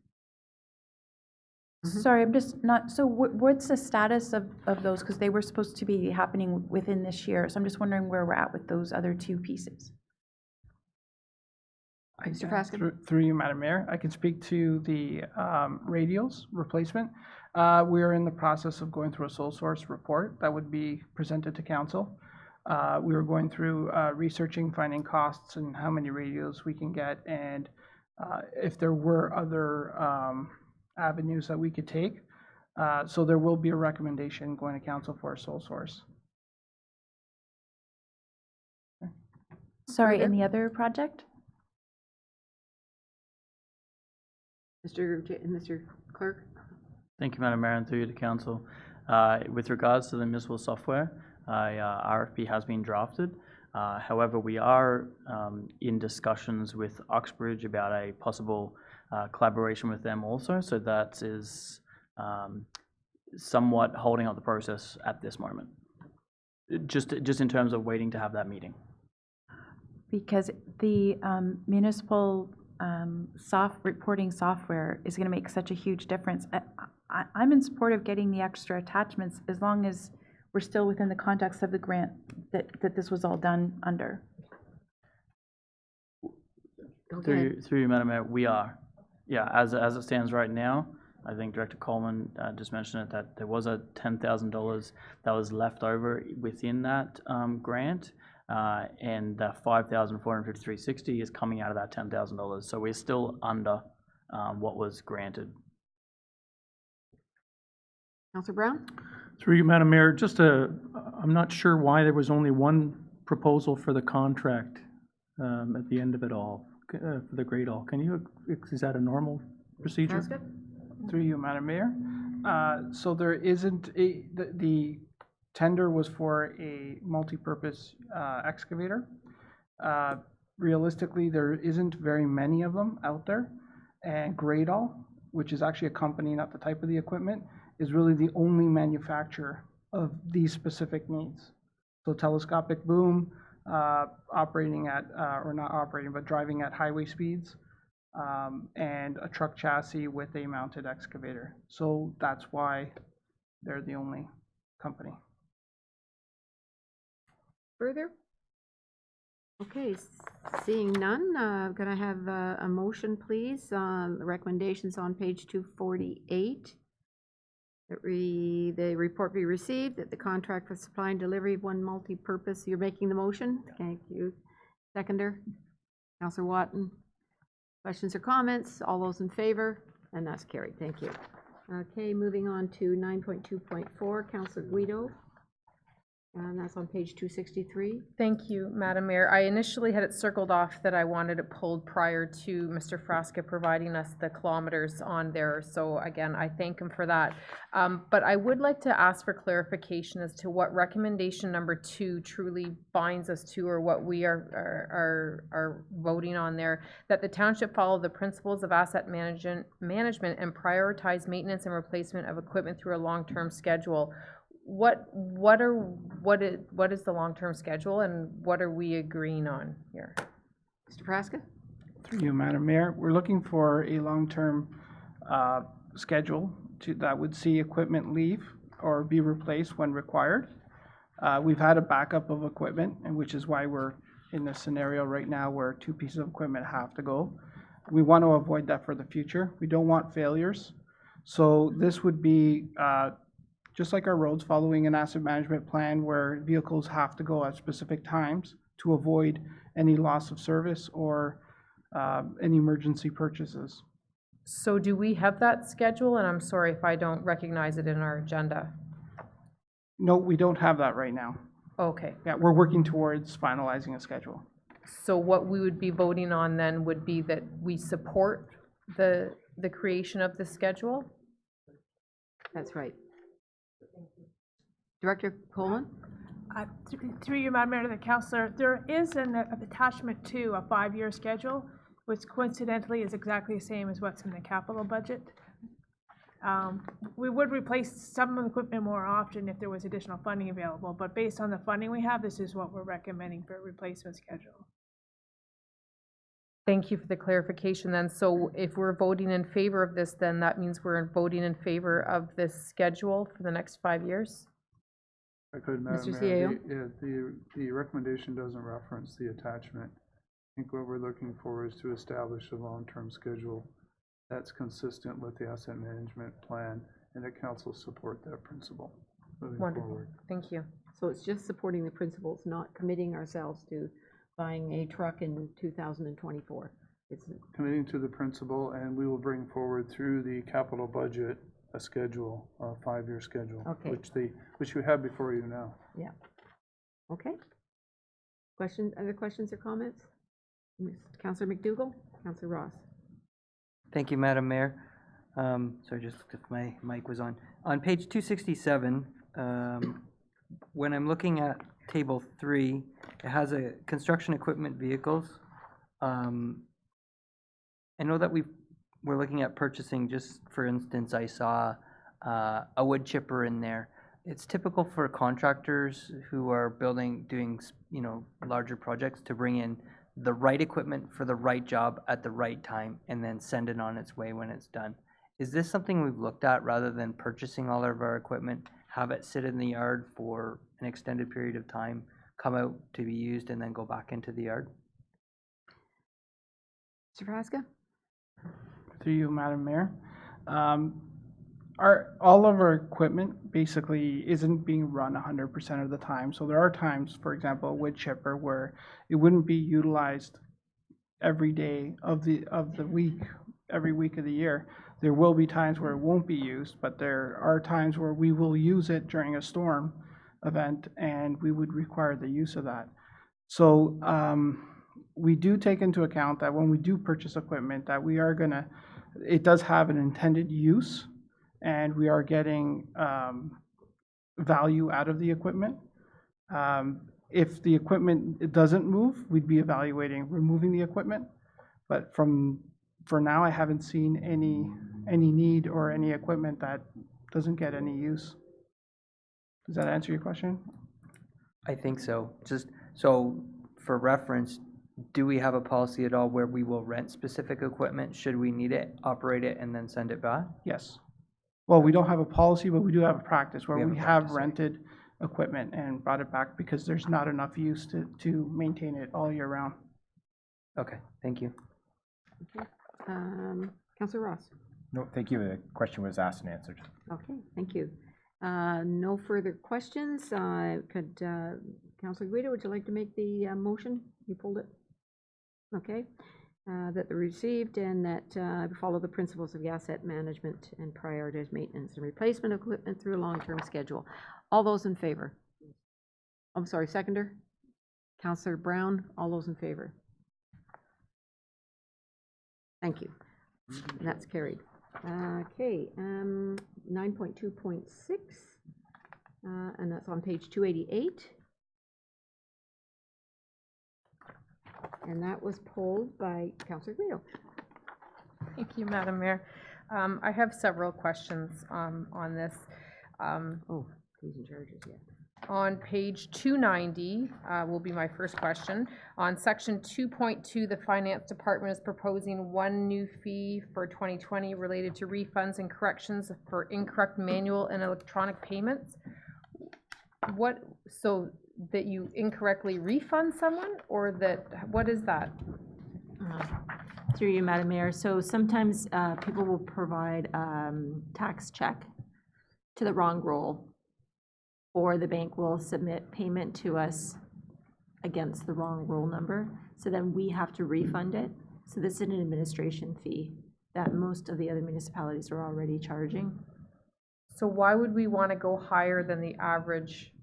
[SPEAKER 2] Sorry, I'm just not, so what's the status of those? Because they were supposed to be happening within this year. So I'm just wondering where we're at with those other two pieces.
[SPEAKER 1] Mr. Frasca?
[SPEAKER 14] Through you, Madam Mayor, I can speak to the radials replacement. We are in the process of going through a sole source report that would be presented to council. We were going through researching, finding costs and how many radios we can get, and if there were other avenues that we could take. So there will be a recommendation going to council for a sole source.
[SPEAKER 2] Sorry, and the other project?
[SPEAKER 1] Mr. Clerk?
[SPEAKER 17] Thank you, Madam Mayor, and through you to council. With regards to the municipal software, RFP has been drafted. However, we are in discussions with Oxbridge about a possible collaboration with them also, so that is somewhat holding up the process at this moment. Just in terms of waiting to have that meeting.
[SPEAKER 2] Because the municipal reporting software is going to make such a huge difference. I'm in support of getting the extra attachments as long as we're still within the context of the grant that this was all done under.
[SPEAKER 17] Through you, Madam Mayor, we are. Yeah, as it stands right now, I think Director Coleman just mentioned it, that there was a $10,000 that was left over within that grant, and the $5,453.60 is coming out of that $10,000. So we're still under what was granted.
[SPEAKER 1] Councillor Brown?
[SPEAKER 11] Through you, Madam Mayor, I'm not sure why there was only one proposal for the contract at the end of it all, for the Great All. Is that a normal procedure?
[SPEAKER 14] Through you, Madam Mayor. So there isn't the tender was for a multi-purpose excavator. Realistically, there isn't very many of them out there, and Great All, which is actually a company, not the type of the equipment, is really the only manufacturer of these specific needs. So telescopic boom, operating at, or not operating, but driving at highway speeds, and a truck chassis with a mounted excavator. So that's why they're the only company.
[SPEAKER 1] Further? Okay, seeing none, could I have a motion, please? The recommendations on page 248. that the report be received, that the contract for supply and delivery of one multi-purpose, you're making the motion? Thank you. Seconder? Councillor Watton? Questions or comments? All those in favor? And that's carried. Thank you. Okay, moving on to 9.2.4, Councillor Guido. And that's on page 263.
[SPEAKER 3] Thank you, Madam Mayor. I initially had it circled off that I wanted it pulled prior to Mr. Frasca providing us the kilometers on there. So again, I thank him for that. But I would like to ask for clarification as to what recommendation number 2 truly binds us to, or what we are voting on there, that the township follow the principles of asset management and prioritize maintenance and replacement of equipment through a long-term schedule. What is the long-term schedule, and what are we agreeing on here?
[SPEAKER 1] Mr. Praska?
[SPEAKER 14] Through you, Madam Mayor, we're looking for a long-term schedule that would see equipment leave or be replaced when required. We've had a backup of equipment, and which is why we're in this scenario right now where 2 pieces of equipment have to go. We want to avoid that for the future. We don't want failures. So this would be just like our roads, following an asset management plan where vehicles have to go at specific times to avoid any loss of service or any emergency purchases.
[SPEAKER 3] So do we have that schedule? And I'm sorry if I don't recognize it in our agenda.
[SPEAKER 14] No, we don't have that right now.
[SPEAKER 3] Okay.
[SPEAKER 14] Yeah, we're working towards finalizing a schedule.
[SPEAKER 3] So what we would be voting on then would be that we support the creation of the schedule?
[SPEAKER 1] That's right. Director Coleman?
[SPEAKER 4] Through you, Madam Mayor, to the councillor, there is an attachment to a 5-year schedule, which coincidentally is exactly the same as what's in the capital budget. We would replace some of the equipment more often if there was additional funding available, but based on the funding we have, this is what we're recommending for a replacement schedule.
[SPEAKER 3] Thank you for the clarification then. So if we're voting in favor of this, then that means we're voting in favor of this schedule for the next 5 years?
[SPEAKER 12] I could, Madam
[SPEAKER 1] Mr.
[SPEAKER 12] Mayor, the recommendation doesn't reference the attachment. I think what we're looking for is to establish a long-term schedule that's consistent with the asset management plan, and that council support that principle moving
[SPEAKER 3] Wonderful.
[SPEAKER 12] forward.
[SPEAKER 3] Thank you.
[SPEAKER 1] So it's just supporting the principles, not committing ourselves to buying a truck in 2024. It's
[SPEAKER 12] Committing to the principle, and we will bring forward through the capital budget a schedule, a 5-year schedule,
[SPEAKER 1] Okay.
[SPEAKER 12] which you have before you now.
[SPEAKER 1] Yeah. Okay. Other questions or comments? Councillor McDougall? Councillor Ross?
[SPEAKER 8] Thank you, Madam Mayor. Sorry, just if my mic was on. On page 267, when I'm looking at table 3, it has a construction equipment vehicles. I know that we're looking at purchasing, just for instance, I saw a wood chipper in there. It's typical for contractors who are doing larger projects to bring in the right equipment for the right job at the right time and then send it on its way when it's done. Is this something we've looked at rather than purchasing all of our equipment, have it sit in the yard for an extended period of time, come out to be used, and then go back into the yard?
[SPEAKER 1] Mr. Praska?
[SPEAKER 14] Through you, Madam Mayor. All of our equipment basically isn't being run 100% of the time. So there are times, for example, a wood chipper, where it wouldn't be utilized every day of the week, every week of the year. There will be times where it won't be used, but there are times where we will use it during a storm event, and we would require the use of that. So we do take into account that when we do purchase equipment, that we are it does have an intended use, and we are getting value out of the equipment. If the equipment doesn't move, we'd be evaluating removing the equipment. But for now, I haven't seen any need or any equipment that doesn't get any use. Does that answer your question?
[SPEAKER 8] I think so. Just so for reference, do we have a policy at all where we will rent specific equipment should we need it, operate it, and then send it back?
[SPEAKER 14] Yes. Well, we don't have a policy, but we do have a practice where we have
[SPEAKER 8] practice,
[SPEAKER 14] rented equipment and brought it back because there's not enough use to maintain it all year round.
[SPEAKER 8] Okay, thank you.
[SPEAKER 1] Okay. Councillor Ross?
[SPEAKER 16] No, thank you. The question was asked and answered.
[SPEAKER 1] Okay, thank you. No further questions. Councillor Guido, would you like to make the motion? You pulled it? Okay. That they received and that follow the principles of asset management and prioritize maintenance and replacement of equipment through a long-term schedule. All those in favor? I'm sorry, seconder? Councillor Brown, all those in favor? Thank you. And that's carried. Okay, 9.2.6, and that's on page 288. And that was pulled by Councillor Guido.
[SPEAKER 3] Thank you, Madam Mayor. I have several questions on this.
[SPEAKER 1] Fees and charges, yeah.
[SPEAKER 3] On page 290 will be my first question. On section 2.2, the Finance Department is proposing one new fee for 2020 related to refunds and corrections for incorrect manual and electronic payments. So that you incorrectly refund someone, or what is that?
[SPEAKER 6] Through you, Madam Mayor. So sometimes people will provide tax check to the wrong role, or the bank will submit payment to us against the wrong roll number. So then we have to refund it. So this is an administration fee that most of the other municipalities are already charging.
[SPEAKER 3] So why would we want to go higher than the average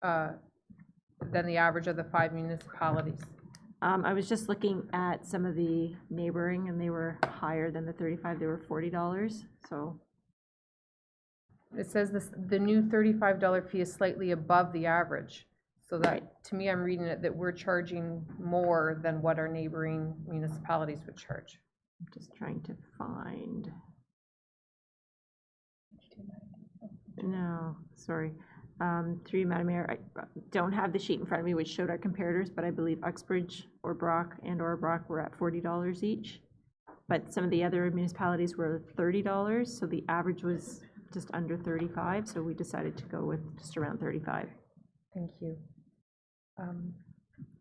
[SPEAKER 3] of the 5 municipalities?
[SPEAKER 6] I was just looking at some of the neighboring, and they were higher than the 35. They were $40. So
[SPEAKER 3] it says the new $35 fee is slightly above the average. So that, to me, I'm reading it that we're charging more than what our neighboring municipalities would charge.
[SPEAKER 6] I'm just trying to find. No, sorry. Through you, Madam Mayor, I don't have the sheet in front of me which showed our comparators, but I believe Uxbridge or Brock were at $40 each. But some of the other municipalities were $30, so the average was just under 35, so we decided to go with just around 35.
[SPEAKER 3] Thank you.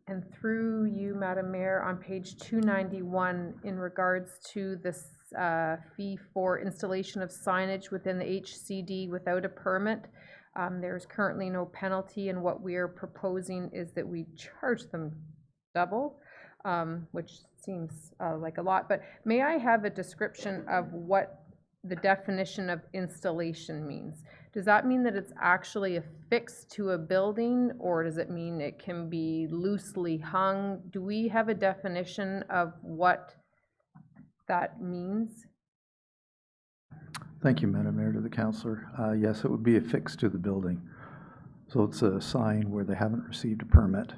[SPEAKER 3] And through you, Madam Mayor, on page 291, in regards to this fee for installation of signage within the HCD without a permit, there's currently no penalty, and what we are proposing is that we charge them double, which seems like a lot. But may I have a description of what the definition of installation means? Does that mean that it's actually affixed to a building, or does it mean it can be loosely hung? Do we have a definition of what that means?
[SPEAKER 10] Thank you, Madam Mayor, to the councillor. Yes, it would be affixed to the building. So it's a sign where they haven't received a permit,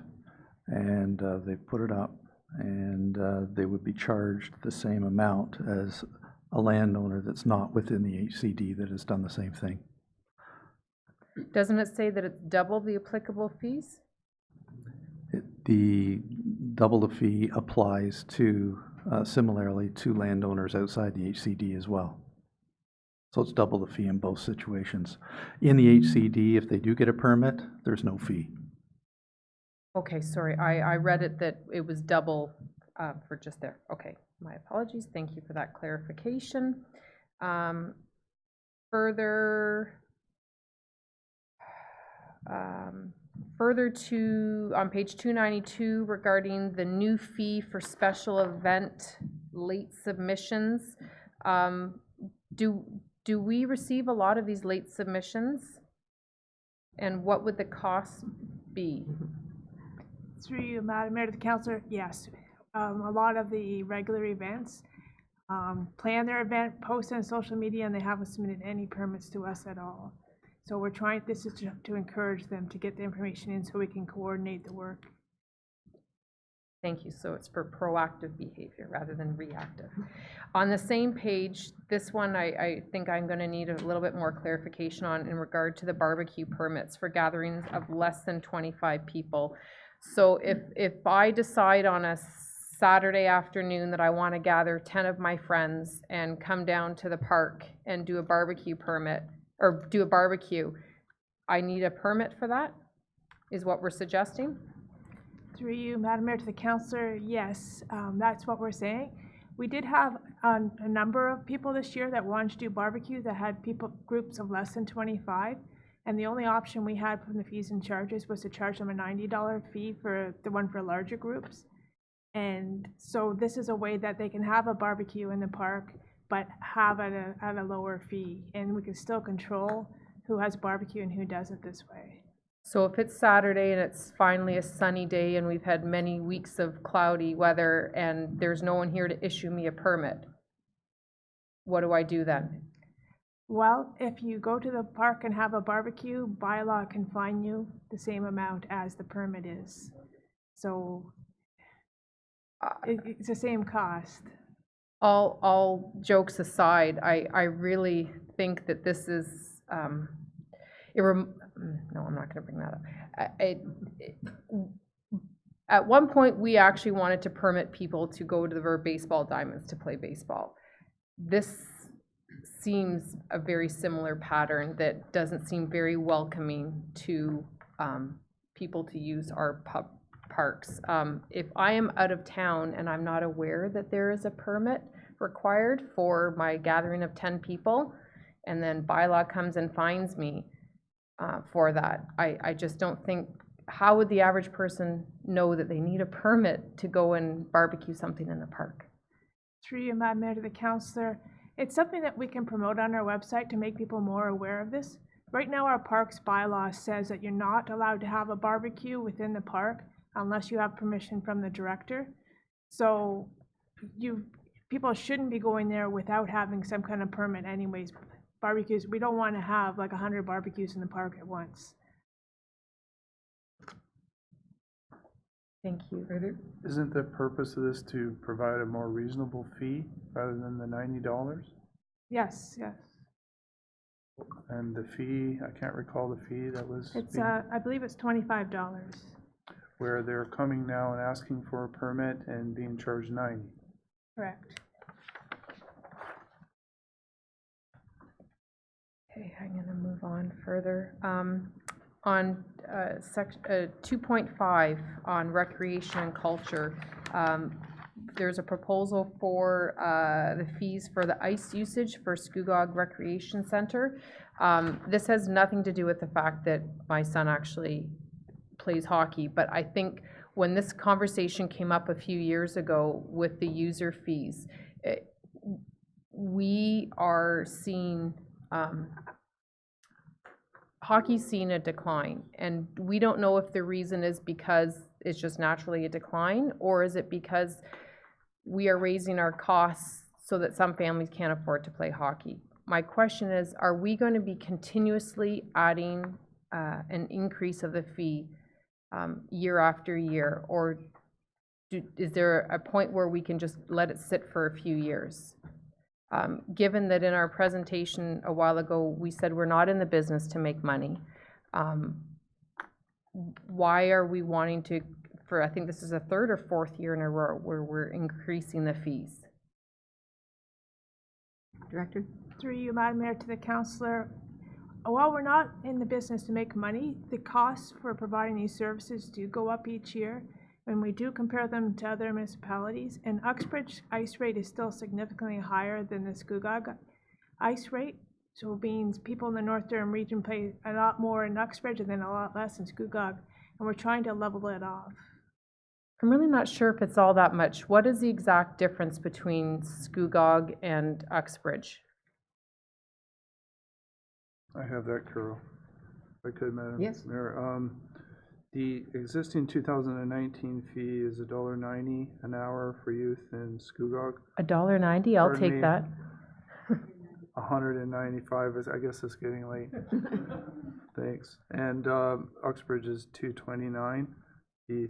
[SPEAKER 10] and they put it up, and they would be charged the same amount as a landowner that's not within the HCD that has done the same thing.
[SPEAKER 3] Doesn't it say that it's double the applicable fees?
[SPEAKER 10] The double the fee applies to, similarly to landowners outside the HCD as well. So it's double the fee in both situations. In the HCD, if they do get a permit, there's no fee.
[SPEAKER 3] Okay, sorry, I read it that it was double for just there. Okay, my apologies. Thank you for that clarification. Further to, on page 292, regarding the new fee for special event late submissions, do we receive a lot of these late submissions? And what would the cost be?
[SPEAKER 4] Through you, Madam Mayor, to the councillor, yes. A lot of the regular events plan their event, post it on social media, and they haven't submitted any permits to us at all. So we're trying, this is to encourage them to get the information in so we can coordinate the work.
[SPEAKER 3] Thank you. So it's for proactive behavior rather than reactive. On the same page, this one I think I'm going to need a little bit more clarification on in regard to the barbecue permits for gatherings of less than 25 people. So if I decide on a Saturday afternoon that I want to gather 10 of my friends and come down to the park and do a barbecue permit, or do a barbecue, I need a permit for that, is what we're suggesting?
[SPEAKER 4] Through you, Madam Mayor, to the councillor, yes, that's what we're saying. We did have a number of people this year that wanted to do barbecue that had people, groups of less than 25. And the only option we had from the fees and charges was to charge them a $90 fee for the one for larger groups. And so this is a way that they can have a barbecue in the park, but have at a lower fee. And we can still control who has barbecue and who doesn't this way.
[SPEAKER 3] So if it's Saturday and it's finally a sunny day and we've had many weeks of cloudy weather and there's no one here to issue me a permit, what do I do then?
[SPEAKER 4] Well, if you go to the park and have a barbecue, bylaw can fine you the same amount as the permit is. So it's the same cost.
[SPEAKER 3] All jokes aside, I really think that this is, no, I'm not gonna bring that up. At one point, we actually wanted to permit people to go to the baseball diamonds to play baseball. This seems a very similar pattern that doesn't seem very welcoming to people to use our parks. If I am out of town and I'm not aware that there is a permit required for my gathering of 10 people, and then bylaw comes and fines me for that, I just don't think, how would the average person know that they need a permit to go and barbecue something in the park?
[SPEAKER 4] Through you, Madam Mayor, to the councillor, it's something that we can promote on our website to make people more aware of this. Right now, our parks bylaw says that you're not allowed to have a barbecue within the park unless you have permission from the director. So people shouldn't be going there without having some kind of permit anyways. Barbecues, we don't want to have like 100 barbecues in the park at once.
[SPEAKER 3] Thank you.
[SPEAKER 12] Isn't the purpose of this to provide a more reasonable fee rather than the $90?
[SPEAKER 4] Yes, yes.
[SPEAKER 12] And the fee, I can't recall the fee that was
[SPEAKER 4] It's, I believe it's $25.
[SPEAKER 12] where they're coming now and asking for a permit and being charged 90.
[SPEAKER 4] Correct.
[SPEAKER 3] Okay, I'm gonna move on further. On section 2.5 on recreation and culture, there's a proposal for the fees for the ice usage for Scugog Recreation Center. This has nothing to do with the fact that my son actually plays hockey, but I think when this conversation came up a few years ago with the user fees, we are seeing hockey's seen a decline, and we don't know if the reason is because it's just naturally a decline, or is it because we are raising our costs so that some families can't afford to play hockey. My question is, are we going to be continuously adding an increase of the fee year after year, or is there a point where we can just let it sit for a few years? Given that in our presentation a while ago, we said we're not in the business to make money, why are we wanting to, for I think this is the third or fourth year in a row where we're increasing the fees?
[SPEAKER 1] Director?
[SPEAKER 4] Through you, Madam Mayor, to the councillor, while we're not in the business to make money, the costs for providing these services do go up each year. When we do compare them to other municipalities, and Uxbridge ice rate is still significantly higher than the Scugog ice rate. So it means people in the North Durham region pay a lot more in Uxbridge and then a lot less in Scugog, and we're trying to level it off.
[SPEAKER 3] I'm really not sure if it's all that much. What is the exact difference between Scugog and Uxbridge?
[SPEAKER 12] I have that, Carol. If I could, Madam
[SPEAKER 1] Yes.
[SPEAKER 12] Mayor. The existing 2019 fee is $1.90 an hour for youth in Scugog.
[SPEAKER 3] $1.90, I'll
[SPEAKER 12] Pardon
[SPEAKER 3] take
[SPEAKER 12] me.
[SPEAKER 3] that.
[SPEAKER 12] 195 is, I guess it's getting late. Thanks. And Uxbridge is $2.29. The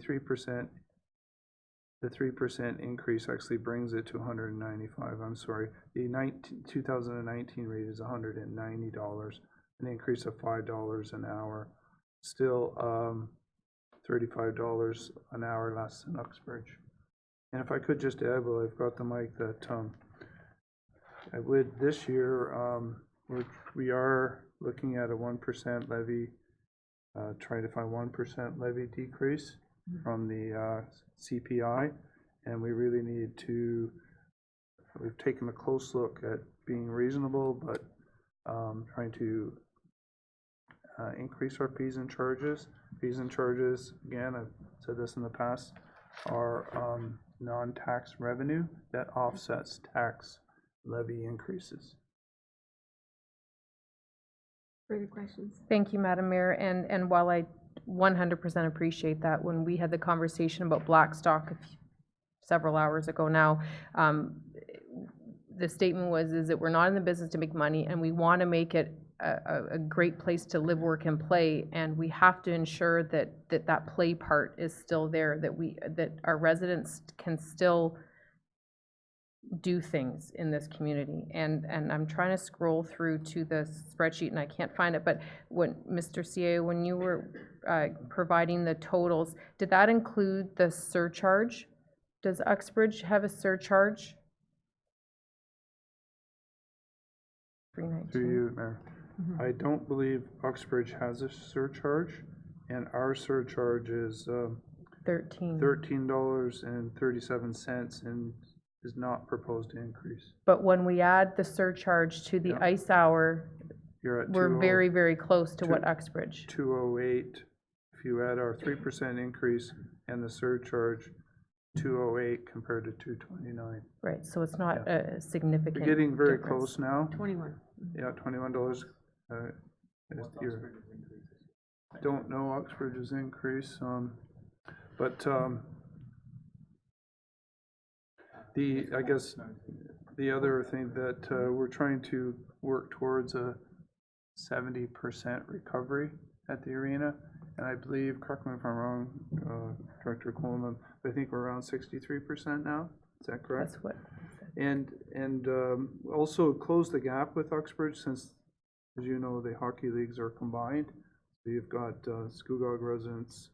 [SPEAKER 12] 3% increase actually brings it to $195. I'm sorry. The 2019 rate is $190, an increase of $5 an hour. Still $35 an hour less than Uxbridge. And if I could just add, well, I've got the mic, that I would this year, we are looking at a 1% levy, trying to find 1% levy decrease from the CPI, and we really need to we've taken a close look at being reasonable, but trying to increase our fees and charges. Fees and charges, again, I've said this in the past, are non-tax revenue that offsets tax levy increases.
[SPEAKER 1] Further questions?
[SPEAKER 3] Thank you, Madam Mayor, and while I 100% appreciate that, when we had the conversation about Blackstock several hours ago now, the statement is that we're not in the business to make money, and we want to make it a great place to live, work, and play, and we have to ensure that that play part is still there, that our residents can still do things in this community. And I'm trying to scroll through to the spreadsheet and I can't find it, but when, Mr. CA, when you were providing the totals, did that include the surcharge? Does Uxbridge have a surcharge?
[SPEAKER 12] Through you, Mayor. I don't believe Uxbridge has a surcharge, and our surcharge is $13.37 and is not proposed to increase.
[SPEAKER 3] But when we add the surcharge to the ice hour,
[SPEAKER 12] You're at
[SPEAKER 3] we're very, very close to what Uxbridge.
[SPEAKER 12] 208. If you add our 3% increase and the surcharge, 208 compared to 229.
[SPEAKER 3] Right, so it's not a significant
[SPEAKER 12] You're getting very
[SPEAKER 3] difference.
[SPEAKER 12] close now.
[SPEAKER 1] 21.
[SPEAKER 12] Yeah, $21. Don't know Uxbridge's increase, but I guess the other thing that we're trying to work towards a 70% recovery at the arena, and I believe, correct me if I'm wrong, Director Coleman, but I think we're around 63% now. Is that correct?
[SPEAKER 3] That's what.
[SPEAKER 12] And also close the gap with Uxbridge, since, as you know, the hockey leagues are combined. So you've got Scugog residents,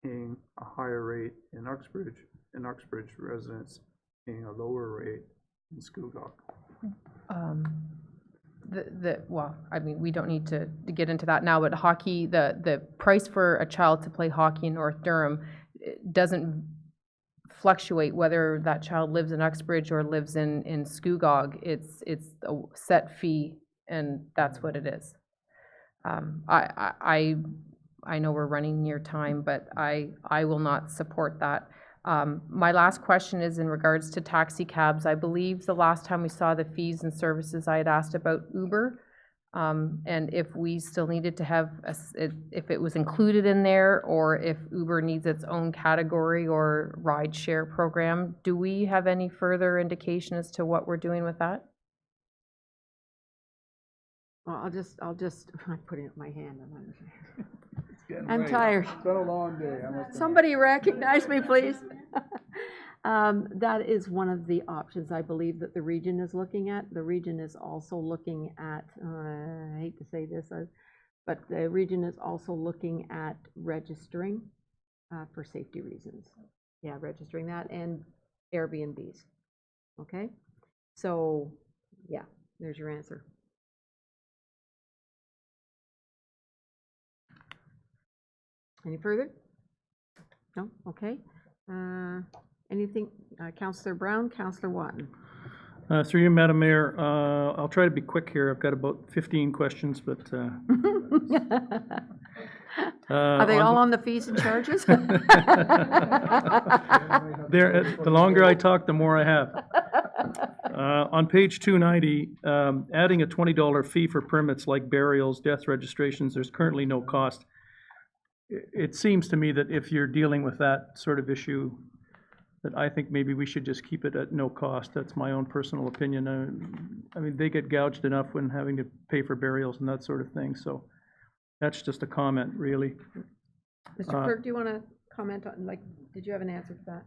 [SPEAKER 12] paying a higher rate in Uxbridge, and Uxbridge residents paying a lower rate in Scugog.
[SPEAKER 3] Well, I mean, we don't need to get into that now, but hockey, the price for a child to play hockey in North Durham doesn't fluctuate whether that child lives in Uxbridge or lives in Scugog. It's a set fee, and that's what it is. I know we're running near time, but I will not support that. My last question is in regards to taxi cabs. I believe the last time we saw the fees and services, I had asked about Uber, and if we still needed to have, if it was included in there, or if Uber needs its own category or ride share program. Do we have any further indication as to what we're doing with that?
[SPEAKER 1] Well, I'm putting up my hand. I'm tired.
[SPEAKER 12] It's been a long day.
[SPEAKER 1] Somebody recognize me, please. That is one of the options I believe that the region is looking at. The region is also looking at, I hate to say this, but the region is also looking at registering for safety reasons. Yeah, registering that and Airbnbs. Okay? So, yeah, there's your answer. Any further? No? Okay. Anything, Councillor Brown, Councillor Watton?
[SPEAKER 11] Through you, Madam Mayor, I'll try to be quick here. I've got about 15 questions, but...
[SPEAKER 1] Are they all on the fees and charges?
[SPEAKER 11] The longer I talk, the more I have. On page 290, adding a $20 fee for permits like burials, death registrations, there's currently no cost. It seems to me that if you're dealing with that sort of issue, that I think maybe we should just keep it at no cost. That's my own personal opinion. I mean, they get gouged enough when having to pay for burials and that sort of thing, so that's just a comment, really.
[SPEAKER 1] Mr. Clerk, do you want to comment on, did you have an answer to that?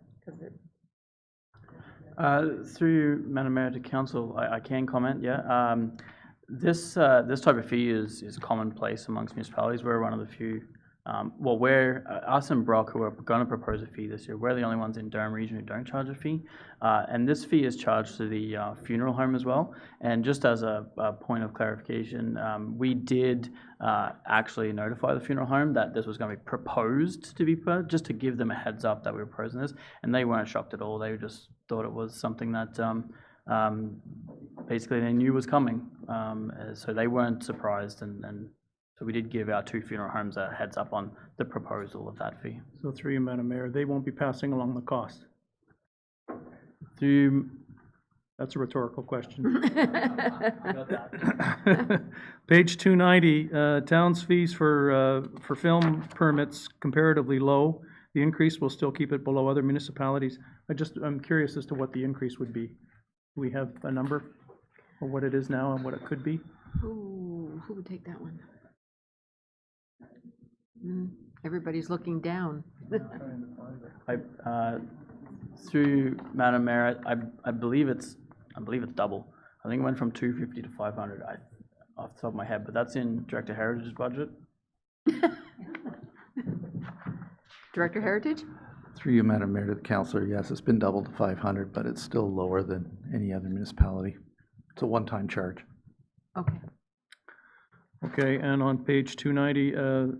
[SPEAKER 17] Through you, Madam Mayor, to Council, I can comment, yeah. This type of fee is commonplace amongst municipalities. We're one of the few Well, we're, us and Brock, who are gonna propose a fee this year, we're the only ones in Durham region who don't charge a fee. And this fee is charged to the funeral home as well. And just as a point of clarification, we did actually notify the funeral home that this was gonna be proposed to be put, just to give them a heads up that we were proposing this. And they weren't shocked at all. They just thought it was something that basically they knew was coming. So they weren't surprised, and so we did give our 2 funeral homes a heads up on the proposal of that fee.
[SPEAKER 11] So through you, Madam Mayor, they won't be passing along the cost. That's a rhetorical question. Page 290, town's fees for film permits comparatively low. The increase will still keep it below other municipalities. I'm curious as to what the increase would be. Do we have a number of what it is now and what it could be?
[SPEAKER 1] Who would take that one? Everybody's looking down.
[SPEAKER 17] Through Madam Mayor, I believe it's double. I think it went from 250 to 500. Off the top of my head, but that's in Director Heritage's budget.
[SPEAKER 1] Director Heritage?
[SPEAKER 10] Through you, Madam Mayor, to the councillor, yes, it's been doubled to 500, but it's still lower than any other municipality. It's a one-time charge.
[SPEAKER 1] Okay.
[SPEAKER 11] Okay, and on page 290,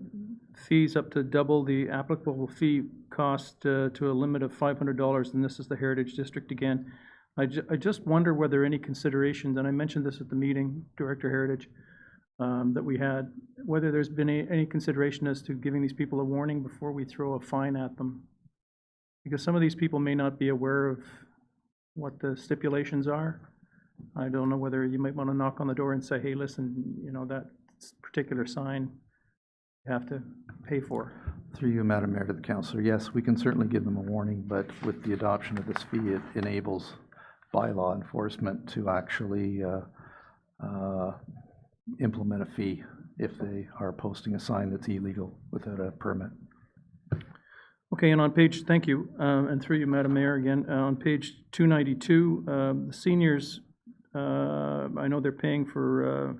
[SPEAKER 11] fees up to double the applicable fee cost to a limit of $500, and this is the Heritage District again. I just wonder whether any considerations, and I mentioned this at the meeting, Director Heritage, that we had, whether there's been any consideration as to giving these people a warning before we throw a fine at them. Because some of these people may not be aware of what the stipulations are. I don't know whether you might want to knock on the door and say, hey, listen, you know, that particular sign you have to pay for.
[SPEAKER 10] Through you, Madam Mayor, to the councillor, yes, we can certainly give them a warning, but with the adoption of this fee, it enables bylaw enforcement to actually implement a fee if they are posting a sign that's illegal without a permit.
[SPEAKER 11] Okay, and on page, thank you, and through you, Madam Mayor, again, on page 292, the seniors, I know they're paying for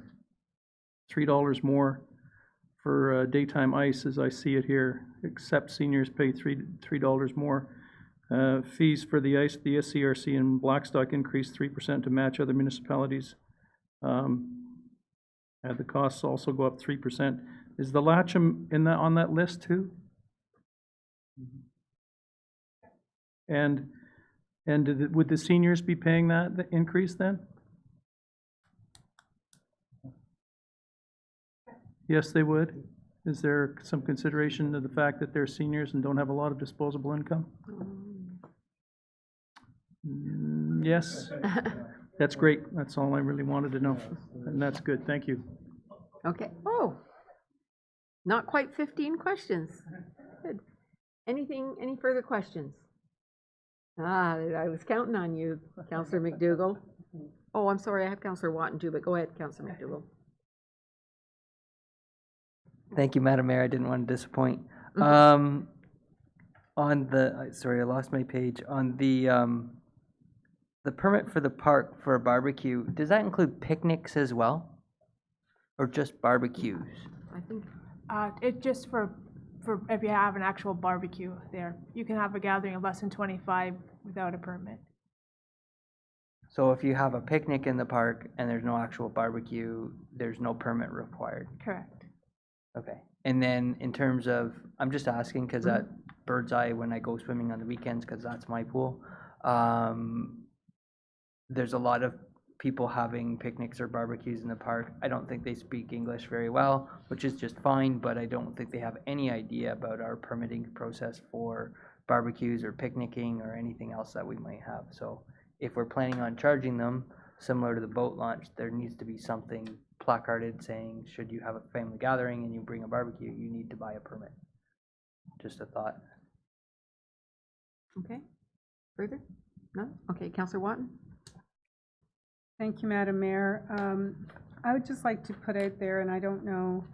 [SPEAKER 11] $3 more for daytime ice, as I see it here, except seniors pay $3 more. Fees for the ice, the SCRC and Blackstock increased 3% to match other municipalities. And the costs also go up 3%. Is the Latcham on that list too? And would the seniors be paying the increase then? Yes, they would. Is there some consideration to the fact that they're seniors and don't have a lot of disposable income? Yes. That's great. That's all I really wanted to know. And that's good. Thank you.
[SPEAKER 1] Okay. Oh, not quite 15 questions. Good. Any further questions? I was counting on you, Councillor McDougall. Oh, I'm sorry, I have Councillor Watton too, but go ahead, Councillor McDougall.
[SPEAKER 8] Thank you, Madam Mayor. I didn't want to disappoint. On the, sorry, I lost my page. On the permit for the park for a barbecue, does that include picnics as well? Or just barbecues?
[SPEAKER 1] I think.
[SPEAKER 4] It's just for if you have an actual barbecue there. You can have a gathering of less than 25 without a permit.
[SPEAKER 8] So if you have a picnic in the park and there's no actual barbecue, there's no permit required?
[SPEAKER 4] Correct.
[SPEAKER 8] Okay. And then in terms of, I'm just asking because at Bird's Eye, when I go swimming on the weekends, because that's my pool, there's a lot of people having picnics or barbecues in the park. I don't think they speak English very well, which is just fine, but I don't think they have any idea about our permitting process for barbecues or picnicking or anything else that we might have. So if we're planning on charging them, similar to the boat launch, there needs to be something placarded saying, should you have a family gathering and you bring a barbecue, you need to buy a permit. Just a thought.
[SPEAKER 1] Okay. Further? No? Okay, Councillor Watton?
[SPEAKER 7] Thank you, Madam Mayor. I would just like to put out there, and I don't know,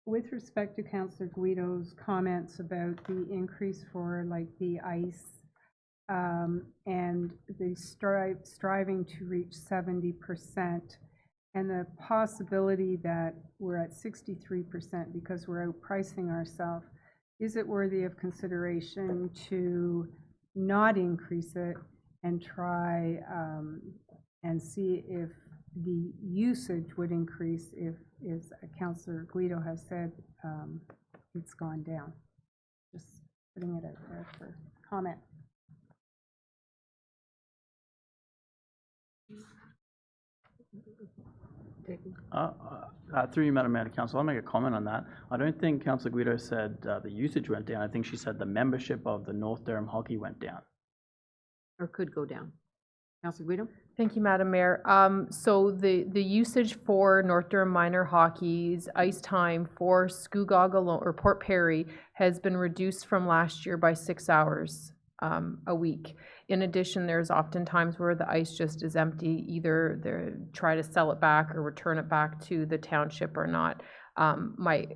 [SPEAKER 7] with respect to Councillor Guido's comments about the increase for like the ice and the striving to reach 70%, and the possibility that we're at 63% because we're outpricing ourselves, is it worthy of consideration to not increase it and try and see if the usage would increase if, as Councillor Guido has said, it's gone down? Just putting it out there for comment.
[SPEAKER 17] Through you, Madam Mayor to Council, I'll make a comment on that. I don't think Councillor Guido said the usage went down. I think she said the membership of the North Durham Hockey went down.
[SPEAKER 1] Or could go down. Councillor Guido?
[SPEAKER 3] Thank you, Madam Mayor. So the usage for North Durham Minor Hockey's ice time for Scugog alone, or Port Perry, has been reduced from last year by 6 hours a week. In addition, there's often times where the ice just is empty. Either they try to sell it back or return it back to the township or not. My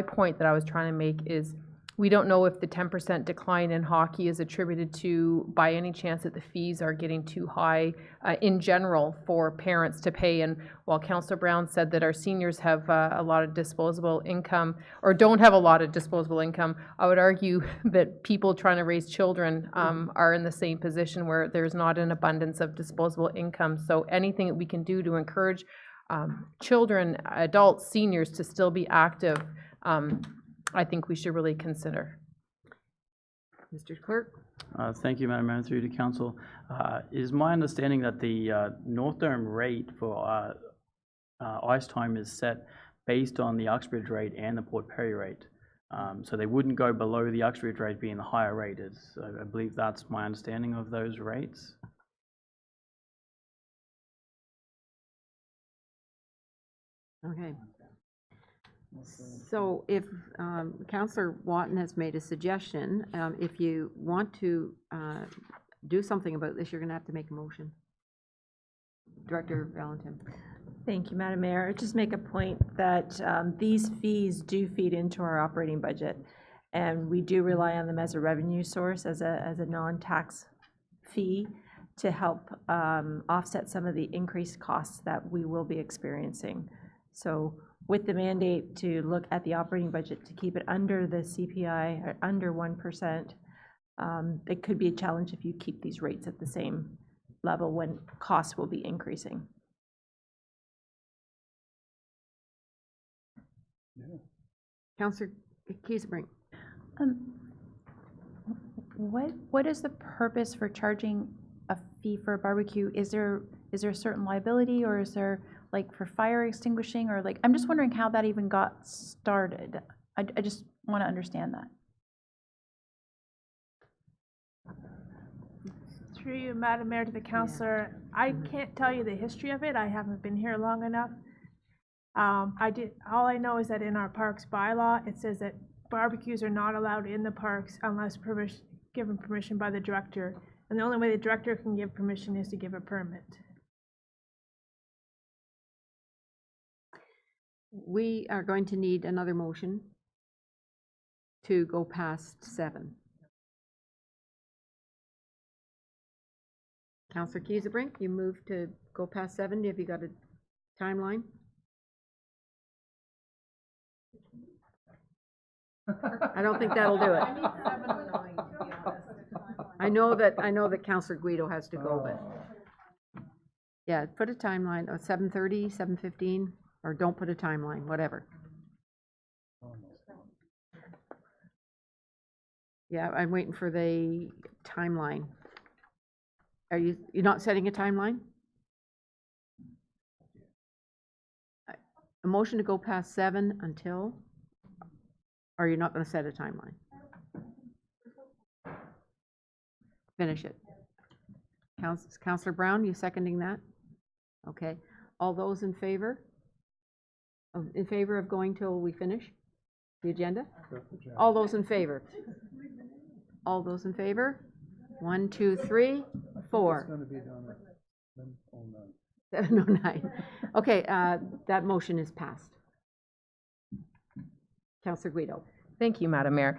[SPEAKER 3] point that I was trying to make is, we don't know if the 10% decline in hockey is attributed to, by any chance, that the fees are getting too high in general for parents to pay. And while Councillor Brown said that our seniors have a lot of disposable income, or don't have a lot of disposable income, I would argue that people trying to raise children are in the same position where there's not an abundance of disposable income. So anything that we can do to encourage children, adults, seniors to still be active, I think we should really consider.
[SPEAKER 1] Mr. Clerk?
[SPEAKER 17] Thank you, Madam Mayor, through to Council. It is my understanding that the North Durham rate for ice time is set based on the Uxbridge rate and the Port Perry rate. So they wouldn't go below the Uxbridge rate being the higher rate. I believe that's my understanding of those rates.
[SPEAKER 1] Okay. So if Councillor Watton has made a suggestion, if you want to do something about this, you're going to have to make a motion. Director Valentin.
[SPEAKER 6] Thank you, Madam Mayor. I'd just make a point that these fees do feed into our operating budget, and we do rely on them as a revenue source, as a non-tax fee to help offset some of the increased costs that we will be experiencing. So with the mandate to look at the operating budget to keep it under the CPI, or under 1%, it could be a challenge if you keep these rates at the same level when costs will be increasing.
[SPEAKER 1] Councillor Kiesebrink.
[SPEAKER 2] What is the purpose for charging a fee for a barbecue? Is there a certain liability, or is there, like, for fire extinguishing, or like, I'm just wondering how that even got started. I just want to understand that.
[SPEAKER 4] Through you, Madam Mayor, to the councillor, I can't tell you the history of it. I haven't been here long enough. All I know is that in our parks bylaw, it says that barbecues are not allowed in the parks unless given permission by the director. And the only way the director can give permission is to give a permit.
[SPEAKER 1] We are going to need another motion to go past 7. Councillor Kiesebrink, you moved to go past 7. Have you got a timeline? I don't think that'll do it. I know that Councillor Guido has to go, but yeah, put a timeline, 7:30, 7:15, or don't put a timeline, whatever. Yeah, I'm waiting for the timeline. You're not setting a timeline? A motion to go past 7 until, or you're not going to set a timeline? Finish it. Councillor Brown, you seconding that? Okay. All those in favor? In favor of going till we finish the agenda? All those in favor? All those in favor? 1, 2, 3, 4. 7:09. Okay, that motion is passed. Councillor Guido.
[SPEAKER 3] Thank you, Madam Mayor.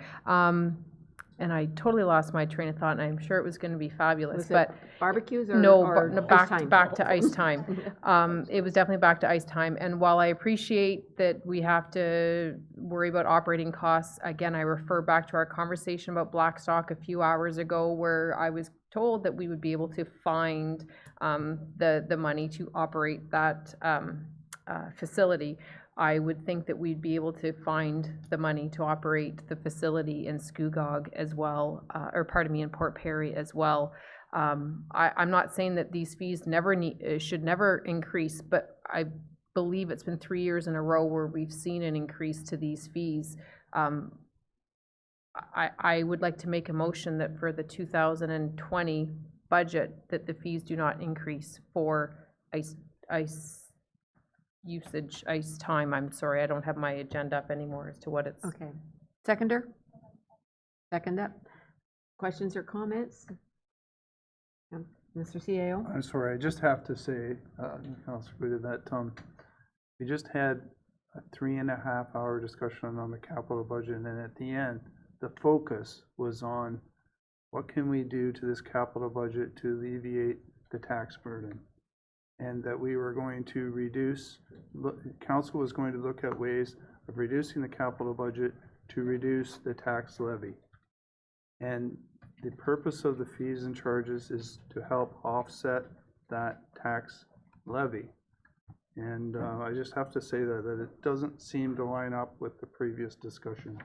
[SPEAKER 3] and I totally lost my train of thought, and I'm sure it was gonna be fabulous,
[SPEAKER 1] Was
[SPEAKER 3] but.
[SPEAKER 1] it barbecues or?
[SPEAKER 3] No,
[SPEAKER 1] or
[SPEAKER 3] no,
[SPEAKER 1] ice time?
[SPEAKER 3] back to ice time. It was definitely back to ice time, and while I appreciate that we have to worry about operating costs, again, I refer back to our conversation about Blackstock a few hours ago, where I was told that we would be able to find the money to operate that facility. I would think that we'd be able to find the money to operate the facility in Scugog as well, or pardon me, in Port Perry as well. I'm not saying that these fees should never increase, but I believe it's been 3 years in a row where we've seen an increase to these fees. I would like to make a motion that for the 2020 budget, that the fees do not increase for ice usage, ice time. I'm sorry, I don't have my agenda up anymore as to what it's.
[SPEAKER 1] Okay. Seconder? Second up. Questions or comments? Mr. CAO?
[SPEAKER 12] I'm sorry, I just have to say, Councilor Guida, that we just had a 3.5-hour discussion on the capital budget, and then at the end, the focus was on what can we do to this capital budget to alleviate the tax burden, and that we were going to council was going to look at ways of reducing the capital budget to reduce the tax levy. And the purpose of the fees and charges is to help offset that tax levy. And I just have to say that it doesn't seem to line up with the previous discussion.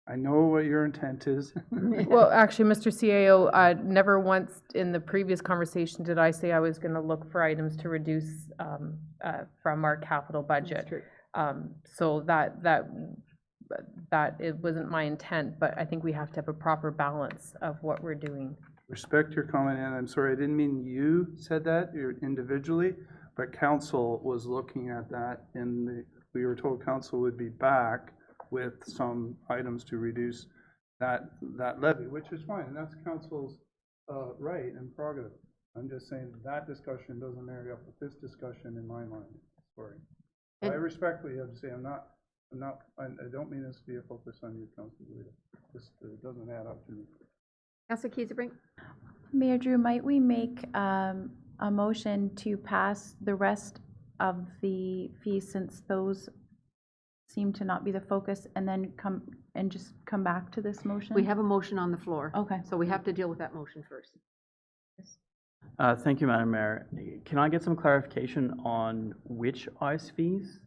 [SPEAKER 12] I know what your intent is.
[SPEAKER 3] Well, actually, Mr. CAO, never once in the previous conversation did I say I was gonna look for items to reduce from our capital budget. So that it wasn't my intent, but I think we have to have a proper balance of what we're doing.
[SPEAKER 12] Respect your comment, and I'm sorry, I didn't mean you said that individually, but council was looking at that, and we were told council would be back with some items to reduce that levy, which is fine, and that's council's right and prerogative. I'm just saying that discussion doesn't marry up with this discussion in my mind. Sorry. I respectfully have to say I don't mean this to be a focus on you, Councilor Guida. It doesn't add up to me.
[SPEAKER 1] Councilor Kieserbrink?
[SPEAKER 2] Mayor Drew, might we make a motion to pass the rest of the fees, since those seem to not be the focus, and then just come back to this motion?
[SPEAKER 1] We have a motion on the floor.
[SPEAKER 2] Okay.
[SPEAKER 1] So we have to deal with that motion first.
[SPEAKER 17] Thank you, Madam Mayor. Can I get some clarification on which ice fees?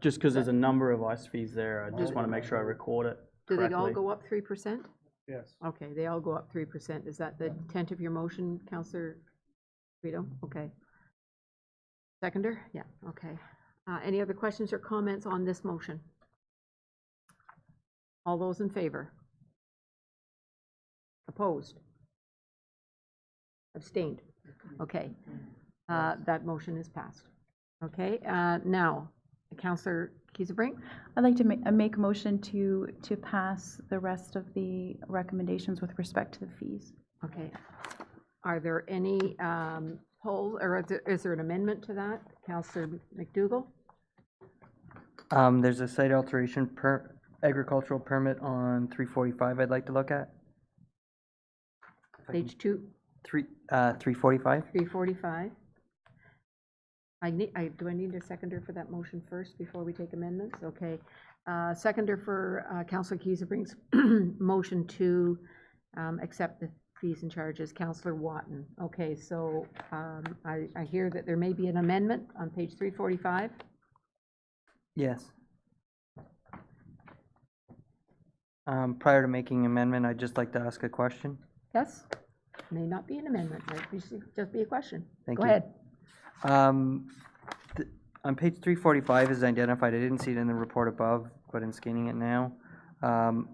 [SPEAKER 17] Just because there's a number of ice fees there, I just want to make sure I record it
[SPEAKER 1] Do
[SPEAKER 17] correctly.
[SPEAKER 1] they all go up 3%?
[SPEAKER 12] Yes.
[SPEAKER 1] Okay, they all go up 3%. Is that the intent of your motion, Councilor Vito? Okay. Seconder? Yeah, okay. Any other questions or comments on this motion? All those in favor? Opposed? Abstained? Okay. That motion is passed. Okay, now, Councilor Kieserbrink?
[SPEAKER 2] I'd like to make a motion to pass the rest of the recommendations with respect to the fees.
[SPEAKER 1] Okay. Are there any polls, or is there an amendment to that? Councilor McDougall?
[SPEAKER 8] There's a site alteration agricultural permit on 345 I'd like to look at.
[SPEAKER 1] Page 2?
[SPEAKER 8] 345?
[SPEAKER 1] 345. Do I need a seconder for that motion first before we take amendments? Okay. Seconder for Councilor Kieserbrink's motion to accept the fees and charges, Councilor Watton. Okay, so I hear that there may be an amendment on page 345.
[SPEAKER 8] Yes. Prior to making an amendment, I'd just like to ask a question.
[SPEAKER 1] Yes? May not be an amendment, might just be a question.
[SPEAKER 8] Thank
[SPEAKER 1] Go
[SPEAKER 8] you.
[SPEAKER 1] ahead.
[SPEAKER 8] On page 345 is identified, I didn't see it in the report above, but in scanning it now.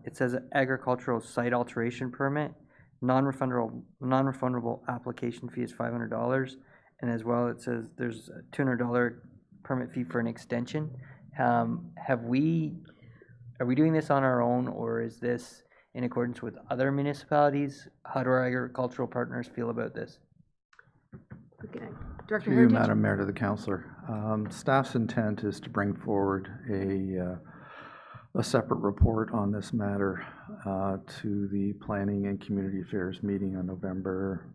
[SPEAKER 8] It says agricultural site alteration permit, non-refundable application fee is $500, and as well it says there's a $200 permit fee for an extension. Are we doing this on our own, or is this in accordance with other municipalities? How do our agricultural partners feel about this?
[SPEAKER 1] Okay. Director
[SPEAKER 10] To you,
[SPEAKER 1] Heritage?
[SPEAKER 10] Madam Mayor, to the councillor. Staff's intent is to bring forward a separate report on this matter to the Planning and Community Affairs meeting on November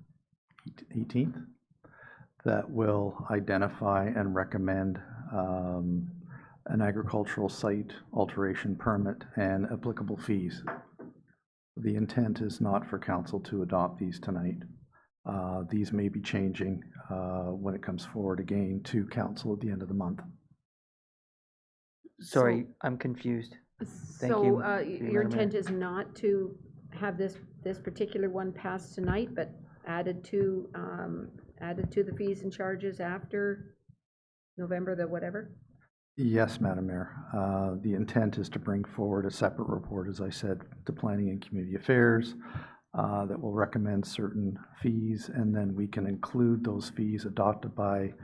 [SPEAKER 10] 18th that will identify and recommend an agricultural site alteration permit and applicable fees. The intent is not for council to adopt these tonight. These may be changing when it comes forward again to council at the end of the month.
[SPEAKER 8] Sorry, I'm confused. Thank
[SPEAKER 1] So,
[SPEAKER 8] you,
[SPEAKER 1] your
[SPEAKER 8] Madam Mayor.
[SPEAKER 1] intent is not to have this particular one passed tonight, but added to the fees and charges after November the whatever?
[SPEAKER 10] Yes, Madam Mayor. The intent is to bring forward a separate report, as I said, to Planning and Community Affairs that will recommend certain fees, and then we can include those fees adopted by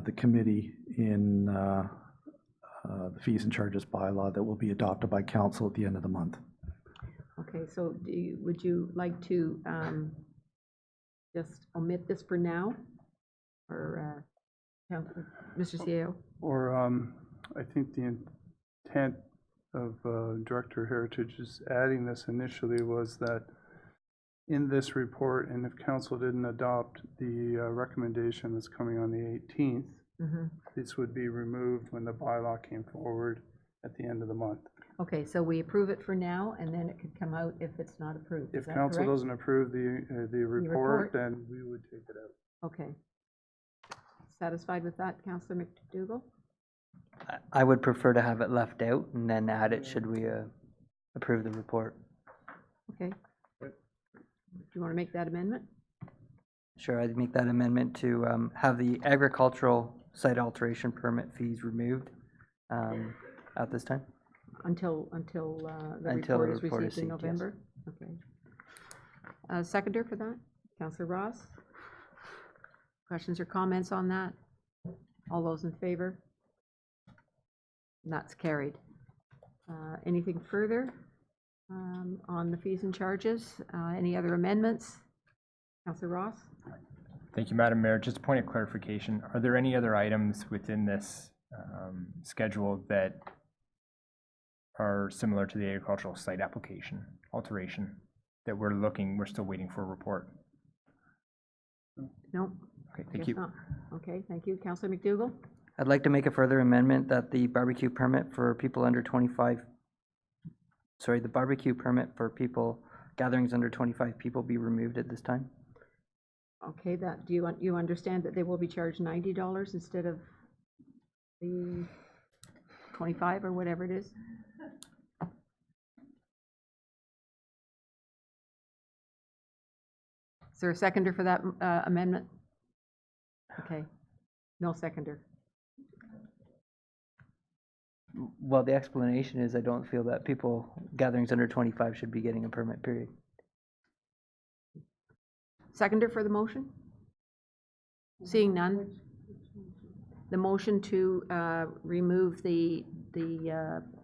[SPEAKER 10] the committee in the fees and charges bylaw that will be adopted by council at the end of the month.
[SPEAKER 1] Okay, so would you like to just omit this for now? Or, Mr. CEO?
[SPEAKER 12] Or I think the intent of Director Heritage's adding this initially was that in this report, and if council didn't adopt the recommendation that's coming on the 18th, this would be removed when the bylaw came forward at the end of the month.
[SPEAKER 1] Okay, so we approve it for now, and then it could come out if it's not approved. Is
[SPEAKER 12] If
[SPEAKER 1] that
[SPEAKER 12] council
[SPEAKER 1] correct?
[SPEAKER 12] doesn't approve the report,
[SPEAKER 1] report?
[SPEAKER 12] then we would take it out.
[SPEAKER 1] Okay. Satisfied with that, Councillor McDougall?
[SPEAKER 8] I would prefer to have it left out and then add it should we approve the report.
[SPEAKER 1] Okay. Do you want to make that amendment?
[SPEAKER 8] Sure, I'd make that amendment to have the agricultural site alteration permit fees removed at this time.
[SPEAKER 1] Until the
[SPEAKER 8] Until
[SPEAKER 1] report
[SPEAKER 8] the
[SPEAKER 1] is
[SPEAKER 8] report is
[SPEAKER 1] received in
[SPEAKER 8] received, yes.
[SPEAKER 1] November? Okay. Seconder for that? Councillor Ross? Questions or comments on that? All those in favor? And that's carried. Anything further on the fees and charges? Any other amendments? Councillor Ross?
[SPEAKER 16] Thank you, Madam Mayor. Just a point of clarification. Are there any other items within this schedule that are similar to the agricultural site application alteration that we're still waiting for a report?
[SPEAKER 1] No?
[SPEAKER 16] Okay, thank
[SPEAKER 1] Guess
[SPEAKER 16] you.
[SPEAKER 1] not. Okay, thank you. Councillor McDougall?
[SPEAKER 8] I'd like to make a further amendment that the barbecue permit for people under 25, sorry, the barbecue permit for people, gatherings under 25 people be removed at this time.
[SPEAKER 1] Okay, that, you understand that they will be charged $90 instead of the 25 or whatever it is? Is there a seconder for that amendment? Okay, no seconder.
[SPEAKER 8] Well, the explanation is I don't feel that people, gatherings under 25 should be getting a permit, period.
[SPEAKER 1] Seconder for the motion? Seeing none? The motion to remove the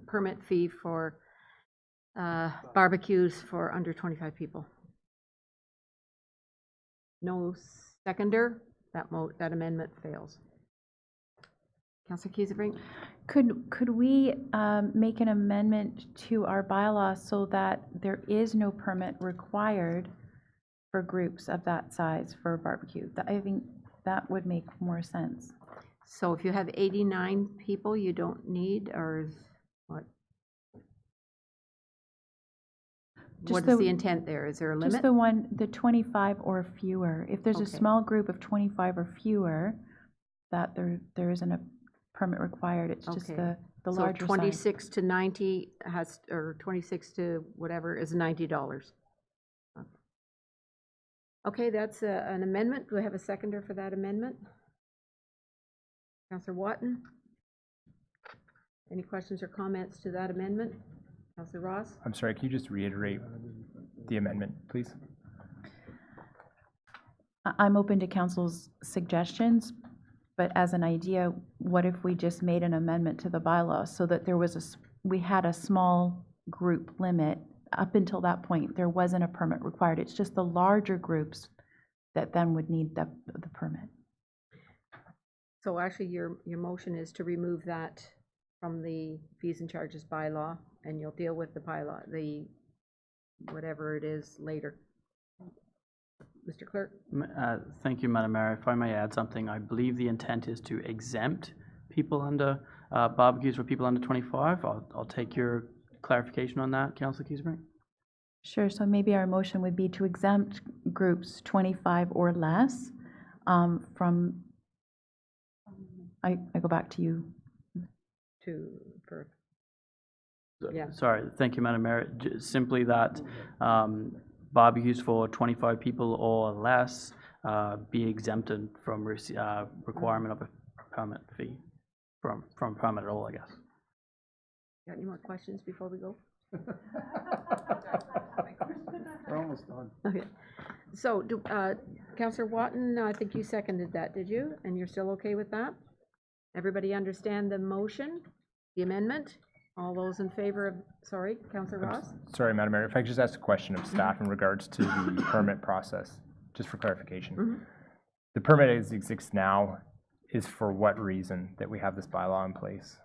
[SPEAKER 1] permit fee for barbecues for under 25 people. No seconder, that amendment fails. Councillor Kiesebrink?
[SPEAKER 2] Could we make an amendment to our bylaw so that there is no permit required for groups of that size for a barbecue? I think that would make more sense.
[SPEAKER 1] So if you have 89 people, you don't need, or is what? What is the intent there? Is there a limit?
[SPEAKER 2] Just the 25 or fewer. If there's a
[SPEAKER 1] Okay.
[SPEAKER 2] small group of 25 or fewer, that there isn't a permit required. It's just
[SPEAKER 1] Okay.
[SPEAKER 2] the
[SPEAKER 1] So
[SPEAKER 2] larger size.
[SPEAKER 1] 26 to 90 has, or 26 to whatever is $90. Okay, that's an amendment. Do I have a seconder for that amendment? Councillor Watton? Any questions or comments to that amendment? Councillor Ross?
[SPEAKER 16] I'm sorry, can you just reiterate the amendment, please?
[SPEAKER 2] I'm open to council's suggestions, but as an idea, what if we just made an amendment to the bylaw so that there was we had a small group limit. Up until that point, there wasn't a permit required. It's just the larger groups that then would need the permit.
[SPEAKER 1] So actually, your motion is to remove that from the fees and charges bylaw, and you'll deal with the bylaw, the, whatever it is later. Mr. Clerk?
[SPEAKER 17] Thank you, Madam Mayor. If I may add something, I believe the intent is to exempt people under, barbecues for people under 25. I'll take your clarification on that, Councillor Keysberg.
[SPEAKER 2] Sure, so maybe our motion would be to exempt groups 25 or less from, I go back to you.
[SPEAKER 1] Yeah.
[SPEAKER 17] Sorry, thank you, Madam Mayor. Simply that barbecues for 25 people or less be exempted from requirement of a permit fee, from permit at all, I guess.
[SPEAKER 1] Got any more questions before we go?
[SPEAKER 12] We're almost done.
[SPEAKER 1] Okay. So, Councillor Watton, I think you seconded that, did you? And you're still okay with that? Everybody understand the motion, the amendment? All those in favor of, sorry, Councillor Ross?
[SPEAKER 16] Sorry, Madam Mayor, if I could just ask a question of staff in regards to the permit process, just for clarification. The permit as it exists now is for what reason that we have this bylaw in place?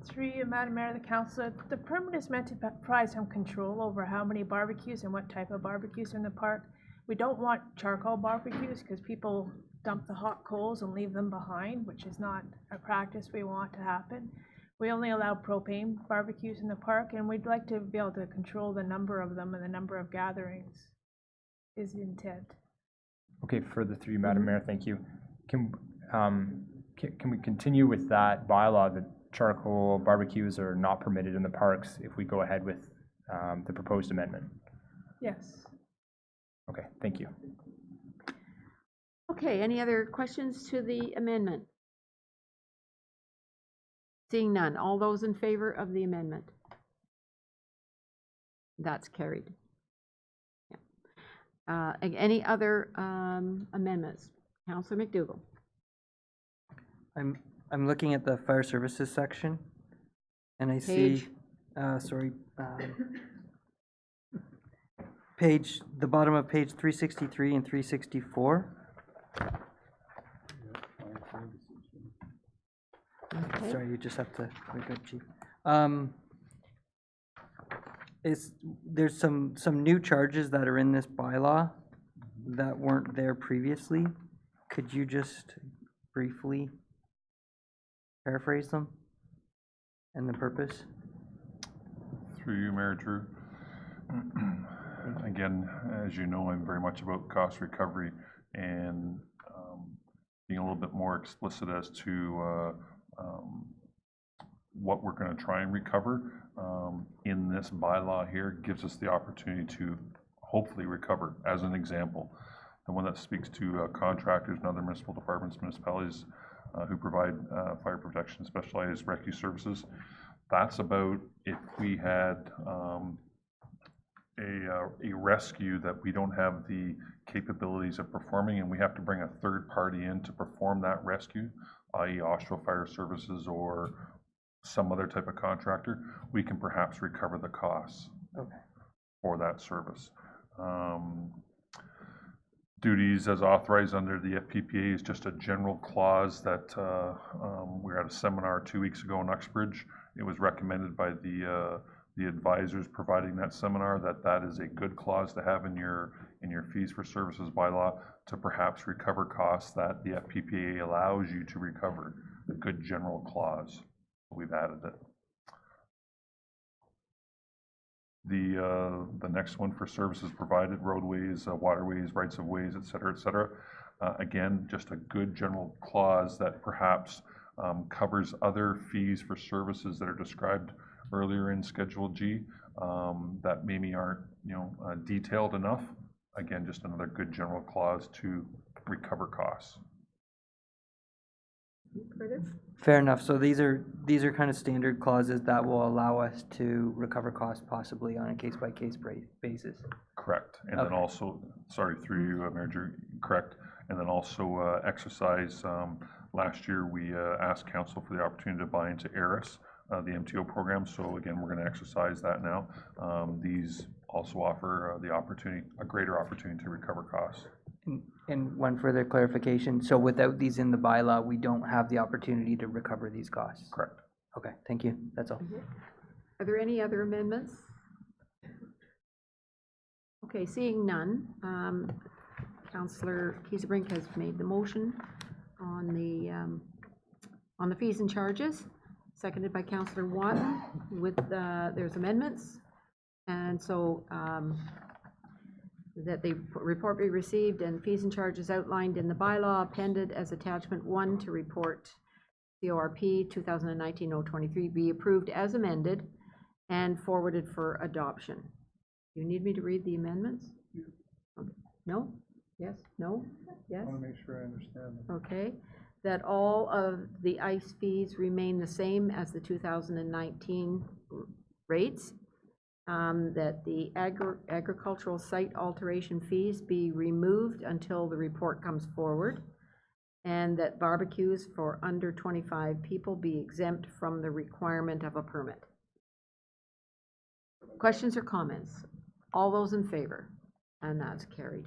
[SPEAKER 4] Through you, Madam Mayor, the council, the permit is meant to provide some control over how many barbecues and what type of barbecues in the park. We don't want charcoal barbecues because people dump the hot coals and leave them behind, which is not a practice we want to happen. We only allow propane barbecues in the park, and we'd like to be able to control the number of them and the number of gatherings is the intent.
[SPEAKER 16] Okay, further through you, Madam Mayor, thank you. Can we continue with that bylaw that charcoal barbecues are not permitted in the parks if we go ahead with the proposed amendment?
[SPEAKER 4] Yes.
[SPEAKER 16] Okay, thank you.
[SPEAKER 1] Okay, any other questions to the amendment? Seeing none, all those in favor of the amendment? That's carried. Yeah. Any other amendments? Councillor McDougall.
[SPEAKER 8] I'm looking at the fire services section, and I see, the bottom of page 363 and 364.
[SPEAKER 1] Okay.
[SPEAKER 8] Sorry, you just have to wake up, Chief. There's some new charges that are in this bylaw that weren't there previously. Could you just briefly paraphrase them and the purpose?
[SPEAKER 5] Through you, Mayor Drew. Again, as you know, I'm very much about cost recovery and being a little bit more explicit as to what we're going to try and recover in this bylaw here gives us the opportunity to hopefully recover. As an example, the one that speaks to contractors and other municipal departments, municipalities who provide fire protection specialized rescue services. That's about if we had a rescue that we don't have the capabilities of performing and we have to bring a third party in to perform that rescue, i.e. Austral Fire Services or some other type of contractor, we can perhaps recover the costs for that service. Duties as authorized under the FPPA is just a general clause that we were at a seminar 2 weeks ago in Uxbridge. It was recommended by the advisors providing that seminar that that is a good clause to have in your fees for services bylaw to perhaps recover costs that the FPPA allows you to recover. A good general clause. We've added it. The next one for services provided, roadways, waterways, rights of ways, et cetera, again, just a good general clause that perhaps covers other fees for services that are described earlier in Schedule G that maybe aren't, detailed enough. Again, just another good general clause to recover costs.
[SPEAKER 8] Fair enough. So these are kind of standard clauses that will allow us to recover costs possibly on a case-by-case basis.
[SPEAKER 5] Correct. And then also, sorry, through you, Mayor Drew, correct. And then also exercise. Last year, we asked council for the opportunity to buy into ARIS, the MTO program. So again, we're going to exercise that now. These also offer the opportunity, a greater opportunity to recover costs.
[SPEAKER 8] And one further clarification, so without these in the bylaw, we don't have the opportunity to recover these costs?
[SPEAKER 5] Correct.
[SPEAKER 8] Okay, thank you, that's all.
[SPEAKER 1] Are there any other amendments? Okay, seeing none, Councillor Kiesebrink has made the motion on the fees and charges, seconded by Councillor Watton with, there's amendments. And so, that the report be received and fees and charges outlined in the bylaw appended as attachment 1 to report CORP 2019-023 be approved as amended and forwarded for adoption. Do you need me to read the amendments? Okay. No? Yes? No? Yes?
[SPEAKER 12] I want to make sure I understand them.
[SPEAKER 1] Okay. That all of the ICE fees remain the same as the 2019 rates. That the agricultural site alteration fees be removed until the report comes forward, and that barbecues for under 25 people be exempt from the requirement of a permit. Questions or comments? All those in favor? And that's carried.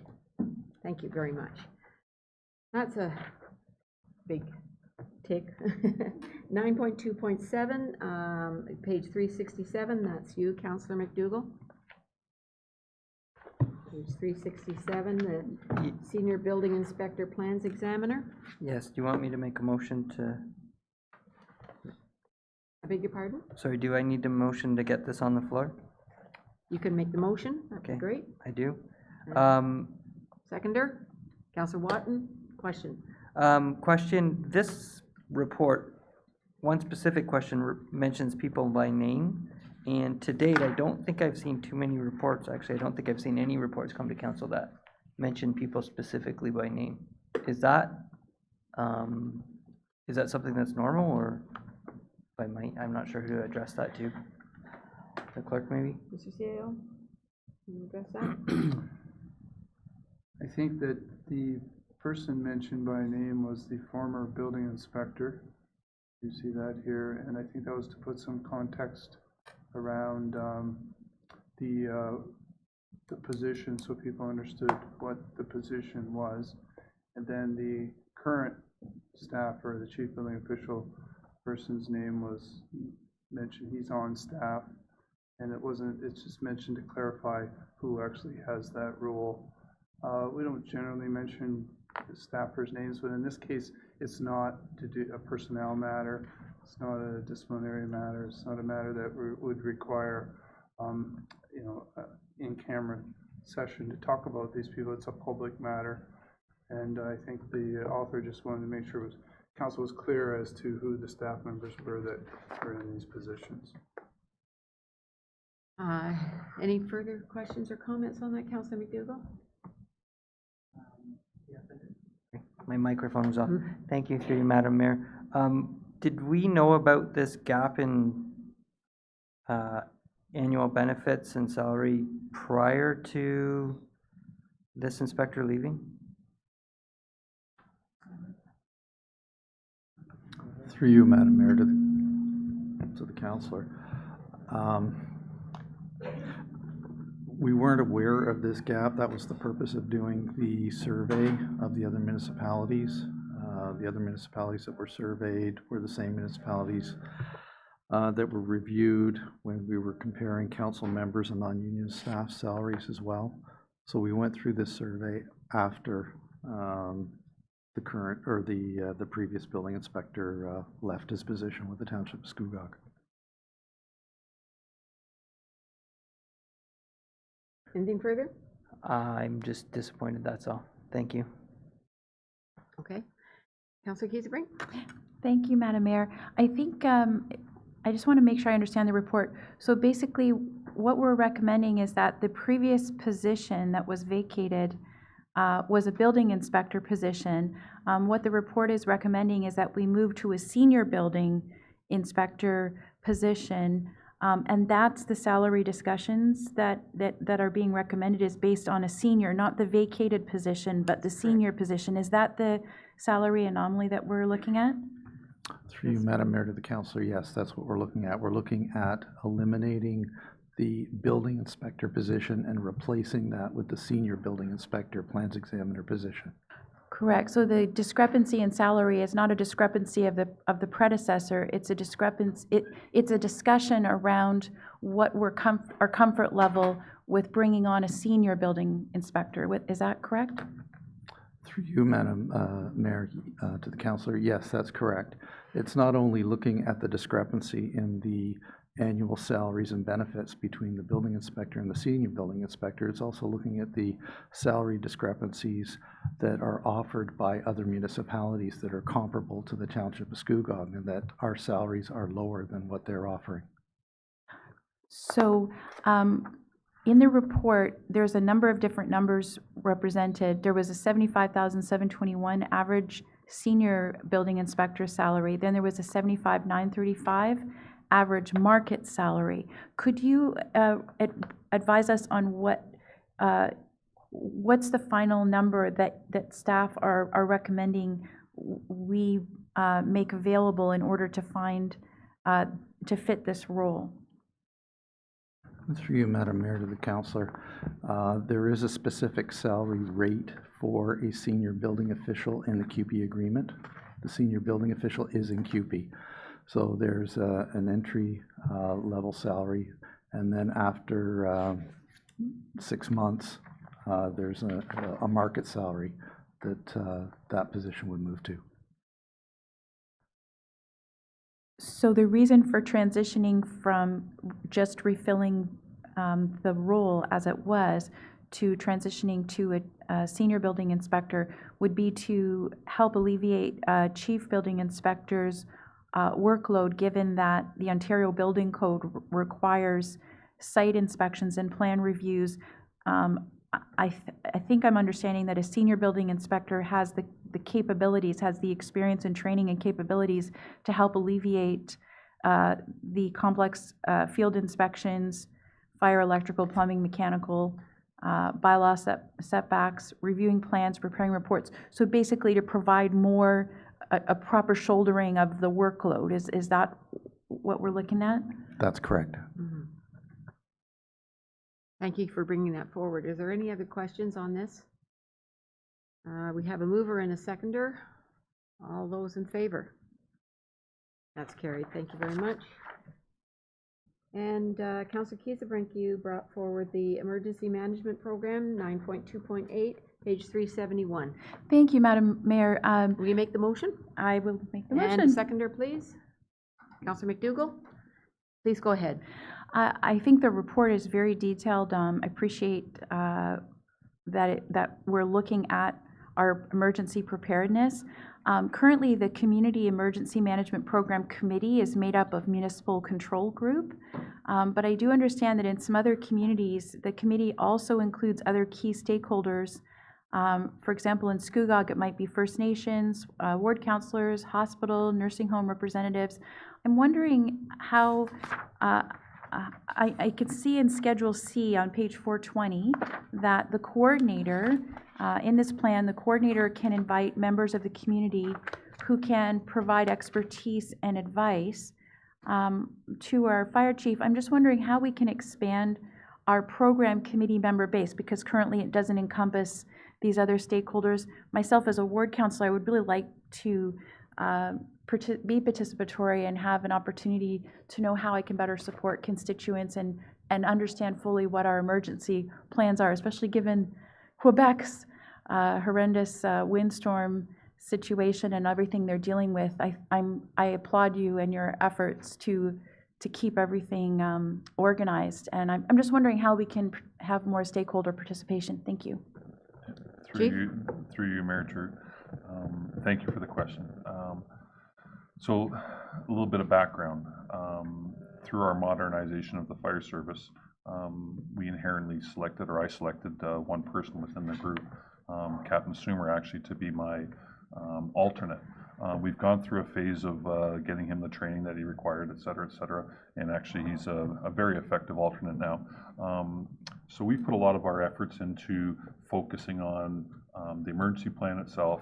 [SPEAKER 1] Thank you very much. That's a big tick. 9.2.7, page 367, that's you, Councillor McDougall. Page 367, the Senior Building Inspector Plans Examiner.
[SPEAKER 8] Yes, do you want me to make a motion to,
[SPEAKER 1] I beg your pardon?
[SPEAKER 8] sorry, do I need a motion to get this on the floor?
[SPEAKER 1] You can make the motion, that'd be
[SPEAKER 8] Okay.
[SPEAKER 1] great.
[SPEAKER 8] I do.
[SPEAKER 1] Seconder, Councillor Watton, question.
[SPEAKER 8] Question, this report, one specific question mentions people by name, and to date, I don't think I've seen too many reports, actually, I don't think I've seen any reports come to council that mention people specifically by name. Is that something that's normal, or I might, I'm not sure who to address that to. The clerk, maybe?
[SPEAKER 1] Mr. CAO, can you address that?
[SPEAKER 12] I think that the person mentioned by name was the former building inspector. You see that here, and I think that was to put some context around the position, so people understood what the position was. And then the current staff, or the chief building official person's name was mentioned. He's on staff, and it's just mentioned to clarify who actually has that role. We don't generally mention the staffers' names, but in this case, it's not to do a personnel matter. It's not a disciplinary matter. It's not a matter that would require, in-camera session to talk about these people. It's a public matter, and I think the author just wanted to make sure council was clear as to who the staff members were that were in these positions.
[SPEAKER 1] Any further questions or comments on that, Councillor McDougall?
[SPEAKER 8] My microphone was off. Thank you, through you, Madam Mayor. Did we know about this gap in annual benefits and salary prior to this inspector leaving?
[SPEAKER 10] Through you, Madam Mayor, to the councillor. We weren't aware of this gap. That was the purpose of doing the survey of the other municipalities. The other municipalities that were surveyed were the same municipalities that were reviewed when we were comparing council members and non-union staff salaries as well. So we went through this survey after the current, or the previous building inspector left his position with the Township of Scugog.
[SPEAKER 1] Anything further?
[SPEAKER 8] I'm just disappointed, that's all. Thank you.
[SPEAKER 1] Okay. Councillor Kiesebrink?
[SPEAKER 2] Thank you, Madam Mayor. I think, I just want to make sure I understand the report. So basically, what we're recommending is that the previous position that was vacated was a building inspector position. What the report is recommending is that we move to a senior building inspector position, and that's the salary discussions that are being recommended is based on a senior, not the vacated position, but the senior position. Is that the salary anomaly that we're looking at?
[SPEAKER 10] Through you, Madam Mayor, to the councillor, yes, that's what we're looking at. We're looking at eliminating the building inspector position and replacing that with the senior building inspector plans examiner position.
[SPEAKER 2] Correct. So the discrepancy in salary is not a discrepancy of the predecessor. It's a discrepancy. It's a discussion around what our comfort level with bringing on a senior building inspector. Is that correct?
[SPEAKER 10] Through you, Madam Mayor, to the councillor, yes, that's correct. It's not only looking at the discrepancy in the annual salaries and benefits between the building inspector and the senior building inspector, it's also looking at the salary discrepancies that are offered by other municipalities that are comparable to the Township of Scugog, and that our salaries are lower than what they're offering.
[SPEAKER 2] So, in the report, there's a number of different numbers represented. There was a $75,721 average senior building inspector salary. Then there was a $75,935 average market salary. Could you advise us on what's the final number that staff are recommending we make available in order to find to fit this role?
[SPEAKER 10] Through you, Madam Mayor, to the councillor, there is a specific salary rate for a senior building official in the QP agreement. The senior building official is in QP. So there's an entry level salary, and then after 6 months, there's a market salary that that position would move to.
[SPEAKER 2] So the reason for transitioning from just refilling the role as it was to transitioning to a senior building inspector would be to help alleviate chief building inspectors' workload, given that the Ontario Building Code requires site inspections and plan reviews. I think I'm understanding that a senior building inspector has the capabilities, has the experience and training and capabilities to help alleviate the complex field inspections, fire, electrical, plumbing, mechanical, bylaw setbacks, reviewing plans, preparing reports. So basically to provide more, a proper shouldering of the workload. Is that what we're looking at?
[SPEAKER 10] That's correct.
[SPEAKER 1] Mm-hmm. Thank you for bringing that forward. Is there any other questions on this? We have a mover and a seconder. All those in favor? That's carried. Thank you very much. And Councillor Kiesebrink, you brought forward the Emergency Management Program 9.2.8, page 371.
[SPEAKER 2] Thank you, Madam Mayor.
[SPEAKER 1] Will you make the motion?
[SPEAKER 2] I will make the motion.
[SPEAKER 1] And a seconder, please. Councillor McDougall, please go ahead.
[SPEAKER 2] I think the report is very detailed. I appreciate that we're looking at our emergency preparedness. Currently, the Community Emergency Management Program Committee is made up of municipal control group, but I do understand that in some other communities, the committee also includes other key stakeholders. For example, in Scugog, it might be First Nations, ward councillors, hospital, nursing home representatives. I'm wondering how I could see in Schedule C on page 420 that the coordinator, in this plan, the coordinator can invite members of the community who can provide expertise and advice to our fire chief. I'm just wondering how we can expand our program committee member base, because currently it doesn't encompass these other stakeholders. Myself as a ward councillor, I would really like to be participatory and have an opportunity to know how I can better support constituents and understand fully what our emergency plans are, especially given Quebec's horrendous windstorm situation and everything they're dealing with. I applaud you and your efforts to keep everything organized, and I'm just wondering how we can have more stakeholder participation. Thank you.
[SPEAKER 5] Through you, Mayor Drew. Thank you for the question. So a little bit of background. Through our modernization of the fire service, we inherently selected, or I selected, one person within the group, Captain Sumer, actually to be my alternate. We've gone through a phase of getting him the training that he required, et cetera, and actually he's a very effective alternate now. So we've put a lot of our efforts into focusing on the emergency plan itself,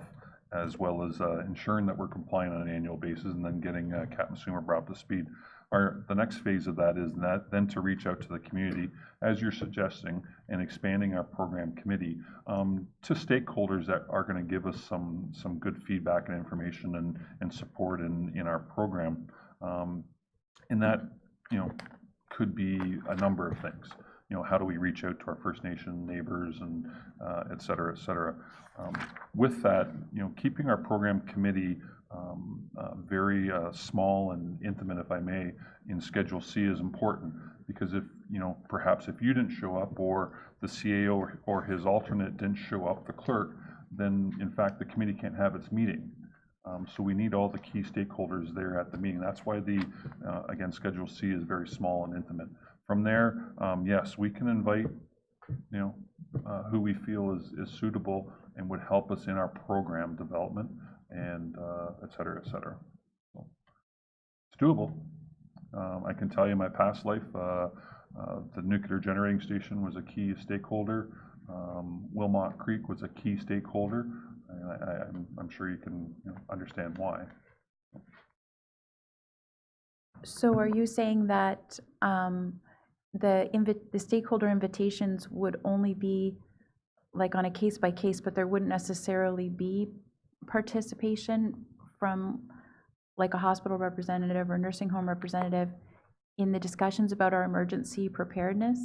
[SPEAKER 5] as well as ensuring that we're compliant on an annual basis, and then getting Captain Sumer brought up to speed. the next phase of that is then to reach out to the community, as you're suggesting, and expanding our program committee to stakeholders that are going to give us some good feedback and information and support in our program. And that, could be a number of things. How do we reach out to our First Nation neighbors and et cetera, et cetera. With that, keeping our program committee very small and intimate, if I may, in Schedule C is important, because if, perhaps if you didn't show up, or the CAO or his alternate didn't show up, the clerk, then in fact the committee can't have its meeting. So we need all the key stakeholders there at the meeting. That's why again, Schedule C is very small and intimate. From there, yes, we can invite, who we feel is suitable and would help us in our program development and et cetera, et cetera. So it's doable. I can tell you in my past life, the nuclear generating station was a key stakeholder. Wilmot Creek was a key stakeholder. And I'm sure you can understand why.
[SPEAKER 2] So are you saying that the stakeholder invitations would only be like on a case by case, but there wouldn't necessarily be participation from like a hospital representative or nursing home representative in the discussions about our emergency preparedness?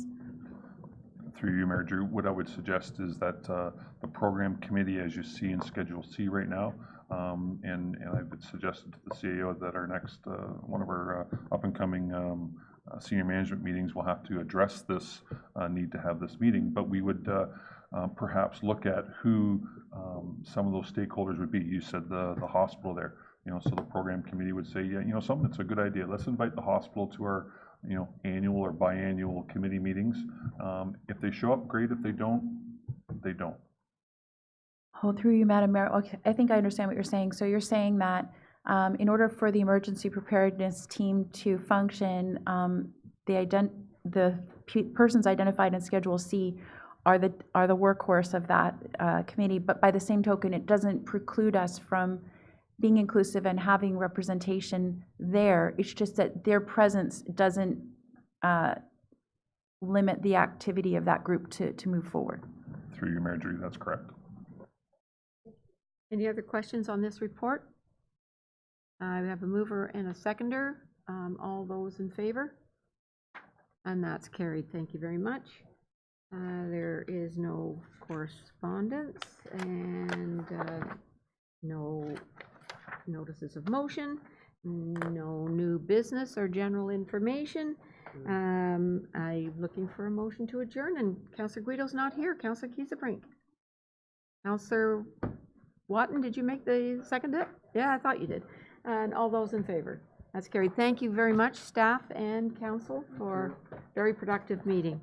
[SPEAKER 5] Through you, Mayor Drew, what I would suggest is that the program committee, as you see in Schedule C right now, and I've suggested to the CAO that our next, one of our up-and-coming senior management meetings will have to address this need to have this meeting, but we would perhaps look at who some of those stakeholders would be. You said the hospital there, so the program committee would say, yeah, something that's a good idea. Let's invite the hospital to our annual or biannual committee meetings. If they show up, great. If they don't, they don't.
[SPEAKER 2] Oh, through you, Madam Mayor. Okay, I think I understand what you're saying. So you're saying that in order for the emergency preparedness team to function, the persons identified in Schedule C are the workhorse of that committee. But by the same token, it doesn't preclude us from being inclusive and having representation there. It's just that their presence doesn't limit the activity of that group to move forward.
[SPEAKER 5] Through you, Mayor Drew, that's correct.
[SPEAKER 1] Any other questions on this report? We have a mover and a seconder. All those in favor? And that's carried. Thank you very much. There is no correspondence and no notices of motion, no new business or general information. I'm looking for a motion to adjourn, and Councillor Guido's not here. Councillor Kiesebrink. Councillor Watton, did you make the second it? Yeah, I thought you did. And all those in favor? That's carried. Thank you very much, staff and council, for a very productive meeting.